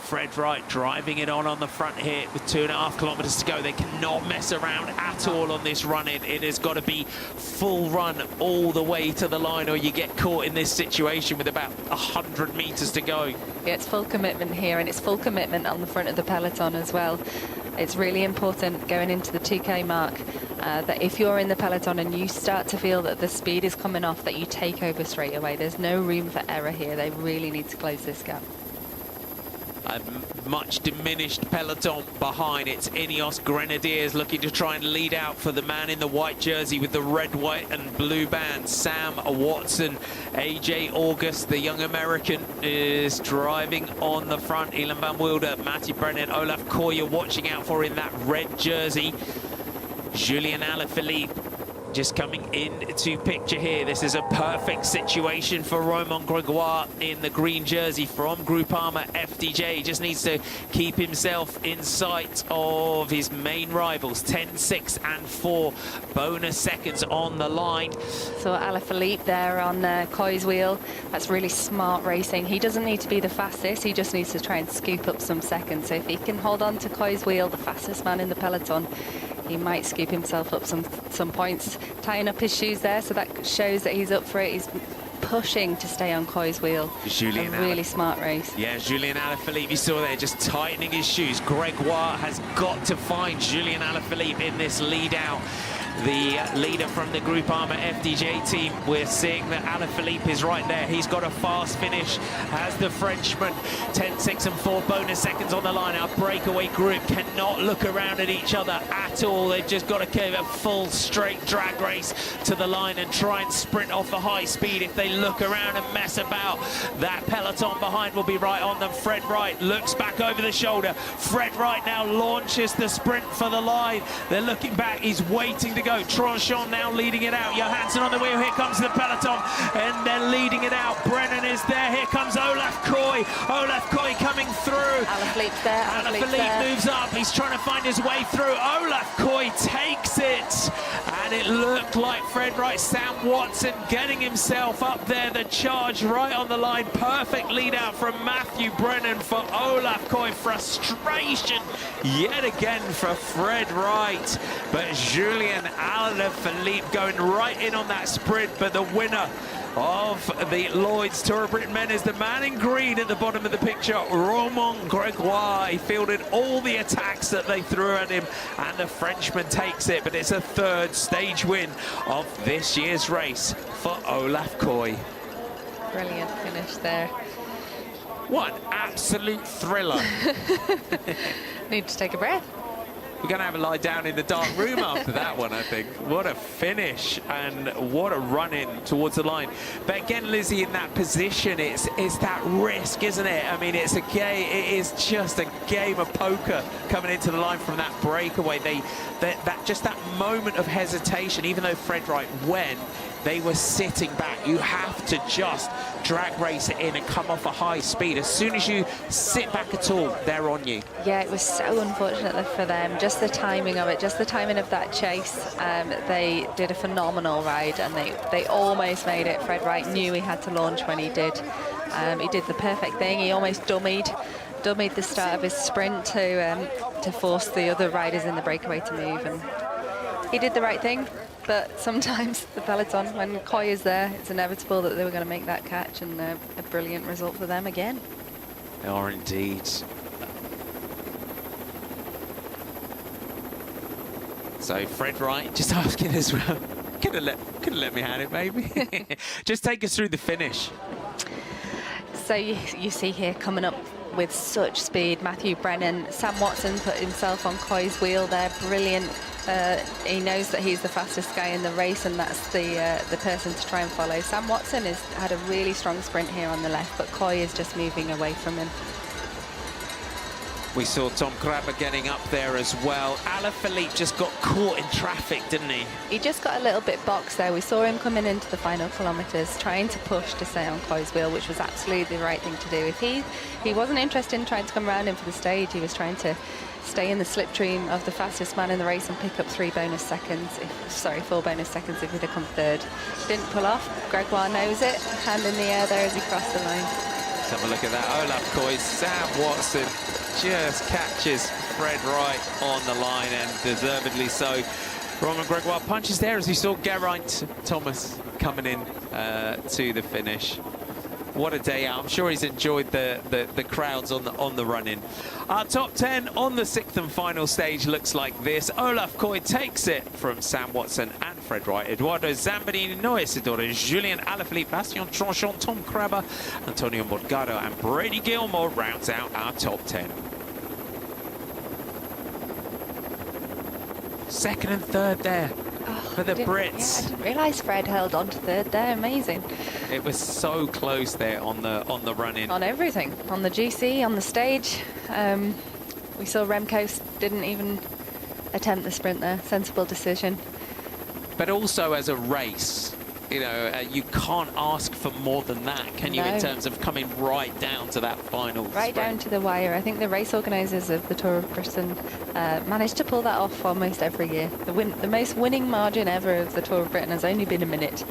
[SPEAKER 11] Fred Wright driving it on the front here with 2.5 kilometers to go. They cannot mess around at all on this run. It has got to be full run all the way to the line, or you get caught in this situation with about 100 meters to go.
[SPEAKER 3] Yeah, it's full commitment here, and it's full commitment on the front of the peloton as well. It's really important going into the 2K mark that if you're in the peloton and you start to feel that the speed is coming off, that you take over straight away. There's no room for error here. They really need to close this gap.
[SPEAKER 11] A much diminished peloton behind. It's Ineos Grenadiers looking to try and lead out for the man in the white jersey with the red, white and blue band. Sam Watson, AJ August, the young American, is driving on the front. Ilan van Wilder, Matty Brennan, Olaf Koy, you're watching out for in that red jersey. Julien Alaphilippe just coming into picture here. This is a perfect situation for Romain Gregoire in the green jersey from Groupama FDJ. Just needs to keep himself in sight of his main rivals. 10, 6 and 4 bonus seconds on the line.
[SPEAKER 3] So Alaphilippe there on Koy's wheel. That's really smart racing. He doesn't need to be the fastest. He just needs to try and scoop up some seconds. So if he can hold on to Koy's wheel, the fastest man in the peloton, he might scoop himself up some points. Tying up his shoes there, so that shows that he's up for it. He's pushing to stay on Koy's wheel. A really smart race.
[SPEAKER 11] Yeah, Julien Alaphilippe, you saw there, just tightening his shoes. Gregoire has got to find Julien Alaphilippe in this lead out.
[SPEAKER 2] the leader from the Group Armour FDJ team. We're seeing that Alaphilippe is right there. He's got a fast finish as the Frenchman. 10, 6 and 4 bonus seconds on the line. Our breakaway group cannot look around at each other at all. They've just got to give a full straight drag race to the line and try and sprint off the high speed. If they look around and mess about, that peloton behind will be right on them. Fred Wright looks back over the shoulder. Fred Wright now launches the sprint for the line. They're looking back. He's waiting to go. Tranchant now leading it out. Johansson on the wheel. Here comes the peloton, and they're leading it out. Brennan is there. Here comes Olaf Koy. Olaf Koy coming through.
[SPEAKER 12] Alaphilippe's there.
[SPEAKER 2] Alaphilippe moves up. He's trying to find his way through. Olaf Koy takes it, and it looked like Fred Wright. Sam Watson getting himself up there. The charge right on the line. Perfect lead out from Matthew Brennan for Olaf Koy. Frustration yet again for Fred Wright, but Julien Alaphilippe going right in on that sprint. But the winner of the Lloyds Tour of Britain men is the man in green at the bottom of the picture, Romain Gregoire. He fielded all the attacks that they threw at him, and the Frenchman takes it. But it's a third stage win of this year's race for Olaf Koy.
[SPEAKER 12] Brilliant finish there.
[SPEAKER 2] What an absolute thriller.
[SPEAKER 12] Need to take a breath.
[SPEAKER 2] We're going to have a lie down in the dark room after that one, I think. What a finish, and what a run-in towards the line. But again, Lizzie, in that position, it's that risk, isn't it? I mean, it's a game. It is just a game of poker coming into the line from that breakaway. Just that moment of hesitation, even though Fred Wright went, they were sitting back. You have to just drag race it in and come off a high speed. As soon as you sit back at all, they're on you.
[SPEAKER 12] Yeah, it was so unfortunate for them. Just the timing of it, just the timing of that chase. They did a phenomenal ride, and they almost made it. Fred Wright knew he had to launch when he did. He did the perfect thing. He almost dummied the start of his sprint to force the other riders in the breakaway to move, and he did the right thing. But sometimes the peloton, when Koy is there, it's inevitable that they were going to make that catch, and a brilliant result for them again.
[SPEAKER 2] They are indeed. So Fred Wright just asking as well, could have let me have it, maybe. Just take us through the finish.
[SPEAKER 12] So you see here coming up with such speed, Matthew Brennan. Sam Watson put himself on Koy's wheel there, brilliant. He knows that he's the fastest guy in the race, and that's the person to try and follow. Sam Watson has had a really strong sprint here on the left, but Koy is just moving away from him.
[SPEAKER 2] We saw Tom Krabbe getting up there as well. Alaphilippe just got caught in traffic, didn't he?
[SPEAKER 12] He just got a little bit boxed there. We saw him coming into the final kilometres, trying to push to stay on Koy's wheel, which was absolutely the right thing to do. If he wasn't interested in trying to come around him for the stage, he was trying to stay in the slipstream of the fastest man in the race and pick up 4 bonus seconds if he'd have come third. Didn't pull off. Gregoire knows it. Hand in the air there as he crossed the line.
[SPEAKER 2] Let's have a look at that. Olaf Koy, Sam Watson just catches Fred Wright on the line, and deservedly so. Romain Gregoire punches there as we saw Geraint Thomas coming in to the finish. What a day out. I'm sure he's enjoyed the crowds on the run-in. Our top 10 on the 6th and final stage looks like this. Olaf Koy takes it from Sam Watson and Fred Wright. Eduardo Zambadini, Noé Sidore, Julien Alaphilippe, Bastien Tranchant, Tom Krabbe, Antonio Morgado, and Brady Gilmore rounds out our top 10. Second and third there for the Brits.
[SPEAKER 12] Yeah, I didn't realise Fred held on to third there. Amazing.
[SPEAKER 2] It was so close there on the run-in.
[SPEAKER 12] On everything. On the GC, on the stage. We saw Remco didn't even attempt the sprint there. Sensible decision.
[SPEAKER 2] But also as a race, you know, you can't ask for more than that, can you, in terms of coming right down to that final sprint?
[SPEAKER 12] Down to the wire. I think the race organisers of the Tour of Britain managed to pull that off almost every year. The most winning margin ever of the Tour of Britain has only been a minute.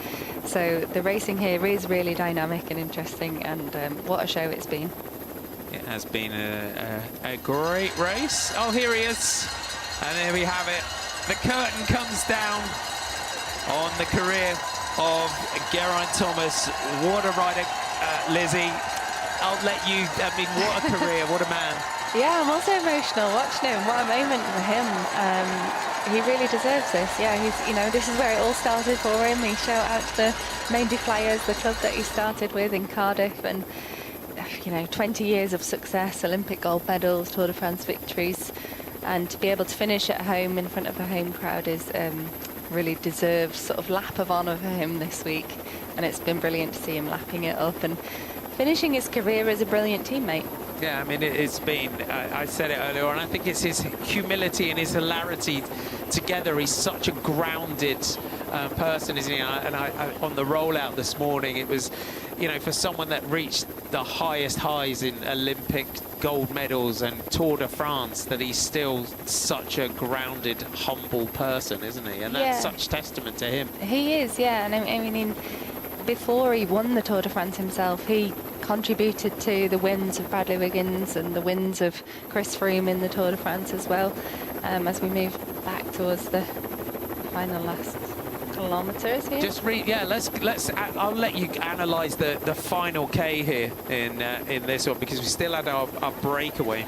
[SPEAKER 12] So the racing here is really dynamic and interesting, and what a show it's been.
[SPEAKER 2] It has been a great race. Oh, here he is. And there we have it. The curtain comes down on the career of Geraint Thomas. What a rider, Lizzie. I'll let you, I mean, what a career, what a man.
[SPEAKER 12] Yeah, I'm also emotional watching him. What a moment for him. He really deserves this. Yeah, this is where it all started for him. He shout out to the Maindy Flyers, the club that he started with in Cardiff, and 20 years of success, Olympic gold medals, Tour de France victories, and to be able to finish at home in front of a home crowd is really deserved sort of lap of honour for him this week. And it's been brilliant to see him lapping it up and finishing his career as a brilliant teammate.
[SPEAKER 11] Yeah, I mean, it's been, I said it earlier on, I think it's his humility and his hilarity together. He's such a grounded person, isn't he? And I, on the rollout this morning, it was, for someone that reached the highest highs in Olympic gold medals and Tour de France, that he's still such a grounded, humble person, isn't he? And that's such testament to him.
[SPEAKER 12] He is, yeah. And I mean, before he won the Tour de France himself, he contributed to the wins of Bradley Wiggins and the wins of Chris Froome in the Tour de France as well, as we move back towards the final last kilometres here.
[SPEAKER 11] Just let's I'll let you analyse the final K here in this one, because we still had our breakaway.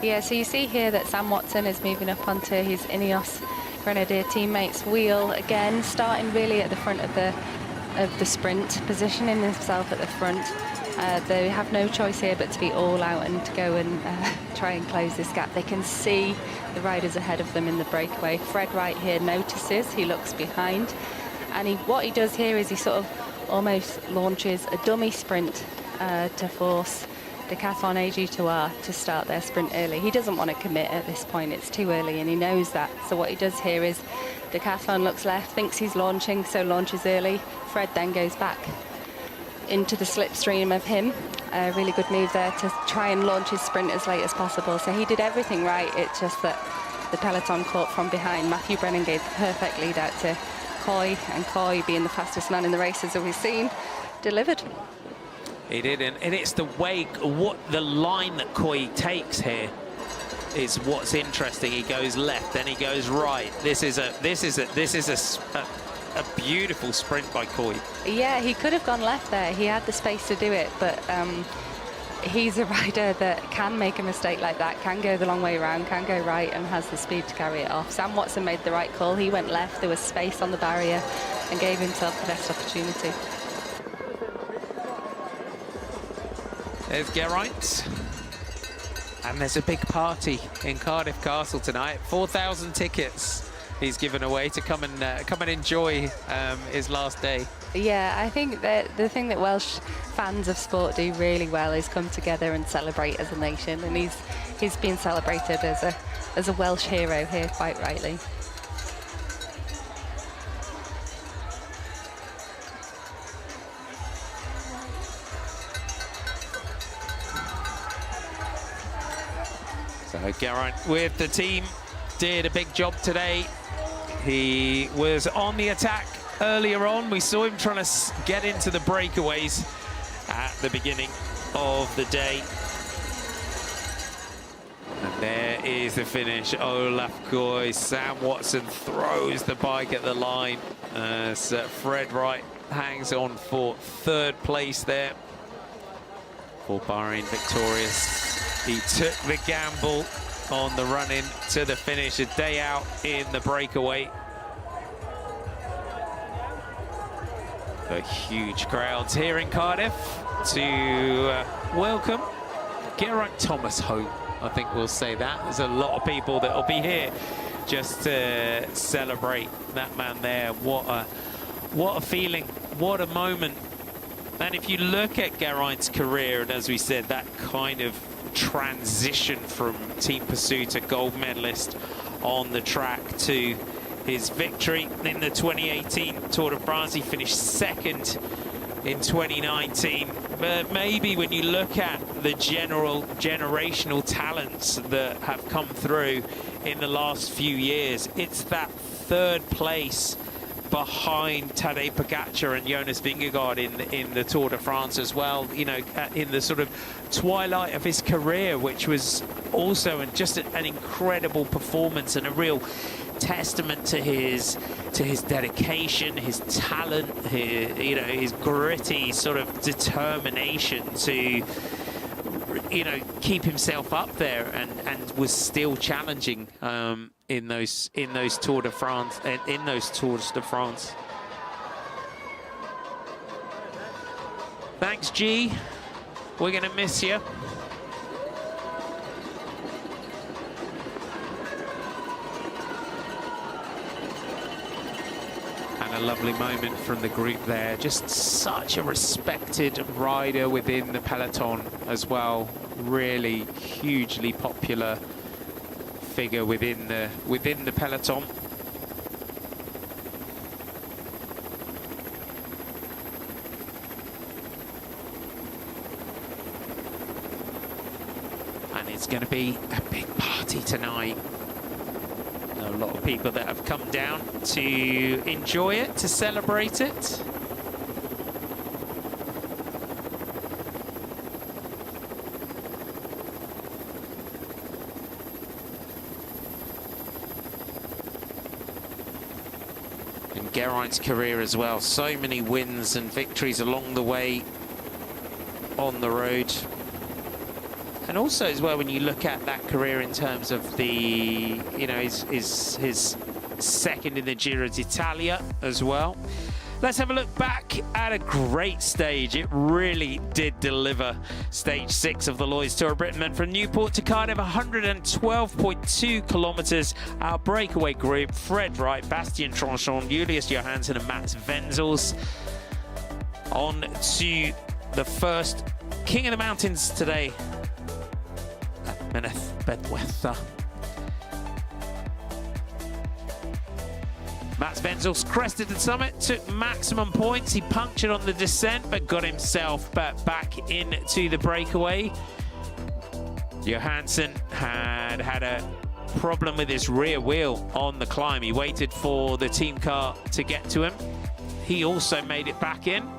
[SPEAKER 12] Yeah, so you see here that Sam Watson is moving up onto his Ineos Grenadier teammates' wheel again, starting really at the front of the sprint, positioning himself at the front. They have no choice here but to be all out and to go and try and close this gap. They can see the riders ahead of them in the breakaway. Fred Wright here notices, he looks behind, and what he does here is he sort of almost launches a dummy sprint to force Decathlon AG2R to start their sprint early. He doesn't want to commit at this point, it's too early, and he knows that. So what he does here is Decathlon looks left, thinks he's launching, so launches early. Fred then goes back into the slipstream of him. A really good move there to try and launch his sprint as late as possible. So he did everything right. It's just that the peloton caught from behind. Matthew Brennan gave the perfect lead out to Coy, and Coy, being the fastest man in the race as we've seen, delivered.
[SPEAKER 11] He did, and it's the way, the line that Coy takes here is what's interesting. He goes left, then he goes right. This is a beautiful sprint by Coy.
[SPEAKER 12] Yeah, he could have gone left there. He had the space to do it, but he's a rider that can make a mistake like that, can go the long way around, can go right, and has the speed to carry it off. Sam Watson made the right call. He went left. There was space on the barrier and gave himself the best opportunity.
[SPEAKER 11] There's Geraint. And there's a big party in Cardiff Castle tonight. 4,000 tickets he's given away to come and enjoy his last day. Yeah,
[SPEAKER 12] I think that the thing that Welsh fans of sport do really well is come together and celebrate as a nation, and he's been celebrated as a Welsh hero here, quite rightly.
[SPEAKER 11] So Geraint with the team did a big job today. He was on the attack earlier on. We saw him trying to get into the breakaways at the beginning of the day. And there is the finish. Olaf Koy, Sam Watson throws the bike at the line as Fred Wright hangs on for third place there. For Bahrain victorious. He took the gamble on the run-in to the finish, a day out in the breakaway. A huge crowds here in Cardiff to welcome Geraint Thomas home. I think we'll say that. There's a lot of people that will be here just to celebrate that man there. What a feeling, what a moment. And if you look at Geraint's career, and as we said, that kind of transition from Team Pursuit to gold medalist on the track to his victory in the 2018 Tour de France. He finished second in 2019. But maybe when you look at the generational talents that have come through in the last few years, it's that third place behind Tadej Pogačar and Jonas Vingegaard in the Tour de France as well, you know, in the sort of twilight of his career, which was also just an incredible performance and a real testament to his dedication, his talent, his gritty sort of determination to you know, keep himself up there and was still challenging in those Tour de France in those Tours de France. Thanks, G. We're going to miss you. And a lovely moment from the group there. Just such a respected rider within the peloton as well. Really hugely popular figure within the peloton. And it's going to be a big party tonight. A lot of people that have come down to enjoy it, to celebrate it. And Geraint's career as well. So many wins and victories along the way on the road. And also as well, when you look at that career in terms of the, you know, his second in the Giro d'Italia as well. Let's have a look back at a great stage. It really did deliver. Stage 6 of the Lloyds Tour of Britain, meant from Newport to Cardiff, 112.2 kilometres. Our breakaway group, Fred Wright, Bastien Tranchon, Julius Johansson and Mats Wenzels. On to the first King of the Mountains today. Bedweather. Mats Wenzels crested the summit, took maximum points. He punctured on the descent, but got himself back into the breakaway. Johansson had a problem with his rear wheel on the climb. He waited for the team car to get to him. He also made it back in.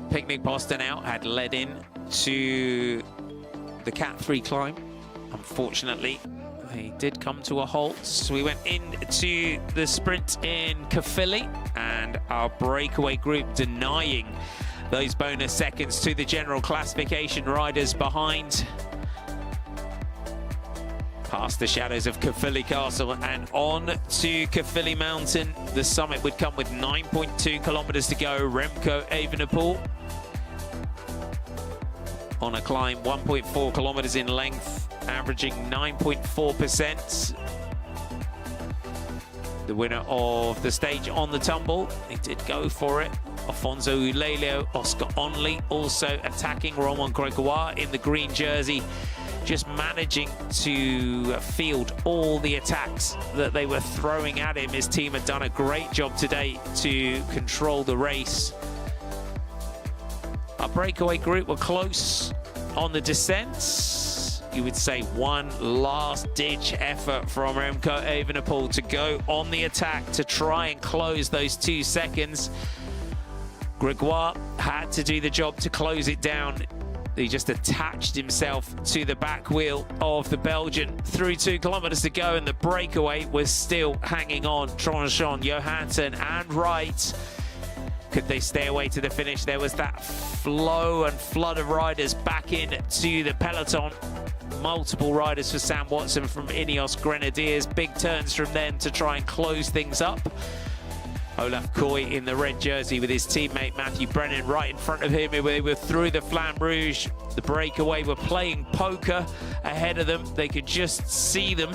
[SPEAKER 11] Picnic Boston out had led in to the Cat 3 climb. Unfortunately, they did come to a halt. So we went into the sprint in Caerphilly, and our breakaway group denying those bonus seconds to the general classification riders behind. Past the shadows of Caerphilly Castle and on to Caerphilly Mountain. The summit would come with 9.2 kilometers to go. Remco Evenepoel on a climb 1.4 kilometers in length, averaging 9.4%. The winner of the stage on the tumble, he did go for it. Alfonso Ulelio, Oscar Onley also attacking. Romain Gregoire in the green jersey, just managing to field all the attacks that they were throwing at him. His team had done a great job today to control the race. Our breakaway group were close on the descents. You would say one last-ditch effort from Remco Evenepoel to go on the attack to try and close those 2 seconds. Gregoire had to do the job to close it down. He just attached himself to the back wheel of the Belgian through 2 kilometers to go, and the breakaway was still hanging on. Tranchon, Johansson and Wright. Could they stay away to the finish? There was that flow and flood of riders back in to the peloton. Multiple riders for Sam Watson from Ineos Grenadiers. Big turns from them to try and close things up. Olaf Koy in the red jersey with his teammate Matthew Brennan right in front of him. They were through the Flamme Rouge. The breakaway were playing poker ahead of them. They could just see them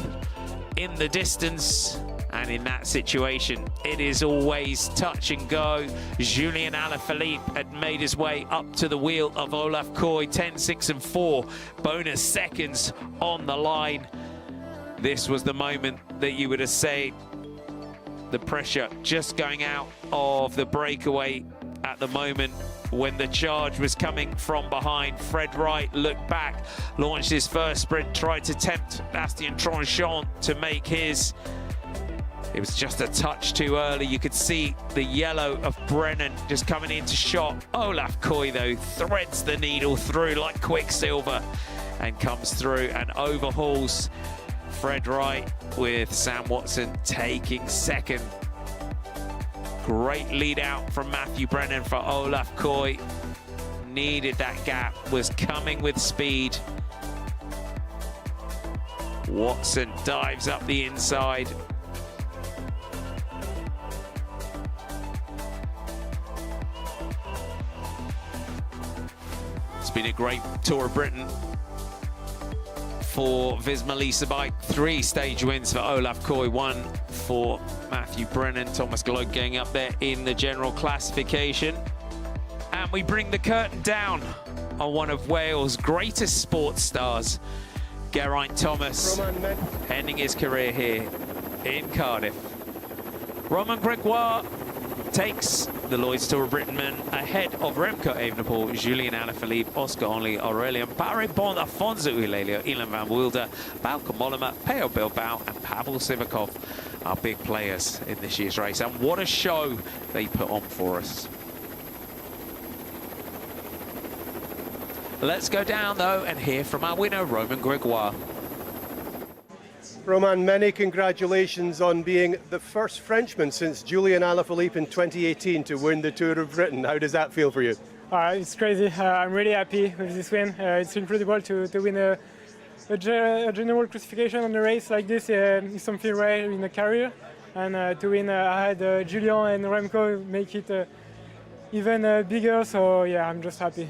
[SPEAKER 11] in the distance. And in that situation, it is always touch and go. Julien Alaphilippe had made his way up to the wheel of Olaf Koy, 10, 6 and 4. Bonus seconds on the line. This was the moment that you would have said the pressure just going out of the breakaway at the moment when the charge was coming from behind. Fred Wright looked back, launched his first sprint, tried to tempt Bastien Tranchon to make his. It was just a touch too early. You could see the yellow of Brennan just coming into shot. Olaf Koy, though, threads the needle through like quicksilver and comes through and overhauls Fred Wright, with Sam Watson taking second.
[SPEAKER 2] Great lead out from Matthew Brennan for Olaf Koy. Needed that gap, was coming with speed. Watson dives up the inside. It's been a great Tour of Britain for Visma Lease Bike. 3 stage wins for Olaf Koy, 1 for Matthew Brennan. Thomas Gloag getting up there in the general classification. And we bring the curtain down on one of Wales' greatest sports stars, Geraint Thomas, ending his career here in Cardiff. Romain Gregoire takes the Lloyds Tour of Britain men ahead of Remco Evenepoel, Julian Alaphilippe, Oscar Onley, Aurélien Barré-Bond, Afonso Ulelio, Ilan van Wilder, Bauke Mollema, Peo Bilbao and Pavel Sivakov are big players in this year's race. And what a show they put on for us. Let's go down, though, and hear from our winner, Romain Gregoire.
[SPEAKER 4] Romain, many congratulations on being the first Frenchman since Julian Alaphilippe in 2018 to win the Tour of Britain. How does that feel for you?
[SPEAKER 6] It's crazy. I'm really happy with this win. It's incredible to win a general classification on a race like this. Is something rare in a career. And to win ahead Julian and Remco make it even bigger. So, yeah, I'm just happy.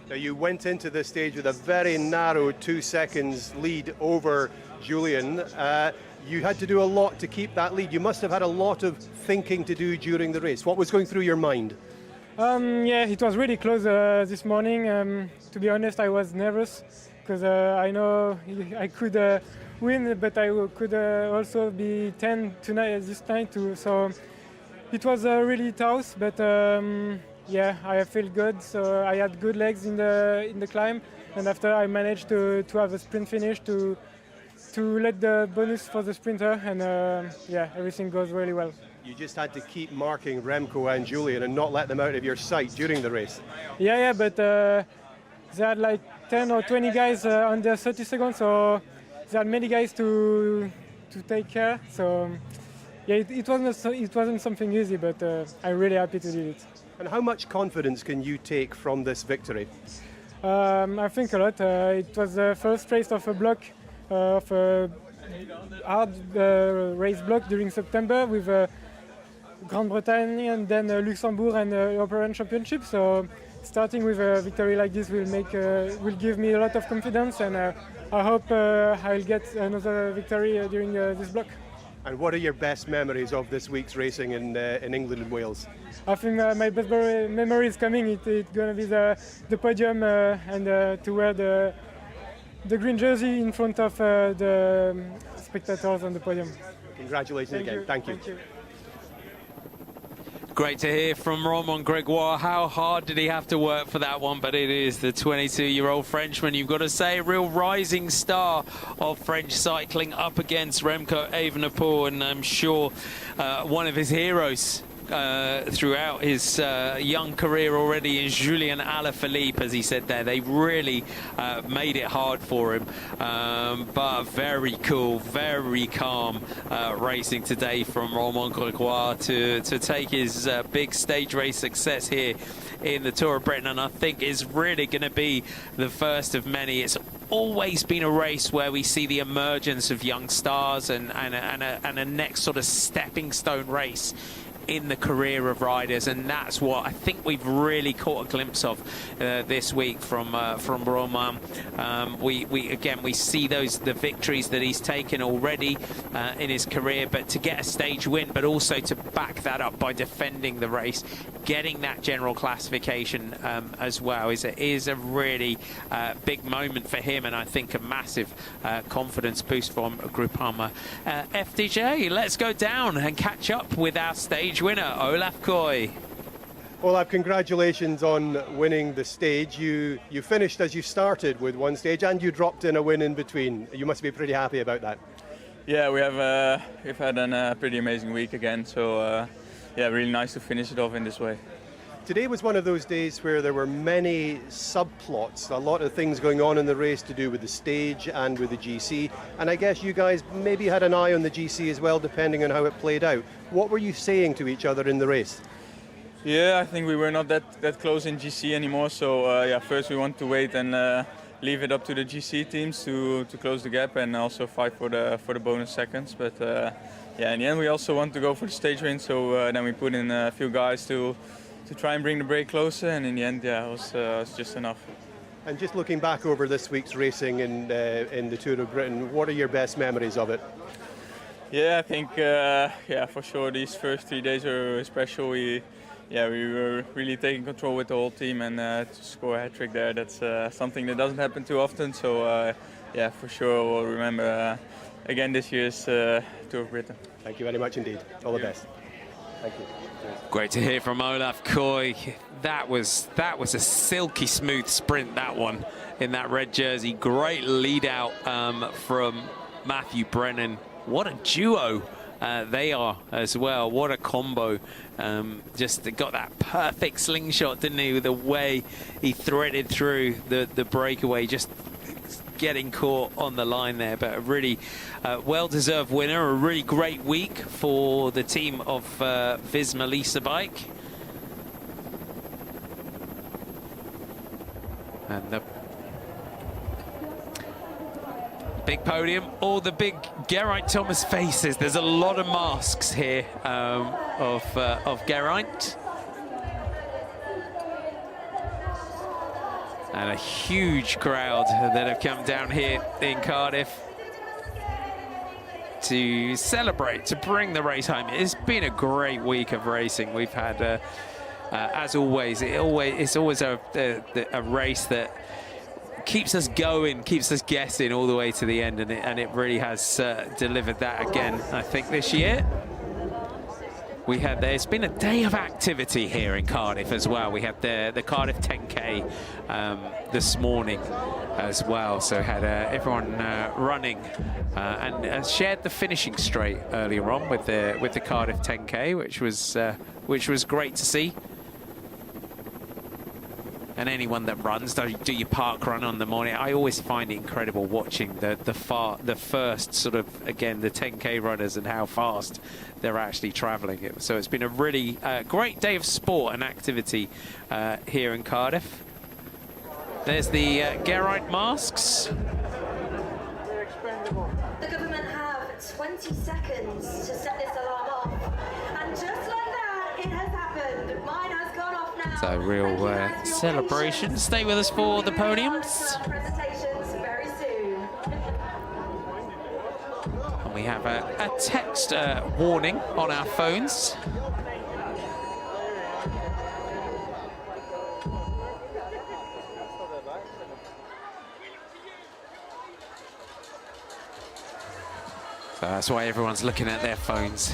[SPEAKER 4] Now, you went into this stage with a very narrow 2 seconds lead over Julian. You had to do a lot to keep that lead. You must have had a lot of thinking to do during the race. What was going through your mind?
[SPEAKER 6] Yeah, it was really close this morning. To be honest, I was nervous because I know I could win, but I could also be 10 tonight this night too. So it was really tough, but yeah, I feel good. So I had good legs in the climb, and after I managed to have a sprint finish to let the bonus for the sprinter, and yeah, everything goes really well.
[SPEAKER 4] You just had to keep marking Remco and Julian and not let them out of your sight during the race.
[SPEAKER 6] Yeah, but they had like 10 or 20 guys under 30 seconds, so they had many guys to take care. So yeah, it wasn't something easy, but I'm really happy to do it.
[SPEAKER 4] And how much confidence can you take from this victory?
[SPEAKER 6] I think a lot. It was the first race of a block, of a hard race block during September with Grand Bretagne and then Luxembourg and European Championship. So starting with a victory like this will give me a lot of confidence, and I hope I'll get another victory during this block.
[SPEAKER 4] And what are your best memories of this week's racing in England and Wales?
[SPEAKER 6] I think my best memory is coming. It's going to be the podium and to wear the green jersey in front of the spectators on the podium.
[SPEAKER 4] Congratulations again. Thank you.
[SPEAKER 2] Great to hear from Romain Gregoire. How hard did he have to work for that one? But it is the 22-year-old Frenchman, you've got to say, a real rising star of French cycling up against Remco Evenepoel, and I'm sure one of his heroes throughout his young career already is Julian Alaphilippe. As he said there, they really made it hard for him, but very cool, very calm racing today from Romain Gregoire to take his big stage race success here in the Tour of Britain, and I think is really going to be the first of many. It's always been a race where we see the emergence of young stars and a next sort of stepping stone race in the career of riders, and that's what I think we've really caught a glimpse of this week from Romain. We see the victories that he's taken already in his career, but to get a stage win, but also to back that up by defending the race, getting that general classification as well is a really big moment for him, and I think a massive confidence boost from Groupama FDJ. Let's go down and catch up with our stage winner, Olaf Koy.
[SPEAKER 4] Olaf, congratulations on winning the stage. You finished as you started with one stage, and you dropped in a win in between. You must be pretty happy about that.
[SPEAKER 15] Yeah, we've had a pretty amazing week again. So yeah, really nice to finish it off in this way.
[SPEAKER 4] Today was one of those days where there were many subplots, a lot of things going on in the race to do with the stage and with the GC, and I guess you guys maybe had an eye on the GC as well, depending on how it played out. What were you saying to each other in the race?
[SPEAKER 15] Yeah, I think we were not that close in GC anymore, so yeah, first we want to wait and leave it up to the GC teams to close the gap and also fight for the bonus seconds. But yeah, in the end we also want to go for the stage win, so then we put in a few guys to try and bring the break closer, and in the end, yeah, it was just enough.
[SPEAKER 4] And just looking back over this week's racing in the Tour of Britain, what are your best memories of it?
[SPEAKER 15] Yeah, I think yeah, for sure these first 3 days were special. We were really taking control with the whole team, and to score a hat-trick there, that's something that doesn't happen too often. So yeah, for sure we'll remember again this year's Tour of Britain.
[SPEAKER 4] Thank you very much indeed. All the best. Thank you.
[SPEAKER 11] Great to hear from Olaf Koy. That was a silky smooth sprint, that one, in that red jersey. Great lead out from Matthew Brennan. What a duo they are as well. What a combo. Just got that perfect slingshot, didn't he, with the way he threaded through the breakaway, just getting caught on the line there. But a really well-deserved winner, a really great week for the team of Visma Lease Bike. And the big podium, all the big Geraint Thomas faces. There's a lot of masks here of Geraint. And a huge crowd that have come down here in Cardiff to celebrate, to bring the race home. It's been a great week of racing. We've had, as always, it's always a race that keeps us going, keeps us guessing all the way to the end, and it really has delivered that again, I think, this year. There's been a day of activity here in Cardiff as well. We had the Cardiff 10K this morning as well. So had everyone running and shared the finishing straight earlier on with the Cardiff 10K, which was great to see. And anyone that runs, do your park run on the morning. I always find it incredible watching the first sort of, again, the 10K runners and how fast they're actually traveling. So it's been a really great day of sport and activity here in Cardiff. There's the Geraint masks.
[SPEAKER 16] The government have 20 seconds to set this alarm off. And just like that, it has happened. Mine has gone off now.
[SPEAKER 11] So real celebration. Stay with us for the podiums.
[SPEAKER 16] Presentations very soon.
[SPEAKER 11] And we have a text warning on our phones. So that's why everyone's looking at their phones.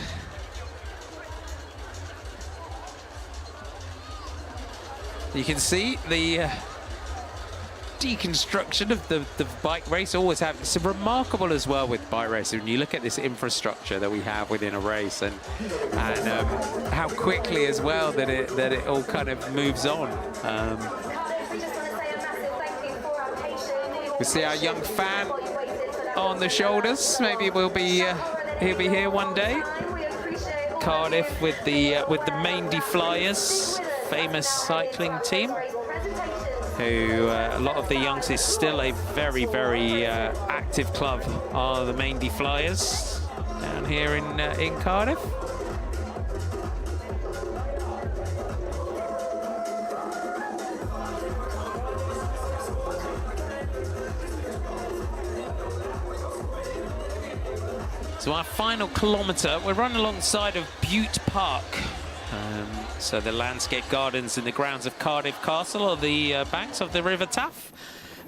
[SPEAKER 11] You can see the deconstruction of the bike race always have. It's remarkable as well with bike racing when you look at this infrastructure that we have within a race, and how quickly as well that it all kind of moves on. We see our young fan on the shoulders. Maybe he'll be here one day. Cardiff with the Maindy Flyers, famous cycling team, who a lot of the youngsters, still a very, very active club, are the Maindy Flyers down here in Cardiff. So our final kilometre, we're running alongside of Butte Park. So the landscape gardens in the grounds of Cardiff Castle are the banks of the River Taff.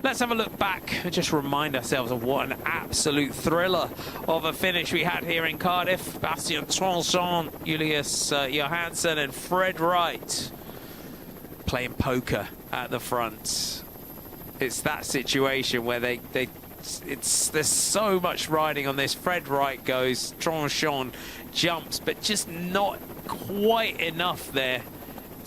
[SPEAKER 11] Let's have a look back and just remind ourselves of what an absolute thriller of a finish we had here in Cardiff. Bastien Tronchon, Julius Johansson and Fred Wright playing poker at the front. It's that situation where there's so much riding on this. Fred Wright goes, Tronchon jumps, but just not quite enough there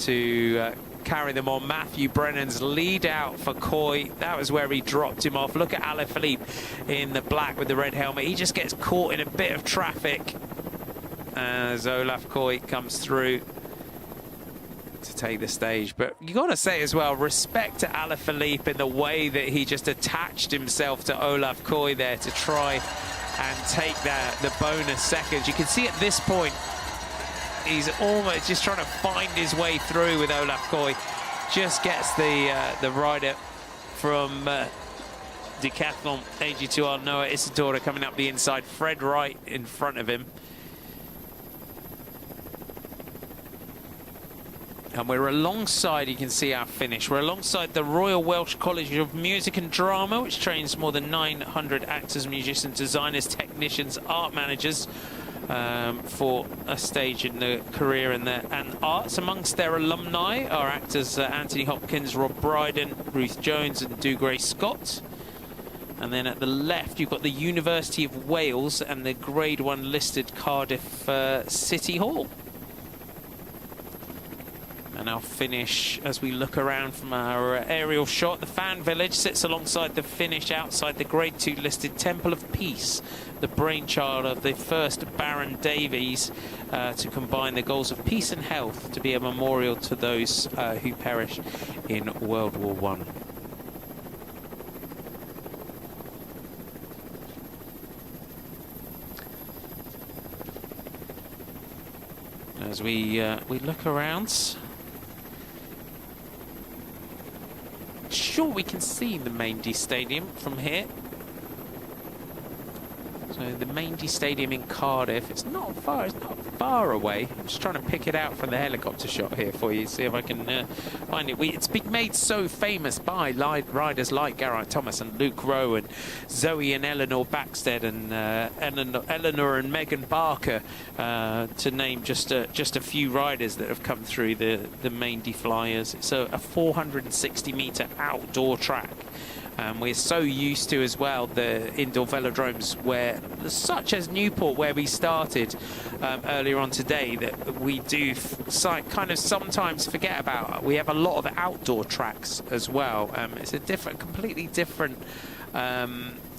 [SPEAKER 11] to carry them on. Matthew Brennan's lead out for Coy. That was where he dropped him off. Look at Alaphilippe in the black with the red helmet. He just gets caught in a bit of traffic as Olaf Coy comes through to take the stage. But you got to say as well, respect to Alaphilippe in the way that he just attached himself to Olaf Coy there to try and take the bonus seconds. You can see at this point, he's almost just trying to find his way through with Olaf Coy. Just gets the rider from Decathlon AG2R, Noah Isadora, coming up the inside. Fred Wright in front of him. And we're alongside, you can see our finish, we're alongside the Royal Welsh College of Music and Drama, which trains more than 900 actors, musicians, designers, technicians, art managers for a stage in the career and arts. Amongst their alumni are actors Anthony Hopkins, Rob Brydon, Ruth Jones and Dougray Scott. And then at the left, you've got the University of Wales and the Grade 1 listed Cardiff City Hall. And our finish, as we look around from our aerial shot, the fan village sits alongside the finish outside the Grade 2 listed Temple of Peace, the brainchild of the first Baron Davies, to combine the goals of peace and health to be a memorial to those who perished in World War I. As we look around, sure we can see the Maindee Stadium from here. So the Maindee Stadium in Cardiff, it's not far away. I'm just trying to pick it out from the helicopter shot here for you, see if I can find it. It's been made so famous by riders like Geraint Thomas and Luke Rowe and Zoe and Eleanor Backstead and Eleanor and Megan Barker, to name just a few riders that have come through the Maindee Flyers. It's a 460-metre outdoor track. We're so used to as well the indoor velodromes where, such as Newport where we started earlier on today, that we do kind of sometimes forget about. We have a lot of outdoor tracks as well. It's a completely different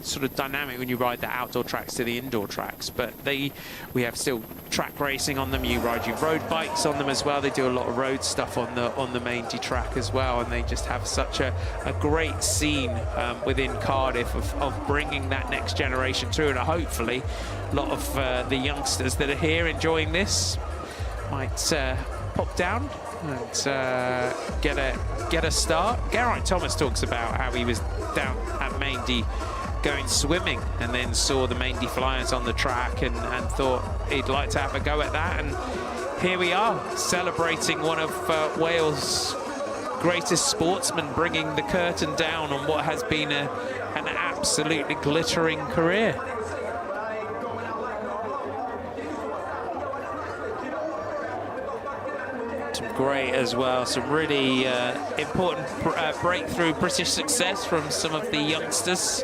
[SPEAKER 11] sort of dynamic when you ride the outdoor tracks to the indoor tracks, but we have still track racing on them. You ride your road bikes on them as well. They do a lot of road stuff on the Maindee track as well, and they just have such a great scene within Cardiff of bringing that next generation through. And hopefully a lot of the youngsters that are here enjoying this might pop down and get a start. Geraint Thomas talks about how he was down at Maindee going swimming and then saw the Maindee Flyers on the track and thought he'd like to have a go at that. And here we are, celebrating one of Wales' greatest sportsmen, bringing the curtain down on what has been an absolutely glittering career. Great as well, some really important breakthrough British success from some of the youngsters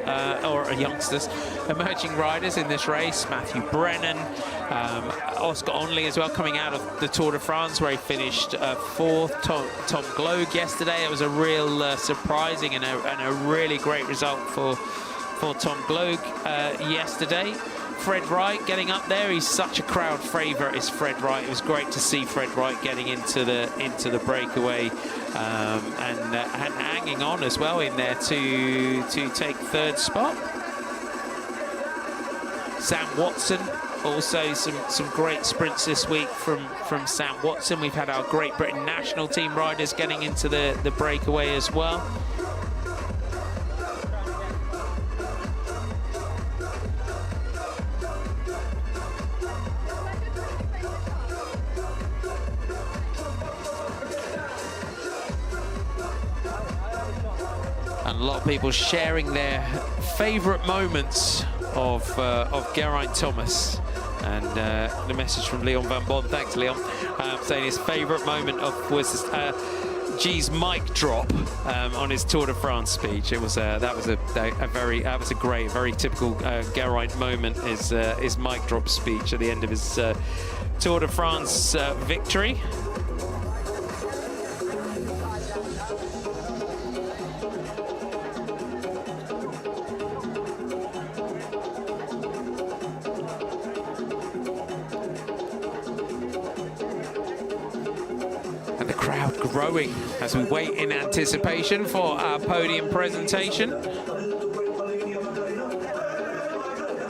[SPEAKER 11] emerging riders in this race. Matthew Brennan, Oscar Onley as well, coming out of the Tour de France where he finished fourth. Tom Gloag yesterday, it was a real surprising and a really great result for Tom Gloag yesterday. Fred Wright getting up there, he's such a crowd favourite, is Fred Wright. It was great to see Fred Wright getting into the breakaway and hanging on as well in there to take third spot. Sam Watson, also some great sprints this week from Sam Watson. We've had our Great Britain national team riders getting into the breakaway as well. And a lot of people sharing their favourite moments of Geraint Thomas. And the message from Leon Van Bon, thanks Leon, saying his favourite moment was G's mic drop on his Tour de France speech. It was that was a great, very typical Geraint moment. His mic drop speech at the end of his Tour de France victory. growing as we wait in anticipation for our podium presentation.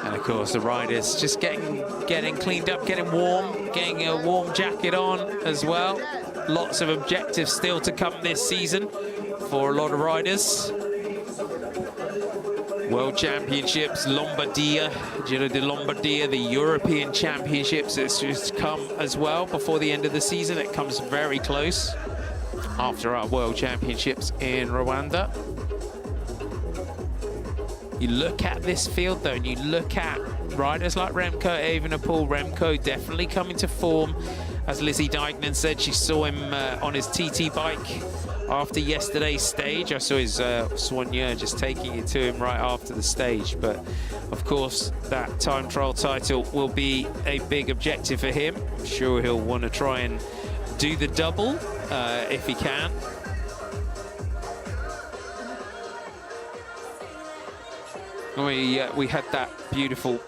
[SPEAKER 11] And of course, the riders just getting cleaned up, getting warm, getting a warm jacket on as well. Lots of objectives still to come this season for a lot of riders. World Championships, Lombardia, Giro di Lombardia, the European Championships. It's just come as well before the end of the season. It comes very close after our World Championships in Rwanda. You look at this field though, and you look at riders like Remco Evenepoel. Remco definitely coming to form. As Lizzie Deignan said, she saw him on his TT bike after yesterday's stage. I saw his soigneur just taking it to him right after the stage. But of course, that time trial title will be a big objective for him. I'm sure he'll want to try and do the double if he can. We had that beautiful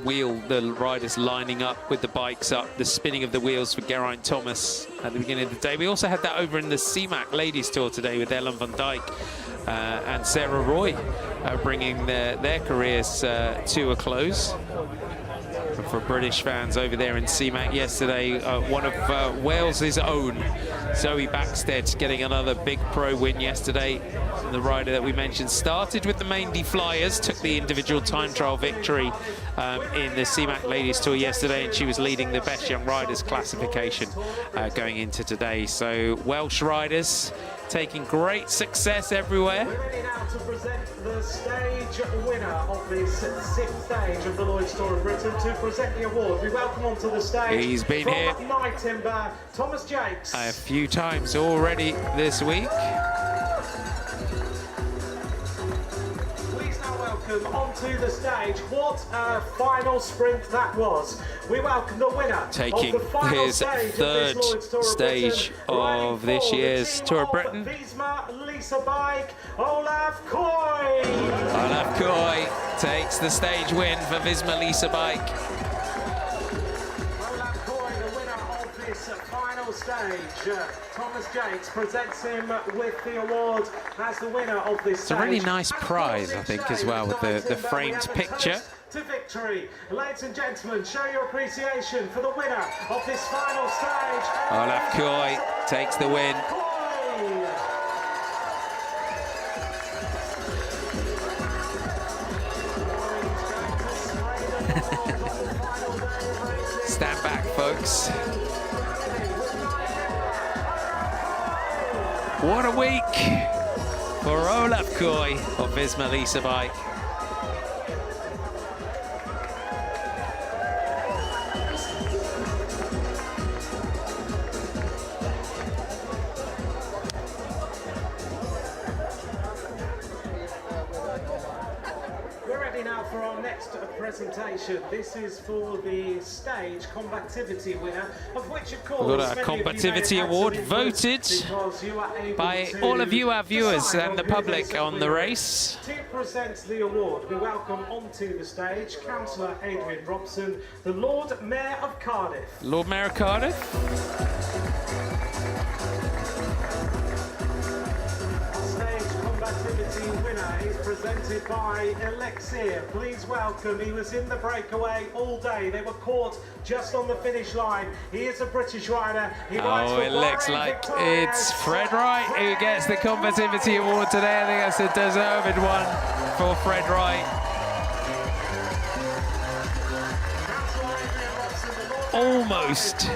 [SPEAKER 11] wheel, the riders lining up with the bikes up, the spinning of the wheels for Geraint Thomas at the beginning of the day. We also had that over in the CMAC Ladies Tour today with Ellen van Dijk and Sarah Roy bringing their careers to a close. For British fans over there in CMAC yesterday, one of Wales's own, Zoe Backstead, getting another big pro win yesterday. The rider that we mentioned started with the Maindy Flyers, took the individual time trial victory in the CMAC Ladies Tour yesterday, and she was leading the Best Young Riders classification going into today. So Welsh riders taking great success everywhere.
[SPEAKER 17] We're ready now to present the stage winner of this 6th stage of the Lloyds Tour of Britain. To present the award, we welcome onto the stage.
[SPEAKER 11] He's been
[SPEAKER 17] from
[SPEAKER 11] here
[SPEAKER 17] Night Timber, Thomas Jakes.
[SPEAKER 11] A few times already this week.
[SPEAKER 17] Please now welcome onto the stage. What a final sprint that was. We welcome the winner,
[SPEAKER 11] taking
[SPEAKER 17] of the final
[SPEAKER 11] his
[SPEAKER 17] stage
[SPEAKER 11] third stage of this year's Tour of Britain.
[SPEAKER 17] Visma Lisa Bike, Olaf Koy.
[SPEAKER 11] Olaf Koy takes the stage win for Visma Lisa Bike.
[SPEAKER 17] Olaf Koy, the winner of this final stage. Thomas Jakes presents him with the award as the winner of this stage.
[SPEAKER 11] It's a really nice prize, I think, as well, with the framed picture.
[SPEAKER 17] To victory. Ladies and gentlemen, show your appreciation for the winner of this final stage.
[SPEAKER 11] Olaf Koy takes the win. Stand back, folks. What a week for Olaf Koy of Visma Lisa Bike.
[SPEAKER 17] For our next presentation, this is for the stage combativity winner, of which of course
[SPEAKER 11] we've got a combativity award voted by all of you, our viewers and the public on the race.
[SPEAKER 17] To present the award, we welcome onto the stage Councillor Adrian Robson, the Lord Mayor of Cardiff.
[SPEAKER 11] Lord Mayor of Cardiff.
[SPEAKER 17] Combativity winner is presented by Elixir. Please welcome, he was in the breakaway all day. They were caught just on the finish line. He is a British rider.
[SPEAKER 11] Oh, it looks like it's Fred Wright who gets the combativity award today. I think that's a deserved one for Fred Wright. Almost.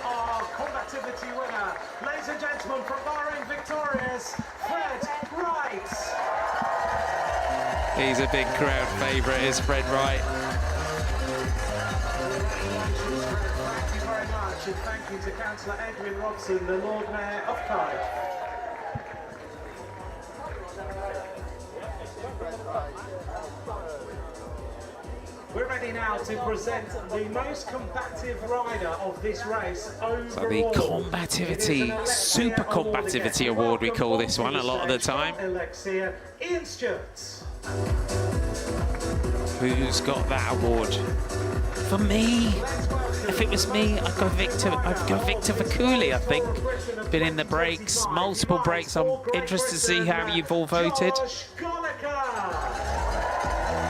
[SPEAKER 17] Our combativity winner, ladies and gentlemen, from Bahrain victorious, Fred Wright.
[SPEAKER 11] He's a big crowd favourite, is Fred Wright.
[SPEAKER 17] Thank you very much, and thank you to Councillor Adrian Robson, the Lord Mayor of Cardiff. We're ready now to present the most combative rider of this race overall.
[SPEAKER 11] So the combativity, super combativity award, we call this one a lot of the time.
[SPEAKER 17] Elixir, Ian Stewart.
[SPEAKER 11] Who's got that award? For me.
[SPEAKER 17] Let's welcome
[SPEAKER 11] if it was me, I'd go Victor Vakuli, I think. Been in the breaks, multiple breaks. I'm interested to see how you've all voted.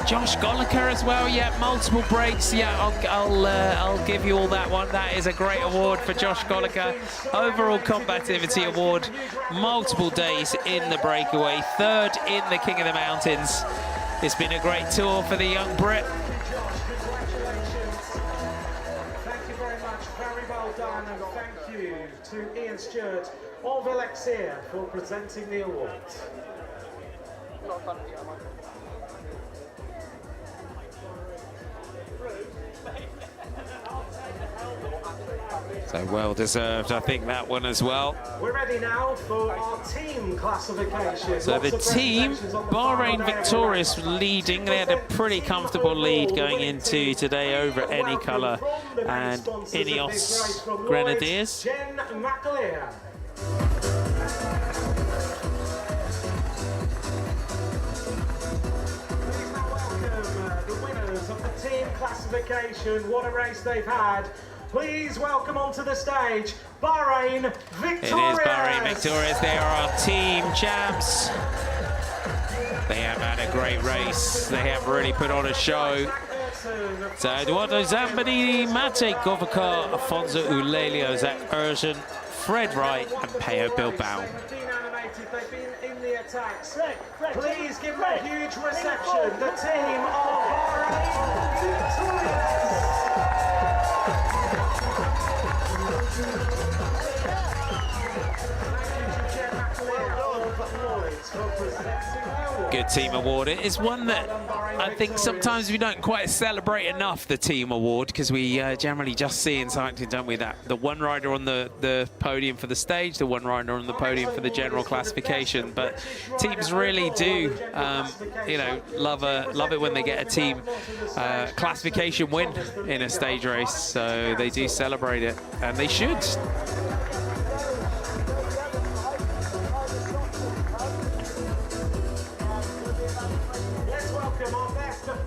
[SPEAKER 11] Josh Goliker as well, yeah, multiple breaks. Yeah, I'll give you all that one. That is a great award for Josh Goliker. Overall combativity award, multiple days in the breakaway, third in the King of the Mountains. It's been a great tour for the young Brit.
[SPEAKER 17] Thank you very much, very well done, and thank you to Ian Stewart of Elixir for presenting the award.
[SPEAKER 11] So well deserved, I think, that one as well.
[SPEAKER 17] We're ready now for our team classification.
[SPEAKER 11] So the team, Bahrain victorious, leading. They had a pretty comfortable lead going into today over Any Colour and Ineos Grenadiers.
[SPEAKER 17] Jen McAleer. The winners of the team classification. What a race they've had. Please welcome onto the stage Bahrain victorious.
[SPEAKER 11] It is Bahrain victorious. They are our team champs. They have had a great race. They have really put on a show. So Eduardo Zamboni, Mate Govakar, Afonso Ulelio, Zach Urson, Fred Wright and Peo Bilbao.
[SPEAKER 17] They've been in the attacks. Please give them a huge reception. The team of Bahrain victorious.
[SPEAKER 11] Good team award. It is one that I think sometimes we don't quite celebrate enough, the team award, because we generally just see in cycling, don't we, that the one rider on the podium for the stage, the one rider on the podium for the general classification. But teams really do, you know, love it when they get a team classification win in a stage race. So they do celebrate it, and they should.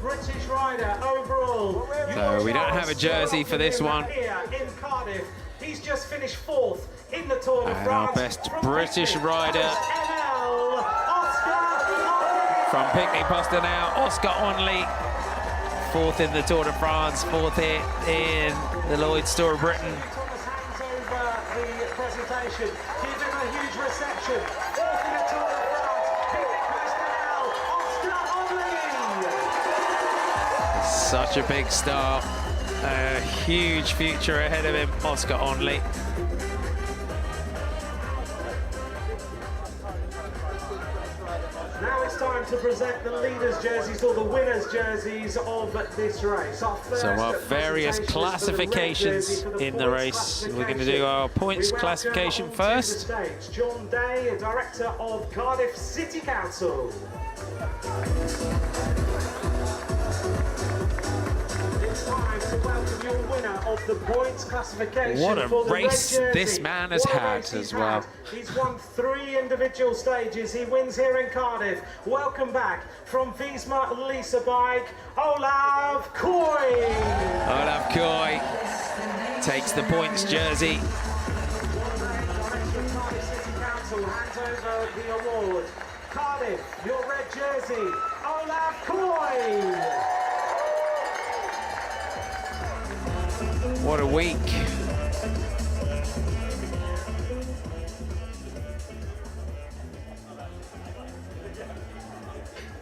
[SPEAKER 17] British rider overall.
[SPEAKER 11] So we don't have a jersey for this one.
[SPEAKER 17] Here in Cardiff, he's just finished 4th in the Tour de France.
[SPEAKER 11] And our best British rider from Picnic Postel, Oscar Onley, 4th in the Tour de France, 4th here in the Lloyds Tour of Britain.
[SPEAKER 17] Thomas hands over the presentation, give him a huge reception. 4th in the Tour de France, Picnic Postel, Oscar Onley.
[SPEAKER 11] Such a big star, a huge future ahead of him, Oscar Onley.
[SPEAKER 17] Now it's time to present the leaders' jerseys or the winners' jerseys of this race.
[SPEAKER 11] So our various classifications in the race. We're going to do our points classification first.
[SPEAKER 17] John Day, Director of Cardiff City Council. It's time to welcome your winner of the points classification.
[SPEAKER 11] What a
[SPEAKER 17] for the
[SPEAKER 11] race
[SPEAKER 17] red jersey.
[SPEAKER 11] this man has had as well.
[SPEAKER 17] He's won 3 individual stages. He wins here in Cardiff. Welcome back from Visma Lisa Bike, Olav Koy.
[SPEAKER 11] Olav Koy takes the points jersey.
[SPEAKER 17] Cardiff City Council hands over the award. Cardiff, your red jersey, Olav Koy.
[SPEAKER 11] What a week.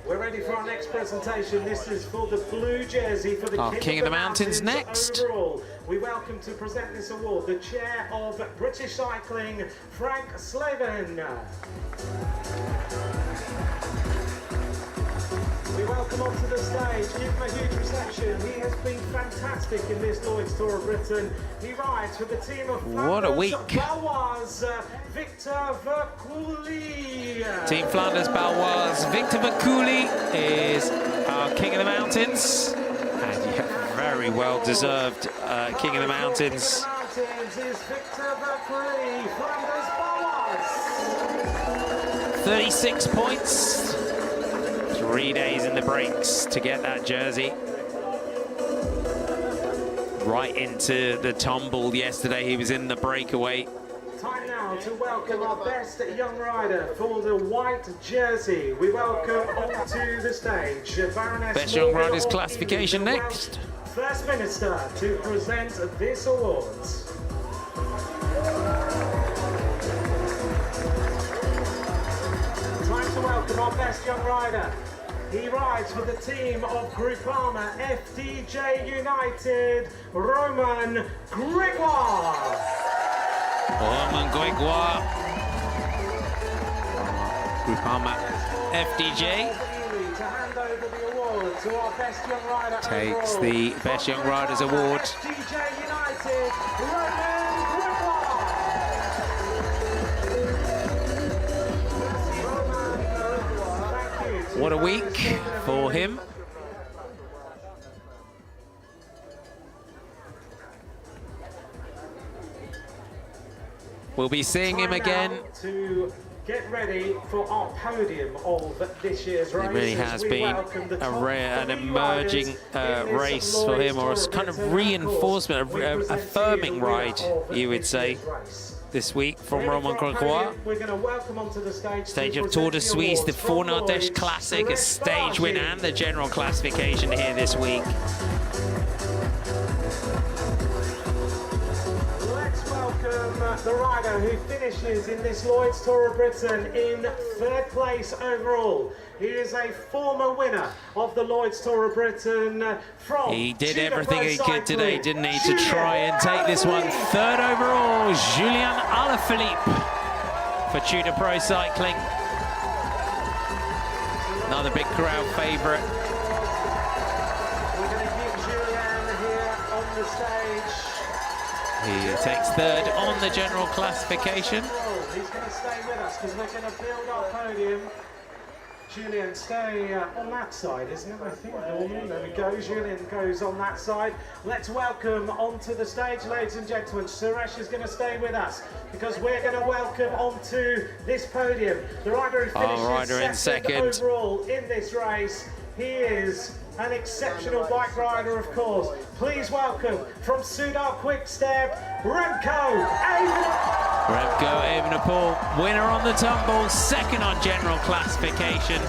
[SPEAKER 17] We're ready for our next presentation. This is for the blue jersey for the
[SPEAKER 11] King of the Mountains next.
[SPEAKER 17] Overall, we welcome to present this award the chair of British Cycling, Frank Slavin. We welcome onto the stage, give him a huge reception. He has been fantastic in this Lloyds Tour of Britain. He rides with the team of
[SPEAKER 11] What a week.
[SPEAKER 17] Baloise, Victor Vakuli.
[SPEAKER 11] Team Flanders Baloise, Victor Vakuli is our King of the Mountains. And yeah, very well deserved King of the Mountains.
[SPEAKER 17] Is Victor Vakuli, Flanders Baloise.
[SPEAKER 11] 36 points. 3 days in the breaks to get that jersey. right into the tumble yesterday. He was in the breakaway.
[SPEAKER 17] Time now to welcome our best young rider for the white jersey. We welcome onto the stage Baroness
[SPEAKER 11] Best young
[SPEAKER 17] Morgan
[SPEAKER 11] riders
[SPEAKER 17] Orkney,
[SPEAKER 11] classification
[SPEAKER 17] the
[SPEAKER 11] next.
[SPEAKER 17] Welsh First Minister, to present this award. Time to welcome our best young rider. He rides for the team of Groupama FDJ United, Roman Grégoire.
[SPEAKER 11] Roman Grégoire. Groupama FDJ
[SPEAKER 17] To hand over the award to our best young rider
[SPEAKER 11] takes
[SPEAKER 17] overall.
[SPEAKER 11] the Best Young Riders Award.
[SPEAKER 17] FDJ United, Roman Grégoire. Thank you.
[SPEAKER 11] What a week for him. We'll be seeing him
[SPEAKER 17] Time
[SPEAKER 11] again.
[SPEAKER 17] now to get ready for our podium of this year's race.
[SPEAKER 11] It really has been an emerging race for him, or a kind of reinforcement, affirming ride, you would say, this week from Roman Grégoire.
[SPEAKER 17] We're going to welcome onto the
[SPEAKER 11] Stage of Tour de Suisse, the Fournardèche Classic, a stage win and the general classification here this week.
[SPEAKER 17] Let's welcome the rider who finishes in this Lloyds Tour of Britain in 3rd place overall. He is a former winner of the Lloyds Tour of Britain from
[SPEAKER 11] He did
[SPEAKER 17] Tudor
[SPEAKER 11] everything
[SPEAKER 17] Pro
[SPEAKER 11] he could
[SPEAKER 17] Cycling.
[SPEAKER 11] today, didn't he, to try and take this one. 3rd overall, Julien Alaphilippe for Tudor Pro Cycling. Another big crowd favourite.
[SPEAKER 17] We're going to keep Julien here on the stage.
[SPEAKER 11] He takes 3rd on the general classification.
[SPEAKER 17] He's going to stay with us because we're going to build our podium. Julien, stay on that side, isn't it? I think normally. There we go. Julien goes on that side. Let's welcome onto the stage, ladies and gentlemen. Suresh is going to stay with us because we're going to welcome onto this podium the rider who finishes second overall in this race. He is an exceptional bike rider, of course. Please welcome from Soudal Quick-Step, Remco Evenepoel.
[SPEAKER 11] Remco Evenepoel, winner on the tumble, 2nd on general classification.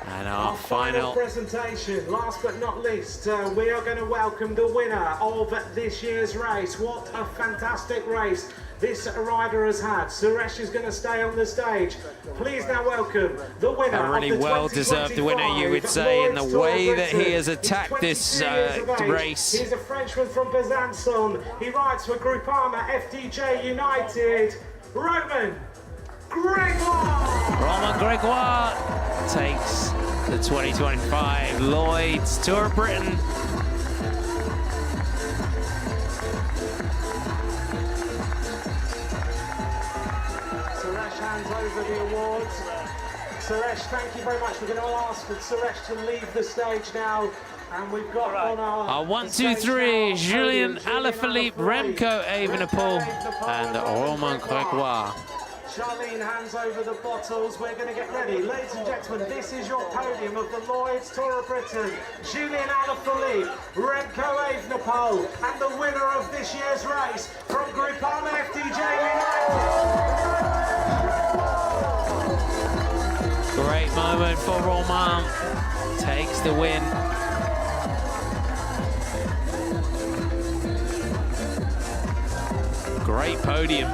[SPEAKER 11] And our final
[SPEAKER 17] presentation, last but not least, we are going to welcome the winner of this year's race. What a fantastic race this rider has had. Suresh is going to stay on the stage. Please now welcome the winner.
[SPEAKER 11] A really
[SPEAKER 17] of the
[SPEAKER 11] well-deserved winner, you would say, in the way that he has attacked this race.
[SPEAKER 17] He's a Frenchman from Besançon. He rides for Groupama FDJ United, Roman Grégoire.
[SPEAKER 11] Roman Grégoire takes the 2025 Lloyds Tour of Britain.
[SPEAKER 17] Suresh hands over the awards. Suresh, thank you very much. We're going to ask Suresh to leave the stage now. And we've got on our
[SPEAKER 11] 1, 2, 3, Julien Alaphilippe, Remco Evenepoel, and Roman Grégoire.
[SPEAKER 17] Charlene hands over the bottles. We're going to get ready. Ladies and gentlemen, this is your podium of the Lloyds Tour of Britain. Julien Alaphilippe, Remco Evenepoel, and the winner of this year's race from Groupama FDJ United.
[SPEAKER 11] Great moment for Roman. Takes the win. Great podium.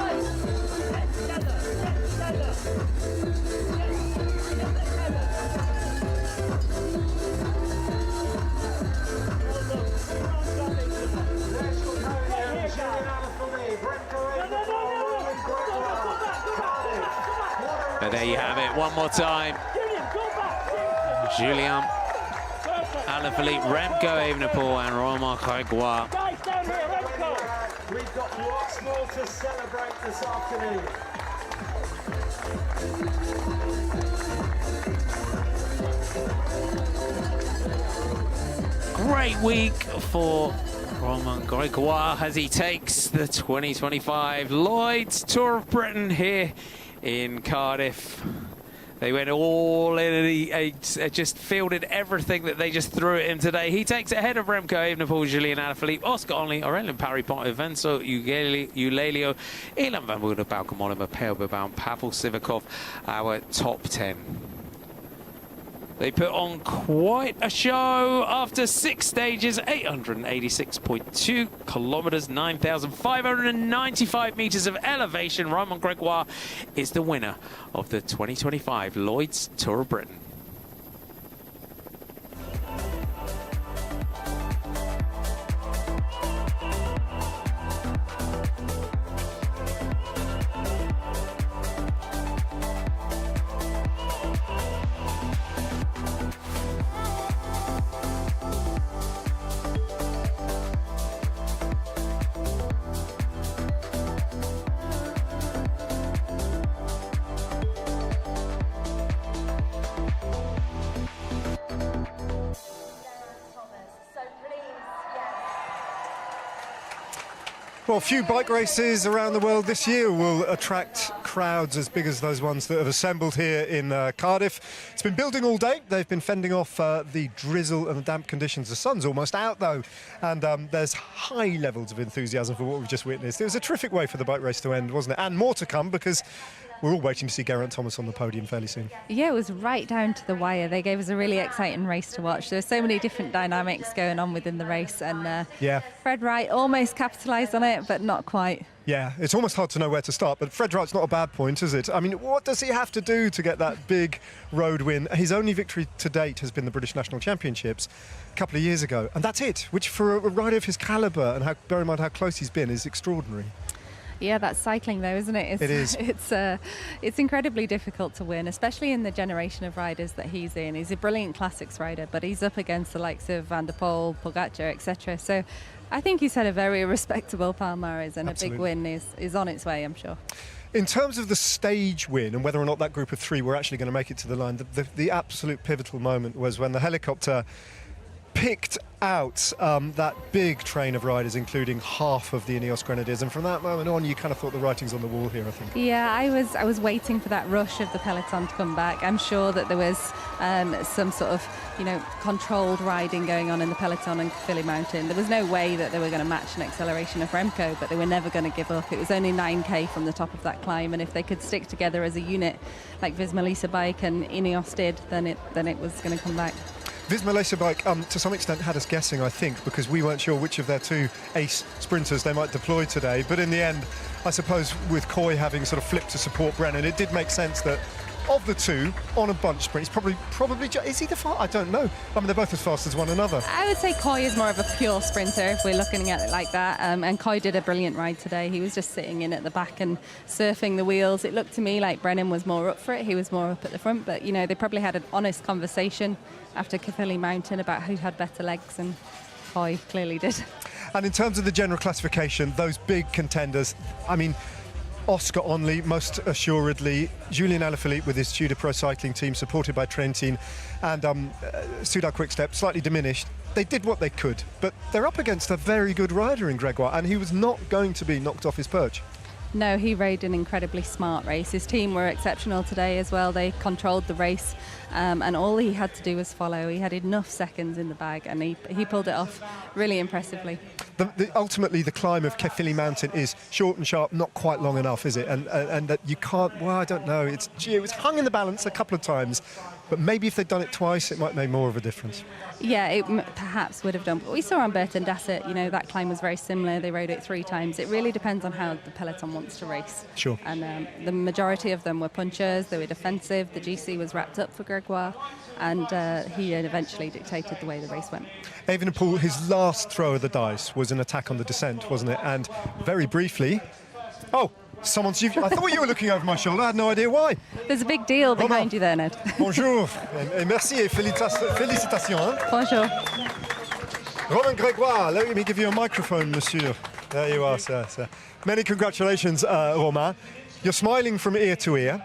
[SPEAKER 11] But there you have it, one more time. Julien Alaphilippe, Remco Evenepoel, and Roman Grégoire.
[SPEAKER 17] We've got lots more to celebrate this afternoon.
[SPEAKER 11] Great week for Romain Gregoire as he takes the 2025 Lloyds Tour of Britain here in Cardiff. They went all in, he just fielded everything that they just threw at him today. He takes it ahead of Remco Evenepoel, Julien Alaphilippe, Oscar Onley, Aurélien Paripont, Vincenzo Eulelio, Ilan Van Woude, Bauke Mollema, Peo Bouban, Pavel Sivakov, our top 10. They put on quite a show after 6 stages, 886.2 kilometres, 9,595 metres of elevation. Romain Gregoire is the winner of the 2025 Lloyds Tour of Britain.
[SPEAKER 1] Well, few bike races around the world this year will attract crowds as big as those ones that have assembled here in Cardiff. It's been building all day. They've been fending off the drizzle and the damp conditions. The sun's almost out, though, and there's high levels of enthusiasm for what we've just witnessed. It was a terrific way for the bike race to end, wasn't it? And more to come, because we're all waiting to see Geraint Thomas on the podium fairly soon.
[SPEAKER 3] Yeah, it was right down to the wire. They gave us a really exciting race to watch. There were so many different dynamics going on within the race, and Fred Wright almost capitalised on it, but not quite.
[SPEAKER 1] Yeah, it's almost hard to know where to start, but Fred Wright's not a bad point, is it? I mean, what does he have to do to get that big road win? His only victory to date has been the British National Championships a couple of years ago, and that's it, which for a rider of his calibre, and bear in mind how close he's been, is extraordinary.
[SPEAKER 3] Yeah, that's cycling though, isn't it?
[SPEAKER 1] It is.
[SPEAKER 3] It's incredibly difficult to win, especially in the generation of riders that he's in. He's a brilliant classics rider, but he's up against the likes of Van der Poel, Pogacar, etc. So I think he's had a very respectable palmarès, and
[SPEAKER 1] Absolutely.
[SPEAKER 3] a big win is on its way, I'm sure.
[SPEAKER 1] In terms of the stage win and whether or not that group of three were actually going to make it to the line, the absolute pivotal moment was when the helicopter picked out that big train of riders, including half of the Ineos Grenadiers, and from that moment on you kind of thought the writing's on the wall here, I think.
[SPEAKER 3] Yeah, I was waiting for that rush of the peloton to come back. I'm sure that there was some sort of controlled riding going on in the peloton on Caerphilly Mountain. There was no way that they were going to match an acceleration of Remco, but they were never going to give up. It was only 9k from the top of that climb, and if they could stick together as a unit like Visma Lease Bike and Ineos did, then it was going to come back.
[SPEAKER 1] Visma Lease Bike, to some extent, had us guessing, I think, because we weren't sure which of their two ace sprinters they might deploy today. But in the end, I suppose with Coy having sort of flipped to support Brennan, it did make sense that of the two, on a bunch sprint, he's probably is he the fast? I don't know. I mean, they're both as fast as one another.
[SPEAKER 3] I would say Coy is more of a pure sprinter if we're looking at it like that. And Coy did a brilliant ride today. He was just sitting in at the back and surfing the wheels. It looked to me like Brennan was more up for it. He was more up at the front, but they probably had an honest conversation after Caerphilly Mountain about who had better legs, and Coy clearly did.
[SPEAKER 1] And in terms of the general classification, those big contenders, I mean, Oscar Onley, most assuredly, Julien Alaphilippe with his Tudor Pro Cycling team, supported by Trentin, and Soudal Quickstep, slightly diminished. They did what they could, but they're up against a very good rider in Gregoire, and he was not going to be knocked off his perch.
[SPEAKER 3] No, he rode an incredibly smart race. His team were exceptional today as well. They controlled the race, and all he had to do was follow. He had enough seconds in the bag, and he pulled it off really impressively.
[SPEAKER 1] Ultimately, the climb of Caerphilly Mountain is short and sharp, not quite long enough, is it? And that you can't, well, I don't know. It was hung in the balance a couple of times, but maybe if they'd done it twice, it might make more of a difference.
[SPEAKER 3] Yeah, it perhaps would have done. But we saw on Burton Dasset, that climb was very similar. They rode it 3 times. It really depends on how the peloton wants to race.
[SPEAKER 1] Sure.
[SPEAKER 3] And the majority of them were punchers. They were defensive. The GC was wrapped up for Gregoire, and he eventually dictated the way the race went.
[SPEAKER 1] Evenepoel, his last throw of the dice was an attack on the descent, wasn't it? And very briefly, I thought you were looking over my shoulder. I had no idea why.
[SPEAKER 3] There's a big deal behind you there, Ned.
[SPEAKER 1] Bonjour, et merci et félicitations.
[SPEAKER 3] Bonjour.
[SPEAKER 1] Romain Gregoire, let me give you a microphone, monsieur. There you are, sir. Many congratulations, Romain. You're smiling from ear to ear.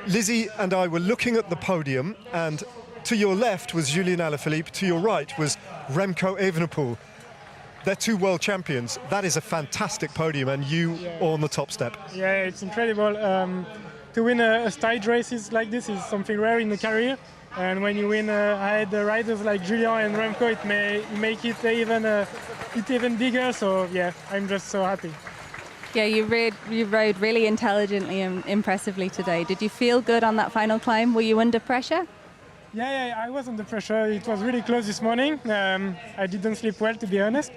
[SPEAKER 1] Lizzie and I were looking at the podium, and to your left was Julien Alaphilippe, to your right was Remco Evenepoel. they're two world champions. That is a fantastic podium, and you on the top step.
[SPEAKER 6] Yeah, it's incredible. To win a stage races like this is something rare in the career. And when you win ahead the riders like Geraint and Remco, it may make it even bigger. So yeah, I'm just so happy.
[SPEAKER 3] Yeah, you rode really intelligently and impressively today. Did you feel good on that final climb? Were you under pressure?
[SPEAKER 6] Yeah, I was under pressure. It was really close this morning. I didn't sleep well, to be honest.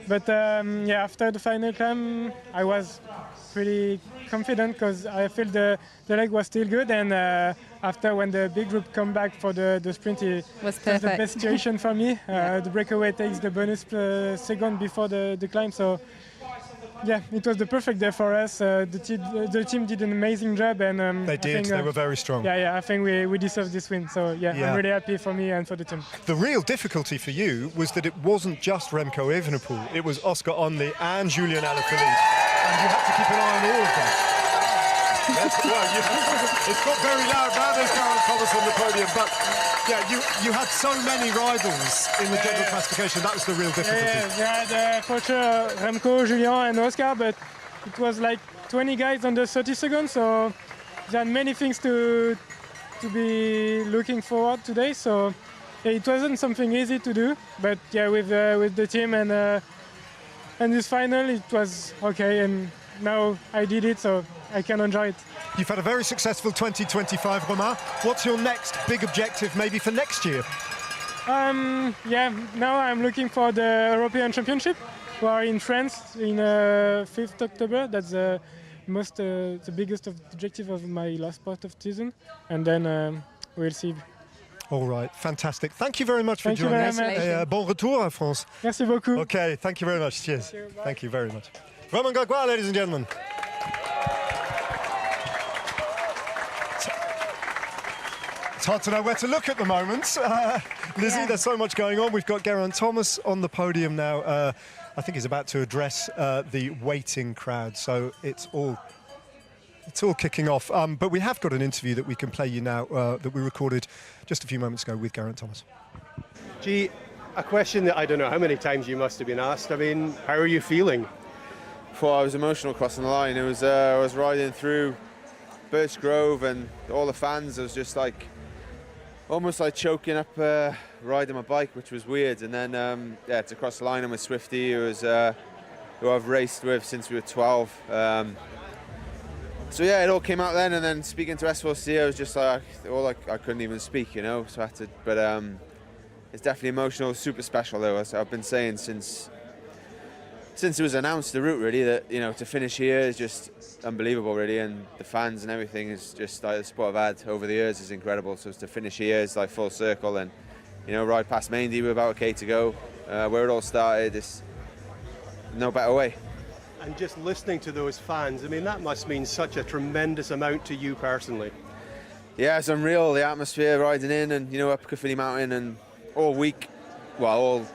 [SPEAKER 6] But yeah, after the final climb, I was pretty confident because I feel the leg was still good. And after when the big group come back for the sprint, it was the best situation for me. The breakaway takes the bonus second before the climb. So yeah, it was the perfect day for us. The team did an amazing job, and
[SPEAKER 1] they did. They were very strong.
[SPEAKER 6] Yeah, I think we deserve this win. So yeah, I'm really happy for me and for the team.
[SPEAKER 1] The real difficulty for you was that it wasn't just Remco Evenepoel. It was Oscar Onley and Julian Alaphilippe, and you had to keep an eye on all of them. It's got very loud now. There's Geraint Thomas on the podium, but yeah, you had so many rivals in the general classification. That was the real difficulty.
[SPEAKER 6] Yeah, for sure Remco, Julian, and Oscar, but it was like 20 guys under 30 seconds, so there are many things to be looking forward today. So yeah, it wasn't something easy to do, but yeah, with the team and this final, it was okay, and now I did it, so I can enjoy it.
[SPEAKER 1] You've had a very successful 2025, Romain. What's your next big objective, maybe for next year?
[SPEAKER 6] Yeah, now I'm looking for the European Championship. We are in France in 5th October. That's the biggest objective of my last part of the season, and then we'll see.
[SPEAKER 1] All right, fantastic. Thank you very much for joining us. Bon retour à France.
[SPEAKER 6] Merci beaucoup.
[SPEAKER 1] Okay, thank you very much. Cheers. Thank you very much. Romain Grosjean, ladies and gentlemen. It's hard to know where to look at the moment. Lizzie, there's so much going on. We've got Geraint Thomas on the podium now. I think he's about to address the waiting crowd. So it's all kicking off. But we have got an interview that we can play you now that we recorded just a few moments ago with Geraint Thomas.
[SPEAKER 4] Gee, a question that I don't know how many times you must have been asked. I mean, how are you feeling?
[SPEAKER 5] Before I was emotional crossing the line. It was I was riding through Birch Grove and all the fans. I was just like almost like choking up riding my bike, which was weird. And then yeah, to cross the line, I'm with Swifty, who I've raced with since we were 12. So yeah, it all came out then. And then speaking to S4C, I was just like, I couldn't even speak, you know. So I had to, but it's definitely emotional, super special though. As I've been saying since it was announced, the route really, that, you know, to finish here is just unbelievable really, and the fans and everything is just like the support I've had over the years is incredible. So to finish here is like full circle, and you know, ride past Maindy with about a K to go, where it all started, is no better way.
[SPEAKER 4] And just listening to those fans, I mean, that must mean such a tremendous amount to you personally.
[SPEAKER 5] Yeah, it's unreal, the atmosphere riding in, and you know, up Caffini Mountain, and all week, well,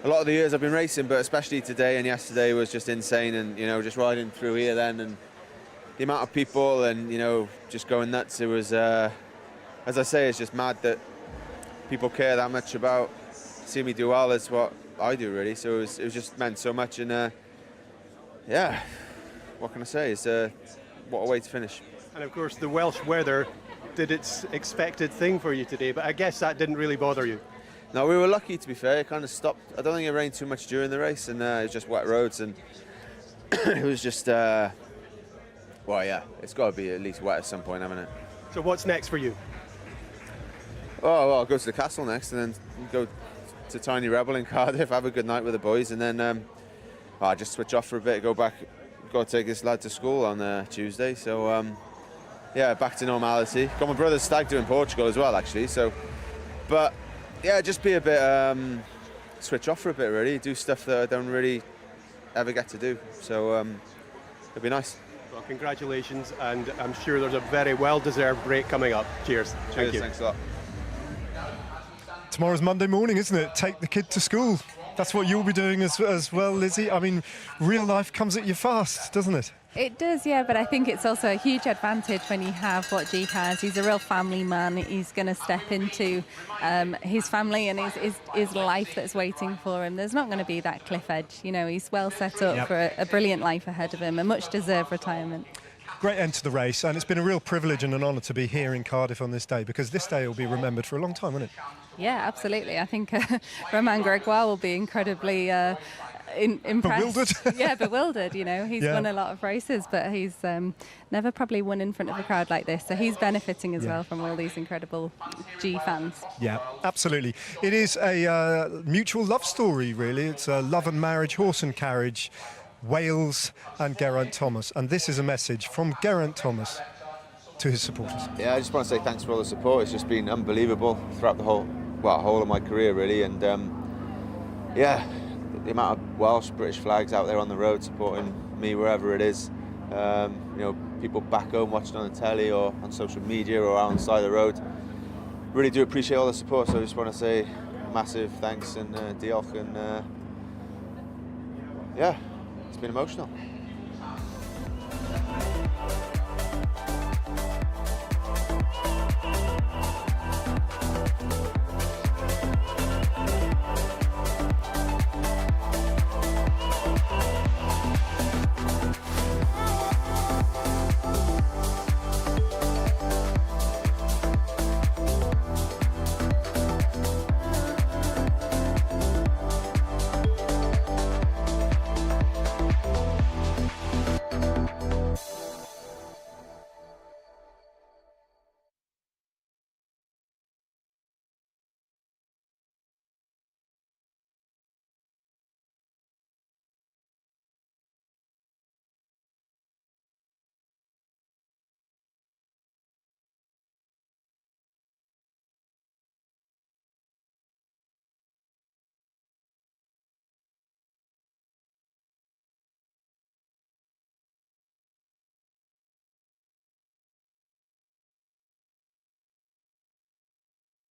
[SPEAKER 5] a lot of the years I've been racing, but especially today and yesterday was just insane. And you know, just riding through here then, and the amount of people, and you know, just going nuts. It was, as I say, it's just mad that people care that much about seeing me do well as what I do really. So it was just meant so much, and yeah, what can I say? It's what a way to finish.
[SPEAKER 4] And of course, the Welsh weather did its expected thing for you today, but I guess that didn't really bother you.
[SPEAKER 5] No, we were lucky, to be fair. It kind of stopped. I don't think it rained too much during the race, and it was just wet roads, and it was just, well, yeah, it's got to be at least wet at some point, haven't it?
[SPEAKER 4] So what's next for you?
[SPEAKER 5] Oh, well, I'll go to the castle next, and then go to Tiny Rebel in Cardiff, have a good night with the boys, and then I'll just switch off for a bit, go to take this lad to school on Tuesday. So, yeah, back to normality. Got my brother's stag do in Portugal as well, actually, so, but yeah, just be a bit, switch off for a bit really, do stuff that I don't really ever get to do, so it'll be nice.
[SPEAKER 4] Well, congratulations, and I'm sure there's a very well-deserved break coming up. Cheers. Thank you.
[SPEAKER 5] Thanks a lot.
[SPEAKER 1] Tomorrow's Monday morning, isn't it? Take the kid to school. That's what you'll be doing as well, Lizzie. I mean, real life comes at you fast, doesn't it?
[SPEAKER 3] It does, yeah, but I think it's also a huge advantage when you have what G has. He's a real family man. He's going to step into his family and his life that's waiting for him. There's not going to be that cliff edge. You know, he's well set up for a brilliant life ahead of him, a much-deserved retirement.
[SPEAKER 1] Great end to the race, and it's been a real privilege and an honour to be here in Cardiff on this day, because this day will be remembered for a long time, won't it?
[SPEAKER 3] Yeah, absolutely. I think Romain Gregoire will be incredibly impressed.
[SPEAKER 1] Bewildered?
[SPEAKER 3] Yeah, bewildered. You know, he's won a lot of races, but he's never probably won in front of a crowd like this. So he's benefiting as well from all these incredible G fans.
[SPEAKER 1] Yeah, absolutely. It is a mutual love story, really. It's a love and marriage, horse and carriage, Wales and Geraint Thomas. And this is a message from Geraint Thomas to his supporters.
[SPEAKER 7] Yeah, I just want to say thanks for all the support. It's just been unbelievable throughout the whole of my career, really. And yeah, the amount of Welsh, British flags out there on the road supporting me wherever it is. You know, people back home watching on the telly or on social media or out on the side of the road. Really do appreciate all the support. So I just want to say massive thanks and diolch, and yeah, it's been emotional.